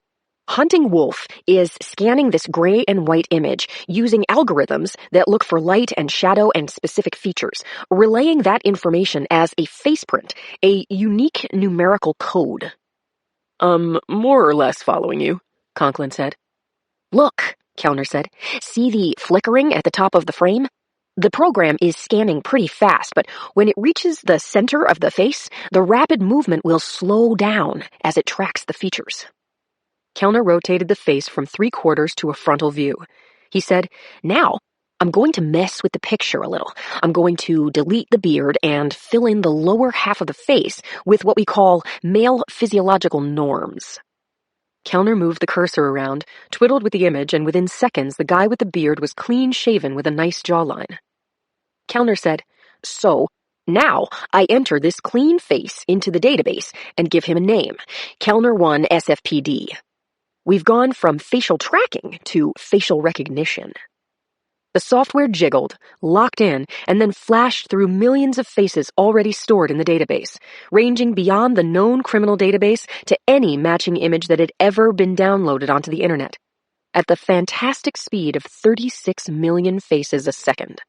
Hunting Wolf is scanning this gray and white image using algorithms that look for light and shadow and specific features, relaying that information as a faceprint, a unique numerical code." More or less following you, Conklin said. "Look," Kellner said. "See the flickering at the top of the frame? The program is scanning pretty fast, but when it reaches the center of the face, the rapid movement will slow down as it tracks the features." Kellner rotated the face from 3/4 to a frontal view. He said, "Now, I'm going to mess with the picture a little. I'm going to delete the beard and fill in the lower half of the face with what we call male physiological norms." Kellner moved the cursor around, twiddled with the image, and within seconds the guy with the beard was clean-shaven with a nice jawline. Kellner said, "So, now I enter this clean face into the database and give him a name, Kellner1 SFPD. We've gone from facial tracking to facial recognition." The software jiggled, locked in, and then flashed through millions of faces already stored in the database, ranging beyond the known criminal database to any matching image that had ever been downloaded onto the internet, at the fantastic speed of 36 million faces a second.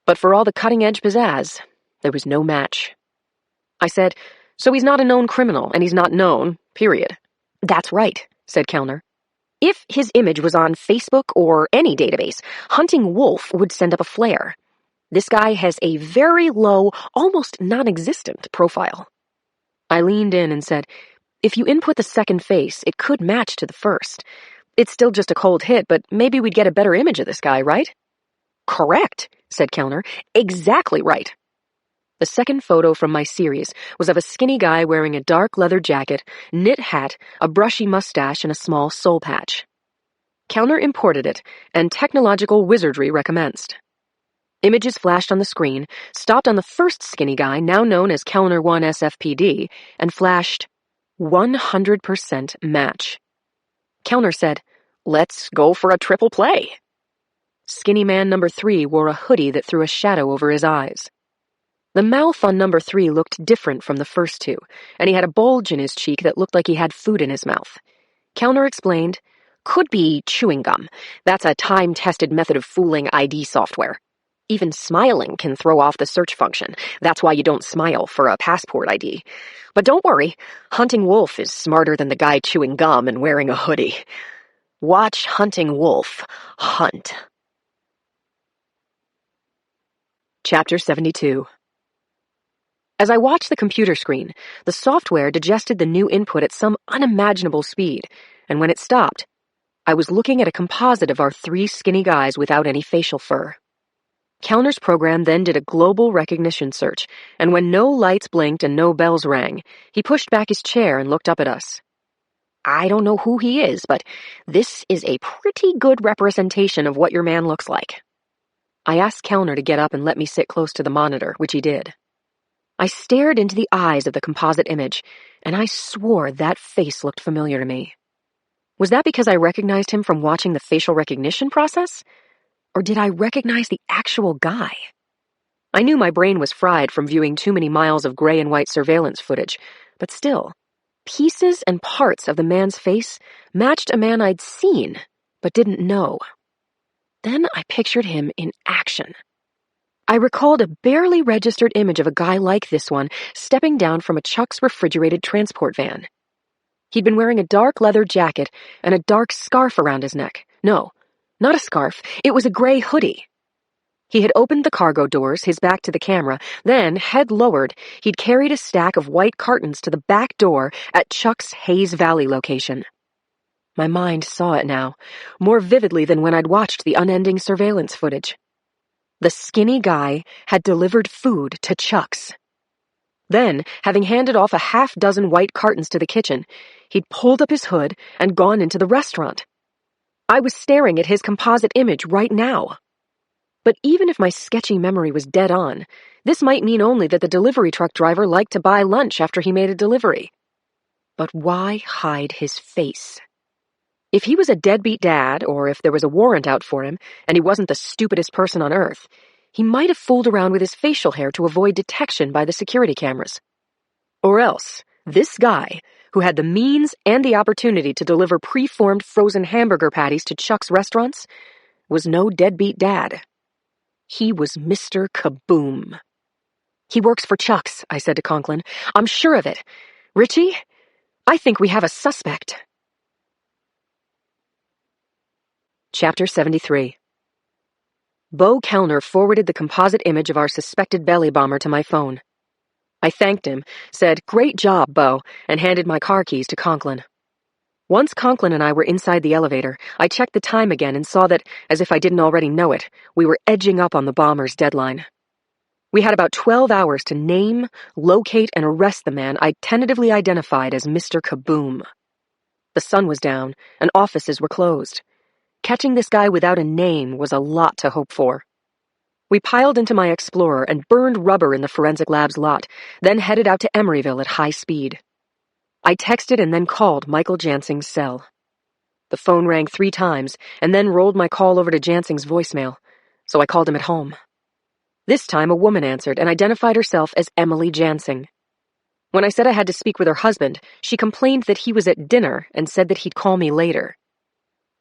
But for all the cutting-edge pizzazz, there was no match. I said, "So he's not a known criminal, and he's not known, period." "That's right," said Kellner. "If his image was on Facebook or any database, Hunting Wolf would send up a flare. This guy has a very low, almost non-existent profile." I leaned in and said, "If you input the second face, it could match to the first. It's still just a cold hit, but maybe we'd get a better image of this guy, right?" "Correct," said Kellner. "Exactly right." The second photo from my series was of a skinny guy wearing a dark leather jacket, knit hat, a brushy mustache, and a small soul patch. Kellner imported it, and technological wizardry recommenced. Images flashed on the screen, stopped on the first skinny guy, now known as Kellner1 SFPD, and flashed 100% match. Kellner said, "Let's go for a triple play." Skinny man number 3 wore a hoodie that threw a shadow over his eyes. The mouth on number 3 looked different from the first two, and he had a bulge in his cheek that looked like he had food in his mouth. Kellner explained, "Could be chewing gum. That's a time-tested method of fooling ID software. Even smiling can throw off the search function. That's why you don't smile for a passport ID. But don't worry, Hunting Wolf is smarter than the guy chewing gum and wearing a hoodie. Watch Hunting Wolf hunt." Chapter 72. As I watched the computer screen, the software digested the new input at some unimaginable speed, and when it stopped, I was looking at a composite of our 3 skinny guys without any facial fur. Kellner's program then did a global recognition search, and when no lights blinked and no bells rang, he pushed back his chair and looked up at us. "I don't know who he is, but this is a pretty good representation of what your man looks like." I asked Kellner to get up and let me sit close to the monitor, which he did. I stared into the eyes of the composite image, and I swore that face looked familiar to me. Was that because I recognized him from watching the facial recognition process? Or did I recognize the actual guy? I knew my brain was fried from viewing too many miles of gray and white surveillance footage, but still, pieces and parts of the man's face matched a man I'd seen, but didn't know. Then I pictured him in action. I recalled a barely registered image of a guy like this one stepping down from a Chuck's refrigerated transport van. He'd been wearing a dark leather jacket and a dark scarf around his neck. No, not a scarf. It was a gray hoodie. He had opened the cargo doors, his back to the camera, then, head lowered, he'd carried a stack of white cartons to the back door at Chuck's Hayes Valley location. My mind saw it now, more vividly than when I'd watched the unending surveillance footage. The skinny guy had delivered food to Chuck's. Then, having handed off a half-dozen white cartons to the kitchen, he'd pulled up his hood and gone into the restaurant. I was staring at his composite image right now. But even if my sketchy memory was dead on, this might mean only that the delivery truck driver liked to buy lunch after he made a delivery. But why hide his face? If he was a deadbeat dad, or if there was a warrant out for him, and he wasn't the stupidest person on earth, he might have fooled around with his facial hair to avoid detection by the security cameras. Or else, this guy, who had the means and the opportunity to deliver pre-formed frozen hamburger patties to Chuck's restaurants, was no deadbeat dad. He was Mr. Kaboom. He works for Chuck's, I said to Conklin. I'm sure of it. Richie, I think we have a suspect. Chapter 73. Bo Kellner forwarded the composite image of our suspected belly bomber to my phone. I thanked him, said, "Great job, Bo," and handed my car keys to Conklin. Once Conklin and I were inside the elevator, I checked the time again and saw that, as if I didn't already know it, we were edging up on the bomber's deadline. We had about 12 hours to name, locate, and arrest the man I tentatively identified as Mr. Kaboom. The sun was down, and offices were closed. Catching this guy without a name was a lot to hope for. We piled into my Explorer and burned rubber in the forensic lab's lot, then headed out to Emeryville at high speed. I texted and then called Michael Jansing's cell. The phone rang 3 times, and then rolled my call over to Jansing's voicemail, so I called him at home. This time a woman answered and identified herself as Emily Jansing. When I said I had to speak with her husband, she complained that he was at dinner and said that he'd call me later.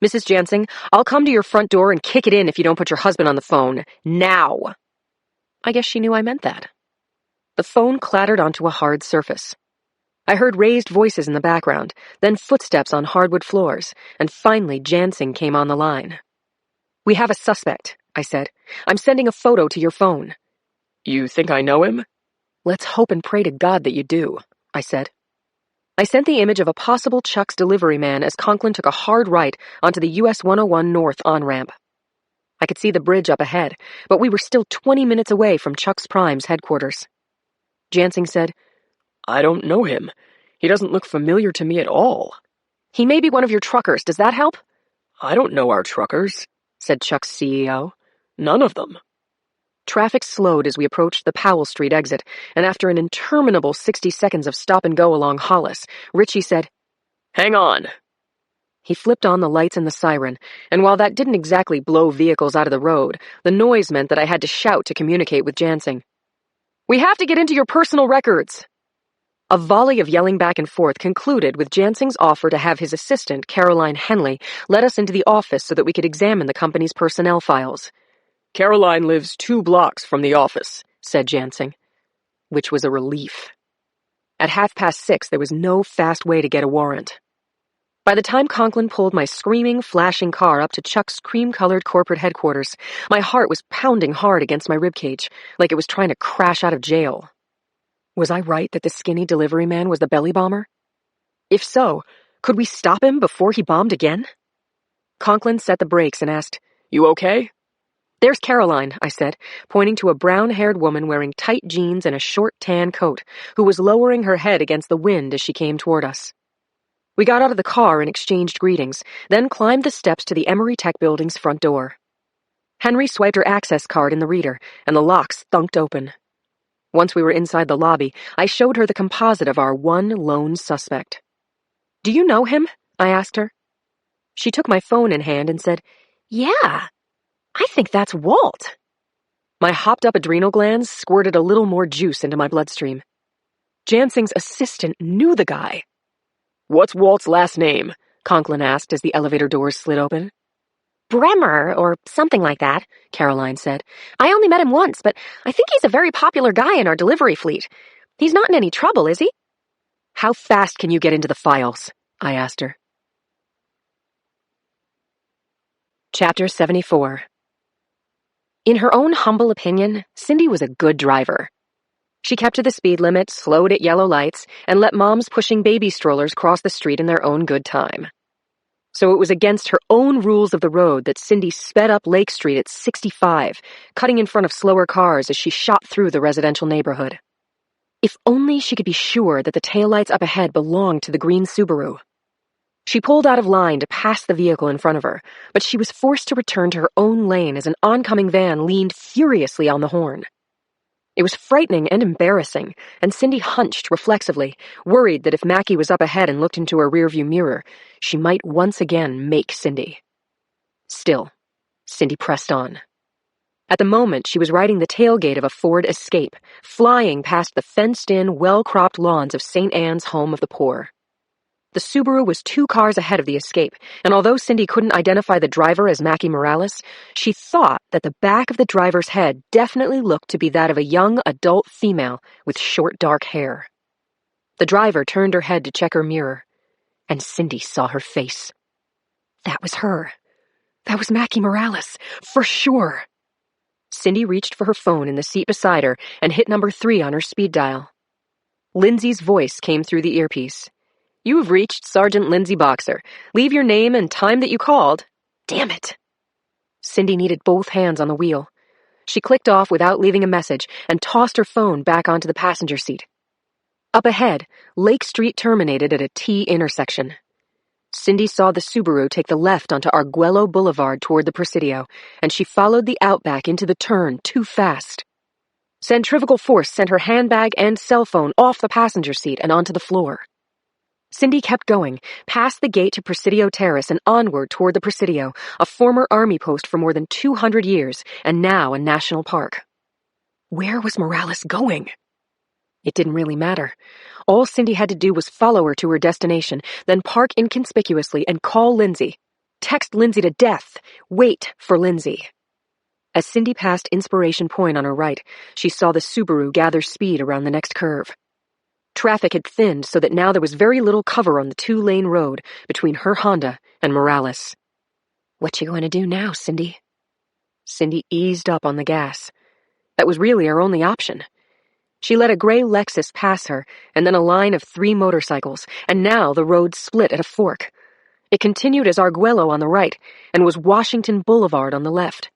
"Mrs. Jansing, I'll come to your front door and kick it in if you don't put your husband on the phone. Now!" I guess she knew I meant that. The phone clattered onto a hard surface. I heard raised voices in the background, then footsteps on hardwood floors, and finally Jansing came on the line. "We have a suspect," I said. "I'm sending a photo to your phone." You think I know him? "Let's hope and pray to God that you do," I said. I sent the image of a possible Chuck's delivery man as Conklin took a hard right onto the US 101 North on-ramp. I could see the bridge up ahead, but we were still 20 minutes away from Chuck's Prime's headquarters. Jansing said, I don't know him. He doesn't look familiar to me at all. "He may be one of your truckers. Does that help?" I don't know our truckers, said Chuck's CEO. None of them. Traffic slowed as we approached the Powell Street exit, and after an interminable 60 seconds of stop and go along Hollis, Richie said, Hang on. He flipped on the lights and the siren, and while that didn't exactly blow vehicles out of the road, the noise meant that I had to shout to communicate with Jansing. "We have to get into your personal records!" A volley of yelling back and forth concluded with Jansing's offer to have his assistant, Caroline Henley, let us into the office so that we could examine the company's personnel files. Caroline lives 2 blocks from the office, said Jansing, which was a relief. At 6:30, there was no fast way to get a warrant. By the time Conklin pulled my screaming, flashing car up to Chuck's cream-colored corporate headquarters, my heart was pounding hard against my ribcage, like it was trying to crash out of jail. Was I right that the skinny delivery man was the belly bomber? If so, could we stop him before he bombed again? Conklin set the brakes and asked, You okay? "There's Caroline," I said, pointing to a brown-haired woman wearing tight jeans and a short tan coat, who was lowering her head against the wind as she came toward us. We got out of the car and exchanged greetings, then climbed the steps to the Emory Tech building's front door. Henry swiped her access card in the reader, and the locks thunked open. Once we were inside the lobby, I showed her the composite of our one lone suspect. "Do you know him?" I asked her. She took my phone in hand and said, "Yeah, I think that's Walt." My hopped-up adrenal glands squirted a little more juice into my bloodstream. Jansing's assistant knew the guy. What's Walt's last name? Conklin asked as the elevator doors slid open. "Bremer, or something like that," Caroline said. "I only met him once, but I think he's a very popular guy in our delivery fleet. He's not in any trouble, is he?" "How fast can you get into the files?" I asked her. Chapter 74. In her own humble opinion, Cindy was a good driver. She kept to the speed limit, slowed at yellow lights, and let moms pushing baby strollers cross the street in their own good time. So it was against her own rules of the road that Cindy sped up Lake Street at 65, cutting in front of slower cars as she shot through the residential neighborhood. If only she could be sure that the taillights up ahead belonged to the green Subaru. She pulled out of line to pass the vehicle in front of her, but she was forced to return to her own lane as an oncoming van leaned furiously on the horn. It was frightening and embarrassing, and Cindy hunched reflexively, worried that if Mackie was up ahead and looked into her rearview mirror, she might once again make Cindy. Still, Cindy pressed on. At the moment, she was riding the tailgate of a Ford Escape, flying past the fenced-in, well-cropped lawns of St. Anne's Home of the Poor. The Subaru was 2 cars ahead of the Escape, and although Cindy couldn't identify the driver as Mackie Morales, she thought that the back of the driver's head definitely looked to be that of a young adult female with short dark hair. The driver turned her head to check her mirror, and Cindy saw her face. That was her. That was Mackie Morales, for sure. Cindy reached for her phone in the seat beside her and hit number 3 on her speed dial. Lindsay's voice came through the earpiece. "You have reached Sergeant Lindsay Boxer. Leave your name and time that you called." Damn it! Cindy needed both hands on the wheel. She clicked off without leaving a message and tossed her phone back onto the passenger seat. Up ahead, Lake Street terminated at a T intersection. Cindy saw the Subaru take the left onto Arguello Boulevard toward the Presidio, and she followed the Outback into the turn too fast. Centrifugal force sent her handbag and cell phone off the passenger seat and onto the floor. Cindy kept going, past the gate to Presidio Terrace and onward toward the Presidio, a former army post for more than 200 years, and now a national park. Where was Morales going? It didn't really matter. All Cindy had to do was follow her to her destination, then park inconspicuously and call Lindsay. Text Lindsay to death. Wait for Lindsay. As Cindy passed Inspiration Point on her right, she saw the Subaru gather speed around the next curve. Traffic had thinned so that now there was very little cover on the 2-lane road between her Honda and Morales. What you going to do now, Cindy? Cindy eased up on the gas. That was really her only option. She let a gray Lexus pass her, and then a line of 3 motorcycles, and now the road split at a fork. It continued as Arguello on the right, and was Washington Boulevard on the left.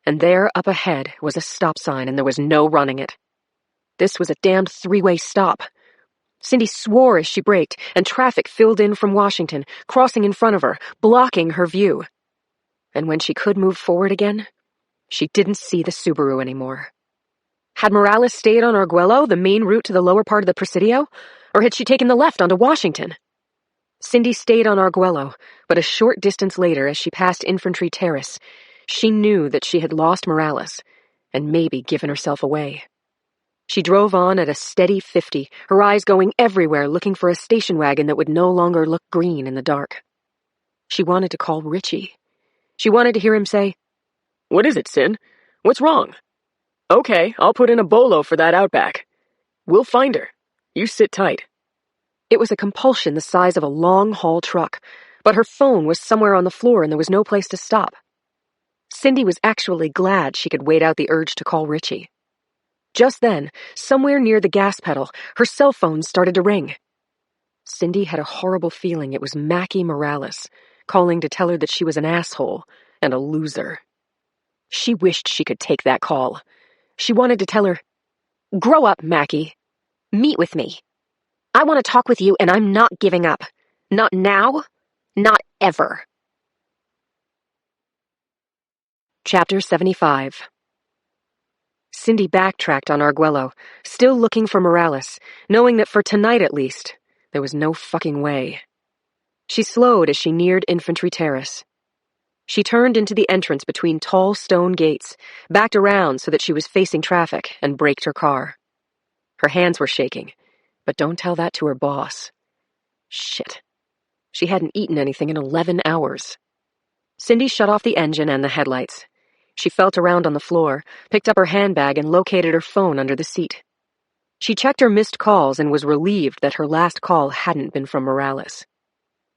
And there up ahead was a stop sign, and there was no running it. This was a damned 3-way stop. Cindy swore as she braked, and traffic filled in from Washington, crossing in front of her, blocking her view. And when she could move forward again, she didn't see the Subaru anymore. Had Morales stayed on Arguello, the main route to the lower part of the Presidio, or had she taken the left onto Washington? Cindy stayed on Arguello, but a short distance later, as she passed Infantry Terrace, she knew that she had lost Morales, and maybe given herself away. She drove on at a steady 50, her eyes going everywhere looking for a station wagon that would no longer look green in the dark. She wanted to call Richie. She wanted to hear him say, "What is it, Sin? What's wrong?" "Okay, I'll put in a bolo for that Outback. We'll find her. You sit tight." It was a compulsion the size of a long-haul truck, but her phone was somewhere on the floor and there was no place to stop. Cindy was actually glad she could wait out the urge to call Richie. Just then, somewhere near the gas pedal, her cell phone started to ring. Cindy had a horrible feeling it was Mackie Morales, calling to tell her that she was an asshole and a loser. She wished she could take that call. She wanted to tell her, "Grow up, Mackie. Meet with me. I want to talk with you and I'm not giving up. Not now, not ever." Chapter 75. Cindy backtracked on Arguello, still looking for Morales, knowing that for tonight at least, there was no fucking way. She slowed as she neared Infantry Terrace. She turned into the entrance between tall stone gates, backed around so that she was facing traffic, and braked her car. Her hands were shaking, but don't tell that to her boss. Shit. She hadn't eaten anything in 11 hours. Cindy shut off the engine and the headlights. She felt around on the floor, picked up her handbag, and located her phone under the seat. She checked her missed calls and was relieved that her last call hadn't been from Morales.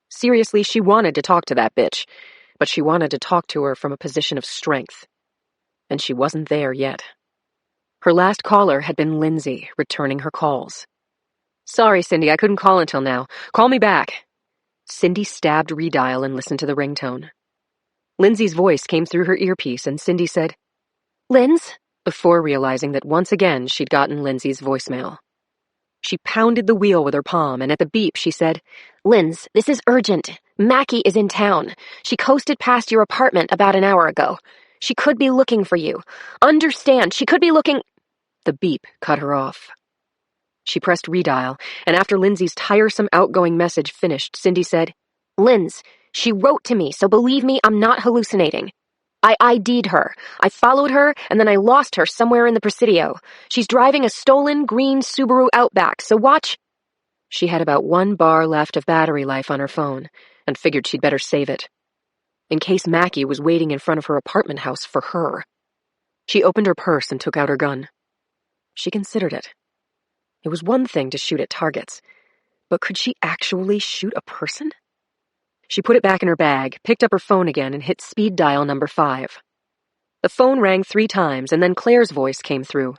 Seriously, she wanted to talk to that bitch, but she wanted to talk to her from a position of strength. And she wasn't there yet. Her last caller had been Lindsay, returning her calls. "Sorry, Cindy, I couldn't call until now. Call me back." Cindy stabbed redial and listened to the ringtone. Lindsay's voice came through her earpiece, and Cindy said, "Linz?" before realizing that once again she'd gotten Lindsay's voicemail. She pounded the wheel with her palm, and at the beep she said, Linz, this is urgent. Mackie is in town. She coasted past your apartment about an hour ago. She could be looking for you. Understand, she could be looking— The beep cut her off. She pressed redial, and after Lindsay's tiresome outgoing message finished, Cindy said, Linz, she wrote to me, so believe me, I'm not hallucinating. I ID'd her. I followed her, and then I lost her somewhere in the Presidio. She's driving a stolen green Subaru Outback, so watch— She had about 1 bar left of battery life on her phone, and figured she'd better save it, in case Mackie was waiting in front of her apartment house for her. She opened her purse and took out her gun. She considered it. It was one thing to shoot at targets, but could she actually shoot a person? She put it back in her bag, picked up her phone again, and hit speed dial number 5. The phone rang 3 times, and then Claire's voice came through.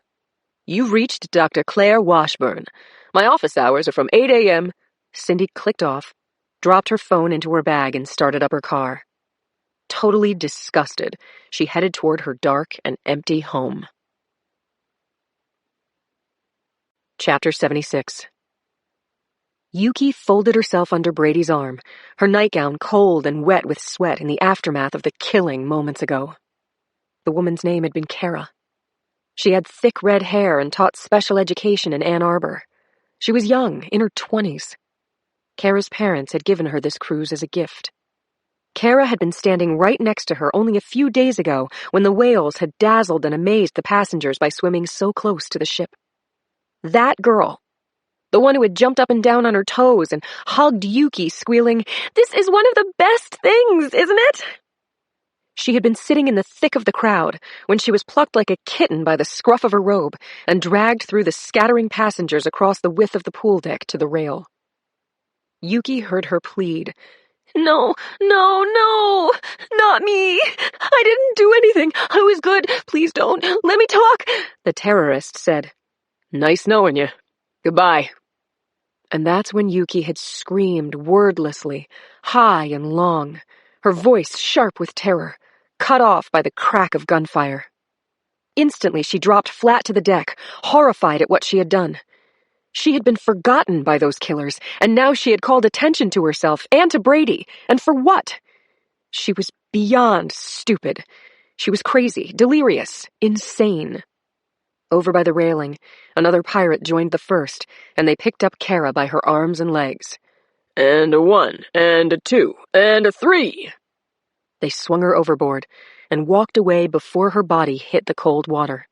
You've reached Dr. Claire Washburn. My office hours are from 8 a.m. Cindy clicked off, dropped her phone into her bag, and started up her car. Totally disgusted, she headed toward her dark and empty home. Chapter 76. Yuki folded herself under Brady's arm, her nightgown cold and wet with sweat in the aftermath of the killing moments ago. The woman's name had been Kara. She had thick red hair and taught special education in Ann Arbor. She was young, in her 20s. Kara's parents had given her this cruise as a gift. Kara had been standing right next to her only a few days ago when the whales had dazzled and amazed the passengers by swimming so close to the ship. That girl, the one who had jumped up and down on her toes and hugged Yuki, squealing, "This is one of the best things, isn't it?" She had been sitting in the thick of the crowd when she was plucked like a kitten by the scruff of her robe and dragged through the scattering passengers across the width of the pool deck to the rail. Yuki heard her plead, "No, no, no, not me. I didn't do anything. I was good. Please don't. Let me talk." The terrorist said, "Nice knowing you. Goodbye." And that's when Yuki had screamed wordlessly, high and long, her voice sharp with terror, cut off by the crack of gunfire. Instantly, she dropped flat to the deck, horrified at what she had done. She had been forgotten by those killers, and now she had called attention to herself and to Brady. And for what? She was beyond stupid. She was crazy, delirious, insane. Over by the railing, another pirate joined the first, and they picked up Kara by her arms and legs. "And a 1, and a 2, and a 3. They swung her overboard and walked away before her body hit the cold water.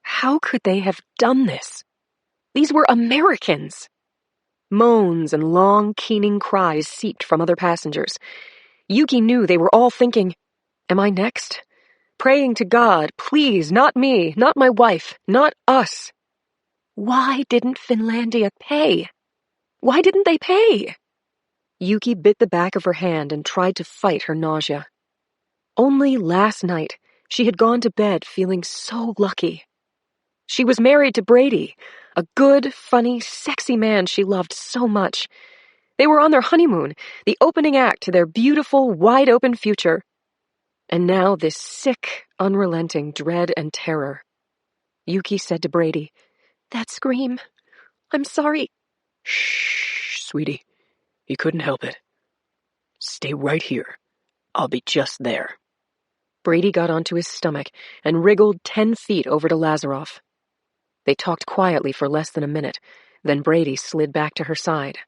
How could they have done this? These were Americans. Moans and long, keening cries seeped from other passengers. Yuki knew they were all thinking, "Am I next?" Praying to God, "Please, not me, not my wife, not us." Why didn't Finlandia pay? Why didn't they pay? Yuki bit the back of her hand and tried to fight her nausea. Only last night, she had gone to bed feeling so lucky. She was married to Brady, a good, funny, sexy man she loved so much. They were on their honeymoon, the opening act to their beautiful, wide-open future. And now this sick, unrelenting dread and terror. Yuki said to Brady, "That scream. I'm sorry." "Shh, sweetie. You couldn't help it. Stay right here. I'll be just there." Brady got onto his stomach and wriggled 10 feet over to Lazaroff. They talked quietly for less than a minute, then Brady slid back to her side.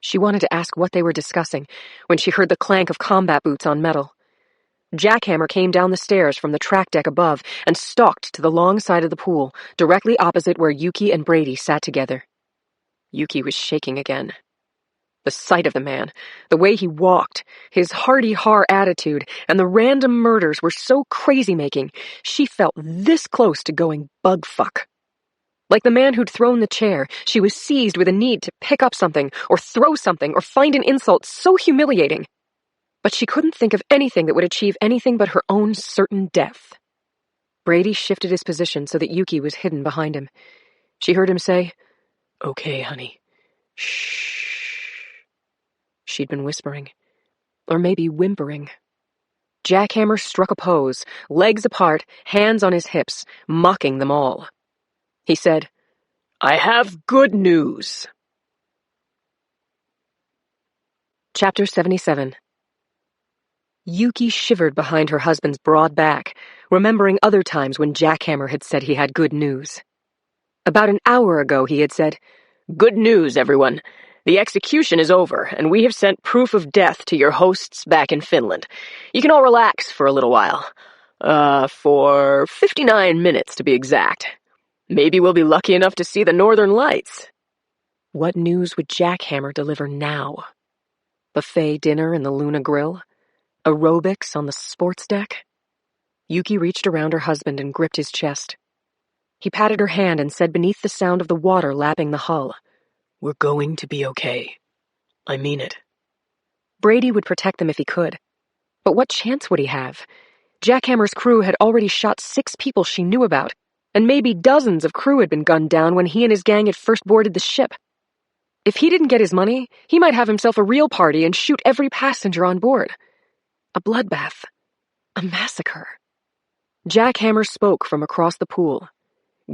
She wanted to ask what they were discussing when she heard the clank of combat boots on metal. Jackhammer came down the stairs from the track deck above and stalked to the long side of the pool, directly opposite where Yuki and Brady sat together. Yuki was shaking again. The sight of the man, the way he walked, his hardy-har attitude, and the random murders were so crazy-making, she felt this close to going bug-fuck. Like the man who'd thrown the chair, she was seized with a need to pick up something, or throw something, or find an insult so humiliating. But she couldn't think of anything that would achieve anything but her own certain death. Brady shifted his position so that Yuki was hidden behind him. She heard him say, "Okay, honey. Shh." She'd been whispering. Or maybe whimpering. Jackhammer struck a pose, legs apart, hands on his hips, mocking them all. He said, I have good news. Chapter 77. Yuki shivered behind her husband's broad back, remembering other times when Jackhammer had said he had good news. About an hour ago he had said, Good news, everyone. The execution is over, and we have sent proof of death to your hosts back in Finland. You can all relax for a little while. For 59 minutes to be exact. Maybe we'll be lucky enough to see the Northern Lights. what news would Jackhammer deliver now? Buffet dinner in the Luna Grill? Aerobics on the sports deck? Yuki reached around her husband and gripped his chest. He patted her hand and said beneath the sound of the water lapping the hull, We're going to be okay. I mean it. Brady would protect them if he could. But what chance would he have? Jackhammer's crew had already shot 6 people she knew about, and maybe dozens of crew had been gunned down when he and his gang had first boarded the ship. If he didn't get his money, he might have himself a real party and shoot every passenger on board. A bloodbath. A massacre. Jackhammer spoke from across the pool.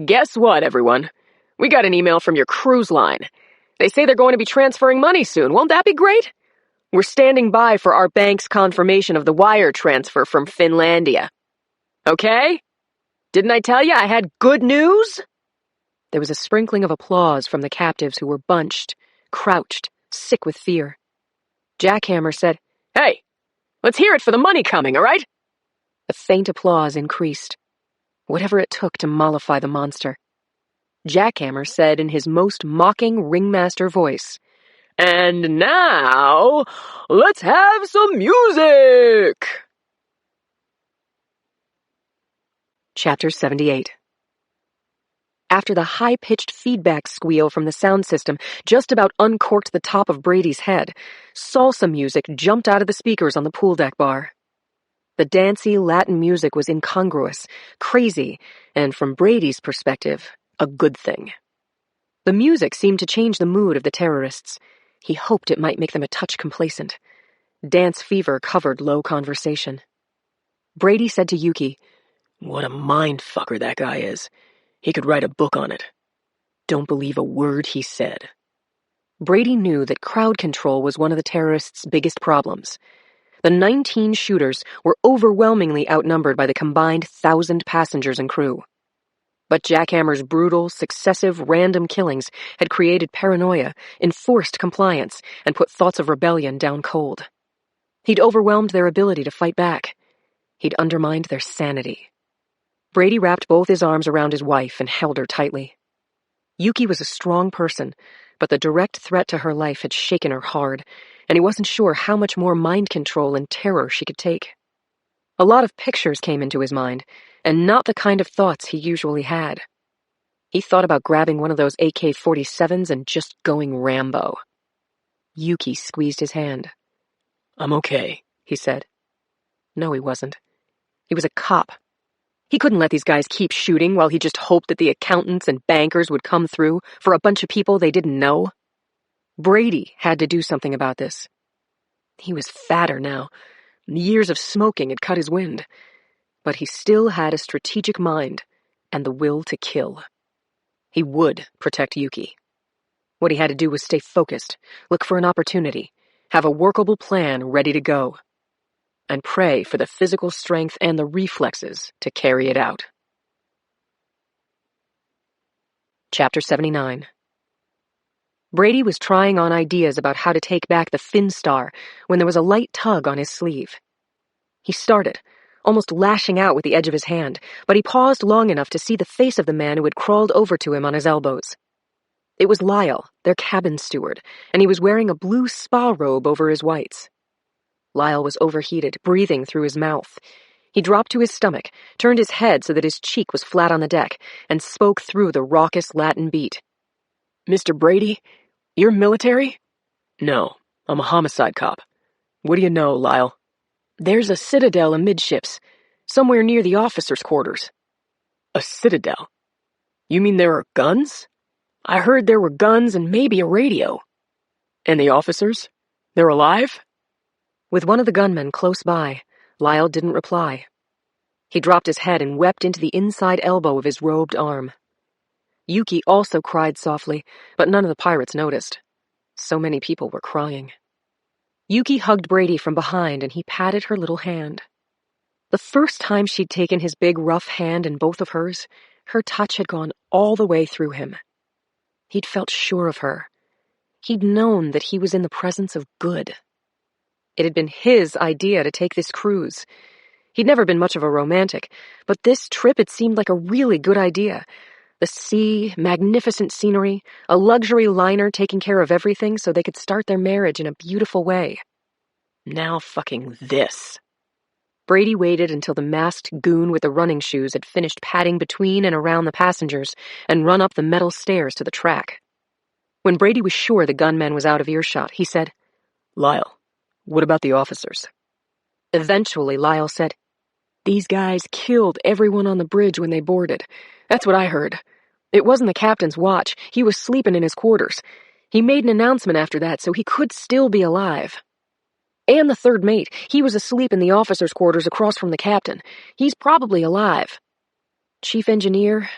Guess what, everyone? We got an email from your cruise line. They say they're going to be transferring money soon. Won't that be great? We're standing by for our bank's confirmation of the wire transfer from Finlandia. Okay? Didn't I tell you I had good news? There was a sprinkling of applause from the captives who were bunched, crouched, sick with fear. Jackhammer said, Hey, let's hear it for the money coming, all right? The faint applause increased. Whatever it took to mollify the monster. Jackhammer said in his most mocking ringmaster voice, And now, let's have some music! Chapter 78. After the high-pitched feedback squeal from the sound system just about uncorked the top of Brady's head, salsa music jumped out of the speakers on the pool deck bar. The dancey Latin music was incongruous, crazy, and from Brady's perspective, a good thing. The music seemed to change the mood of the terrorists. He hoped it might make them a touch complacent. Dance fever covered low conversation. Brady said to Yuki, What a mindfucker that guy is. He could write a book on it. Don't believe a word he said. Brady knew that crowd control was one of the terrorists' biggest problems. The 19 shooters were overwhelmingly outnumbered by the combined 1,000 passengers and crew. But Jackhammer's brutal, successive, random killings had created paranoia, enforced compliance, and put thoughts of rebellion down cold. He'd overwhelmed their ability to fight back. He'd undermined their sanity. Brady wrapped both his arms around his wife and held her tightly. Yuki was a strong person, but the direct threat to her life had shaken her hard, and he wasn't sure how much more mind control and terror she could take. A lot of pictures came into his mind, and not the kind of thoughts he usually had. He thought about grabbing one of those AK-47s and just going Rambo. Yuki squeezed his hand. I'm okay, he said. No, he wasn't. He was a cop. He couldn't let these guys keep shooting while he just hoped that the accountants and bankers would come through for a bunch of people they didn't know. Brady had to do something about this. He was fatter now. Years of smoking had cut his wind. But he still had a strategic mind and the will to kill. He would protect Yuki. What he had to do was stay focused, look for an opportunity, have a workable plan ready to go, and pray for the physical strength and the reflexes to carry it out. Chapter 79. Brady was trying on ideas about how to take back the Finstar when there was a light tug on his sleeve. He started, almost lashing out with the edge of his hand, but he paused long enough to see the face of the man who had crawled over to him on his elbows. It was Lyle, their cabin steward, and he was wearing a blue spa robe over his whites. Lyle was overheated, breathing through his mouth. He dropped to his stomach, turned his head so that his cheek was flat on the deck, and spoke through the raucous Latin beat. Mr. Brady, you're military? No, I'm a homicide cop. What do you know, Lyle? There's a citadel amidships, somewhere near the officers' quarters. A citadel? You mean there are guns? I heard there were guns and maybe a radio. And the officers? They're alive? With one of the gunmen close by, Lyle didn't reply. He dropped his head and wept into the inside elbow of his robed arm. Yuki also cried softly, but none of the pirates noticed. So many people were crying. Yuki hugged Brady from behind, and he patted her little hand. The first time she'd taken his big, rough hand in both of hers, her touch had gone all the way through him. He'd felt sure of her. He'd known that he was in the presence of good. It had been his idea to take this cruise. He'd never been much of a romantic, but this trip had seemed like a really good idea. The sea, magnificent scenery, a luxury liner taking care of everything so they could start their marriage in a beautiful way. Now fucking this. Brady waited until the masked goon with the running shoes had finished padding between and around the passengers and run up the metal stairs to the track. When Brady was sure the gunman was out of earshot, he said, "Lyle, what about the officers?" Eventually, Lyle said, "These guys killed everyone on the bridge when they boarded. That's what I heard. It wasn't the captain's watch. He was sleeping in his quarters. He made an announcement after that, so he could still be alive. And the third mate, he was asleep in the officers' quarters across from the captain. He's probably alive. Chief engineer,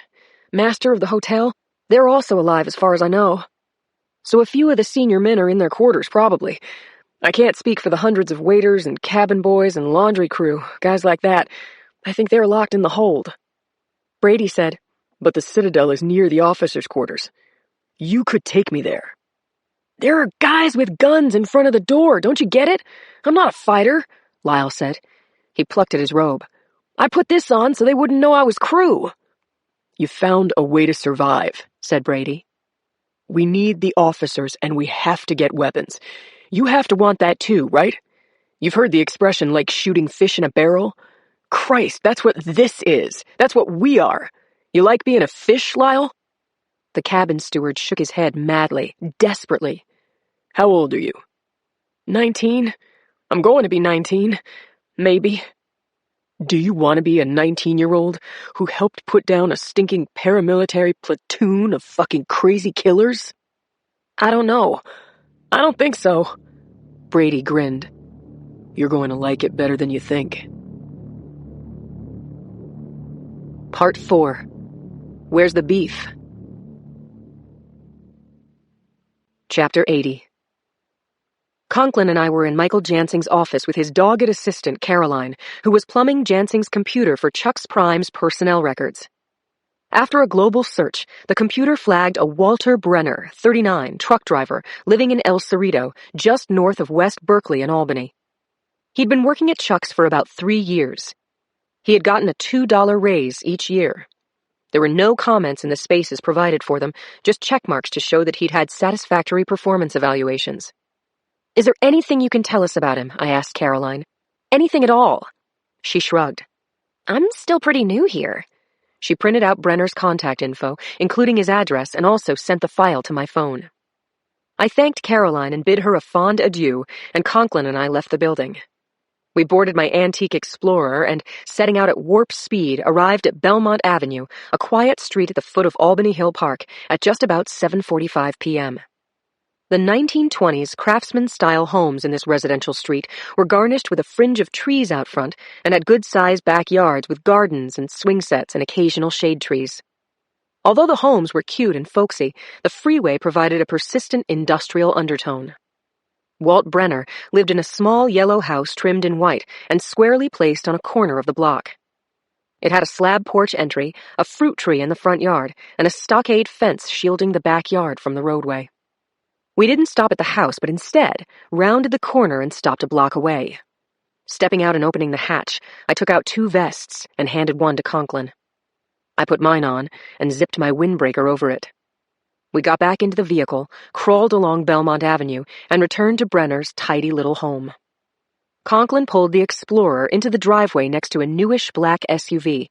master of the hotel, they're also alive as far as I know. So a few of the senior men are in their quarters, probably. I can't speak for the hundreds of waiters and cabin boys and laundry crew, guys like that. I think they're locked in the hold." Brady said, "But the Citadel is near the officers' quarters. You could take me there." "There are guys with guns in front of the door, don't you get it? I'm not a fighter," Lyle said. He plucked at his robe. "I put this on so they wouldn't know I was crew." "You found a way to survive," said Brady. "We need the officers, and we have to get weapons. You have to want that too, right? You've heard the expression like shooting fish in a barrel? Christ, that's what this is. That's what we are. You like being a fish, Lyle?" The cabin steward shook his head madly, desperately. "How old are you?" 19. I'm going to be 19. Maybe." "Do you want to be a 19-year-old who helped put down a stinking paramilitary platoon of fucking crazy killers?" "I don't know. I don't think so." Brady grinned. "You're going to like it better than you think." Part 4. Where's the beef? Chapter 80. Conklin and I were in Michael Jansing's office with his dogged assistant, Caroline, who was plumbing Jansing's computer for Chuck's Prime's personnel records. After a global search, the computer flagged a Walter Brenner, 39, truck driver, living in El Cerrito, just north of West Berkeley in Albany. He'd been working at Chuck's for about 3 years. He had gotten a $2 raise each year. There were no comments in the spaces provided for them, just check marks to show that he'd had satisfactory performance evaluations. "Is there anything you can tell us about him?" I asked Caroline. "Anything at all?" She shrugged. "I'm still pretty new here." She printed out Brenner's contact info, including his address, and also sent the file to my phone. I thanked Caroline and bid her a fond adieu, and Conklin and I left the building. We boarded my antique Explorer and, setting out at warp speed, arrived at Belmont Avenue, a quiet street at the foot of Albany Hill Park, at just about 7:45 p.m. The 1920s craftsman-style homes in this residential street were garnished with a fringe of trees out front and had good-sized backyards with gardens and swing sets and occasional shade trees. Although the homes were cute and folksy, the freeway provided a persistent industrial undertone. Walt Brenner lived in a small yellow house trimmed in white and squarely placed on a corner of the block. It had a slab porch entry, a fruit tree in the front yard, and a stockade fence shielding the backyard from the roadway. We didn't stop at the house, but instead rounded the corner and stopped a block away. Stepping out and opening the hatch, I took out 2 vests and handed one to Conklin. I put mine on and zipped my windbreaker over it. We got back into the vehicle, crawled along Belmont Avenue, and returned to Brenner's tidy little home. Conklin pulled the Explorer into the driveway next to a newish black SUV,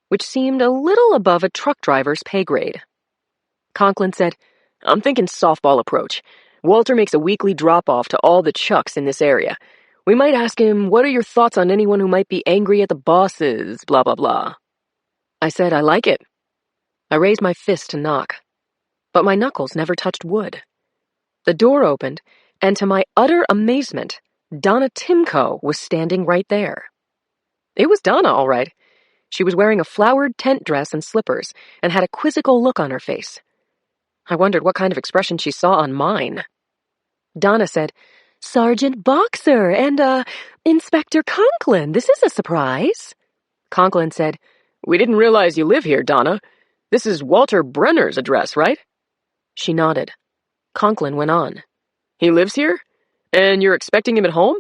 which seemed a little above a truck driver's pay grade. Conklin said, "I'm thinking softball approach. Walter makes a weekly drop-off to all the Chucks in this area. We might ask him, what are your thoughts on anyone who might be angry at the bosses, blah, blah, blah." I said, "I like it." I raised my fist to knock, but my knuckles never touched wood. The door opened, and to my utter amazement, Donna Timko was standing right there. It was Donna, all right. She was wearing a flowered tent dress and slippers and had a quizzical look on her face. I wondered what kind of expression she saw on mine. Donna said, "Sergeant Boxer and, Inspector Conklin. This is a surprise." Conklin said, "We didn't realize you live here, Donna. This is Walter Brenner's address, right?" She nodded. Conklin went on. "He lives here? And you're expecting him at home?"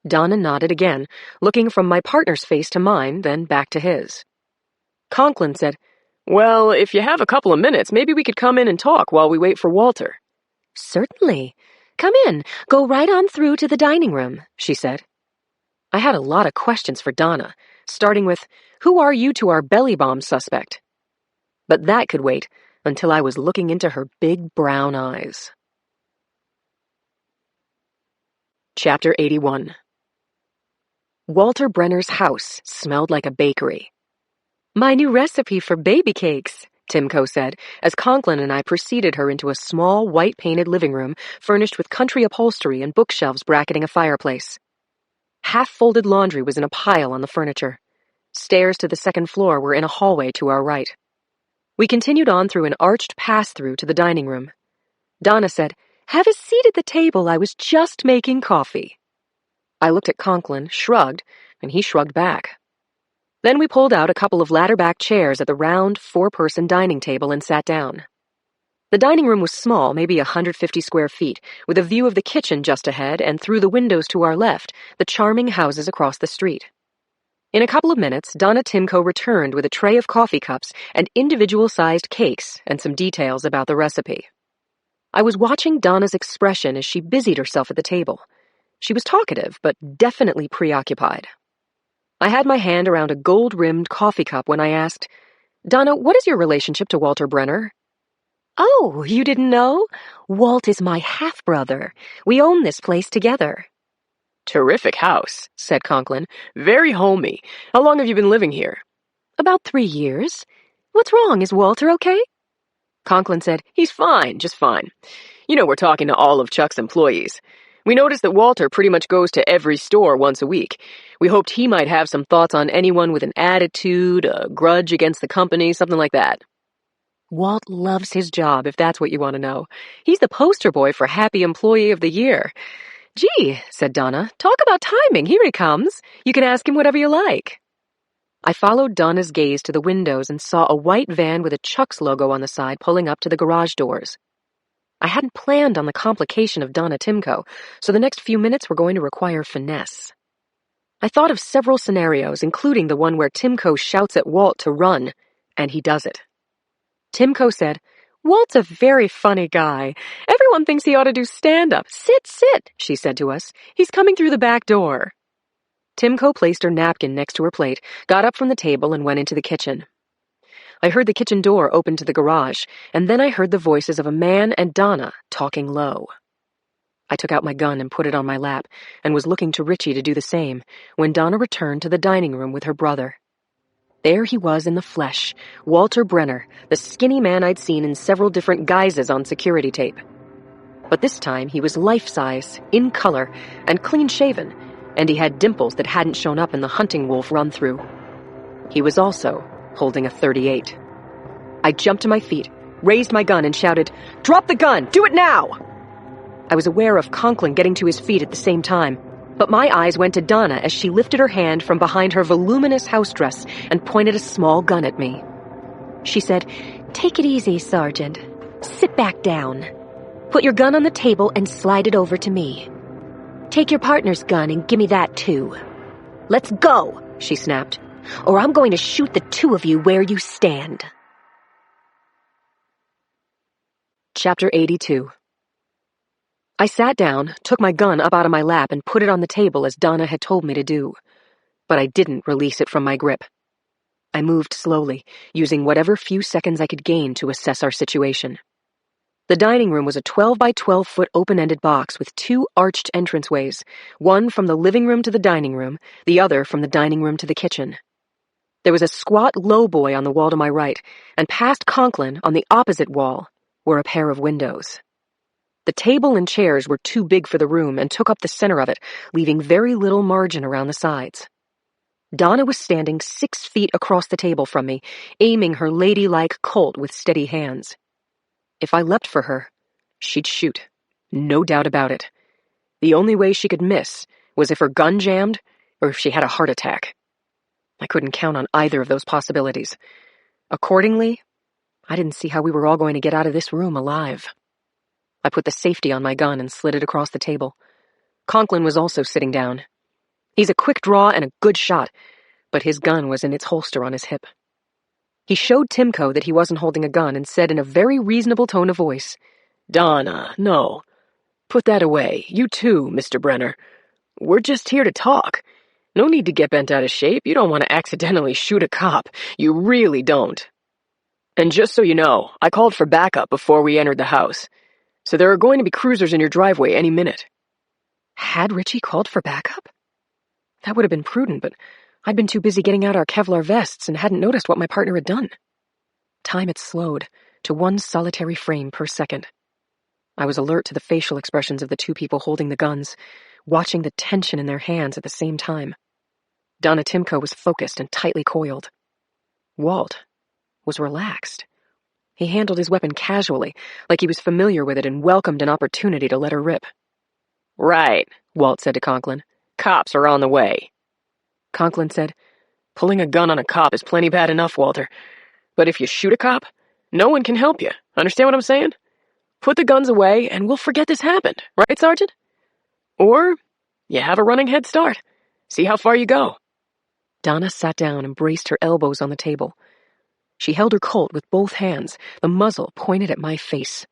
Donna nodded again, looking from my partner's face to mine, then back to his. Conklin said, "Well, if you have a couple of minutes, maybe we could come in and talk while we wait for Walter." "Certainly. Come in. Go right on through to the dining room," she said. I had a lot of questions for Donna, starting with, "Who are you to our belly bomb suspect?" But that could wait until I was looking into her big brown eyes. Chapter 81. Walter Brenner's house smelled like a bakery. "My new recipe for baby cakes," Timko said, as Conklin and I preceded her into a small, white-painted living room furnished with country upholstery and bookshelves bracketing a fireplace. Half-folded laundry was in a pile on the furniture. Stairs to the second floor were in a hallway to our right. We continued on through an arched pass-through to the dining room. Donna said, "Have a seat at the table. I was just making coffee." I looked at Conklin, shrugged, and he shrugged back. Then we pulled out a couple of ladder-back chairs at the round, four-person dining table and sat down. The dining room was small, maybe 150 square feet, with a view of the kitchen just ahead and through the windows to our left, the charming houses across the street. In a couple of minutes, Donna Timko returned with a tray of coffee cups and individual-sized cakes and some details about the recipe. I was watching Donna's expression as she busied herself at the table. She was talkative, but definitely preoccupied. I had my hand around a gold-rimmed coffee cup when I asked, "Donna, what is your relationship to Walter Brenner?" "Oh, you didn't know? Walt is my half-brother. We own this place together." "Terrific house," said Conklin. "Very homey. How long have you been living here?" "About 3 years. What's wrong? Is Walter okay?" Conklin said, "He's fine, just fine. You know, we're talking to all of Chuck's employees. We noticed that Walter pretty much goes to every store once a week. We hoped he might have some thoughts on anyone with an attitude, a grudge against the company, something like that." "Walt loves his job, if that's what you want to know. He's the poster boy for Happy Employee of the Year." "Gee," said Donna, "talk about timing. Here he comes. You can ask him whatever you like." I followed Donna's gaze to the windows and saw a white van with a Chuck's logo on the side pulling up to the garage doors. I hadn't planned on the complication of Donna Timko, so the next few minutes were going to require finesse. I thought of several scenarios, including the one where Timko shouts at Walt to run, and he does it. Timko said, "Walt's a very funny guy. Everyone thinks he ought to do stand-up. Sit, sit," she said to us. "He's coming through the back door." Timko placed her napkin next to her plate, got up from the table, and went into the kitchen. I heard the kitchen door open to the garage, and then I heard the voices of a man and Donna talking low. I took out my gun and put it on my lap, and was looking to Richie to do the same, when Donna returned to the dining room with her brother. There he was in the flesh, Walter Brenner, the skinny man I'd seen in several different guises on security tape. But this time he was life-size, in color, and clean-shaven, and he had dimples that hadn't shown up in the hunting wolf run-through. He was also holding a .38. I jumped to my feet, raised my gun, and shouted, "Drop the gun! Do it now!" I was aware of Conklin getting to his feet at the same time, but my eyes went to Donna as she lifted her hand from behind her voluminous house dress and pointed a small gun at me. She said, "Take it easy, Sergeant. Sit back down. Put your gun on the table and slide it over to me. Take your partner's gun and give me that too. Let's go," she snapped, "or I'm going to shoot the two of you where you stand." Chapter 82. I sat down, took my gun up out of my lap, and put it on the table as Donna had told me to do. But I didn't release it from my grip. I moved slowly, using whatever few seconds I could gain to assess our situation. The dining room was a 12 by 12-foot open-ended box with two arched entranceways, one from the living room to the dining room, the other from the dining room to the kitchen. There was a squat lowboy on the wall to my right, and past Conklin, on the opposite wall, were a pair of windows. The table and chairs were too big for the room and took up the center of it, leaving very little margin around the sides. Donna was standing 6 feet across the table from me, aiming her ladylike Colt with steady hands. If I leapt for her, she'd shoot. No doubt about it. The only way she could miss was if her gun jammed or if she had a heart attack. I couldn't count on either of those possibilities. Accordingly, I didn't see how we were all going to get out of this room alive. I put the safety on my gun and slid it across the table. Conklin was also sitting down. He's a quick draw and a good shot, but his gun was in its holster on his hip. He showed Timko that he wasn't holding a gun and said in a very reasonable tone of voice, Donna, no. Put that away. You too, Mr. Brenner. We're just here to talk. No need to get bent out of shape. You don't want to accidentally shoot a cop. You really don't. And just so you know, I called for backup before we entered the house. So there are going to be cruisers in your driveway any minute. Had Richie called for backup? That would have been prudent, but I'd been too busy getting out our Kevlar vests and hadn't noticed what my partner had done. Time had slowed to 1 solitary frame per second. I was alert to the facial expressions of the 2 people holding the guns, watching the tension in their hands at the same time. Donna Timko was focused and tightly coiled. Walt was relaxed. He handled his weapon casually, like he was familiar with it and welcomed an opportunity to let her rip. Right, Walt said to Conklin. Cops are on the way. Conklin said, Pulling a gun on a cop is plenty bad enough, Walter. But if you shoot a cop, no one can help you. Understand what I'm saying? Put the guns away and we'll forget this happened, right, Sergeant? Or you have a running head start. See how far you go. Donna sat down and braced her elbows on the table. She held her Colt with both hands, the muzzle pointed at my face.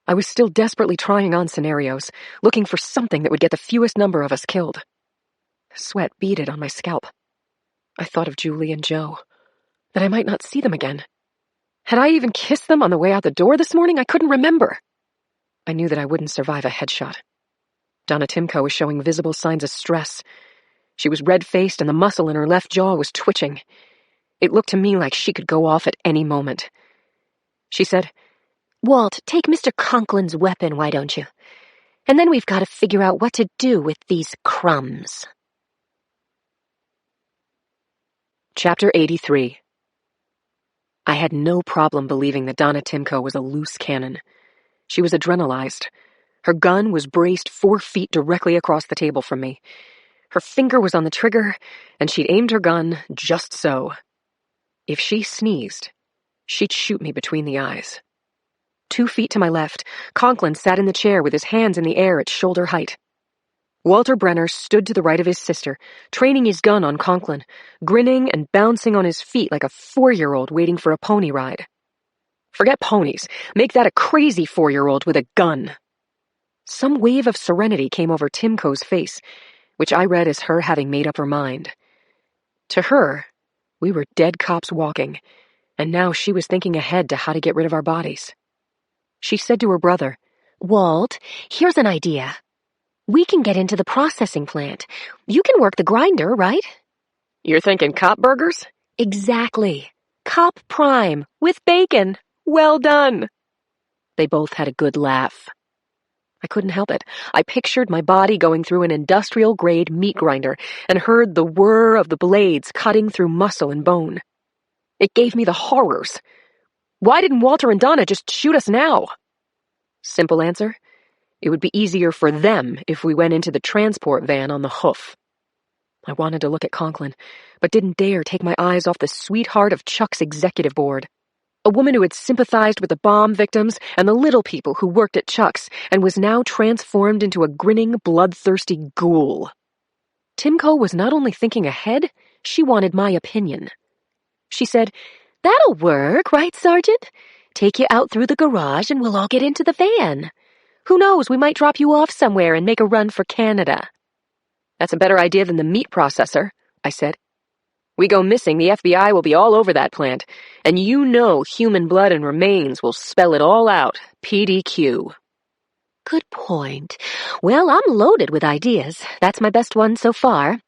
I was still desperately trying on scenarios, looking for something that would get the fewest number of us killed. Sweat beaded on my scalp. I thought of Julie and Joe, that I might not see them again. Had I even kissed them on the way out the door this morning? I couldn't remember. I knew that I wouldn't survive a headshot. Donna Timko was showing visible signs of stress. She was red-faced and the muscle in her left jaw was twitching. It looked to me like she could go off at any moment. She said, Walt, take Mr. Conklin's weapon, why don't you? And then we've got to figure out what to do with these crumbs. Chapter 83. I had no problem believing that Donna Timko was a loose cannon. She was adrenalized. Her gun was braced 4 feet directly across the table from me. Her finger was on the trigger, and she'd aimed her gun just so. If she sneezed, she'd shoot me between the eyes. 2 feet to my left, Conklin sat in the chair with his hands in the air at shoulder height. Walter Brenner stood to the right of his sister, training his gun on Conklin, grinning and bouncing on his feet like a 4-year-old waiting for a pony ride. Forget ponies. Make that a crazy 4-year-old with a gun. Some wave of serenity came over Timko's face, which I read as her having made up her mind. To her, we were dead cops walking, and now she was thinking ahead to how to get rid of our bodies. She said to her brother, Walt, here's an idea. We can get into the processing plant. You can work the grinder, right? You're thinking cop burgers? Exactly. Cop prime, with bacon. Well done. They both had a good laugh. I couldn't help it. I pictured my body going through an industrial-grade meat grinder and heard the whir of the blades cutting through muscle and bone. It gave me the horrors. Why didn't Walter and Donna just shoot us now? Simple answer. It would be easier for them if we went into the transport van on the hoof. I wanted to look at Conklin, but didn't dare take my eyes off the sweetheart of Chuck's executive board. A woman who had sympathized with the bomb victims and the little people who worked at Chuck's and was now transformed into a grinning, bloodthirsty ghoul. Timko was not only thinking ahead, she wanted my opinion. She said, That'll work, right, Sergeant? Take you out through the garage and we'll all get into the van. Who knows, we might drop you off somewhere and make a run for Canada. That's a better idea than the meat processor, I said. We go missing, the FBI will be all over that plant, and you know human blood and remains will spell it all out, PDQ. Good point. Well, I'm loaded with ideas. That's my best one so far.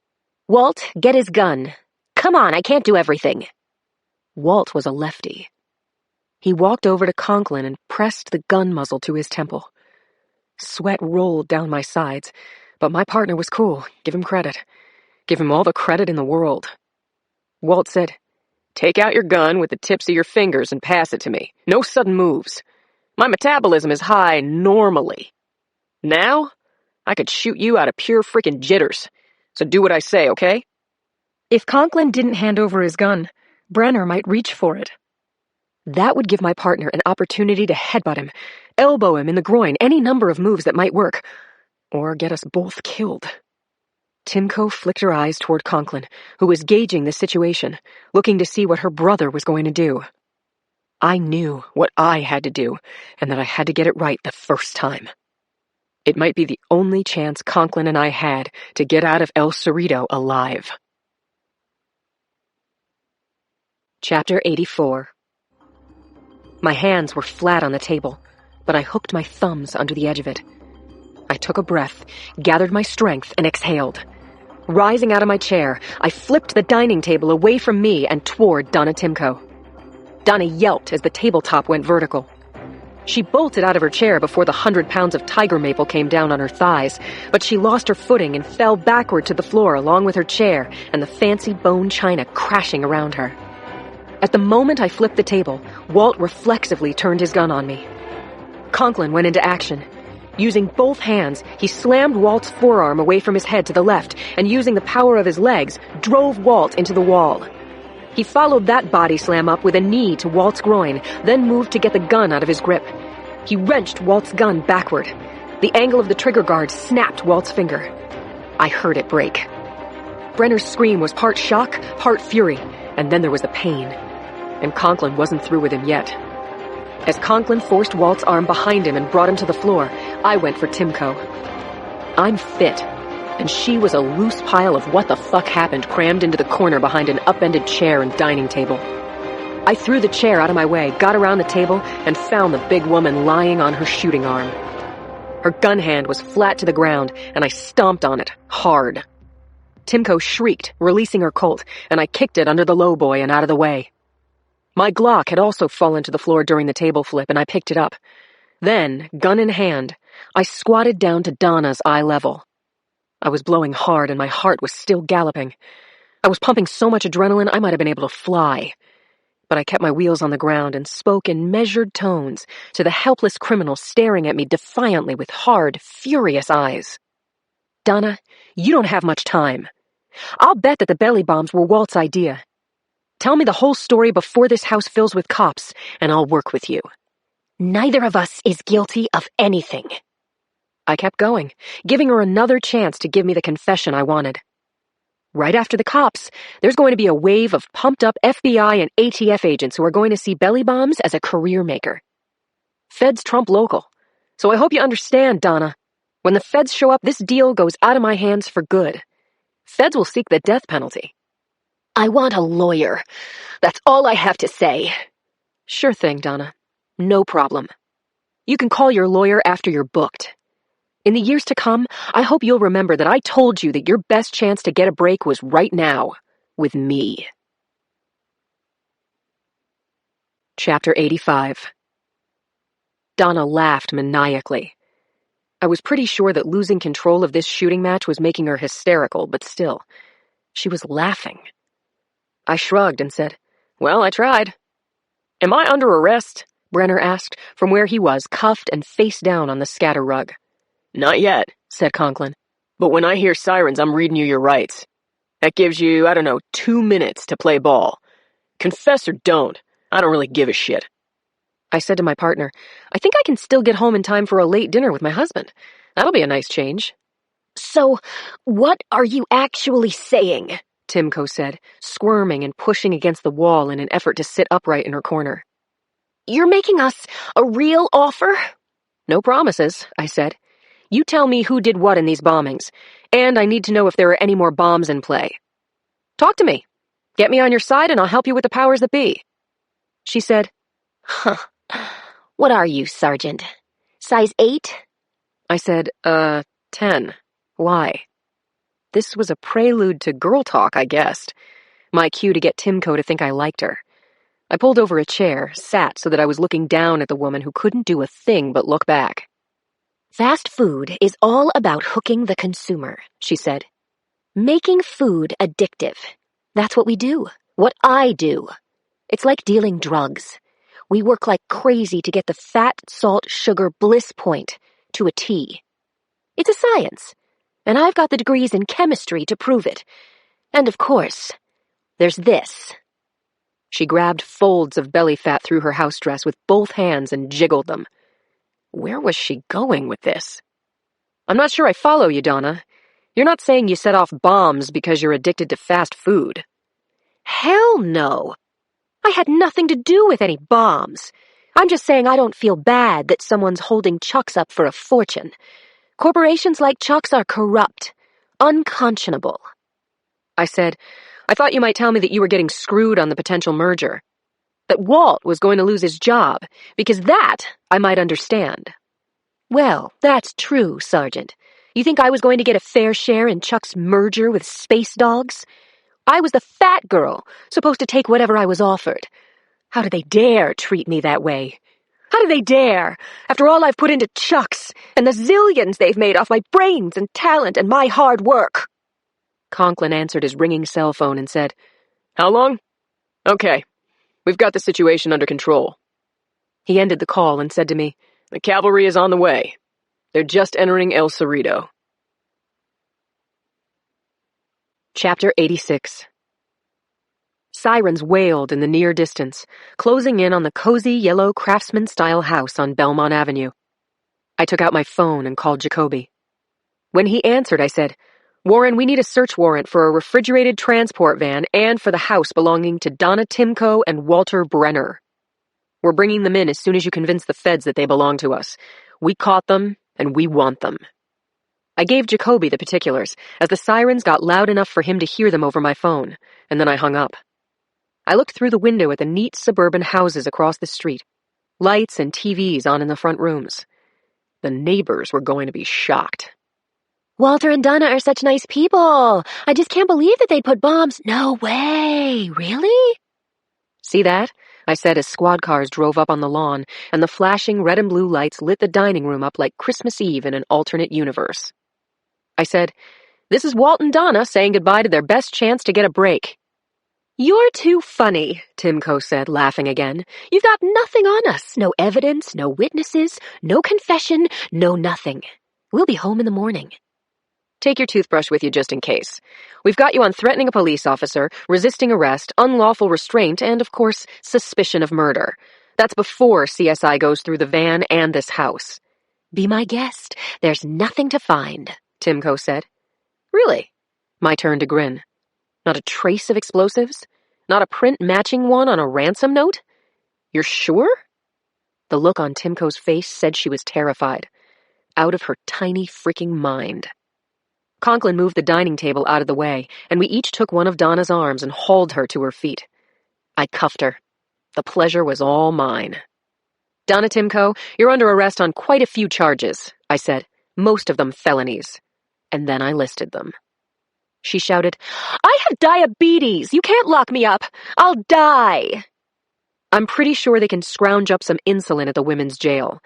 Walt, get his gun. Come on, I can't do everything. Walt was a lefty. He walked over to Conklin and pressed the gun muzzle to his temple. Sweat rolled down my sides, but my partner was cool, give him credit. Give him all the credit in the world. Walt said, "Take out your gun with the tips of your fingers and pass it to me. No sudden moves. My metabolism is high normally. Now, I could shoot you out of pure freaking jitters. So do what I say, okay?" If Conklin didn't hand over his gun, Brenner might reach for it. That would give my partner an opportunity to headbutt him, elbow him in the groin, any number of moves that might work, or get us both killed. Timko flicked her eyes toward Conklin, who was gauging the situation, looking to see what her brother was going to do. I knew what I had to do, and that I had to get it right the first time. It might be the only chance Conklin and I had to get out of El Cerrito alive. Chapter 84. My hands were flat on the table, but I hooked my thumbs under the edge of it. I took a breath, gathered my strength, and exhaled. Rising out of my chair, I flipped the dining table away from me and toward Donna Timko. Donna yelped as the tabletop went vertical. She bolted out of her chair before the 100 pounds of tiger maple came down on her thighs, but she lost her footing and fell backward to the floor along with her chair and the fancy bone china crashing around her. At the moment I flipped the table, Walt reflexively turned his gun on me. Conklin went into action. Using both hands, he slammed Walt's forearm away from his head to the left, and using the power of his legs, drove Walt into the wall. He followed that body slam up with a knee to Walt's groin, then moved to get the gun out of his grip. He wrenched Walt's gun backward. The angle of the trigger guard snapped Walt's finger. I heard it break. Brenner's scream was part shock, part fury, and then there was the pain. And Conklin wasn't through with him yet. As Conklin forced Walt's arm behind him and brought him to the floor, I went for Timko. I'm fit, and she was a loose pile of what the fuck happened crammed into the corner behind an upended chair and dining table. I threw the chair out of my way, got around the table, and found the big woman lying on her shooting arm. Her gun hand was flat to the ground, and I stomped on it, hard. Timko shrieked, releasing her Colt, and I kicked it under the lowboy and out of the way. My Glock had also fallen to the floor during the table flip, and I picked it up. Then, gun in hand, I squatted down to Donna's eye level. I was blowing hard, and my heart was still galloping. I was pumping so much adrenaline I might have been able to fly. But I kept my wheels on the ground and spoke in measured tones to the helpless criminal staring at me defiantly with hard, furious eyes. "Donna, you don't have much time. I'll bet that the belly bombs were Walt's idea. Tell me the whole story before this house fills with cops, and I'll work with you." Neither of us is guilty of anything. I kept going, giving her another chance to give me the confession I wanted. Right after the cops, there's going to be a wave of pumped-up FBI and ATF agents who are going to see belly bombs as a career maker. Feds trump local, so I hope you understand, Donna. When the feds show up, this deal goes out of my hands for good. Feds will seek the death penalty. I want a lawyer. That's all I have to say. Sure thing, Donna. No problem. You can call your lawyer after you're booked. In the years to come, I hope you'll remember that I told you that your best chance to get a break was right now, with me. Chapter 85. Donna laughed maniacally. I was pretty sure that losing control of this shooting match was making her hysterical, but still, she was laughing. I shrugged and said, "Well, I tried." "Am I under arrest?" Brenner asked, from where he was, cuffed and face down on the scatter rug. "Not yet," said Conklin. "But when I hear sirens, I'm reading you your rights. That gives you, 2 minutes to play ball. Confess or don't. I don't really give a shit." I said to my partner, "I think I can still get home in time for a late dinner with my husband. That'll be a nice change." So, what are you actually saying? Timko said, squirming and pushing against the wall in an effort to sit upright in her corner. You're making us a real offer? "No promises," I said. "You tell me who did what in these bombings, and I need to know if there are any more bombs in play. Talk to me. Get me on your side and I'll help you with the powers that be." She said, "Huh. What are you, Sergeant? Size 8? I said, 10. Why? This was a prelude to girl talk, I guessed. My cue to get Timko to think I liked her. I pulled over a chair, sat so that I was looking down at the woman who couldn't do a thing but look back. Fast food is all about hooking the consumer," she said. Making food addictive. That's what we do. What I do. It's like dealing drugs. We work like crazy to get the fat, salt, sugar bliss point to a T. It's a science, and I've got the degrees in chemistry to prove it. And of course, there's this. She grabbed folds of belly fat through her house dress with both hands and jiggled them. Where was she going with this? I'm not sure I follow you, Donna. You're not saying you set off bombs because you're addicted to fast food. Hell no. I had nothing to do with any bombs. I'm just saying I don't feel bad that someone's holding Chucks up for a fortune. Corporations like Chuck's are corrupt, unconscionable. I said, I thought you might tell me that you were getting screwed on the potential merger. That Walt was going to lose his job, because that I might understand. Well, that's true, Sergeant. You think I was going to get a fair share in Chuck's merger with Space Dogs? I was the fat girl, supposed to take whatever I was offered. How did they dare treat me that way? How did they dare, after all I've put into Chuck's and the zillions they've made off my brains and talent and my hard work? Conklin answered his ringing cell phone and said, How long? Okay, we've got the situation under control. He ended the call and said to me, The cavalry is on the way. They're just entering El Cerrito. Chapter 86. Sirens wailed in the near distance, closing in on the cozy yellow craftsman-style house on Belmont Avenue. I took out my phone and called Jacoby. When he answered, I said, Warren, we need a search warrant for a refrigerated transport van and for the house belonging to Donna Timko and Walter Brenner. We're bringing them in as soon as you convince the feds that they belong to us. We caught them, and we want them. I gave Jacoby the particulars, as the sirens got loud enough for him to hear them over my phone, and then I hung up. I looked through the window at the neat suburban houses across the street, lights and TVs on in the front rooms. The neighbors were going to be shocked. Walter and Donna are such nice people. I just can't believe that they'd put bombs. No way. Really? See that? I said as squad cars drove up on the lawn, and the flashing red and blue lights lit the dining room up like Christmas Eve in an alternate universe. I said, This is Walt and Donna saying goodbye to their best chance to get a break. You're too funny, Timko said, laughing again. You've got nothing on us. No evidence, no witnesses, no confession, no nothing. We'll be home in the morning. Take your toothbrush with you just in case. We've got you on threatening a police officer, resisting arrest, unlawful restraint, and, of course, suspicion of murder. That's before CSI goes through the van and this house. Be my guest. There's nothing to find, Timko said. Really? My turn to grin. Not a trace of explosives? Not a print matching one on a ransom note? You're sure? The look on Timko's face said she was terrified. Out of her tiny freaking mind. Conklin moved the dining table out of the way, and we each took one of Donna's arms and hauled her to her feet. I cuffed her. The pleasure was all mine. Donna Timko, you're under arrest on quite a few charges, I said, most of them felonies. And then I listed them. She shouted, I have diabetes! You can't lock me up! I'll die! I'm pretty sure they can scrounge up some insulin at the women's jail.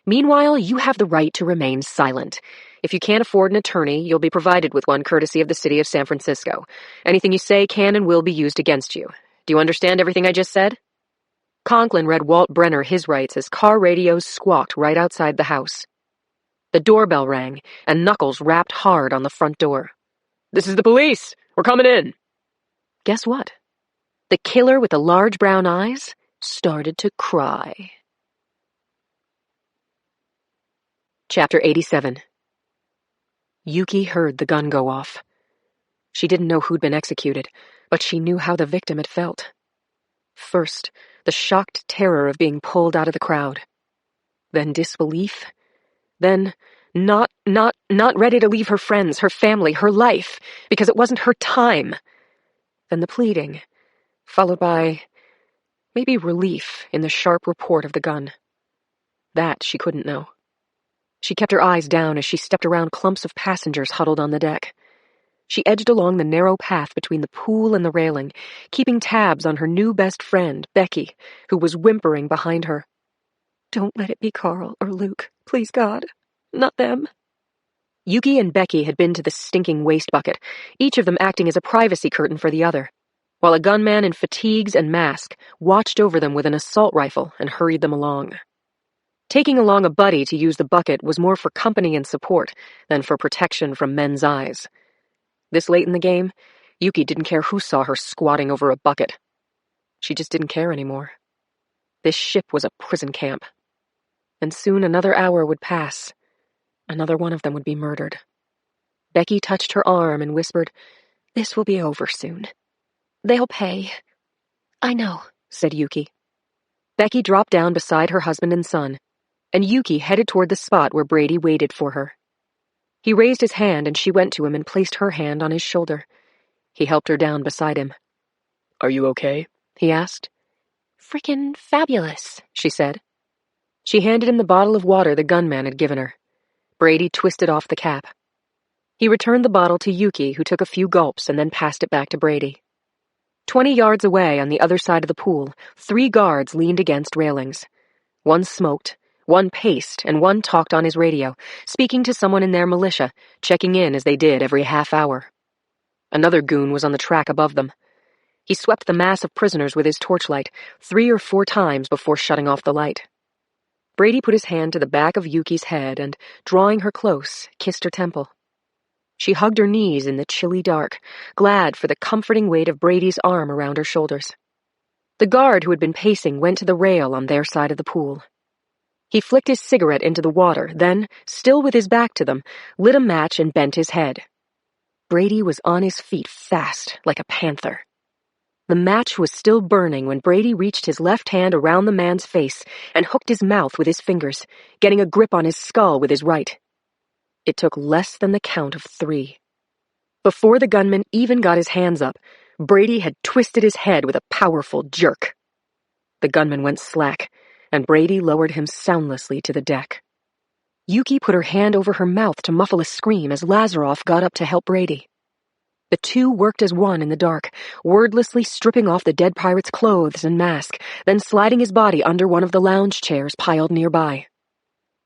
Meanwhile, you have the right to remain silent. If you can't afford an attorney, you'll be provided with one courtesy of the city of San Francisco. Anything you say can and will be used against you. Do you understand everything I just said? Conklin read Walt Brenner his rights as car radios squawked right outside the house. The doorbell rang, and Knuckles rapped hard on the front door. This is the police! We're coming in! Guess what? The killer with the large brown eyes started to cry. Chapter 87. Yuki heard the gun go off. She didn't know who'd been executed, but she knew how the victim had felt. First, the shocked terror of being pulled out of the crowd. Then disbelief. Then not ready to leave her friends, her family, her life, because it wasn't her time. Then the pleading, followed by maybe relief in the sharp report of the gun. That she couldn't know. She kept her eyes down as she stepped around clumps of passengers huddled on the deck. She edged along the narrow path between the pool and the railing, keeping tabs on her new best friend, Becky, who was whimpering behind her. Don't let it be Carl or Luke, please God. Not them. Yuki and Becky had been to the stinking waste bucket, each of them acting as a privacy curtain for the other, while a gunman in fatigues and mask watched over them with an assault rifle and hurried them along. Taking along a buddy to use the bucket was more for company and support than for protection from men's eyes. This late in the game, Yuki didn't care who saw her squatting over a bucket. She just didn't care anymore. This ship was a prison camp. And soon another hour would pass. Another one of them would be murdered. Becky touched her arm and whispered, "This will be over soon." "They'll pay." "I know," said Yuki. Becky dropped down beside her husband and son, and Yuki headed toward the spot where Brady waited for her. He raised his hand and she went to him and placed her hand on his shoulder. He helped her down beside him. "Are you okay?" he asked. "Frickin' fabulous," she said. She handed him the bottle of water the gunman had given her. Brady twisted off the cap. He returned the bottle to Yuki, who took a few gulps and then passed it back to Brady. 20 yards away on the other side of the pool, 3 guards leaned against railings. One smoked, one paced, and one talked on his radio, speaking to someone in their militia, checking in as they did every half hour. Another goon was on the track above them. He swept the mass of prisoners with his torchlight 3 or 4 times before shutting off the light. Brady put his hand to the back of Yuki's head and, drawing her close, kissed her temple. She hugged her knees in the chilly dark, glad for the comforting weight of Brady's arm around her shoulders. The guard who had been pacing went to the rail on their side of the pool. He flicked his cigarette into the water, then, still with his back to them, lit a match and bent his head. Brady was on his feet fast, like a panther. The match was still burning when Brady reached his left hand around the man's face and hooked his mouth with his fingers, getting a grip on his skull with his right. It took less than the count of 3. Before the gunman even got his hands up, Brady had twisted his head with a powerful jerk. The gunman went slack, and Brady lowered him soundlessly to the deck. Yuki put her hand over her mouth to muffle a scream as Lazaroff got up to help Brady. The two worked as one in the dark, wordlessly stripping off the dead pirate's clothes and mask, then sliding his body under one of the lounge chairs piled nearby.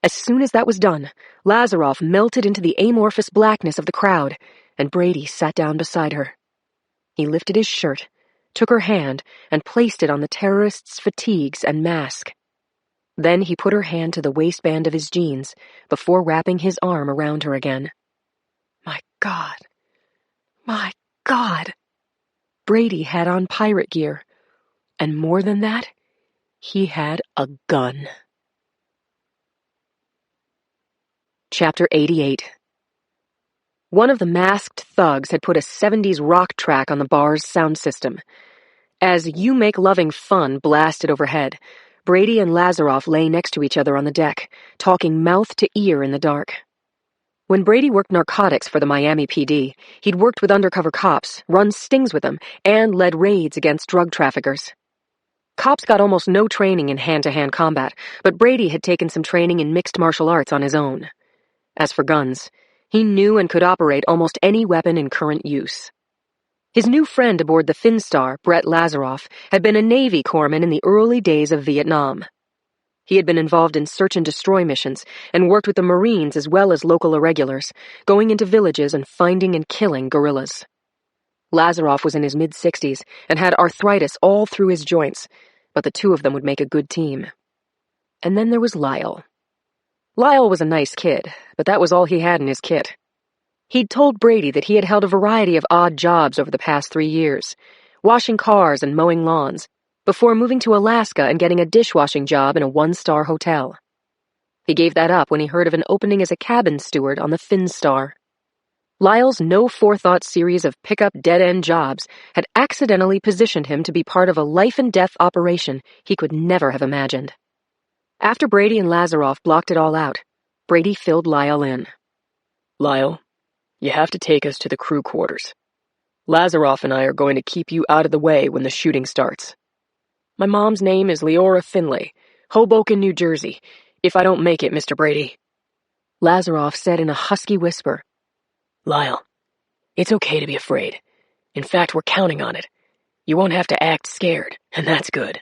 As soon as that was done, Lazaroff melted into the amorphous blackness of the crowd, and Brady sat down beside her. He lifted his shirt, took her hand, and placed it on the terrorist's fatigues and mask. Then he put her hand to the waistband of his jeans, before wrapping his arm around her again. My God. My God. Brady had on pirate gear, and more than that, he had a gun. Chapter 88. One of the masked thugs had put a 70s rock track on the bar's sound system. As You Make Loving Fun blasted overhead, Brady and Lazaroff lay next to each other on the deck, talking mouth to ear in the dark. When Brady worked narcotics for the Miami PD, he'd worked with undercover cops, run stings with them, and led raids against drug traffickers. Cops got almost no training in hand-to-hand combat, but Brady had taken some training in mixed martial arts on his own. As for guns, he knew and could operate almost any weapon in current use. His new friend aboard the Finstar, Brett Lazaroff, had been a Navy corpsman in the early days of Vietnam. He had been involved in search-and-destroy missions and worked with the Marines as well as local irregulars, going into villages and finding and killing guerrillas. Lazaroff was in his mid-60s and had arthritis all through his joints, but the two of them would make a good team. And then there was Lyle. Lyle was a nice kid, but that was all he had in his kit. He'd told Brady that he had held a variety of odd jobs over the past 3 years, washing cars and mowing lawns, before moving to Alaska and getting a dishwashing job in a 1-star hotel. He gave that up when he heard of an opening as a cabin steward on the Finstar. Lyle's no-forethought series of pick-up dead-end jobs had accidentally positioned him to be part of a life-and-death operation he could never have imagined. After Brady and Lazaroff blocked it all out, Brady filled Lyle in. "Lyle, you have to take us to the crew quarters. Lazaroff and I are going to keep you out of the way when the shooting starts. My mom's name is Leora Finlay, Hoboken, New Jersey, if I don't make it, Mr. Brady." Lazaroff said in a husky whisper, "Lyle, it's okay to be afraid. In fact, we're counting on it. You won't have to act scared, and that's good."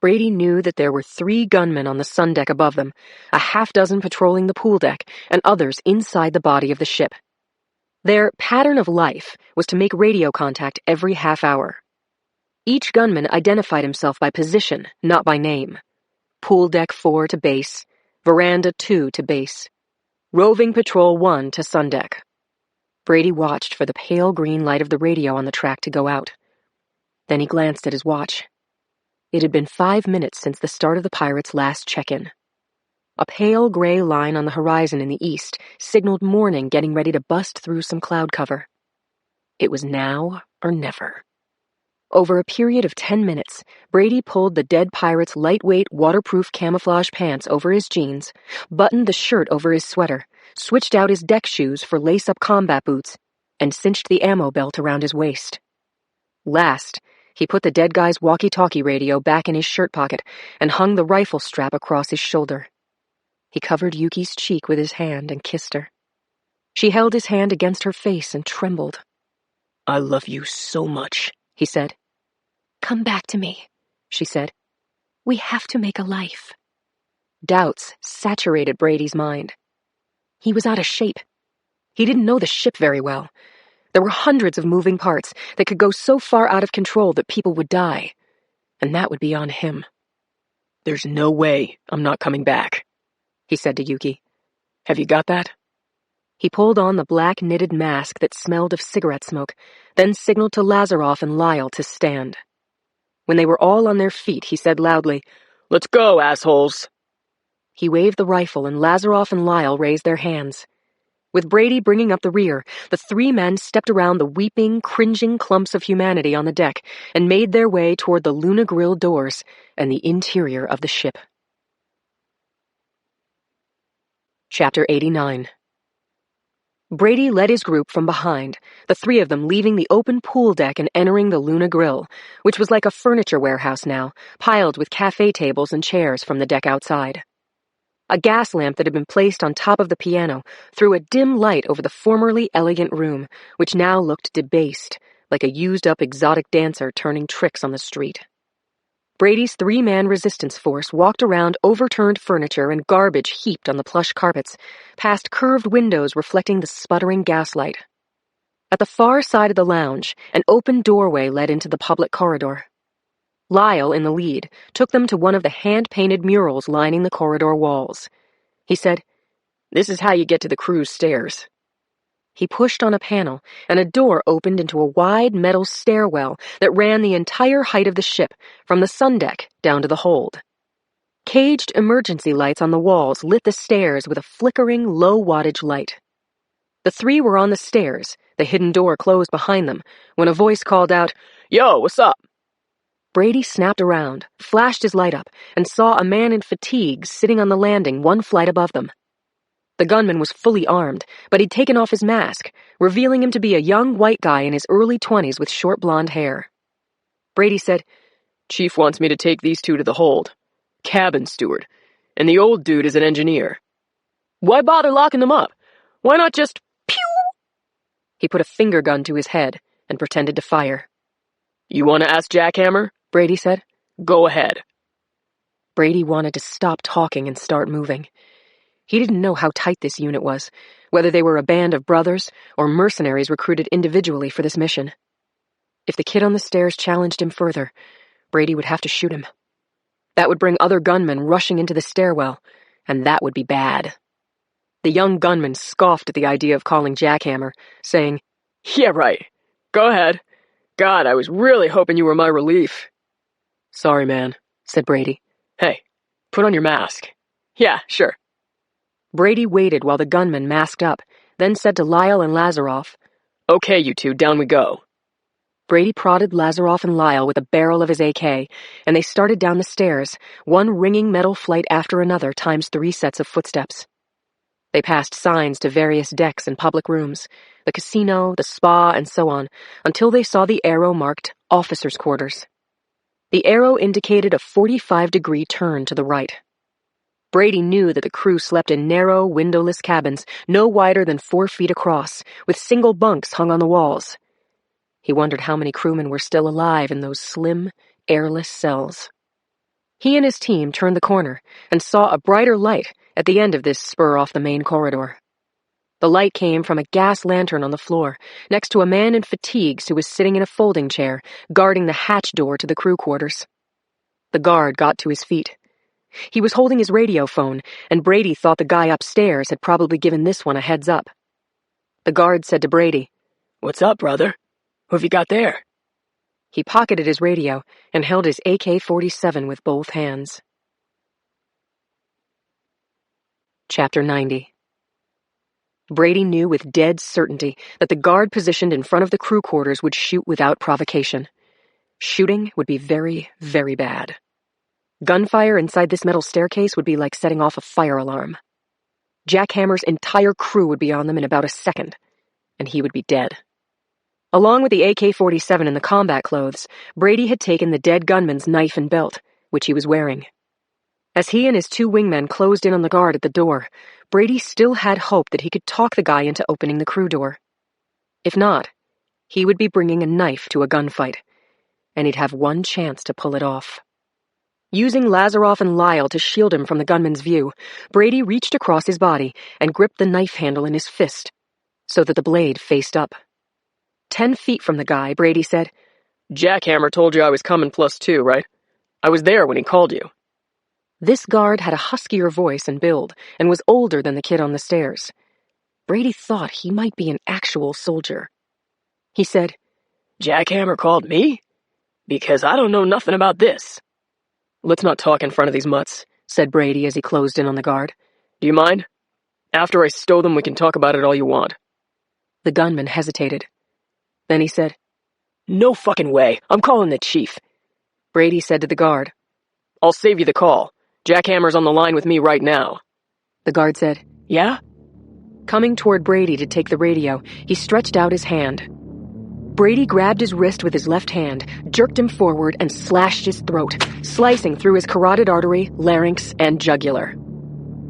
Brady knew that there were 3 gunmen on the sun deck above them, a half-dozen patrolling the pool deck, and others inside the body of the ship. Their pattern of life was to make radio contact every half hour. Each gunman identified himself by position, not by name. Pool deck 4 to base, veranda 2 to base, roving patrol 1 to sun deck. Brady watched for the pale green light of the radio on the track to go out. Then he glanced at his watch. It had been 5 minutes since the start of the pirates' last check-in. A pale gray line on the horizon in the east signaled morning getting ready to bust through some cloud cover. It was now or never. Over a period of 10 minutes, Brady pulled the dead pirate's lightweight, waterproof camouflage pants over his jeans, buttoned the shirt over his sweater, switched out his deck shoes for lace-up combat boots, and cinched the ammo belt around his waist. Last, he put the dead guy's walkie-talkie radio back in his shirt pocket and hung the rifle strap across his shoulder. He covered Yuki's cheek with his hand and kissed her. She held his hand against her face and trembled. I love you so much, he said. Come back to me, she said. We have to make a life. Doubts saturated Brady's mind. He was out of shape. He didn't know the ship very well. There were hundreds of moving parts that could go so far out of control that people would die. And that would be on him. There's no way I'm not coming back, he said to Yuki. Have you got that? He pulled on the black knitted mask that smelled of cigarette smoke, then signaled to Lazaroff and Lyle to stand. When they were all on their feet, he said loudly, Let's go, assholes! He waved the rifle and Lazaroff and Lyle raised their hands. With Brady bringing up the rear, the 3 men stepped around the weeping, cringing clumps of humanity on the deck and made their way toward the Luna Grill doors and the interior of the ship. Chapter 89. Brady led his group from behind, the 3 of them leaving the open pool deck and entering the Luna Grill, which was like a furniture warehouse now, piled with cafe tables and chairs from the deck outside. A gas lamp that had been placed on top of the piano threw a dim light over the formerly elegant room, which now looked debased, like a used-up exotic dancer turning tricks on the street. Brady's 3-man resistance force walked around overturned furniture and garbage heaped on the plush carpets, past curved windows reflecting the sputtering gaslight. At the far side of the lounge, an open doorway led into the public corridor. Lyle, in the lead, took them to one of the hand-painted murals lining the corridor walls. He said, This is how you get to the crew's stairs. He pushed on a panel, and a door opened into a wide metal stairwell that ran the entire height of the ship, from the sun deck down to the hold. Caged emergency lights on the walls lit the stairs with a flickering, low-wattage light. The 3 were on the stairs, the hidden door closed behind them, when a voice called out, Yo, what's up? Brady snapped around, flashed his light up, and saw a man in fatigues sitting on the landing 1 flight above them. The gunman was fully armed, but he'd taken off his mask, revealing him to be a young white guy in his early 20s with short blonde hair. Brady said, Chief wants me to take these 2 to the hold. Cabin steward. And the old dude is an engineer. Why bother locking them up? Why not just pew? He put a finger gun to his head and pretended to fire. You want to ask Jackhammer? Brady said. Go ahead. Brady wanted to stop talking and start moving. He didn't know how tight this unit was, whether they were a band of brothers or mercenaries recruited individually for this mission. If the kid on the stairs challenged him further, Brady would have to shoot him. That would bring other gunmen rushing into the stairwell, and that would be bad. The young gunman scoffed at the idea of calling Jackhammer, saying, Yeah, right. Go ahead. God, I was really hoping you were my relief. Sorry, man, said Brady. Hey, put on your mask. Yeah, sure. Brady waited while the gunman masked up, then said to Lyle and Lazaroff, Okay, you 2, down we go. Brady prodded Lazaroff and Lyle with the barrel of his AK, and they started down the stairs, one ringing metal flight after another times 3 sets of footsteps. They passed signs to various decks and public rooms, the casino, the spa, and so on, until they saw the arrow marked Officers' Quarters. The arrow indicated a 45-degree turn to the right. Brady knew that the crew slept in narrow, windowless cabins, no wider than 4 feet across, with single bunks hung on the walls. He wondered how many crewmen were still alive in those slim, airless cells. He and his team turned the corner and saw a brighter light at the end of this spur off the main corridor. The light came from a gas lantern on the floor, next to a man in fatigues who was sitting in a folding chair, guarding the hatch door to the crew quarters. The guard got to his feet. He was holding his radio phone, and Brady thought the guy upstairs had probably given this one a heads up. The guard said to Brady, "What's up, brother? Who have you got there?" He pocketed his radio and held his AK-47 with both hands. Chapter 90. Brady knew with dead certainty that the guard positioned in front of the crew quarters would shoot without provocation. Shooting would be very, very bad. Gunfire inside this metal staircase would be like setting off a fire alarm. Jackhammer's entire crew would be on them in about a second, and he would be dead. Along with the AK-47 and the combat clothes, Brady had taken the dead gunman's knife and belt, which he was wearing. As he and his two wingmen closed in on the guard at the door, Brady still had hope that he could talk the guy into opening the crew door. If not, he would be bringing a knife to a gunfight, and he'd have one chance to pull it off. Using Lazaroff and Lyle to shield him from the gunman's view, Brady reached across his body and gripped the knife handle in his fist, so that the blade faced up. 10 feet from the guy, Brady said, "Jackhammer told you I was coming +2, right? I was there when he called you." This guard had a huskier voice and build, and was older than the kid on the stairs. Brady thought he might be an actual soldier. He said, "Jackhammer called me? Because I don't know nothing about this." "Let's not talk in front of these mutts," said Brady as he closed in on the guard. "Do you mind? After I stow them, we can talk about it all you want." The gunman hesitated. Then he said, "No fucking way. I'm calling the chief." Brady said to the guard, "I'll save you the call. Jackhammer's on the line with me right now." The guard said, "Yeah?" Coming toward Brady to take the radio, he stretched out his hand. Brady grabbed his wrist with his left hand, jerked him forward, and slashed his throat, slicing through his carotid artery, larynx, and jugular.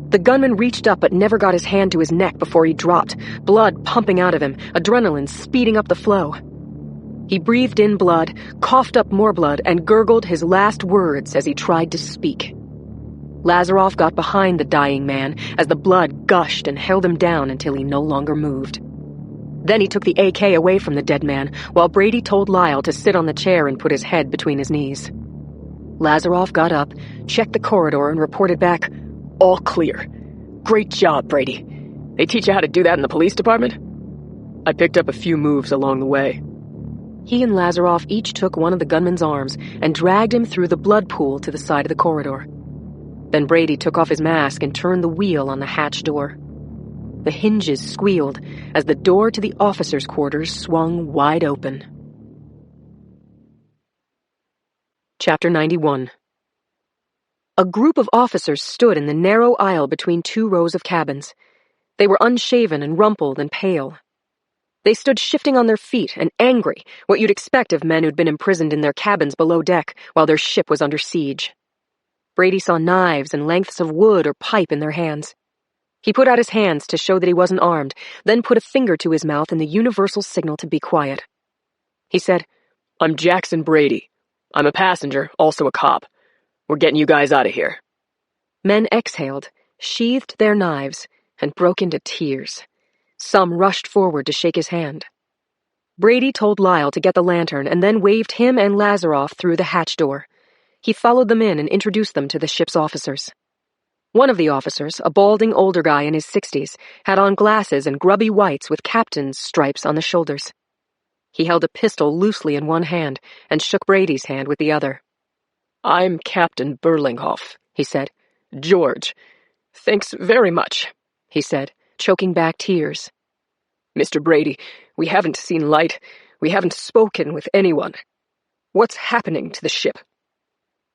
The gunman reached up but never got his hand to his neck before he dropped, blood pumping out of him, adrenaline speeding up the flow. He breathed in blood, coughed up more blood, and gurgled his last words as he tried to speak. Lazaroff got behind the dying man as the blood gushed and held him down until he no longer moved. Then he took the AK away from the dead man, while Brady told Lyle to sit on the chair and put his head between his knees. Lazaroff got up, checked the corridor, and reported back, "All clear. Great job, Brady. They teach you how to do that in the police department?" "I picked up a few moves along the way." He and Lazaroff each took one of the gunman's arms and dragged him through the blood pool to the side of the corridor. Then Brady took off his mask and turned the wheel on the hatch door. The hinges squealed as the door to the officers' quarters swung wide open. Chapter 91. A group of officers stood in the narrow aisle between two rows of cabins. They were unshaven and rumpled and pale. They stood shifting on their feet and angry, what you'd expect of men who'd been imprisoned in their cabins below deck while their ship was under siege. Brady saw knives and lengths of wood or pipe in their hands. He put out his hands to show that he wasn't armed, then put a finger to his mouth in the universal signal to be quiet. He said, "I'm Jackson Brady. I'm a passenger, also a cop. We're getting you guys out of here." Men exhaled, sheathed their knives, and broke into tears. Some rushed forward to shake his hand. Brady told Lyle to get the lantern and then waved him and Lazaroff through the hatch door. He followed them in and introduced them to the ship's officers. One of the officers, a balding older guy in his 60s, had on glasses and grubby whites with captain's stripes on the shoulders. He held a pistol loosely in one hand and shook Brady's hand with the other. "I'm Captain Berlinghoff," he said. "George. Thanks very much," he said, choking back tears. "Mr. Brady, we haven't seen light. We haven't spoken with anyone. What's happening to the ship?"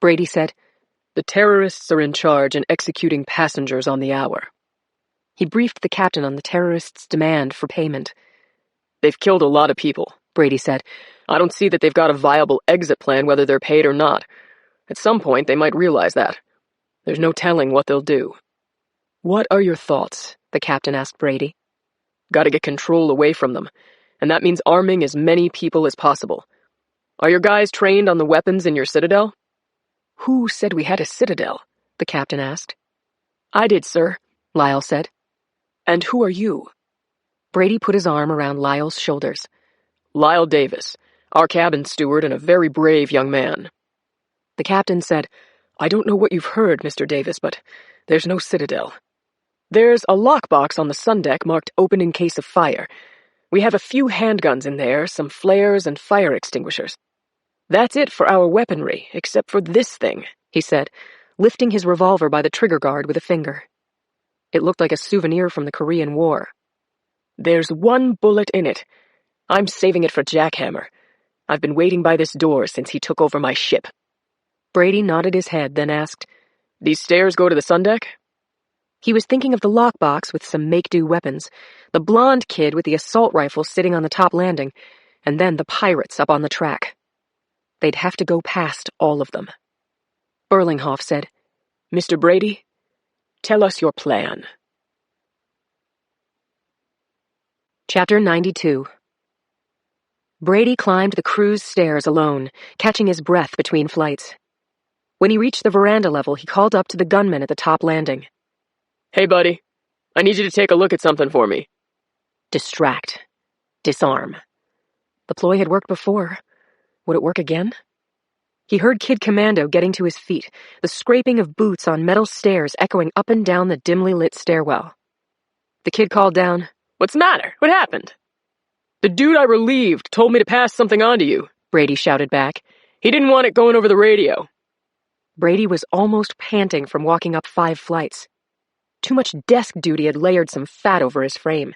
Brady said, "The terrorists are in charge and executing passengers on the hour." He briefed the captain on the terrorists' demand for payment. "They've killed a lot of people," Brady said. "I don't see that they've got a viable exit plan whether they're paid or not. At some point, they might realize that. There's no telling what they'll do." "What are your thoughts?" the captain asked Brady. "Gotta get control away from them, and that means arming as many people as possible. Are your guys trained on the weapons in your citadel?" Who said we had a citadel? The captain asked. I did, sir, Lyle said. And who are you? Brady put his arm around Lyle's shoulders. Lyle Davis, our cabin steward and a very brave young man. The captain said, I don't know what you've heard, Mr. Davis, but there's no citadel. There's a lockbox on the sun deck marked open in case of fire. We have a few handguns in there, some flares and fire extinguishers. That's it for our weaponry, except for this thing, he said, lifting his revolver by the trigger guard with a finger. It looked like a souvenir from the Korean War. There's one bullet in it. I'm saving it for Jackhammer. I've been waiting by this door since he took over my ship. Brady nodded his head, then asked, These stairs go to the sun deck? He was thinking of the lockbox with some make-do weapons, the blonde kid with the assault rifle sitting on the top landing, and then the pirates up on the track. They'd have to go past all of them. Berlinghoff said, Mr. Brady, tell us your plan. Chapter 92. Brady climbed the crew's stairs alone, catching his breath between flights. When he reached the veranda level, he called up to the gunman at the top landing. Hey, buddy. I need you to take a look at something for me. Distract. Disarm. The ploy had worked before. Would it work again? He heard Kid Commando getting to his feet, the scraping of boots on metal stairs echoing up and down the dimly lit stairwell. The kid called down, What's the matter? What happened? The dude I relieved told me to pass something on to you, Brady shouted back. He didn't want it going over the radio. Brady was almost panting from walking up 5 flights. Too much desk duty had layered some fat over his frame.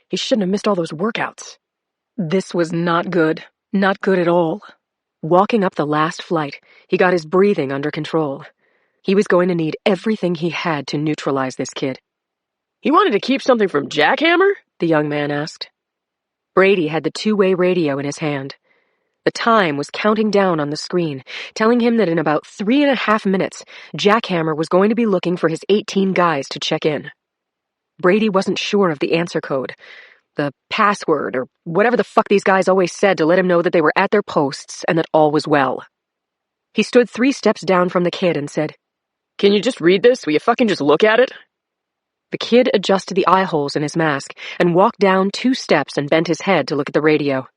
He shouldn't have missed all those workouts. This was not good. Not good at all. Walking up the last flight, he got his breathing under control. He was going to need everything he had to neutralize this kid. He wanted to keep something from Jackhammer? The young man asked. Brady had the two-way radio in his hand. The time was counting down on the screen, telling him that in about 3.5 minutes, Jackhammer was going to be looking for his 18 guys to check in. Brady wasn't sure of the answer code, the password, or whatever the fuck these guys always said to let him know that they were at their posts and that all was well. He stood 3 steps down from the kid and said, Can you just read this? Will you fucking just look at it? The kid adjusted the eye holes in his mask and walked down 2 steps and bent his head to look at the radio.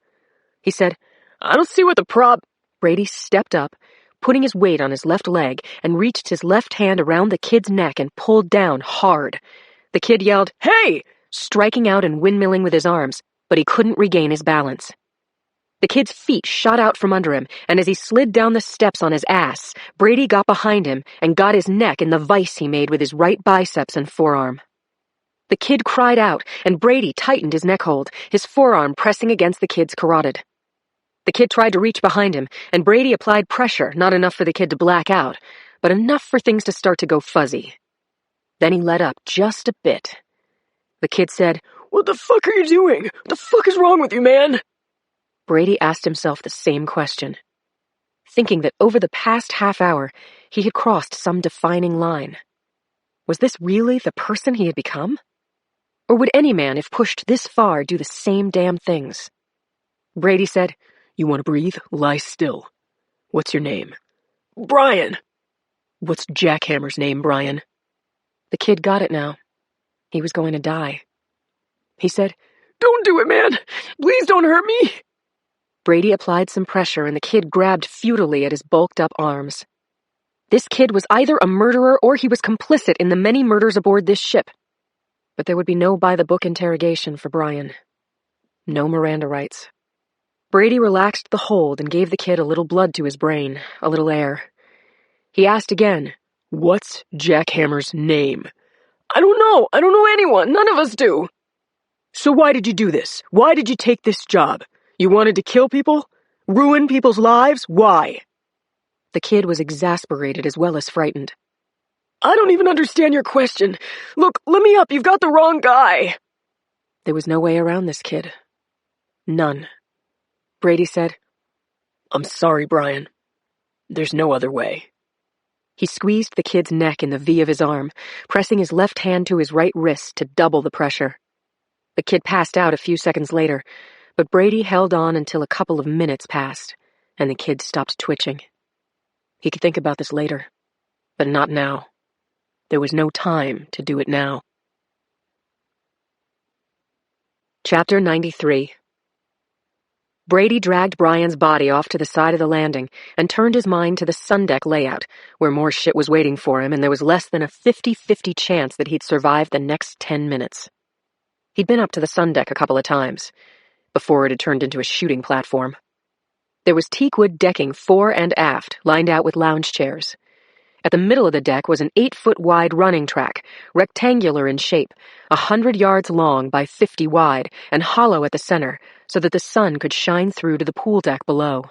He said, I don't see what the Brady stepped up, putting his weight on his left leg, and reached his left hand around the kid's neck and pulled down hard. The kid yelled, Hey! Striking out and windmilling with his arms, but he couldn't regain his balance. The kid's feet shot out from under him, and as he slid down the steps on his ass, Brady got behind him and got his neck in the vise he made with his right biceps and forearm. The kid cried out, and Brady tightened his neck hold, his forearm pressing against the kid's carotid. The kid tried to reach behind him, and Brady applied pressure, not enough for the kid to black out, but enough for things to start to go fuzzy. Then he let up just a bit. The kid said, What the fuck are you doing? What the fuck is wrong with you, man? Brady asked himself the same question, thinking that over the past half hour, he had crossed some defining line. Was this really the person he had become? Or would any man, if pushed this far, do the same damn things? Brady said, You want to breathe? Lie still. What's your name? Brian. What's Jackhammer's name, Brian? The kid got it now. He was going to die. He said, Don't do it, man. Please don't hurt me. Brady applied some pressure and the kid grabbed futilely at his bulked-up arms. This kid was either a murderer or he was complicit in the many murders aboard this ship. But there would be no by-the-book interrogation for Brian. No Miranda rights. Brady relaxed the hold and gave the kid a little blood to his brain, a little air. He asked again, What's Jackhammer's name? I don't know. I don't know anyone. None of us do. So why did you do this? Why did you take this job? You wanted to kill people? Ruin people's lives? Why? The kid was exasperated as well as frightened. I don't even understand your question. Look, let me up. You've got the wrong guy. There was no way around this kid. None. Brady said, I'm sorry, Brian. There's no other way. He squeezed the kid's neck in the V of his arm, pressing his left hand to his right wrist to double the pressure. The kid passed out a few seconds later, but Brady held on until a couple of minutes passed, and the kid stopped twitching. He could think about this later, but not now. There was no time to do it now. Chapter 93. Brady dragged Brian's body off to the side of the landing and turned his mind to the sundeck layout, where more shit was waiting for him and there was less than a 50-50 chance that he'd survive the next 10 minutes. He'd been up to the sundeck a couple of times, before it had turned into a shooting platform. There was teakwood decking fore and aft, lined out with lounge chairs. At the middle of the deck was an 8-foot-wide running track, rectangular in shape, 100 yards long by 50 wide, and hollow at the center, so that the sun could shine through to the pool deck below.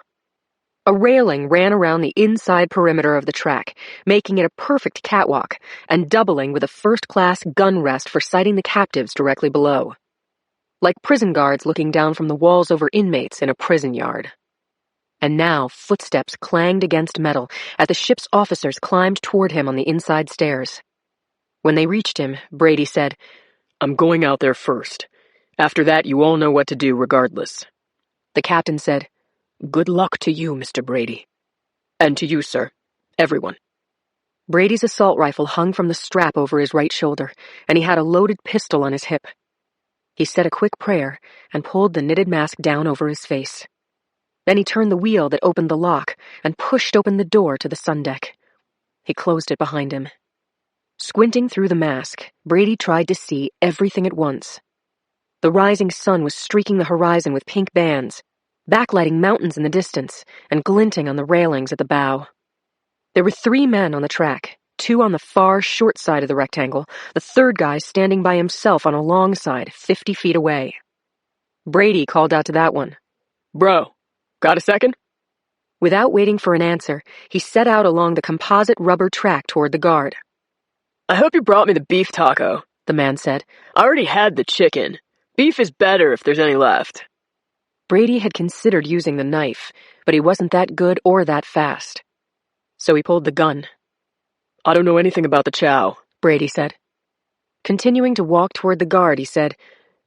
A railing ran around the inside perimeter of the track, making it a perfect catwalk, and doubling with a first-class gun rest for sighting the captives directly below. Like prison guards looking down from the walls over inmates in a prison yard. And now footsteps clanged against metal as the ship's officers climbed toward him on the inside stairs. When they reached him, Brady said, "I'm going out there first. After that, you all know what to do regardless." The captain said, "Good luck to you, Mr. Brady. And to you, sir. Everyone." Brady's assault rifle hung from the strap over his right shoulder, and he had a loaded pistol on his hip. He said a quick prayer and pulled the knitted mask down over his face. Then he turned the wheel that opened the lock and pushed open the door to the sundeck. He closed it behind him. Squinting through the mask, Brady tried to see everything at once. The rising sun was streaking the horizon with pink bands, backlighting mountains in the distance and glinting on the railings at the bow. There were 3 men on the track, 2 on the far short side of the rectangle, the third guy standing by himself on a long side, 50 feet away. Brady called out to that one, "Bro, got a second?" Without waiting for an answer, he set out along the composite rubber track toward the guard. "I hope you brought me the beef taco," the man said. "I already had the chicken. Beef is better if there's any left." Brady had considered using the knife, but he wasn't that good or that fast. So he pulled the gun. "I don't know anything about the chow," Brady said. Continuing to walk toward the guard, he said,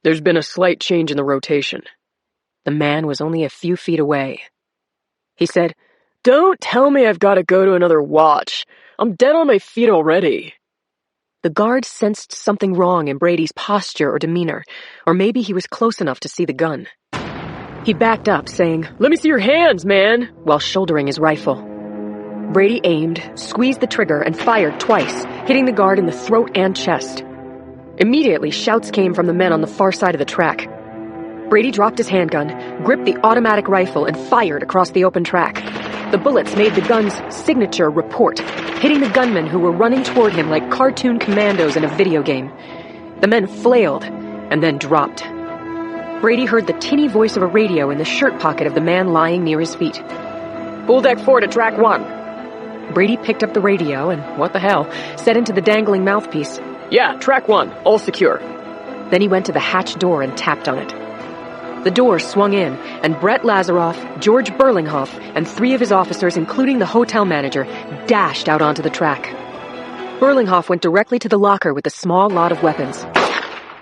"There's been a slight change in the rotation." The man was only a few feet away. He said, "Don't tell me I've got to go to another watch. I'm dead on my feet already." The guard sensed something wrong in Brady's posture or demeanor, or maybe he was close enough to see the gun. He backed up, saying, "Let me see your hands, man," while shouldering his rifle. Brady aimed, squeezed the trigger, and fired twice, hitting the guard in the throat and chest. Immediately, shouts came from the men on the far side of the track. Brady dropped his handgun, gripped the automatic rifle, and fired across the open track. The bullets made the gun's signature report, hitting the gunmen who were running toward him like cartoon commandos in a video game. The men flailed and then dropped. Brady heard the tinny voice of a radio in the shirt pocket of the man lying near his feet. "Pool deck 4 to track 1. Brady picked up the radio and, what the hell, set into the dangling mouthpiece. "Yeah, track 1, all secure." Then he went to the hatch door and tapped on it. The door swung in, and Brett Lazaroff, George Burlinghoff, and 3 of his officers, including the hotel manager, dashed out onto the track. Burlinghoff went directly to the locker with a small lot of weapons.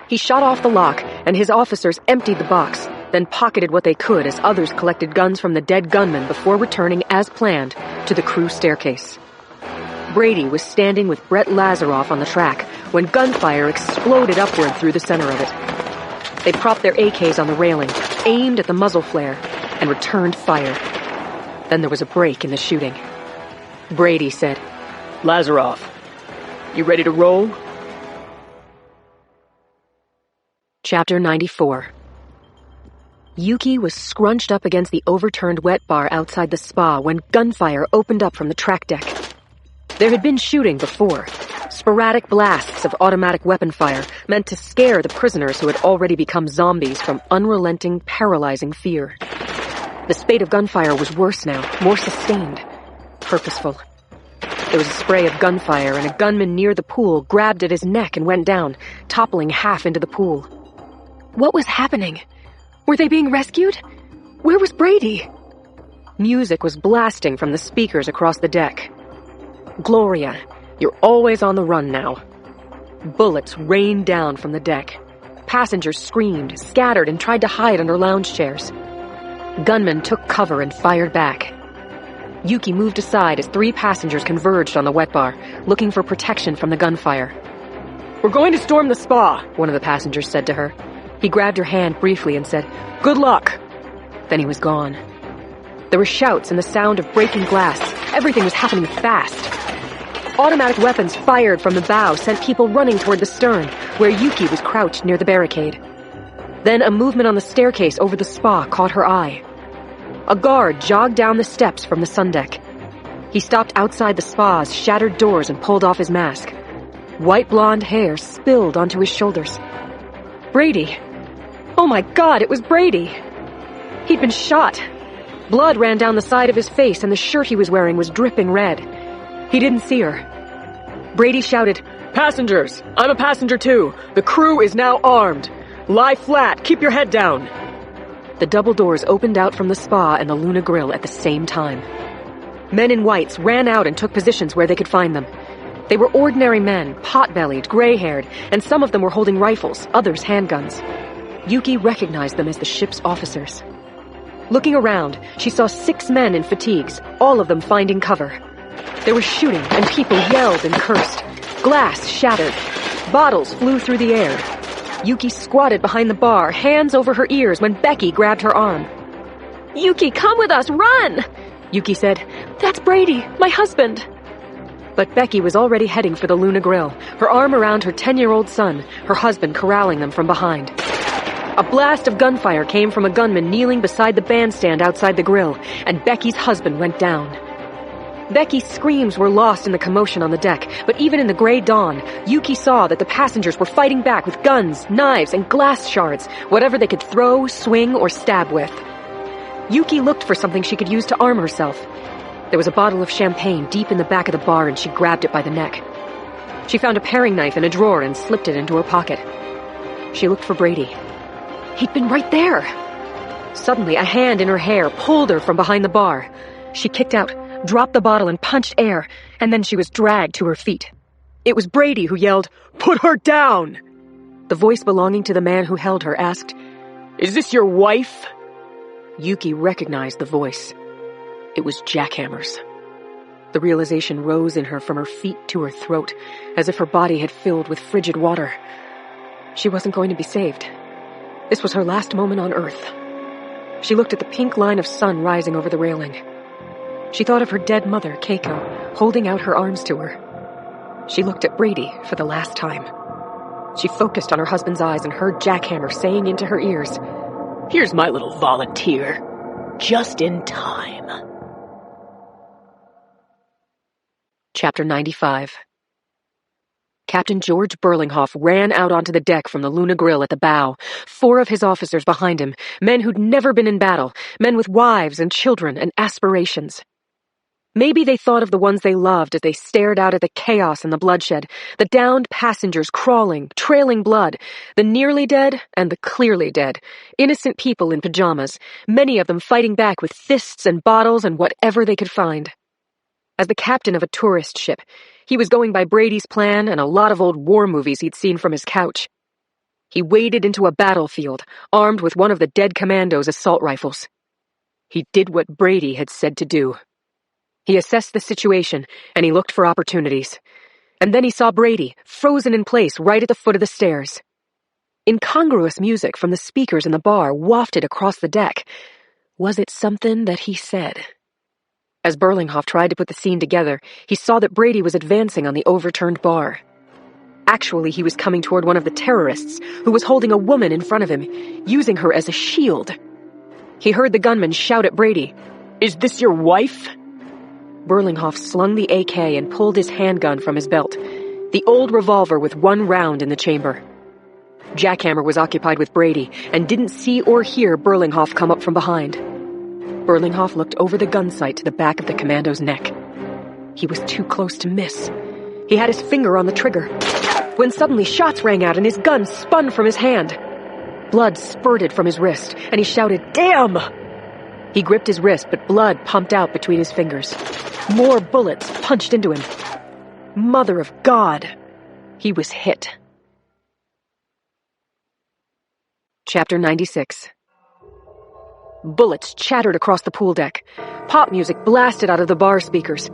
He shot off the lock, and his officers emptied the box, then pocketed what they could as others collected guns from the dead gunmen before returning, as planned, to the crew staircase. Brady was standing with Brett Lazaroff on the track when gunfire exploded upward through the center of it. They propped their AKs on the railing, aimed at the muzzle flare, and returned fire. Then there was a break in the shooting. Brady said, "Lazaroff, you ready to roll?" Chapter 94. Yuki was scrunched up against the overturned wet bar outside the spa when gunfire opened up from the track deck. There had been shooting before. Sporadic blasts of automatic weapon fire meant to scare the prisoners who had already become zombies from unrelenting, paralyzing fear. The spate of gunfire was worse now, more sustained, purposeful. There was a spray of gunfire, and a gunman near the pool grabbed at his neck and went down, toppling half into the pool. What was happening? Were they being rescued? Where was Brady? Music was blasting from the speakers across the deck. Gloria, you're always on the run now. Bullets rained down from the deck. Passengers screamed, scattered, and tried to hide under lounge chairs. Gunmen took cover and fired back. Yuki moved aside as 3 passengers converged on the wet bar, looking for protection from the gunfire. "We're going to storm the spa," one of the passengers said to her. He grabbed her hand briefly and said, "Good luck." Then he was gone. There were shouts and the sound of breaking glass. Everything was happening fast. Automatic weapons fired from the bow sent people running toward the stern, where Yuki was crouched near the barricade. Then a movement on the staircase over the spa caught her eye. A guard jogged down the steps from the sun deck. He stopped outside the spa's shattered doors and pulled off his mask. White blonde hair spilled onto his shoulders. Brady! Oh my God, it was Brady! He'd been shot. Blood ran down the side of his face and the shirt he was wearing was dripping red. He didn't see her. Brady shouted, "Passengers! I'm a passenger too! The crew is now armed! Lie flat! Keep your head down!" The double doors opened out from the spa and the Luna Grill at the same time. Men in whites ran out and took positions where they could find them. They were ordinary men, pot-bellied, gray-haired, and some of them were holding rifles, others handguns. Yuki recognized them as the ship's officers. Looking around, she saw 6 men in fatigues, all of them finding cover. There was shooting, and people yelled and cursed. Glass shattered. Bottles flew through the air. Yuki squatted behind the bar, hands over her ears, when Becky grabbed her arm. Yuki, come with us, run! Yuki said, "That's Brady, my husband." But Becky was already heading for the Luna Grill, her arm around her 10-year-old son, her husband corralling them from behind. A blast of gunfire came from a gunman kneeling beside the bandstand outside the grill, and Becky's husband went down. Becky's screams were lost in the commotion on the deck, but even in the gray dawn, Yuki saw that the passengers were fighting back with guns, knives, and glass shards, whatever they could throw, swing, or stab with. Yuki looked for something she could use to arm herself. There was a bottle of champagne deep in the back of the bar, and she grabbed it by the neck. She found a paring knife in a drawer and slipped it into her pocket. She looked for Brady. He'd been right there. Suddenly, a hand in her hair pulled her from behind the bar. She kicked out, dropped the bottle and punched air, and then she was dragged to her feet. It was Brady who yelled, "Put her down!" The voice belonging to the man who held her asked, "Is this your wife?" Yuki recognized the voice. It was Jackhammer's. The realization rose in her from her feet to her throat, as if her body had filled with frigid water. She wasn't going to be saved. This was her last moment on Earth. She looked at the pink line of sun rising over the railing. She thought of her dead mother, Keiko, holding out her arms to her. She looked at Brady for the last time. She focused on her husband's eyes and heard Jackhammer saying into her ears, "Here's my little volunteer. Just in time." Chapter 95. Captain George Burlinghoff ran out onto the deck from the Luna Grill at the bow, 4 of his officers behind him, men who'd never been in battle, men with wives and children and aspirations. Maybe they thought of the ones they loved as they stared out at the chaos and the bloodshed, the downed passengers crawling, trailing blood, the nearly dead and the clearly dead, innocent people in pajamas, many of them fighting back with fists and bottles and whatever they could find. As the captain of a tourist ship, he was going by Brady's plan and a lot of old war movies he'd seen from his couch. He waded into a battlefield, armed with one of the dead commandos' assault rifles. He did what Brady had said to do. He assessed the situation, and he looked for opportunities. And then he saw Brady, frozen in place right at the foot of the stairs. Incongruous music from the speakers in the bar wafted across the deck. Was it something that he said? As Burlinghoff tried to put the scene together, he saw that Brady was advancing on the overturned bar. Actually, he was coming toward one of the terrorists, who was holding a woman in front of him, using her as a shield. He heard the gunman shout at Brady, "Is this your wife?" Burlinghoff slung the AK and pulled his handgun from his belt, the old revolver with 1 round in the chamber. Jackhammer was occupied with Brady and didn't see or hear Burlinghoff come up from behind. Burlinghoff looked over the gun sight to the back of the commando's neck. He was too close to miss. He had his finger on the trigger, when suddenly shots rang out and his gun spun from his hand. Blood spurted from his wrist, and he shouted, "Damn!" He gripped his wrist, but blood pumped out between his fingers. More bullets punched into him. Mother of God! He was hit. Chapter 96. Bullets chattered across the pool deck. Pop music blasted out of the bar speakers.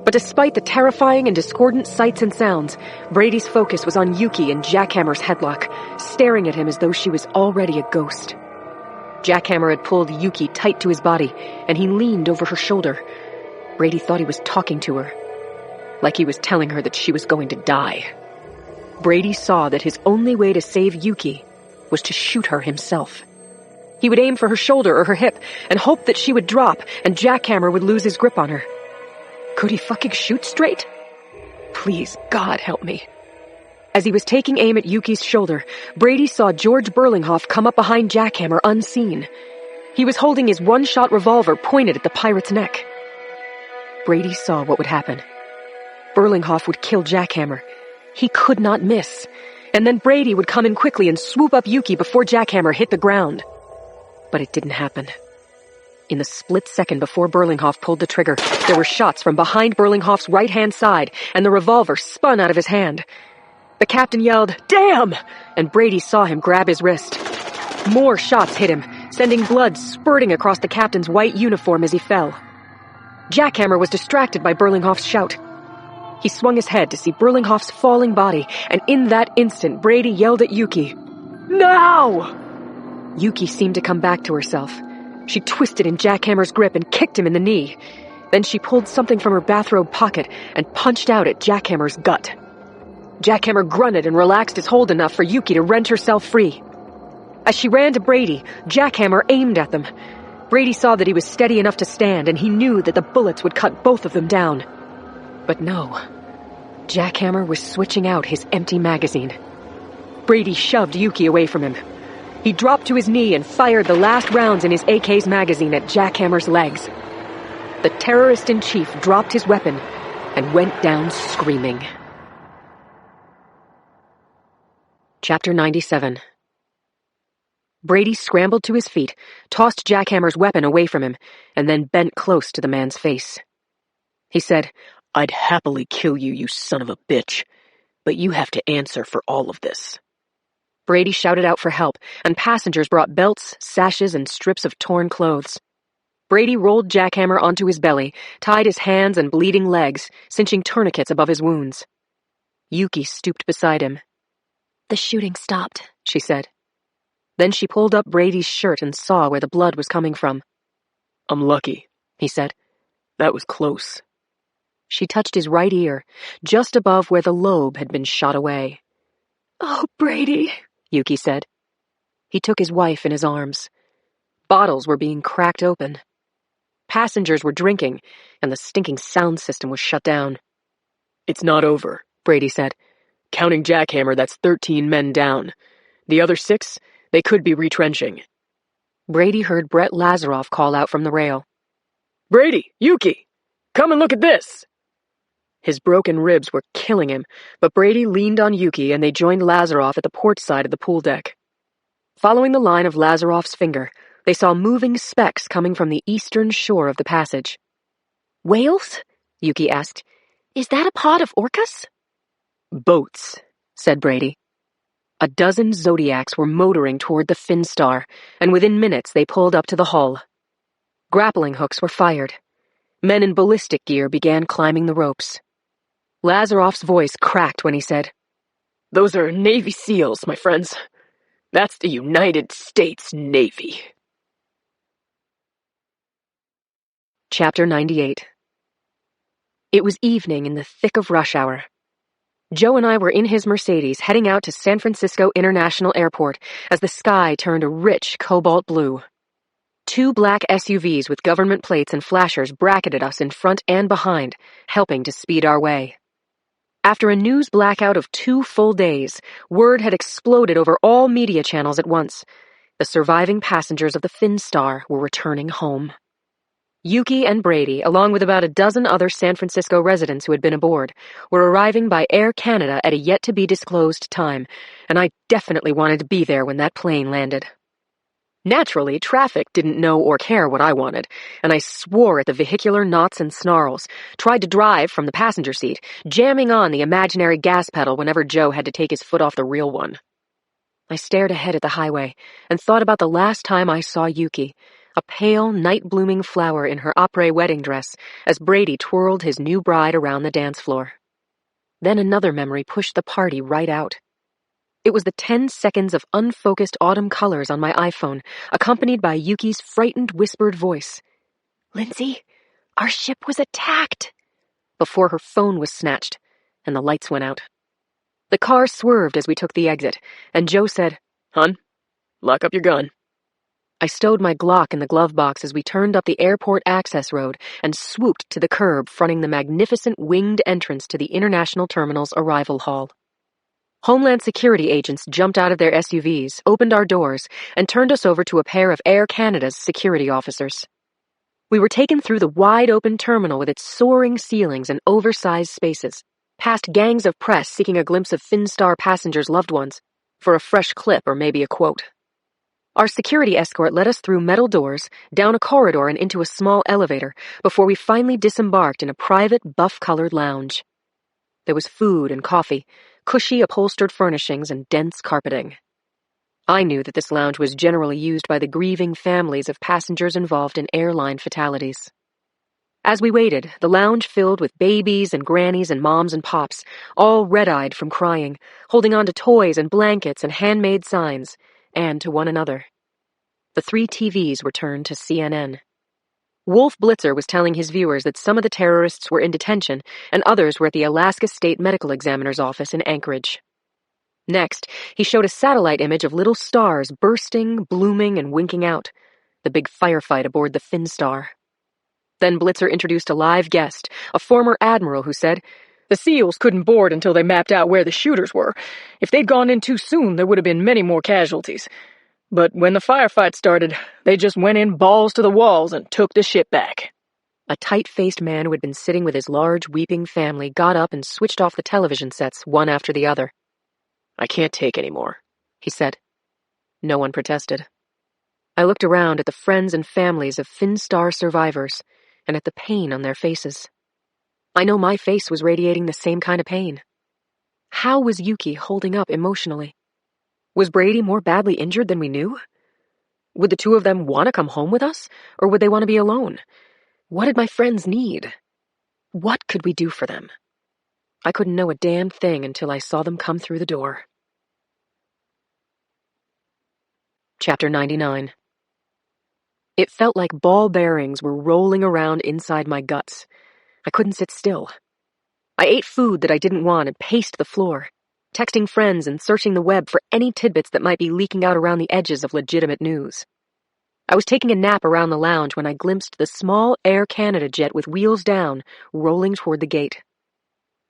But despite the terrifying and discordant sights and sounds, Brady's focus was on Yuki in Jackhammer's headlock, staring at him as though she was already a ghost. Jackhammer had pulled Yuki tight to his body, and he leaned over her shoulder. Brady thought he was talking to her, like he was telling her that she was going to die. Brady saw that his only way to save Yuki was to shoot her himself. He would aim for her shoulder or her hip and hope that she would drop and Jackhammer would lose his grip on her. Could he fucking shoot straight? Please, God, help me. As he was taking aim at Yuki's shoulder, Brady saw George Burlinghoff come up behind Jackhammer unseen. He was holding his one-shot revolver pointed at the pirate's neck. Brady saw what would happen. Burlinghoff would kill Jackhammer. He could not miss. And then Brady would come in quickly and swoop up Yuki before Jackhammer hit the ground. But it didn't happen. In the split second before Burlinghoff pulled the trigger, there were shots from behind Burlinghoff's right-hand side, and the revolver spun out of his hand. The captain yelled, "Damn!" and Brady saw him grab his wrist. More shots hit him, sending blood spurting across the captain's white uniform as he fell. Jackhammer was distracted by Burlinghoff's shout. He swung his head to see Burlinghoff's falling body, and in that instant, Brady yelled at Yuki, "Now!" Yuki seemed to come back to herself. She twisted in Jackhammer's grip and kicked him in the knee. Then she pulled something from her bathrobe pocket and punched out at Jackhammer's gut. Jackhammer grunted and relaxed his hold enough for Yuki to wrench herself free. As she ran to Brady, Jackhammer aimed at them. Brady saw that he was steady enough to stand, and he knew that the bullets would cut both of them down. But no. Jackhammer was switching out his empty magazine. Brady shoved Yuki away from him. He dropped to his knee and fired the last rounds in his AK's magazine at Jackhammer's legs. The terrorist-in-chief dropped his weapon and went down screaming. Chapter 97. Brady scrambled to his feet, tossed Jackhammer's weapon away from him, and then bent close to the man's face. He said, "I'd happily kill you, you son of a bitch, but you have to answer for all of this." Brady shouted out for help, and passengers brought belts, sashes, and strips of torn clothes. Brady rolled Jackhammer onto his belly, tied his hands and bleeding legs, cinching tourniquets above his wounds. Yuki stooped beside him. "The shooting stopped," she said. Then she pulled up Brady's shirt and saw where the blood was coming from. "I'm lucky," he said. "That was close." She touched his right ear, just above where the lobe had been shot away. "Oh, Brady," Yuki said. He took his wife in his arms. Bottles were being cracked open. Passengers were drinking, and the stinking sound system was shut down. "It's not over," Brady said. "Counting Jackhammer, that's 13 men down. The other 6, they could be retrenching." Brady heard Brett Lazaroff call out from the rail. "Brady! Yuki! Come and look at this!" His broken ribs were killing him, but Brady leaned on Yuki and they joined Lazaroff at the port side of the pool deck. Following the line of Lazaroff's finger, they saw moving specks coming from the eastern shore of the passage. "Whales?" Yuki asked. "Is that a pod of orcas?" "Boats," said Brady. A dozen Zodiacs were motoring toward the Finstar, and within minutes they pulled up to the hull. Grappling hooks were fired. Men in ballistic gear began climbing the ropes. Lazaroff's voice cracked when he said, "Those are Navy SEALs, my friends. That's the United States Navy." Chapter 98. It was evening in the thick of rush hour. Joe and I were in his Mercedes heading out to San Francisco International Airport as the sky turned a rich cobalt blue. 2 black SUVs with government plates and flashers bracketed us in front and behind, helping to speed our way. After a news blackout of 2 full days, word had exploded over all media channels at once. The surviving passengers of the Finstar were returning home. Yuki and Brady, along with about a dozen other San Francisco residents who had been aboard, were arriving by Air Canada at a yet-to-be-disclosed time, and I definitely wanted to be there when that plane landed. Naturally, traffic didn't know or care what I wanted, and I swore at the vehicular knots and snarls, tried to drive from the passenger seat, jamming on the imaginary gas pedal whenever Joe had to take his foot off the real one. I stared ahead at the highway and thought about the last time I saw Yuki, a pale, night-blooming flower in her après wedding dress as Brady twirled his new bride around the dance floor. Then another memory pushed the party right out. It was the 10 seconds of unfocused autumn colors on my iPhone, accompanied by Yuki's frightened, whispered voice. Lindsay, our ship was attacked. Before her phone was snatched, and the lights went out. The car swerved as we took the exit, and Joe said, Hun, lock up your gun. I stowed my Glock in the glove box as we turned up the airport access road and swooped to the curb fronting the magnificent winged entrance to the International Terminal's arrival hall. Homeland Security agents jumped out of their SUVs, opened our doors, and turned us over to a pair of Air Canada's security officers. We were taken through the wide-open terminal with its soaring ceilings and oversized spaces, past gangs of press seeking a glimpse of Finstar passengers' loved ones, for a fresh clip or maybe a quote. Our security escort led us through metal doors, down a corridor and into a small elevator, before we finally disembarked in a private, buff-colored lounge. There was food and coffee, cushy upholstered furnishings, and dense carpeting. I knew that this lounge was generally used by the grieving families of passengers involved in airline fatalities. As we waited, the lounge filled with babies and grannies and moms and pops, all red-eyed from crying, holding on to toys and blankets and handmade signs, and to one another. The 3 TVs were turned to CNN. Wolf Blitzer was telling his viewers that some of the terrorists were in detention and others were at the Alaska State Medical Examiner's office in Anchorage. Next, he showed a satellite image of little stars bursting, blooming, and winking out, the big firefight aboard the Finstar. Then Blitzer introduced a live guest, a former admiral who said, The SEALs couldn't board until they mapped out where the shooters were. If they'd gone in too soon, there would have been many more casualties. But when the firefight started, they just went in balls to the walls and took the ship back. A tight-faced man who had been sitting with his large, weeping family got up and switched off the television sets one after the other. I can't take any more, he said. No one protested. I looked around at the friends and families of Finstar survivors and at the pain on their faces. I know my face was radiating the same kind of pain. How was Yuki holding up emotionally? Was Brady more badly injured than we knew? Would the two of them want to come home with us, or would they want to be alone? What did my friends need? What could we do for them? I couldn't know a damn thing until I saw them come through the door. Chapter 99. It felt like ball bearings were rolling around inside my guts. I couldn't sit still. I ate food that I didn't want and paced the floor, texting friends and searching the web for any tidbits that might be leaking out around the edges of legitimate news. I was taking a nap around the lounge when I glimpsed the small Air Canada jet with wheels down, rolling toward the gate.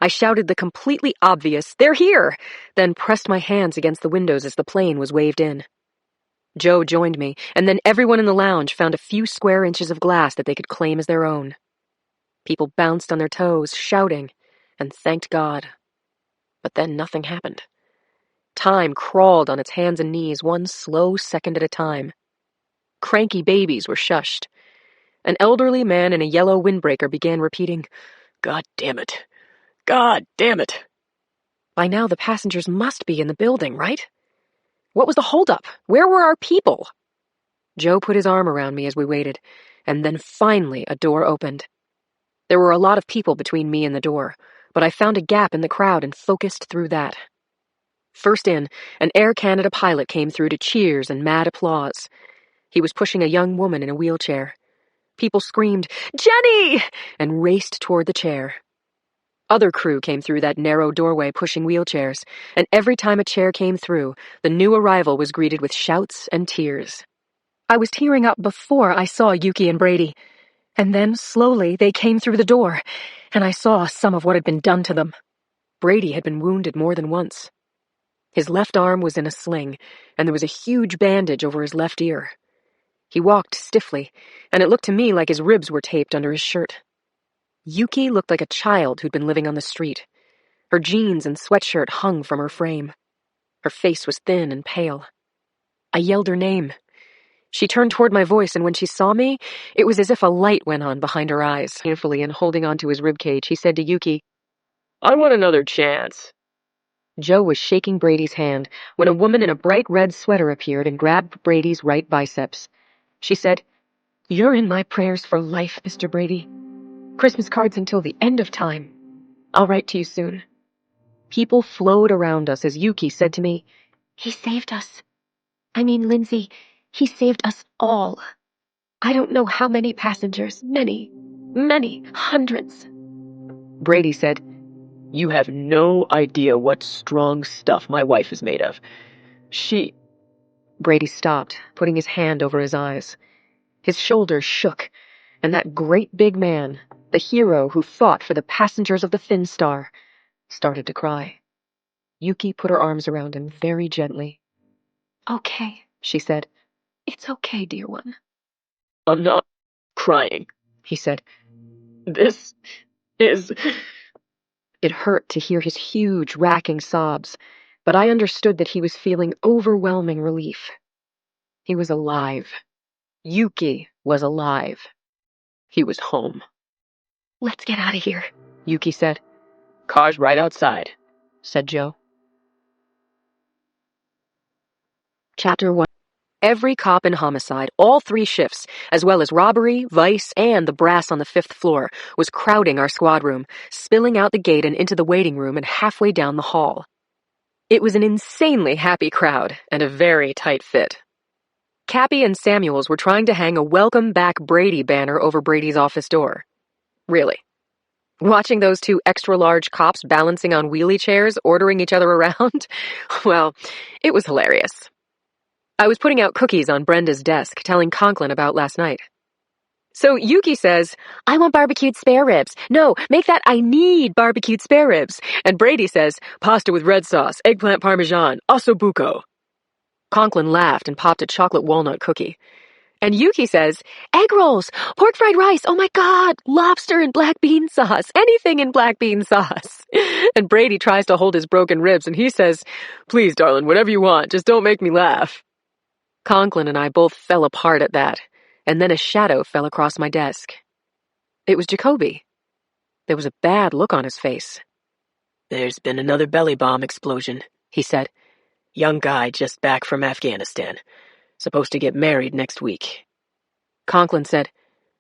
I shouted the completely obvious, "They're here!" then pressed my hands against the windows as the plane was waved in. Joe joined me, and then everyone in the lounge found a few square inches of glass that they could claim as their own. People bounced on their toes, shouting, and thanked God. But then nothing happened. Time crawled on its hands and knees, one slow second at a time. Cranky babies were shushed. An elderly man in a yellow windbreaker began repeating, God damn it. God damn it. By now the passengers must be in the building, right? What was the holdup? Where were our people? Joe put his arm around me as we waited, and then finally a door opened. There were a lot of people between me and the door, but I found a gap in the crowd and focused through that. First in, an Air Canada pilot came through to cheers and mad applause. He was pushing a young woman in a wheelchair. People screamed, "Jenny!" and raced toward the chair. Other crew came through that narrow doorway pushing wheelchairs, and every time a chair came through, the new arrival was greeted with shouts and tears. I was tearing up before I saw Yuki and Brady, and then slowly they came through the door, and I saw some of what had been done to them. Brady had been wounded more than once. His left arm was in a sling, and there was a huge bandage over his left ear. He walked stiffly, and it looked to me like his ribs were taped under his shirt. Yuki looked like a child who'd been living on the street. Her jeans and sweatshirt hung from her frame. Her face was thin and pale. I yelled her name. She turned toward my voice, and when she saw me, it was as if a light went on behind her eyes. Painfully and holding onto his ribcage, he said to Yuki, I want another chance. Joe was shaking Brady's hand when a woman in a bright red sweater appeared and grabbed Brady's right biceps. She said, You're in my prayers for life, Mr. Brady. Christmas cards until the end of time. I'll write to you soon. People flowed around us as Yuki said to me, He saved us. I mean, Lindsay, he saved us all. I don't know how many passengers, many, hundreds. Brady said, "You have no idea what strong stuff my wife is made of. Brady stopped, putting his hand over his eyes. His shoulders shook, and that great big man, the hero who fought for the passengers of the Thin Star, started to cry. Yuki put her arms around him very gently. Okay, she said. It's okay, dear one. I'm not crying, he said. This is... It hurt to hear his huge, racking sobs, but I understood that he was feeling overwhelming relief. He was alive. Yuki was alive. He was home. Let's get out of here, Yuki said. Car's right outside, said Joe. Chapter 1. Every cop in homicide, all 3 shifts, as well as robbery, vice, and the brass on the 5th floor, was crowding our squad room, spilling out the gate and into the waiting room and halfway down the hall. It was an insanely happy crowd and a very tight fit. Cappy and Samuels were trying to hang a Welcome Back Brady banner over Brady's office door. Really. Watching those 2 extra-large cops balancing on wheelie chairs, ordering each other around, well, it was hilarious. I was putting out cookies on Brenda's desk, telling Conklin about last night. So Yuki says, I want barbecued spare ribs. No, make that I need barbecued spare ribs. And Brady says, pasta with red sauce, eggplant parmesan, ossobuco. Conklin laughed and popped a chocolate walnut cookie. And Yuki says, egg rolls, pork fried rice, oh my God, lobster and black bean sauce, anything in black bean sauce. And Brady tries to hold his broken ribs and he says, please, darling, whatever you want, just don't make me laugh. Conklin and I both fell apart at that, and then a shadow fell across my desk. It was Jacoby. There was a bad look on his face. There's been another belly bomb explosion, he said. Young guy just back from Afghanistan. Supposed to get married next week. Conklin said,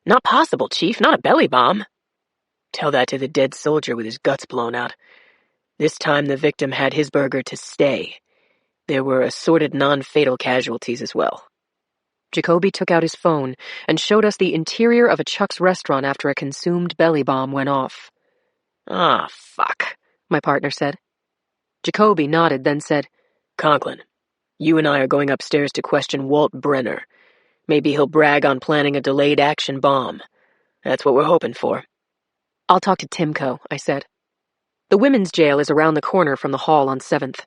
not possible, Chief, not a belly bomb. Tell that to the dead soldier with his guts blown out. This time the victim had his burger to stay. There were assorted non-fatal casualties as well. Jacoby took out his phone and showed us the interior of a Chuck's restaurant after a consumed belly bomb went off. Ah, fuck, my partner said. Jacoby nodded, then said, Conklin, you and I are going upstairs to question Walt Brenner. Maybe he'll brag on planning a delayed action bomb. That's what we're hoping for. I'll talk to Timko, I said. The women's jail is around the corner from the hall on 7th.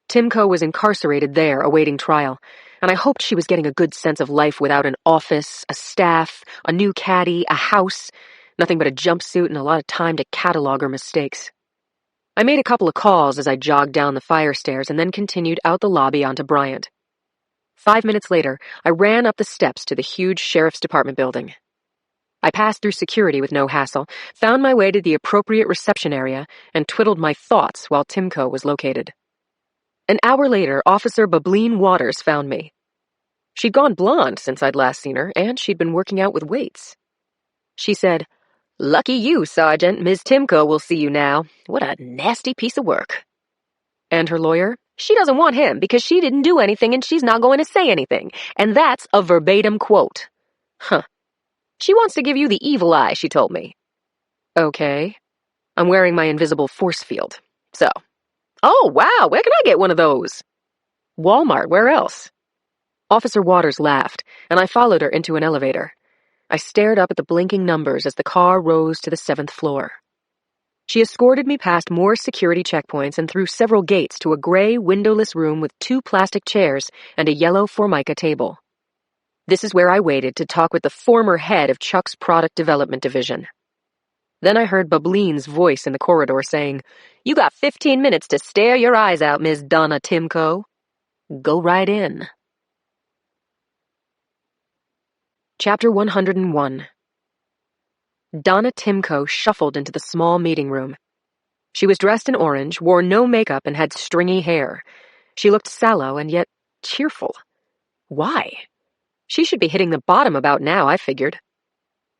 Timko was incarcerated there, awaiting trial, and I hoped she was getting a good sense of life without an office, a staff, a new caddy, a house, nothing but a jumpsuit and a lot of time to catalog her mistakes. I made a couple of calls as I jogged down the fire stairs and then continued out the lobby onto Bryant. 5 minutes later, I ran up the steps to the huge Sheriff's Department building. I passed through security with no hassle, found my way to the appropriate reception area, and twiddled my thoughts while Timko was located. An hour later, Officer Bableen Waters found me. She'd gone blonde since I'd last seen her, and she'd been working out with weights. She said, Lucky you, Sergeant. Ms. Timko will see you now. What a nasty piece of work. And her lawyer? She doesn't want him because she didn't do anything and she's not going to say anything. And that's a verbatim quote. Huh. She wants to give you the evil eye, she told me. Okay. I'm wearing my invisible force field. So. Oh, wow, where can I get one of those? Walmart, where else? Officer Waters laughed, and I followed her into an elevator. I stared up at the blinking numbers as the car rose to the 7th floor. She escorted me past more security checkpoints and through several gates to a gray, windowless room with 2 plastic chairs and a yellow Formica table. This is where I waited to talk with the former head of Chuck's product development division. Then I heard Bableen's voice in the corridor saying, You got 15 minutes to stare your eyes out, Ms. Donna Timko. Go right in. Chapter 101. Donna Timko shuffled into the small meeting room. She was dressed in orange, wore no makeup, and had stringy hair. She looked sallow and yet cheerful. Why? She should be hitting the bottom about now, I figured.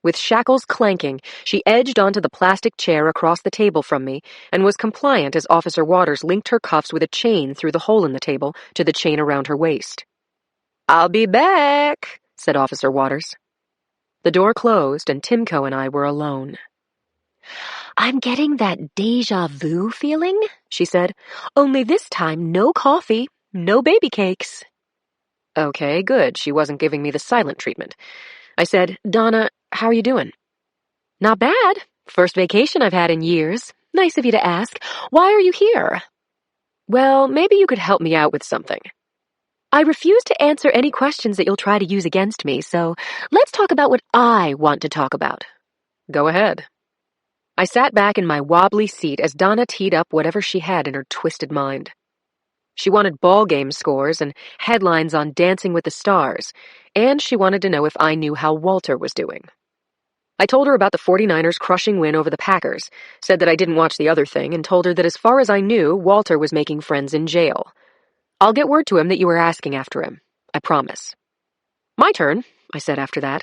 With shackles clanking, she edged onto the plastic chair across the table from me and was compliant as Officer Waters linked her cuffs with a chain through the hole in the table to the chain around her waist. "I'll be back," said Officer Waters. The door closed and Timko and I were alone. "I'm getting that déjà vu feeling," she said. "Only this time no coffee, no baby cakes." Okay, good. She wasn't giving me the silent treatment. I said, "Donna, how are you doing?" "Not bad. First vacation I've had in years. Nice of you to ask. Why are you here?" "Well, maybe you could help me out with something." "I refuse to answer any questions that you'll try to use against me, so let's talk about what I want to talk about." "Go ahead." I sat back in my wobbly seat as Donna teed up whatever she had in her twisted mind. She wanted ball game scores and headlines on Dancing with the Stars, and she wanted to know if I knew how Walter was doing. I told her about the 49ers' crushing win over the Packers, said that I didn't watch the other thing, and told her that as far as I knew, Walter was making friends in jail. "I'll get word to him that you were asking after him. I promise." "My turn," I said after that.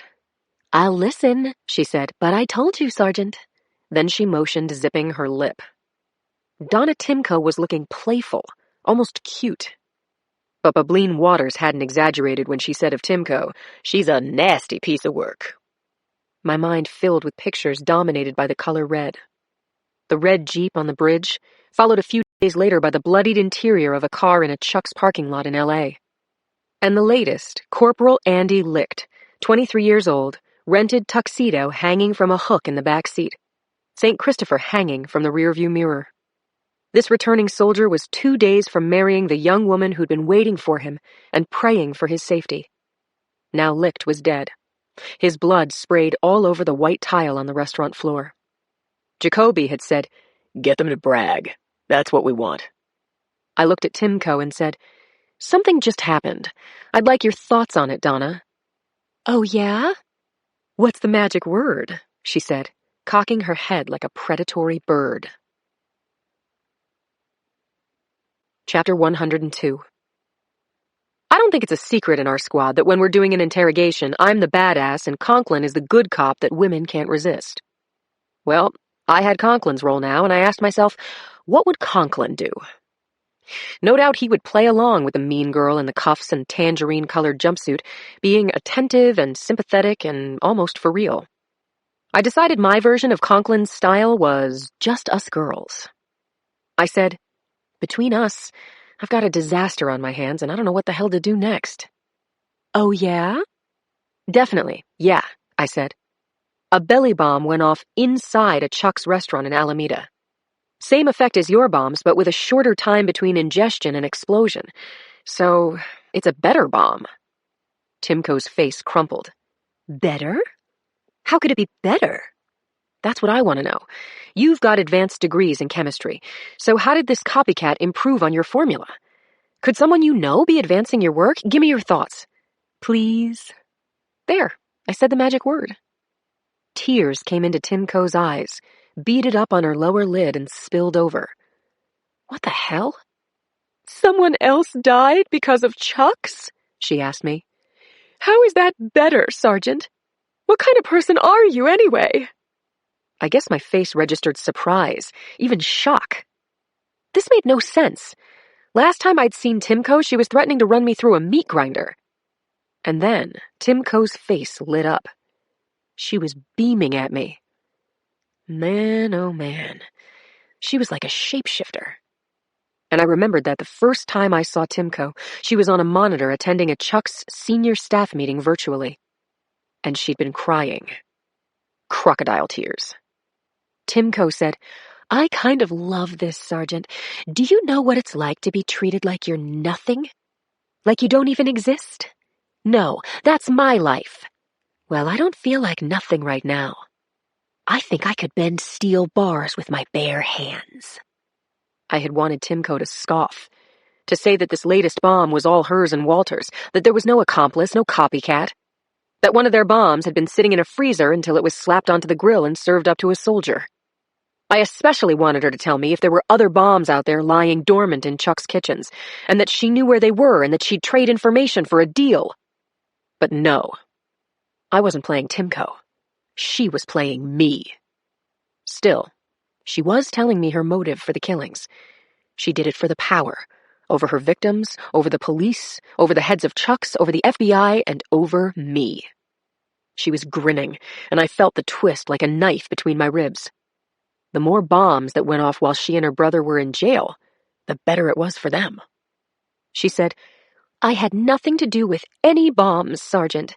"I'll listen," she said, "but I told you, Sergeant." Then she motioned, zipping her lip. Donna Timko was looking playful, almost cute. But Bableen Waters hadn't exaggerated when she said of Timko, "She's a nasty piece of work." My mind filled with pictures dominated by the color red. The red Jeep on the bridge, followed a few days later by the bloodied interior of a car in a Chuck's parking lot in L.A. And the latest, Corporal Andy Licht, 23 years old, rented tuxedo hanging from a hook in the back seat. St. Christopher hanging from the rearview mirror. This returning soldier was 2 days from marrying the young woman who'd been waiting for him and praying for his safety. Now Licht was dead. His blood sprayed all over the white tile on the restaurant floor. Jacoby had said, "Get them to brag. That's what we want." I looked at Timko and said, "Something just happened. I'd like your thoughts on it, Donna." "Oh, yeah?" "What's the magic word?" she said, cocking her head like a predatory bird. Chapter 102. I don't think it's a secret in our squad that when we're doing an interrogation, I'm the badass and Conklin is the good cop that women can't resist. Well, I had Conklin's role now, and I asked myself, what would Conklin do? No doubt he would play along with the mean girl in the cuffs and tangerine-colored jumpsuit, being attentive and sympathetic and almost for real. I decided my version of Conklin's style was just us girls. I said, "Between us, I've got a disaster on my hands and I don't know what the hell to do next." "Oh, yeah?" "Definitely, yeah," I said. "A belly bomb went off inside a Chuck's restaurant in Alameda. Same effect as your bombs, but with a shorter time between ingestion and explosion. So, it's a better bomb." Timko's face crumpled. "Better? How could it be better?" "That's what I want to know. You've got advanced degrees in chemistry, so how did this copycat improve on your formula? Could someone you know be advancing your work? Give me your thoughts." "Please." There, I said the magic word. Tears came into Timko's eyes, beaded up on her lower lid and spilled over. What the hell? "Someone else died because of Chuck's?" she asked me. "How is that better, Sergeant? What kind of person are you, anyway?" I guess my face registered surprise, even shock. This made no sense. Last time I'd seen Timko, she was threatening to run me through a meat grinder. And then Timko's face lit up. She was beaming at me. Man, oh man. She was like a shapeshifter. And I remembered that the first time I saw Timko, she was on a monitor attending a Chuck's senior staff meeting virtually. And she'd been crying. Crocodile tears. Timko said, "I kind of love this, Sergeant. Do you know what it's like to be treated like you're nothing? Like you don't even exist? No, that's my life. Well, I don't feel like nothing right now. I think I could bend steel bars with my bare hands." I had wanted Timko to scoff, to say that this latest bomb was all hers and Walter's, that there was no accomplice, no copycat, that one of their bombs had been sitting in a freezer until it was slapped onto the grill and served up to a soldier. I especially wanted her to tell me if there were other bombs out there lying dormant in Chuck's kitchens, and that she knew where they were and that she'd trade information for a deal. But no, I wasn't playing Timko. She was playing me. Still, she was telling me her motive for the killings. She did it for the power. Over her victims, over the police, over the heads of Chucks, over the FBI, and over me. She was grinning, and I felt the twist like a knife between my ribs. The more bombs that went off while she and her brother were in jail, the better it was for them. She said, "I had nothing to do with any bombs, Sergeant,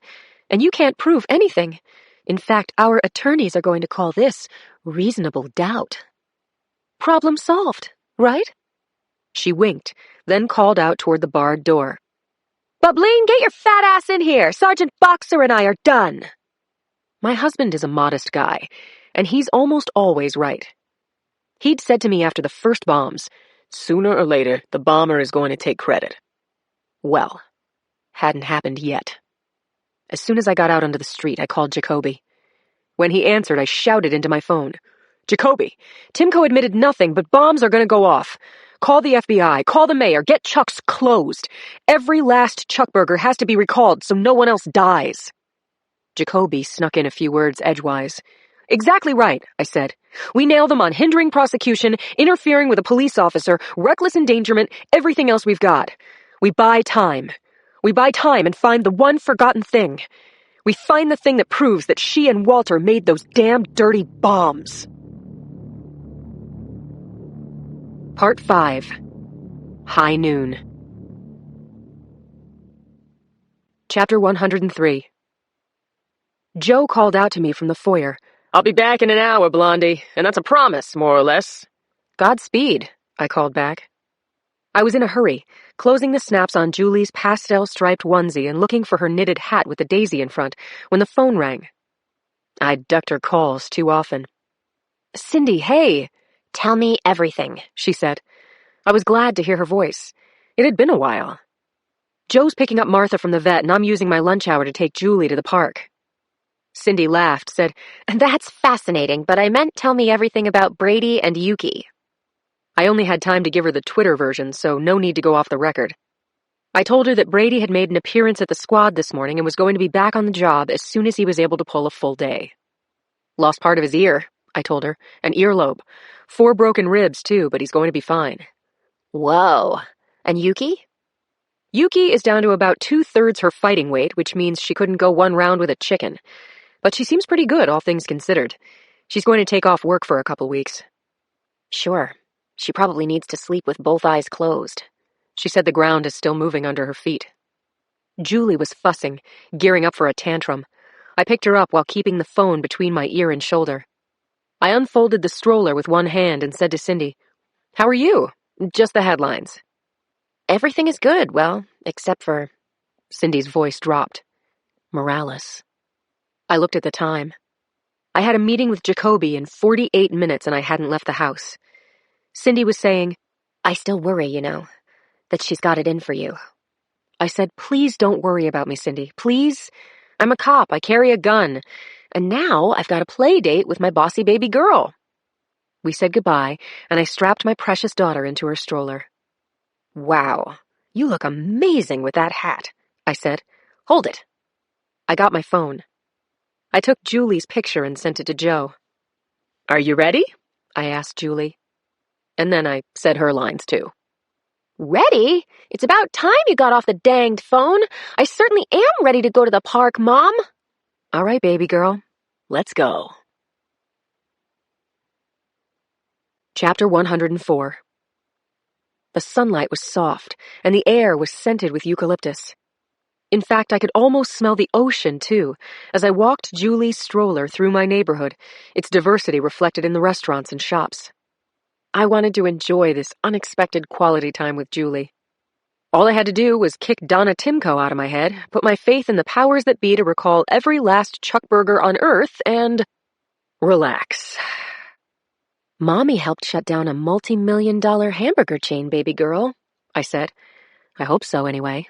and you can't prove anything. In fact, our attorneys are going to call this reasonable doubt. Problem solved, right?" She winked, then called out toward the barred door. "Bubbleen, get your fat ass in here! Sergeant Boxer and I are done!" My husband is a modest guy, and he's almost always right. He'd said to me after the first bombs, "Sooner or later, the bomber is going to take credit." Well, hadn't happened yet. As soon as I got out onto the street, I called Jacoby. When he answered, I shouted into my phone, "Jacoby, Timko admitted nothing, but bombs are going to go off. Call the FBI, call the mayor, get Chuck's closed. Every last Chuck burger has to be recalled so no one else dies." Jacoby snuck in a few words edgewise. "Exactly right," I said. "We nail them on hindering prosecution, interfering with a police officer, reckless endangerment, everything else we've got. We buy time. We buy time and find the one forgotten thing. We find the thing that proves that she and Walter made those damn dirty bombs." Part 5. High Noon. Chapter 103. Joe called out to me from the foyer. "I'll be back in an hour, Blondie, and that's a promise, more or less." "Godspeed," I called back. I was in a hurry, closing the snaps on Julie's pastel-striped onesie and looking for her knitted hat with the daisy in front, when the phone rang. I'd ducked her calls too often. "Cindy, hey!" Tell me everything. she said. I was glad to hear her voice. It had been a while. "Joe's picking up Martha from the vet, and I'm using my lunch hour to take Julie to the park." Cindy laughed, said, That's fascinating, but I meant tell me everything about Brady and Yuki. I only had time to give her the Twitter version, so no need to go off the record. I told her that Brady had made an appearance at the squad this morning and was going to be back on the job as soon as he was able to pull a full day. Lost part of his ear, I told her, an earlobe. 4 broken ribs, too, but he's going to be fine. Whoa. And Yuki? Yuki is down to about 2/3 her fighting weight, which means she couldn't go 1 round with a chicken. But she seems pretty good, all things considered. She's going to take off work for a couple weeks. Sure. She probably needs to sleep with both eyes closed. She said the ground is still moving under her feet. Julie was fussing, gearing up for a tantrum. I picked her up while keeping the phone between my ear and shoulder. I unfolded the stroller with one hand and said to Cindy, "How are you? Just the headlines." Everything is good, well, except for... Cindy's voice dropped. Morales. I looked at the time. I had a meeting with Jacoby in 48 minutes and I hadn't left the house. Cindy was saying, I still worry, that she's got it in for you. I said, "Please don't worry about me, Cindy. Please? I'm a cop. I carry a gun. And now I've got a play date with my bossy baby girl." We said goodbye, and I strapped my precious daughter into her stroller. "Wow, you look amazing with that hat," I said. "Hold it." I got my phone. I took Julie's picture and sent it to Joe. "Are you ready?" I asked Julie. And then I said her lines, too. Ready? It's about time you got off the danged phone. I certainly am ready to go to the park, Mom. All right, baby girl. Let's go. Chapter 104. The sunlight was soft, and the air was scented with eucalyptus. In fact, I could almost smell the ocean, too, as I walked Julie's stroller through my neighborhood, its diversity reflected in the restaurants and shops. I wanted to enjoy this unexpected quality time with Julie. All I had to do was kick Donna Timko out of my head, put my faith in the powers that be to recall every last Chuck burger on Earth, and relax. "Mommy helped shut down a multi-million-dollar hamburger chain, baby girl," I said. I hope so, anyway.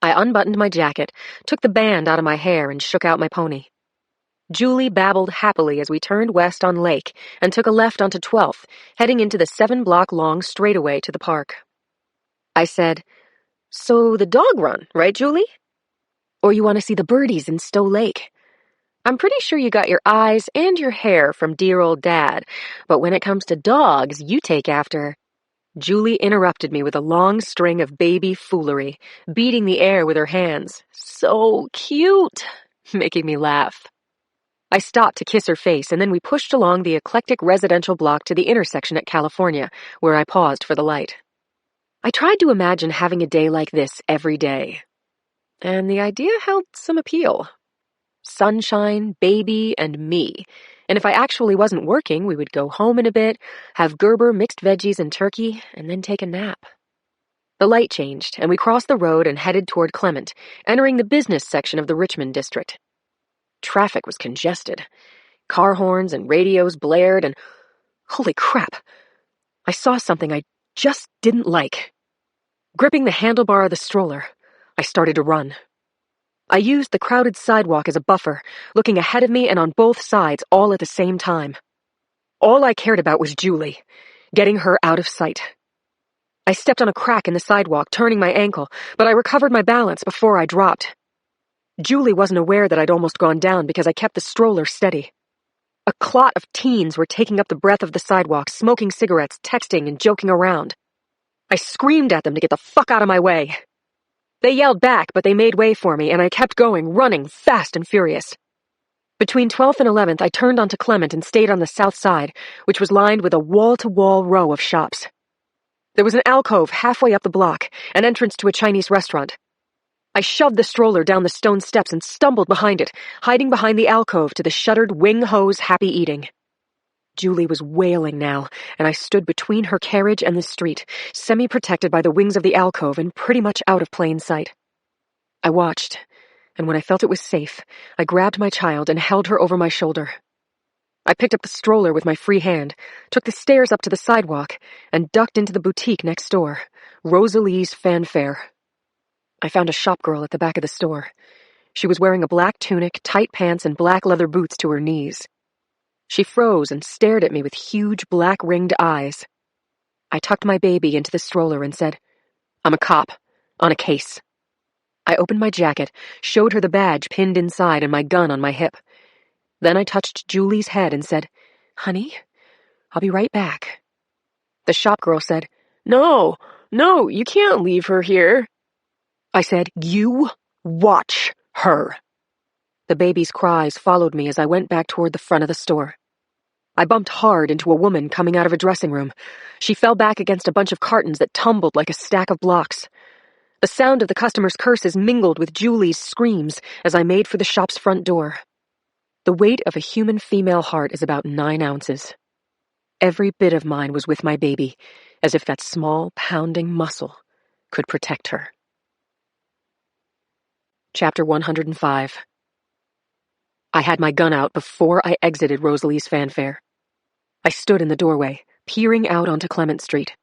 I unbuttoned my jacket, took the band out of my hair, and shook out my pony. Julie babbled happily as we turned west on Lake and took a left onto 12th, heading into the 7-block-long straightaway to the park. I said, "So the dog run, right, Julie?" Or you want to see the birdies in Stowe Lake? I'm pretty sure you got your eyes and your hair from dear old Dad, but when it comes to dogs, you take after... Julie interrupted me with a long string of baby foolery, beating the air with her hands. So cute, making me laugh. I stopped to kiss her face, and then we pushed along the eclectic residential block to the intersection at California, where I paused for the light. I tried to imagine having a day like this every day, and the idea held some appeal. Sunshine, baby, and me. And if I actually wasn't working, we would go home in a bit, have Gerber mixed veggies and turkey, and then take a nap. The light changed, and we crossed the road and headed toward Clement, entering the business section of the Richmond district. Traffic was congested. Car horns and radios blared, and holy crap, I saw something I just didn't like. Gripping the handlebar of the stroller, I started to run. I used the crowded sidewalk as a buffer, looking ahead of me and on both sides all at the same time. All I cared about was Julie, getting her out of sight. I stepped on a crack in the sidewalk, turning my ankle, but I recovered my balance before I dropped. Julie wasn't aware that I'd almost gone down because I kept the stroller steady. A clot of teens were taking up the breadth of the sidewalk, smoking cigarettes, texting, and joking around. I screamed at them to get the fuck out of my way. They yelled back, but they made way for me, and I kept going, running, fast and furious. Between 12th and 11th, I turned onto Clement and stayed on the south side, which was lined with a wall-to-wall row of shops. There was an alcove halfway up the block, an entrance to a Chinese restaurant. I shoved the stroller down the stone steps and stumbled behind it, hiding behind the alcove to the shuttered wing hose happy eating. Julie was wailing now, and I stood between her carriage and the street, semi-protected by the wings of the alcove and pretty much out of plain sight. I watched, and when I felt it was safe, I grabbed my child and held her over my shoulder. I picked up the stroller with my free hand, took the stairs up to the sidewalk, and ducked into the boutique next door, Rosalie's Fanfare. I found a shop girl at the back of the store. She was wearing a black tunic, tight pants, and black leather boots to her knees. She froze and stared at me with huge black-ringed eyes. I tucked my baby into the stroller and said, "I'm a cop, on a case." I opened my jacket, showed her the badge pinned inside and my gun on my hip. Then I touched Julie's head and said, "Honey, I'll be right back." The shop girl said, No, you can't leave her here." I said, "You watch her." The baby's cries followed me as I went back toward the front of the store. I bumped hard into a woman coming out of a dressing room. She fell back against a bunch of cartons that tumbled like a stack of blocks. The sound of the customers' curses mingled with Julie's screams as I made for the shop's front door. The weight of a human female heart is about 9 ounces. Every bit of mine was with my baby, as if that small, pounding muscle could protect her. Chapter 105. I had my gun out before I exited Rosalie's Fanfare. I stood in the doorway, peering out onto Clement Street.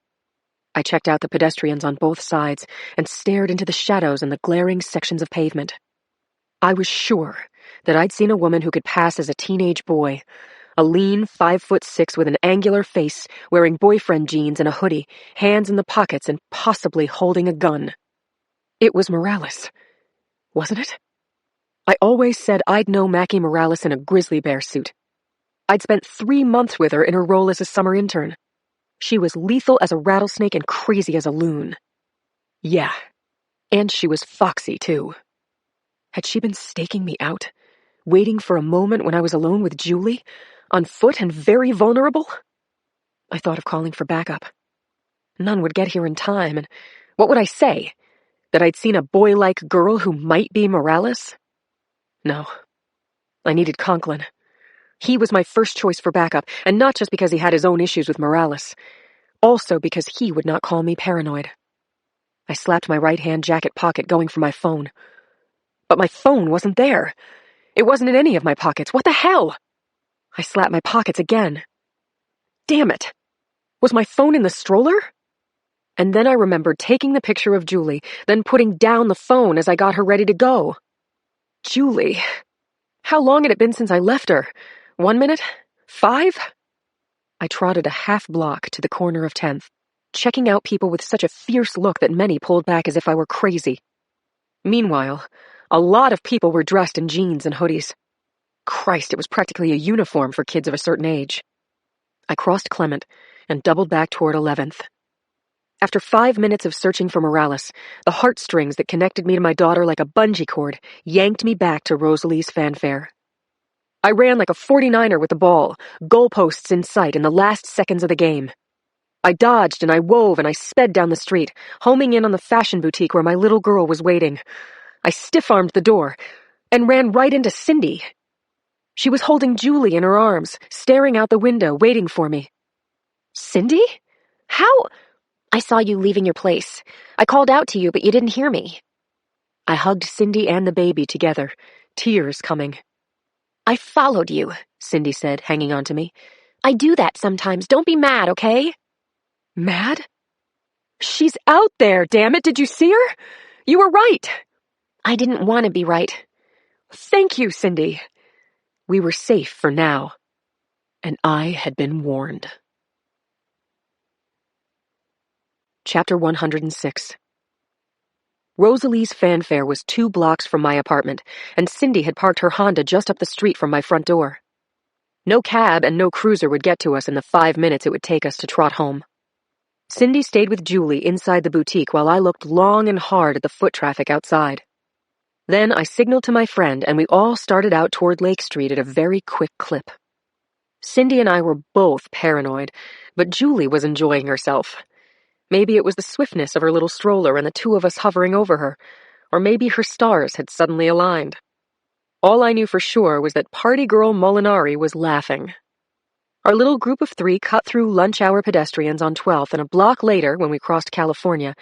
I checked out the pedestrians on both sides and stared into the shadows and the glaring sections of pavement. I was sure that I'd seen a woman who could pass as a teenage boy, a lean 5'6" with an angular face, wearing boyfriend jeans and a hoodie, hands in the pockets and possibly holding a gun. It was Morales, wasn't it? I always said I'd know Mackie Morales in a grizzly bear suit. I'd spent 3 months with her in her role as a summer intern. She was lethal as a rattlesnake and crazy as a loon. Yeah, and she was foxy, too. Had she been staking me out, waiting for a moment when I was alone with Julie, on foot and very vulnerable? I thought of calling for backup. None would get here in time, and what would I say? That I'd seen a boy-like girl who might be Morales? No. I needed Conklin. He was my first choice for backup, and not just because he had his own issues with Morales. Also because he would not call me paranoid. I slapped my right-hand jacket pocket going for my phone. But my phone wasn't there. It wasn't in any of my pockets. What the hell? I slapped my pockets again. Damn it. Was my phone in the stroller? And then I remembered taking the picture of Julie, then putting down the phone as I got her ready to go. Julie. How long had it been since I left her? 1 minute? 5? I trotted a half block to the corner of 10th, checking out people with such a fierce look that many pulled back as if I were crazy. Meanwhile, A lot of people were dressed in jeans and hoodies. Christ, it was practically a uniform for kids of a certain age. I crossed Clement and doubled back toward 11th. After 5 minutes of searching for Morales, the heartstrings that connected me to my daughter like a bungee cord yanked me back to Rosalie's fanfare. I ran like a 49er with the ball, goalposts in sight in the last seconds of the game. I dodged and I wove and I sped down the street, homing in on the fashion boutique where my little girl was waiting. I stiff-armed the door and ran right into Cindy. She was holding Julie in her arms, staring out the window, waiting for me. Cindy? How? I saw you leaving your place. I called out to you, but you didn't hear me. I hugged Cindy and the baby together, tears coming. I followed you, Cindy said, hanging on to me. I do that sometimes. Don't be mad, okay? Mad? She's out there, damn it. Did you see her? You were right. I didn't want to be right. Thank you, Cindy. We were safe for now. And I had been warned. Chapter 106. Rosalie's fanfare was 2 blocks from my apartment, and Cindy had parked her Honda just up the street from my front door. No cab and no cruiser would get to us in the 5 minutes it would take us to trot home. Cindy stayed with Julie inside the boutique while I looked long and hard at the foot traffic outside. Then I signaled to my friend, and we all started out toward Lake Street at a very quick clip. Cindy and I were both paranoid, but Julie was enjoying herself. Maybe it was the swiftness of her little stroller and the 2 of us hovering over her, or maybe her stars had suddenly aligned. All I knew for sure was that party girl Molinari was laughing. Our little group of 3 cut through lunch-hour pedestrians on 12th, and a block later, when we crossed California,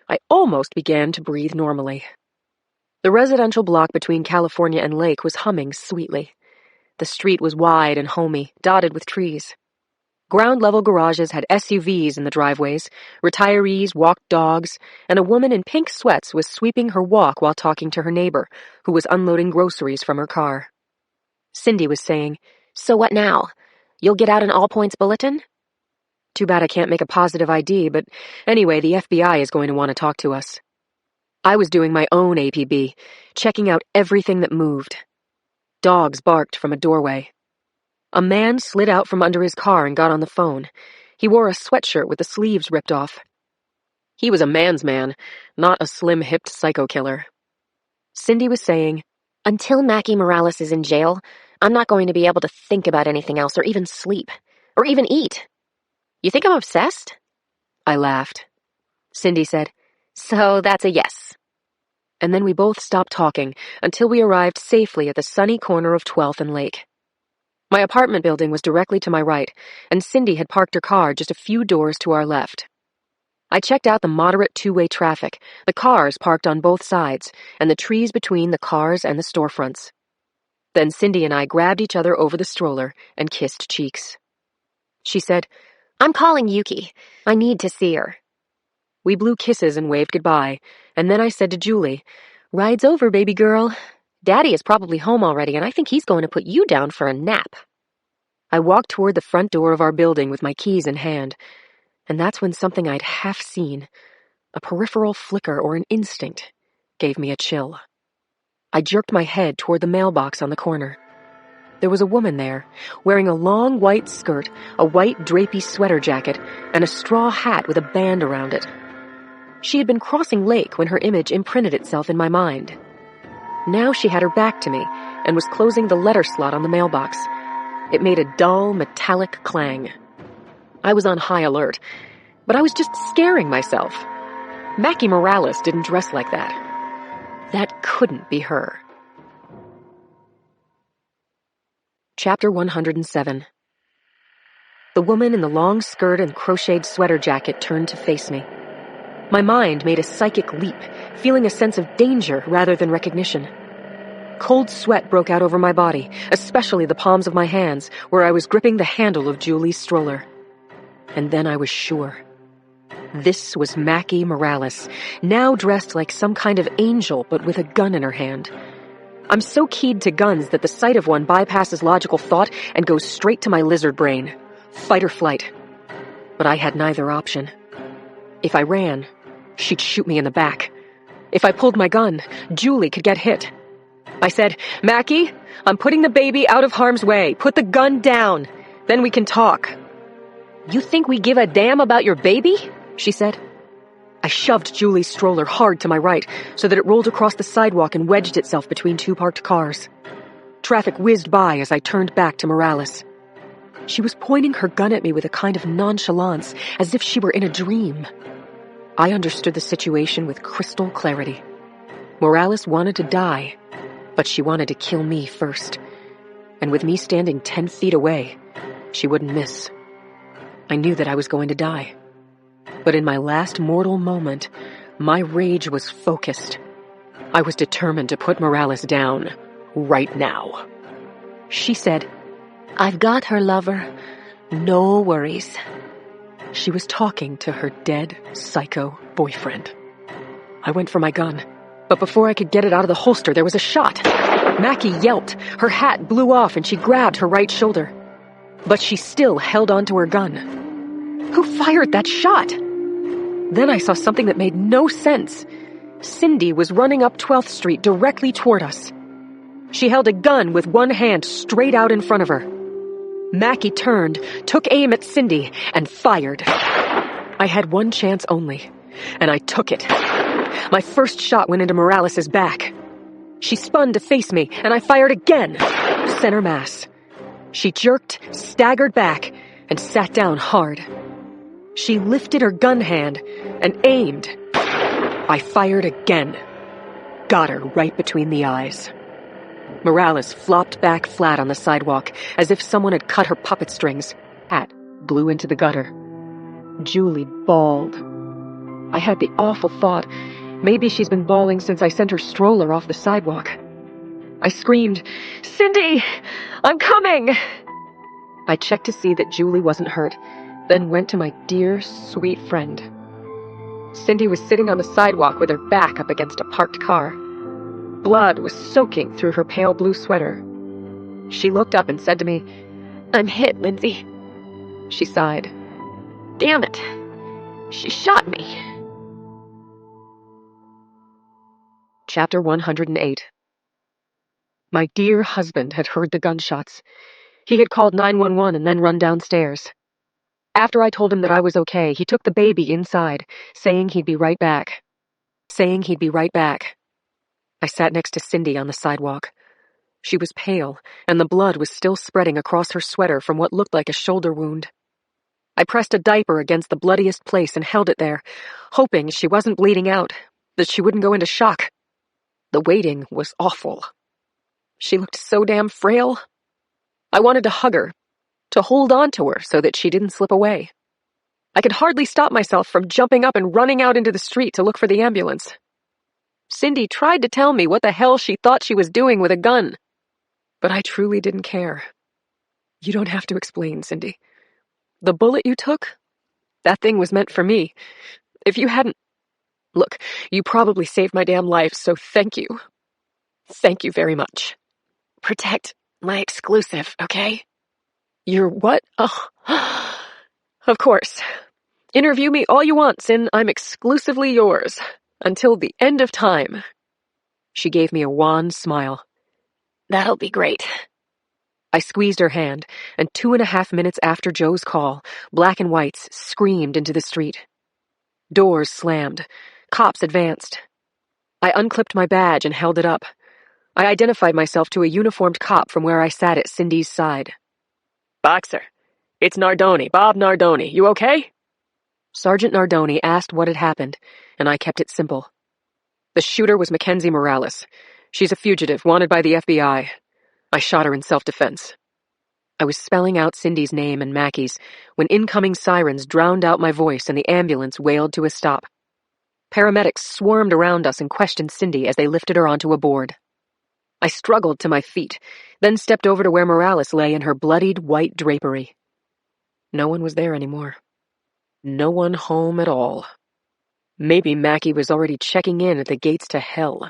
I almost began to breathe normally. The residential block between California and Lake was humming sweetly. The street was wide and homey, dotted with trees. Ground-level garages had SUVs in the driveways, retirees walked dogs, and a woman in pink sweats was sweeping her walk while talking to her neighbor, who was unloading groceries from her car. Cindy was saying, So what now? You'll get out an all-points bulletin? Too bad I can't make a positive ID, but anyway, the FBI is going to want to talk to us. I was doing my own APB, checking out everything that moved. Dogs barked from a doorway. A man slid out from under his car and got on the phone. He wore a sweatshirt with the sleeves ripped off. He was a man's man, not a slim-hipped psycho killer. Cindy was saying, Until Mackie Morales is in jail, I'm not going to be able to think about anything else or even sleep. Or even eat. You think I'm obsessed? I laughed. Cindy said, So that's a yes. And then we both stopped talking until we arrived safely at the sunny corner of 12th and Lake. My apartment building was directly to my right, and Cindy had parked her car just a few doors to our left. I checked out the moderate 2-way traffic, the cars parked on both sides, and the trees between the cars and the storefronts. Then Cindy and I grabbed each other over the stroller and kissed cheeks. She said, I'm calling Yuki. I need to see her. We blew kisses and waved goodbye, and then I said to Julie, Ride's over, baby girl. Daddy is probably home already, and I think he's going to put you down for a nap. I walked toward the front door of our building with my keys in hand, and that's when something I'd half seen, a peripheral flicker or an instinct, gave me a chill. I jerked my head toward the mailbox on the corner. There was a woman there, wearing a long white skirt, a white drapey sweater jacket, and a straw hat with a band around it. She had been crossing Lake when her image imprinted itself in my mind. Now she had her back to me and was closing the letter slot on the mailbox. It made a dull, metallic clang. I was on high alert, but I was just scaring myself. Mackie Morales didn't dress like that. That couldn't be her. Chapter 107. The woman in the long skirt and crocheted sweater jacket turned to face me. My mind made a psychic leap, feeling a sense of danger rather than recognition. Cold sweat broke out over my body, especially the palms of my hands, where I was gripping the handle of Julie's stroller. And then I was sure. This was Mackie Morales, now dressed like some kind of angel but with a gun in her hand. I'm so keyed to guns that the sight of one bypasses logical thought and goes straight to my lizard brain. Fight or flight. But I had neither option. If I ran, she'd shoot me in the back. If I pulled my gun, Julie could get hit. I said, "Mackie, I'm putting the baby out of harm's way. Put the gun down. Then we can talk." "You think we give a damn about your baby?" she said. I shoved Julie's stroller hard to my right so that it rolled across the sidewalk and wedged itself between two parked cars. Traffic whizzed by as I turned back to Morales. She was pointing her gun at me with a kind of nonchalance, as if she were in a dream. I understood the situation with crystal clarity. Morales wanted to die, but she wanted to kill me first. And with me standing 10 feet away, she wouldn't miss. I knew that I was going to die. But in my last mortal moment, my rage was focused. I was determined to put Morales down, right now. She said, "I've got her, lover. No worries." She was talking to her dead, psycho boyfriend. I went for my gun, but before I could get it out of the holster, there was a shot. Mackie yelped, her hat blew off, and she grabbed her right shoulder. But she still held onto her gun. Who fired that shot? Then I saw something that made no sense. Cindy was running up 12th Street directly toward us. She held a gun with one hand straight out in front of her. Mackie turned, took aim at Cindy, and fired. I had one chance only, and I took it. My first shot went into Morales' back. She spun to face me, and I fired again. Center mass. She jerked, staggered back, and sat down hard. She lifted her gun hand and aimed. I fired again. Got her right between the eyes. Morales flopped back flat on the sidewalk, as if someone had cut her puppet strings. Hat blew into the gutter. Julie bawled. I had the awful thought, maybe she's been bawling since I sent her stroller off the sidewalk. I screamed, "Cindy, I'm coming!" I checked to see that Julie wasn't hurt, then went to my dear, sweet friend. Cindy was sitting on the sidewalk with her back up against a parked car. Blood was soaking through her pale blue sweater. She looked up and said to me, "I'm hit, Lindsay." She sighed. "Damn it. She shot me." Chapter 108. My dear husband had heard the gunshots. He had called 911 and then run downstairs. After I told him that I was okay, he took the baby inside, saying he'd be right back. I sat next to Cindy on the sidewalk. She was pale, and the blood was still spreading across her sweater from what looked like a shoulder wound. I pressed a diaper against the bloodiest place and held it there, hoping she wasn't bleeding out, that she wouldn't go into shock. The waiting was awful. She looked so damn frail. I wanted to hug her, to hold on to her so that she didn't slip away. I could hardly stop myself from jumping up and running out into the street to look for the ambulance. Cindy tried to tell me what the hell she thought she was doing with a gun, but I truly didn't care. "You don't have to explain, Cindy. The bullet you took, that thing was meant for me. If you hadn't... Look, you probably saved my damn life, so thank you. Thank you very much." Protect my exclusive, okay? "Your what? Oh, of course. Interview me all you want, Sin. I'm exclusively yours. Until the end of time." She gave me a wan smile. That'll be great. I squeezed her hand, and 2.5 minutes after Joe's call, black and whites screamed into the street. Doors slammed. Cops advanced. I unclipped my badge and held it up. I identified myself to a uniformed cop from where I sat at Cindy's side. "Boxer, it's Nardoni, Bob Nardoni. You okay?" Sergeant Nardoni asked what had happened, and I kept it simple. The shooter was Mackenzie Morales. She's a fugitive, wanted by the FBI. I shot her in self-defense. I was spelling out Cindy's name and Mackie's when incoming sirens drowned out my voice and the ambulance wailed to a stop. Paramedics swarmed around us and questioned Cindy as they lifted her onto a board. I struggled to my feet, then stepped over to where Morales lay in her bloodied white drapery. No one was there anymore. No one home at all. Maybe Mackie was already checking in at the gates to hell.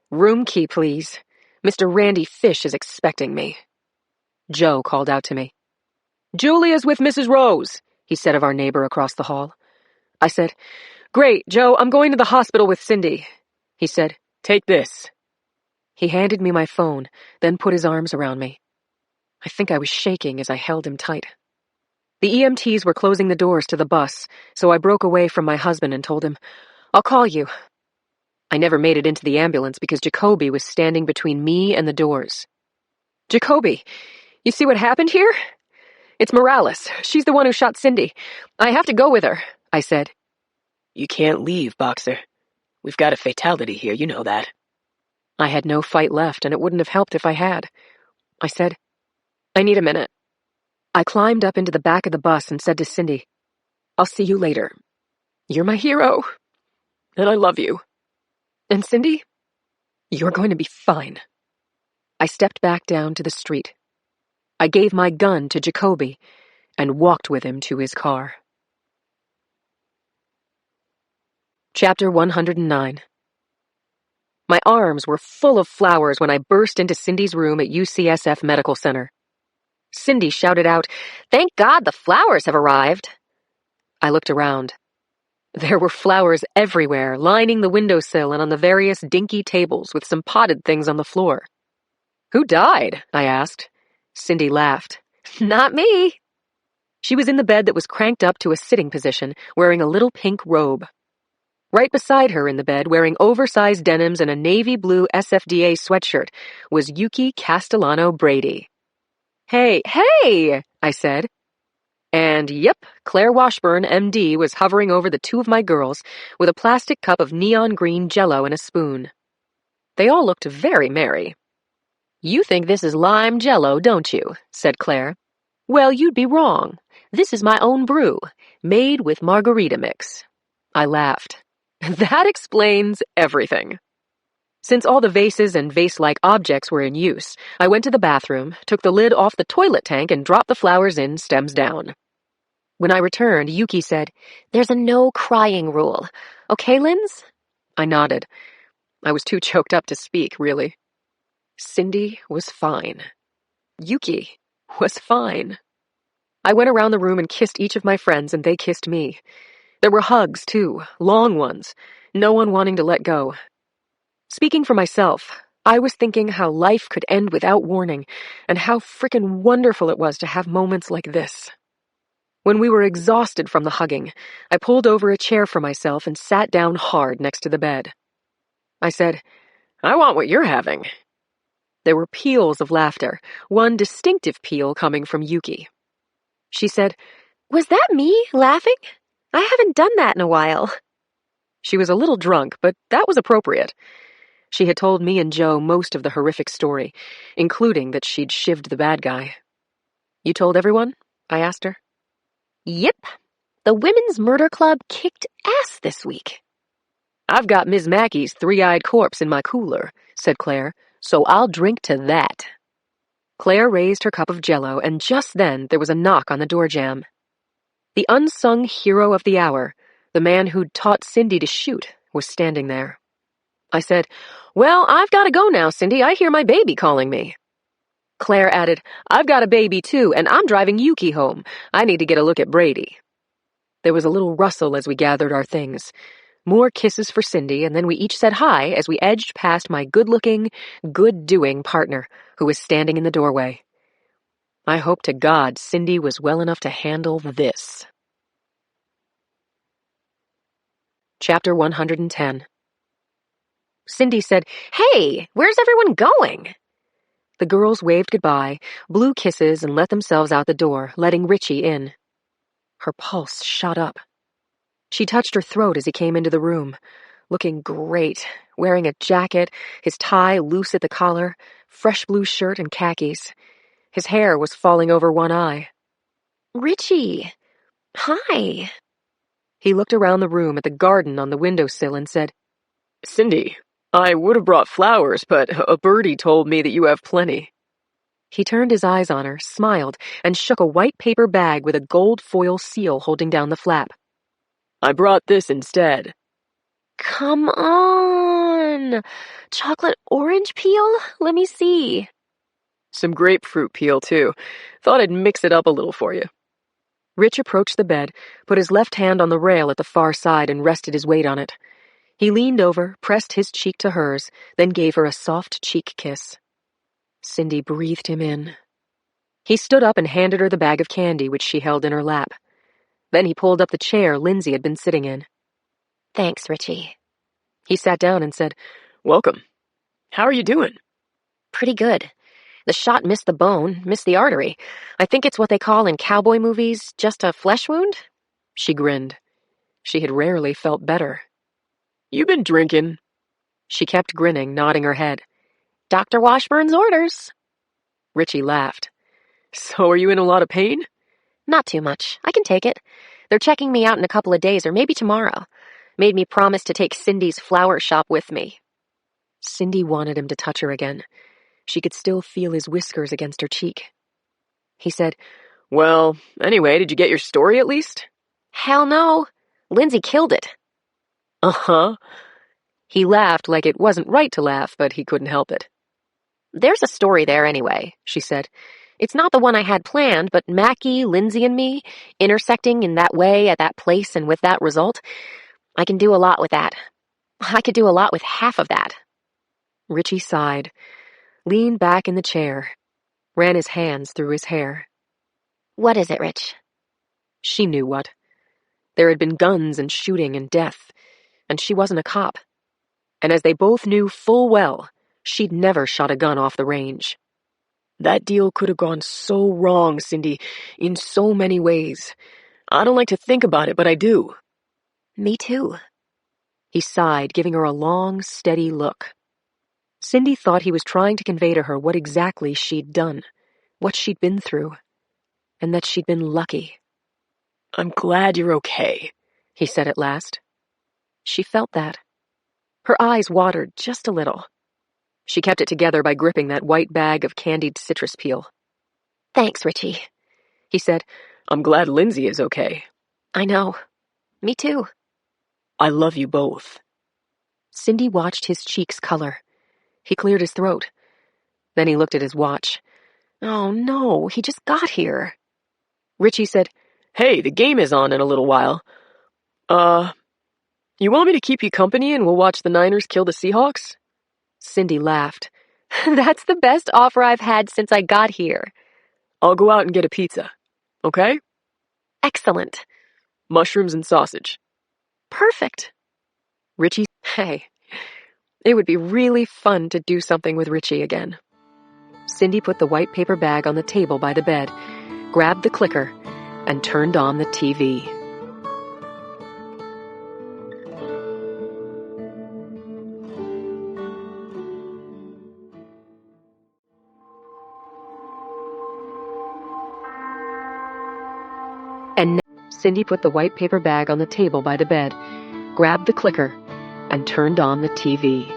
"Room key, please. Mr. Randy Fish is expecting me." Joe called out to me. "Julia's with Mrs. Rose," he said of our neighbor across the hall. I said, "Great, Joe, I'm going to the hospital with Cindy." He said, "Take this." He handed me my phone, then put his arms around me. I think I was shaking as I held him tight. The EMTs were closing the doors to the bus, so I broke away from my husband and told him, "I'll call you." I never made it into the ambulance because Jacoby was standing between me and the doors. "Jacoby, you see what happened here? It's Morales. She's the one who shot Cindy. I have to go with her," I said. "You can't leave, Boxer. We've got a fatality here, you know that." I had no fight left, and it wouldn't have helped if I had. I said, "I need a minute." I climbed up into the back of the bus and said to Cindy, "I'll see you later. You're my hero, and I love you. And Cindy, you're going to be fine." I stepped back down to the street. I gave my gun to Jacoby and walked with him to his car. Chapter 109. My arms were full of flowers when I burst into Cindy's room at UCSF Medical Center. Cindy shouted out, "Thank God the flowers have arrived." I looked around. There were flowers everywhere, lining the windowsill and on the various dinky tables with some potted things on the floor. "Who died?" I asked. Cindy laughed. "Not me." She was in the bed that was cranked up to a sitting position, wearing a little pink robe. Right beside her in the bed, wearing oversized denims and a navy blue SFDA sweatshirt, was Yuki Castellano Brady. Hey, I said. And yep, Claire Washburn, MD, was hovering over the two of my girls with a plastic cup of neon green Jell-O and a spoon. They all looked very merry. "You think this is lime Jell-O, don't you?" said Claire. "Well, you'd be wrong. This is my own brew, made with margarita mix." I laughed. That explains everything. Since all the vases and vase-like objects were in use, I went to the bathroom, took the lid off the toilet tank, and dropped the flowers in, stems down. When I returned, Yuki said, "There's a no crying rule. Okay, Linz?" I nodded. I was too choked up to speak, really. Cindy was fine. Yuki was fine. I went around the room and kissed each of my friends, and they kissed me. There were hugs, too, long ones, no one wanting to let go. Speaking for myself, I was thinking how life could end without warning, and how frickin' wonderful it was to have moments like this. When we were exhausted from the hugging, I pulled over a chair for myself and sat down hard next to the bed. I said, "I want what you're having." There were peals of laughter, one distinctive peal coming from Yuki. She said, "Was that me laughing? I haven't done that in a while." She was a little drunk, but that was appropriate. She had told me and Joe most of the horrific story, including that she'd shivved the bad guy. "You told everyone?" I asked her. "Yep. The Women's Murder Club kicked ass this week." "I've got Ms. Mackey's three-eyed corpse in my cooler," said Claire, "so I'll drink to that." Claire raised her cup of Jell-O, and just then there was a knock on the door jamb. The unsung hero of the hour, the man who'd taught Cindy to shoot, was standing there. I said, "Well, I've got to go now, Cindy. I hear my baby calling me." Claire added, "I've got a baby too, and I'm driving Yuki home. I need to get a look at Brady." There was a little rustle as we gathered our things. More kisses for Cindy, and then we each said hi as we edged past my good-looking, good-doing partner, who was standing in the doorway. I hope to God Cindy was well enough to handle this. Chapter 110. Cindy said, "Hey, where's everyone going?" The girls waved goodbye, blew kisses, and let themselves out the door, letting Richie in. Her pulse shot up. She touched her throat as he came into the room, looking great, wearing a jacket, his tie loose at the collar, fresh blue shirt and khakis. His hair was falling over one eye. "Richie, hi." He looked around the room at the garden on the windowsill and said, "Cindy, I would have brought flowers, but a birdie told me that you have plenty." He turned his eyes on her, smiled, and shook a white paper bag with a gold foil seal holding down the flap. "I brought this instead." "Come on. Chocolate orange peel? Let me see." Some grapefruit peel, too. Thought I'd mix it up a little for you. Rich approached the bed, put his left hand on the rail at the far side, and rested his weight on it. He leaned over, pressed his cheek to hers, then gave her a soft cheek kiss. Cindy breathed him in. He stood up and handed her the bag of candy which she held in her lap. Then he pulled up the chair Lindsay had been sitting in. Thanks, Richie. He sat down and said, Welcome. How are you doing? Pretty good. The shot missed the bone, missed the artery. I think it's what they call in cowboy movies just a flesh wound. She grinned. She had rarely felt better. You been drinking? She kept grinning, nodding her head. Dr. Washburn's orders. Richie laughed. So are you in a lot of pain? Not too much. I can take it. They're checking me out in a couple of days or maybe tomorrow. Made me promise to take Cindy's flower shop with me. Cindy wanted him to touch her again. She could still feel his whiskers against her cheek. He said, Well, anyway, did you get your story at least? Hell no. Lindsay killed it. Uh-huh. He laughed like it wasn't right to laugh, but he couldn't help it. There's a story there anyway, she said. It's not the one I had planned, but Mackie, Lindsay, and me, intersecting in that way at that place and with that result, I can do a lot with that. I could do a lot with half of that. Richie sighed, leaned back in the chair, ran his hands through his hair. What is it, Rich? She knew what. There had been guns and shooting and death, and she wasn't a cop. And as they both knew full well, she'd never shot a gun off the range. That deal could have gone so wrong, Cindy, in so many ways. I don't like to think about it, but I do. Me too. He sighed, giving her a long, steady look. Cindy thought he was trying to convey to her what exactly she'd done, what she'd been through, and that she'd been lucky. I'm glad you're okay, he said at last. She felt that. Her eyes watered just a little. She kept it together by gripping that white bag of candied citrus peel. Thanks, Richie, he said. I'm glad Lindsay is okay. I know. Me too. I love you both. Cindy watched his cheeks color. He cleared his throat. Then he looked at his watch. Oh no, he just got here. Richie said, Hey, the game is on in a little while. You want me to keep you company and we'll watch the Niners kill the Seahawks? Cindy laughed. That's the best offer I've had since I got here. I'll go out and get a pizza. Okay? Excellent. Mushrooms and sausage. Perfect. Richie, hey, it would be really fun to do something with Richie again. Cindy put the white paper bag on the table by the bed, grabbed the clicker, and turned on the TV. And Cindy put the white paper bag on the table by the bed, grabbed the clicker, and turned on the TV.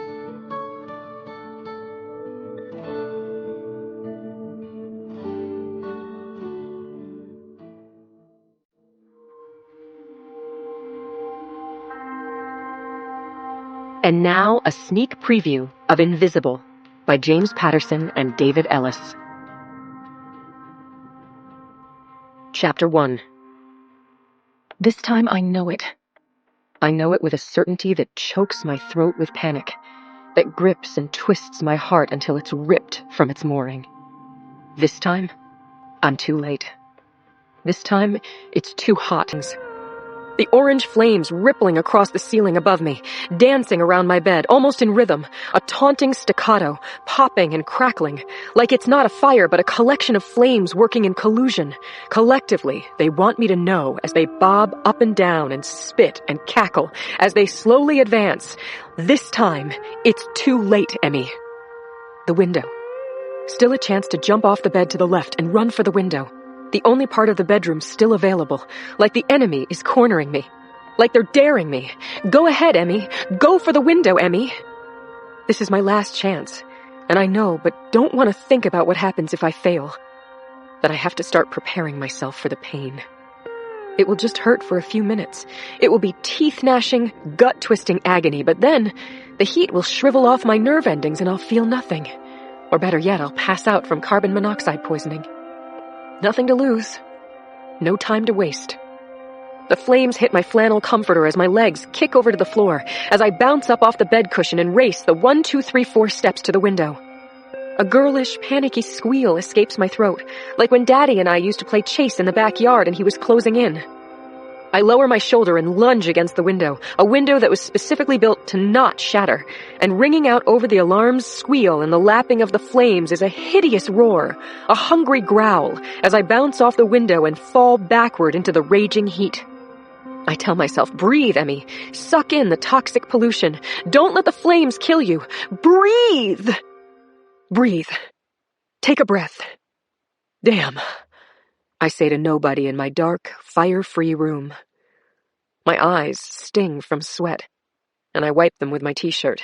And now a sneak preview of Invisible by James Patterson and David Ellis. Chapter 1. This time I know it. I know it with a certainty that chokes my throat with panic, that grips and twists my heart until it's ripped from its mooring. This time, I'm too late. This time, it's too hot. The orange flames rippling across the ceiling above me, dancing around my bed, almost in rhythm, a taunting staccato, popping and crackling, like it's not a fire but a collection of flames working in collusion. Collectively, they want me to know as they bob up and down and spit and cackle, as they slowly advance. This time, it's too late, Emmy. The window. Still a chance to jump off the bed to the left and run for the window. The only part of the bedroom still available, like the enemy is cornering me, like they're daring me. Go ahead, Emmy. Go for the window, Emmy. This is my last chance, and I know, but don't want to think about what happens if I fail. That I have to start preparing myself for the pain. It will just hurt for a few minutes. It will be teeth-gnashing, gut-twisting agony, but then the heat will shrivel off my nerve endings and I'll feel nothing. Or better yet, I'll pass out from carbon monoxide poisoning. Nothing to lose. No time to waste. The flames hit my flannel comforter as my legs kick over to the floor, as I bounce up off the bed cushion and race the 1, 2, 3, 4 steps to the window. A girlish, panicky squeal escapes my throat, like when Daddy and I used to play chase in the backyard and he was closing in. I lower my shoulder and lunge against the window, a window that was specifically built to not shatter, and ringing out over the alarm's squeal and the lapping of the flames is a hideous roar, a hungry growl, as I bounce off the window and fall backward into the raging heat. I tell myself, breathe, Emmy. Suck in the toxic pollution. Don't let the flames kill you. Breathe! Breathe. Take a breath. Damn, I say to nobody in my dark, fire-free room. My eyes sting from sweat, and I wipe them with my t-shirt.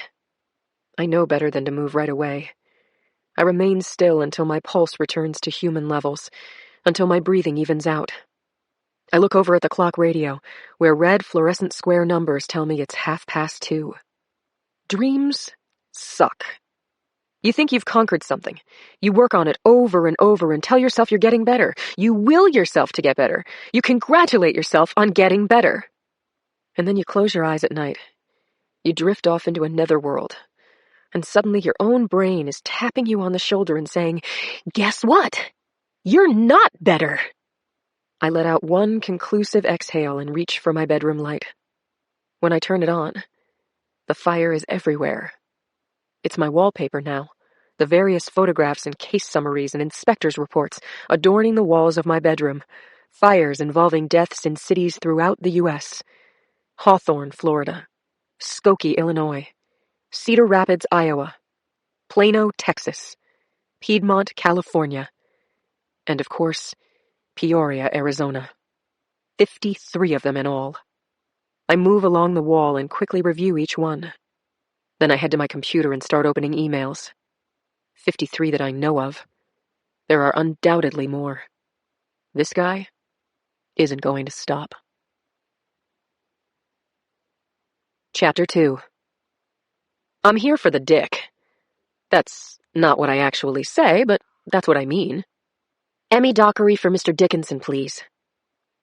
I know better than to move right away. I remain still until my pulse returns to human levels, until my breathing evens out. I look over at the clock radio, where red fluorescent square numbers tell me it's 2:30. Dreams suck. You think you've conquered something. You work on it over and over and tell yourself you're getting better. You will yourself to get better. You congratulate yourself on getting better. And then you close your eyes at night. You drift off into a netherworld. And suddenly your own brain is tapping you on the shoulder and saying, "Guess what? You're not better." I let out one conclusive exhale and reach for my bedroom light. When I turn it on, the fire is everywhere. It's my wallpaper now, the various photographs and case summaries and inspectors' reports adorning the walls of my bedroom, fires involving deaths in cities throughout the U.S. Hawthorne, Florida, Skokie, Illinois, Cedar Rapids, Iowa, Plano, Texas, Piedmont, California, and of course, Peoria, Arizona. 53 of them in all. I move along the wall and quickly review each one. Then I head to my computer and start opening emails. 53 that I know of. There are undoubtedly more. This guy isn't going to stop. Chapter 2. I'm here for the dick. That's not what I actually say, but that's what I mean. Emmy Dockery for Mr. Dickinson, please.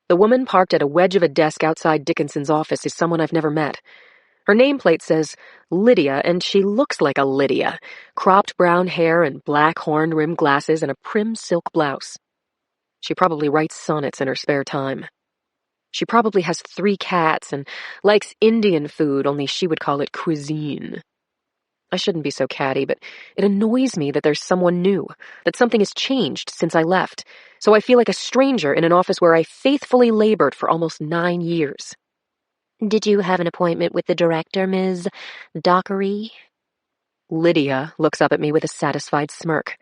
The woman parked at a wedge of a desk outside Dickinson's office is someone I've never met. Her nameplate says Lydia, and she looks like a Lydia. Cropped brown hair and black horn-rimmed glasses and a prim silk blouse. She probably writes sonnets in her spare time. She probably has 3 cats and likes Indian food, only she would call it cuisine. I shouldn't be so catty, but it annoys me that there's someone new, that something has changed since I left, so I feel like a stranger in an office where I faithfully labored for almost 9 years. Did you have an appointment with the director, Ms. Dockery? Lydia looks up at me with a satisfied smirk.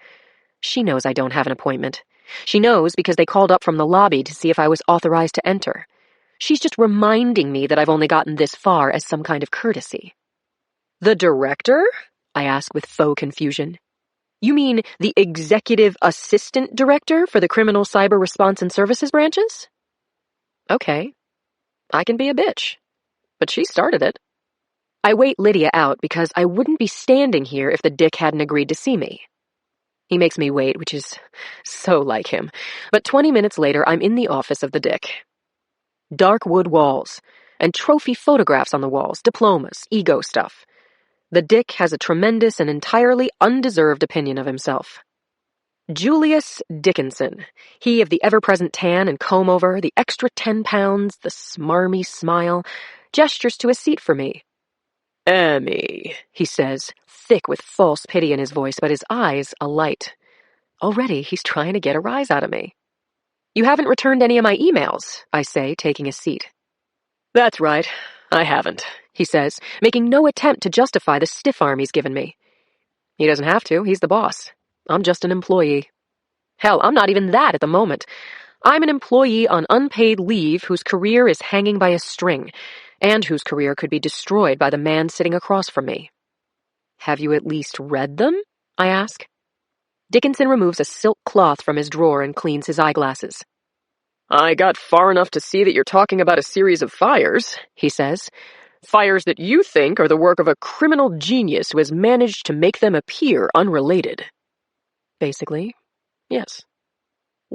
She knows I don't have an appointment. She knows because they called up from the lobby to see if I was authorized to enter. She's just reminding me that I've only gotten this far as some kind of courtesy. The director? I ask with faux confusion. You mean the executive assistant director for the criminal cyber response and services branches? Okay. I can be a bitch. But she started it. I wait Lydia out because I wouldn't be standing here if the dick hadn't agreed to see me. He makes me wait, which is so like him. But 20 minutes later, I'm in the office of the dick. Dark wood walls, and trophy photographs on the walls, diplomas, ego stuff. The dick has a tremendous and entirely undeserved opinion of himself. Julius Dickinson, he of the ever-present tan and comb-over, the extra 10 pounds, the smarmy smile, gestures to a seat for me. Emmy, he says, thick with false pity in his voice, but his eyes alight. Already he's trying to get a rise out of me. You haven't returned any of my emails, I say, taking a seat. That's right, I haven't, he says, making no attempt to justify the stiff arm he's given me. He doesn't have to, he's the boss. I'm just an employee. Hell, I'm not even that at the moment. I'm an employee on unpaid leave whose career is hanging by a string, and whose career could be destroyed by the man sitting across from me. Have you at least read them? I ask. Dickinson removes a silk cloth from his drawer and cleans his eyeglasses. I got far enough to see that you're talking about a series of fires, he says. Fires that you think are the work of a criminal genius who has managed to make them appear unrelated. Basically, yes.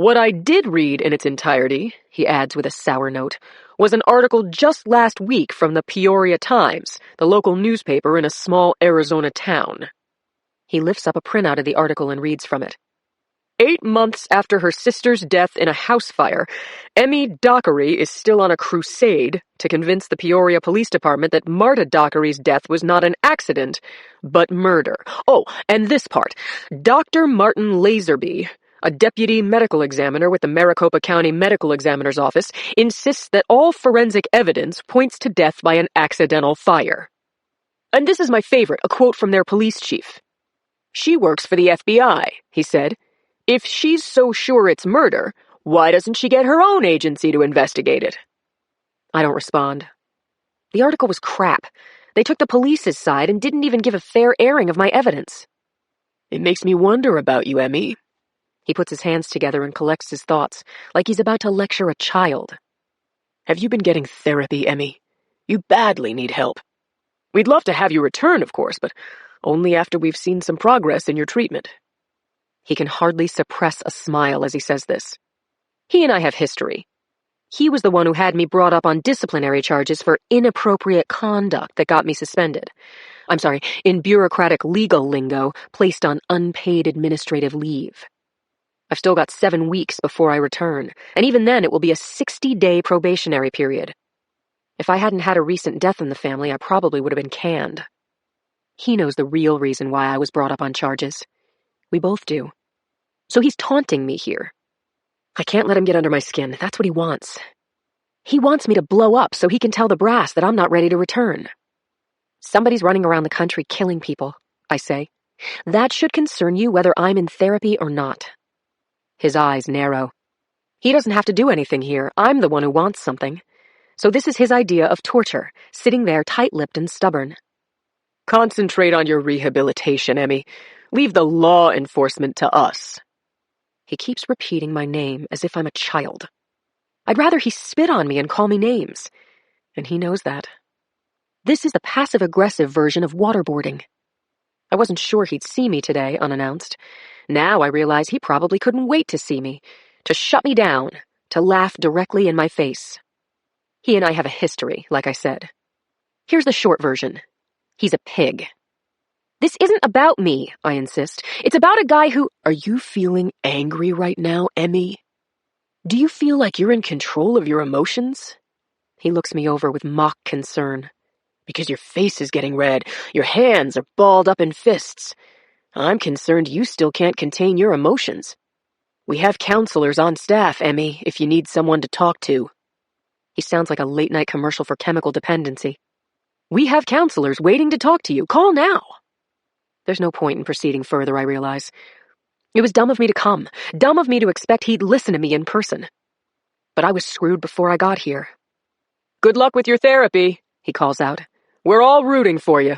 What I did read in its entirety, he adds with a sour note, was an article just last week from the Peoria Times, the local newspaper in a small Arizona town. He lifts up a printout of the article and reads from it. 8 months after her sister's death in a house fire, Emmy Dockery is still on a crusade to convince the Peoria Police Department that Marta Dockery's death was not an accident, but murder. Oh, and this part. Dr. Martin Laserby, a deputy medical examiner with the Maricopa County Medical Examiner's Office, insists that all forensic evidence points to death by an accidental fire. And this is my favorite, a quote from their police chief. She works for the FBI, he said. If she's so sure it's murder, why doesn't she get her own agency to investigate it? I don't respond. The article was crap. They took the police's side and didn't even give a fair airing of my evidence. It makes me wonder about you, Emmy. He puts his hands together and collects his thoughts, like he's about to lecture a child. Have you been getting therapy, Emmy? You badly need help. We'd love to have you return, of course, but only after we've seen some progress in your treatment. He can hardly suppress a smile as he says this. He and I have history. He was the one who had me brought up on disciplinary charges for inappropriate conduct that got me suspended. I'm sorry, in bureaucratic legal lingo, placed on unpaid administrative leave. I've still got 7 weeks before I return, and even then it will be a 60-day probationary period. If I hadn't had a recent death in the family, I probably would have been canned. He knows the real reason why I was brought up on charges. We both do. So he's taunting me here. I can't let him get under my skin. That's what he wants. He wants me to blow up so he can tell the brass that I'm not ready to return. Somebody's running around the country killing people, I say. That should concern you whether I'm in therapy or not. His eyes narrow. He doesn't have to do anything here. I'm the one who wants something. So this is his idea of torture, sitting there tight-lipped and stubborn. Concentrate on your rehabilitation, Emmy. Leave the law enforcement to us. He keeps repeating my name as if I'm a child. I'd rather he spit on me and call me names. And he knows that. This is the passive-aggressive version of waterboarding. I wasn't sure he'd see me today, unannounced. Now I realize he probably couldn't wait to see me, to shut me down, to laugh directly in my face. He and I have a history, like I said. Here's the short version. He's a pig. This isn't about me, I insist. It's about a guy who... Are you feeling angry right now, Emmy? Do you feel like you're in control of your emotions? He looks me over with mock concern. Because your face is getting red, your hands are balled up in fists. I'm concerned you still can't contain your emotions. We have counselors on staff, Emmy, if you need someone to talk to. He sounds like a late-night commercial for chemical dependency. We have counselors waiting to talk to you. Call now. There's no point in proceeding further, I realize. It was dumb of me to come, dumb of me to expect he'd listen to me in person. But I was screwed before I got here. Good luck with your therapy, he calls out. We're all rooting for you.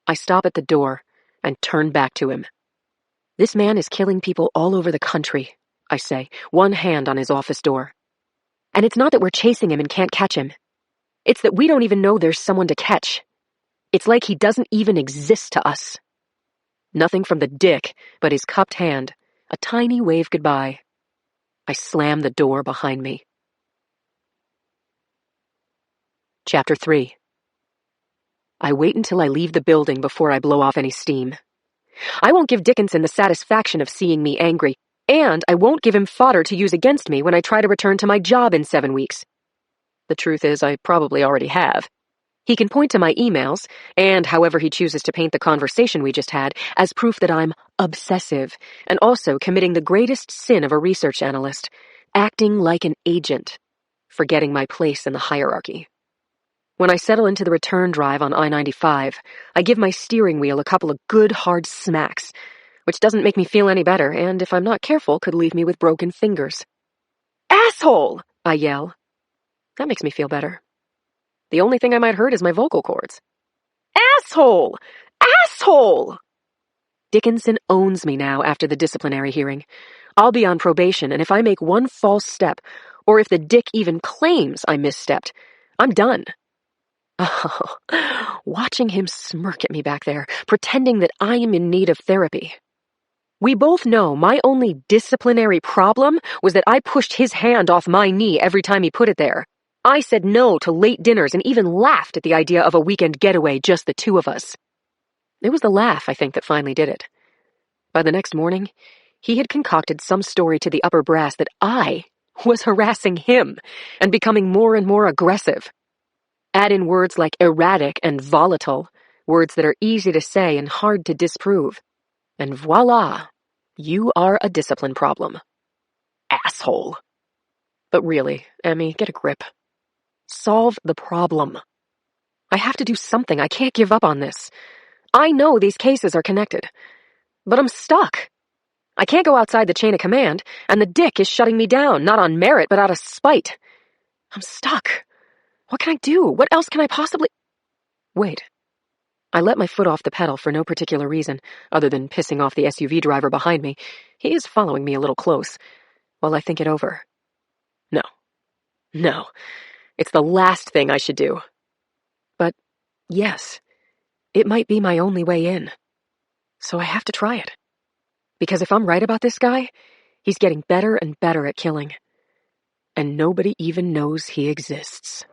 I stop at the door and turn back to him. This man is killing people all over the country, I say, one hand on his office door. And it's not that we're chasing him and can't catch him. It's that we don't even know there's someone to catch. It's like he doesn't even exist to us. Nothing from the dick but his cupped hand, a tiny wave goodbye. I slam the door behind me. Chapter 3. I wait until I leave the building before I blow off any steam. I won't give Dickinson the satisfaction of seeing me angry, and I won't give him fodder to use against me when I try to return to my job in 7 weeks. The truth is, I probably already have. He can point to my emails, and however he chooses to paint the conversation we just had, as proof that I'm obsessive, and also committing the greatest sin of a research analyst, acting like an agent, forgetting my place in the hierarchy. When I settle into the return drive on I-95, I give my steering wheel a couple of good hard smacks, which doesn't make me feel any better, and if I'm not careful, could leave me with broken fingers. Asshole! I yell. That makes me feel better. The only thing I might hurt is my vocal cords. Asshole! Asshole! Dickinson owns me now after the disciplinary hearing. I'll be on probation, and if I make one false step, or if the dick even claims I misstepped, I'm done. Oh, watching him smirk at me back there, pretending that I am in need of therapy. We both know my only disciplinary problem was that I pushed his hand off my knee every time he put it there. I said no to late dinners and even laughed at the idea of a weekend getaway, just the two of us. It was the laugh, I think, that finally did it. By the next morning, he had concocted some story to the upper brass that I was harassing him and becoming more and more aggressive. Add in words like erratic and volatile, words that are easy to say and hard to disprove. And voila, you are a discipline problem. Asshole. But really, Emmy, get a grip. Solve the problem. I have to do something. I can't give up on this. I know these cases are connected, but I'm stuck. I can't go outside the chain of command, and the dick is shutting me down, not on merit, but out of spite. I'm stuck. What can I do? What else can I possibly... Wait. I let my foot off the pedal for no particular reason, other than pissing off the SUV driver behind me. He is following me a little close, while I think it over. No. It's the last thing I should do. But, yes, it might be my only way in. So I have to try it. Because if I'm right about this guy, he's getting better and better at killing. And nobody even knows he exists.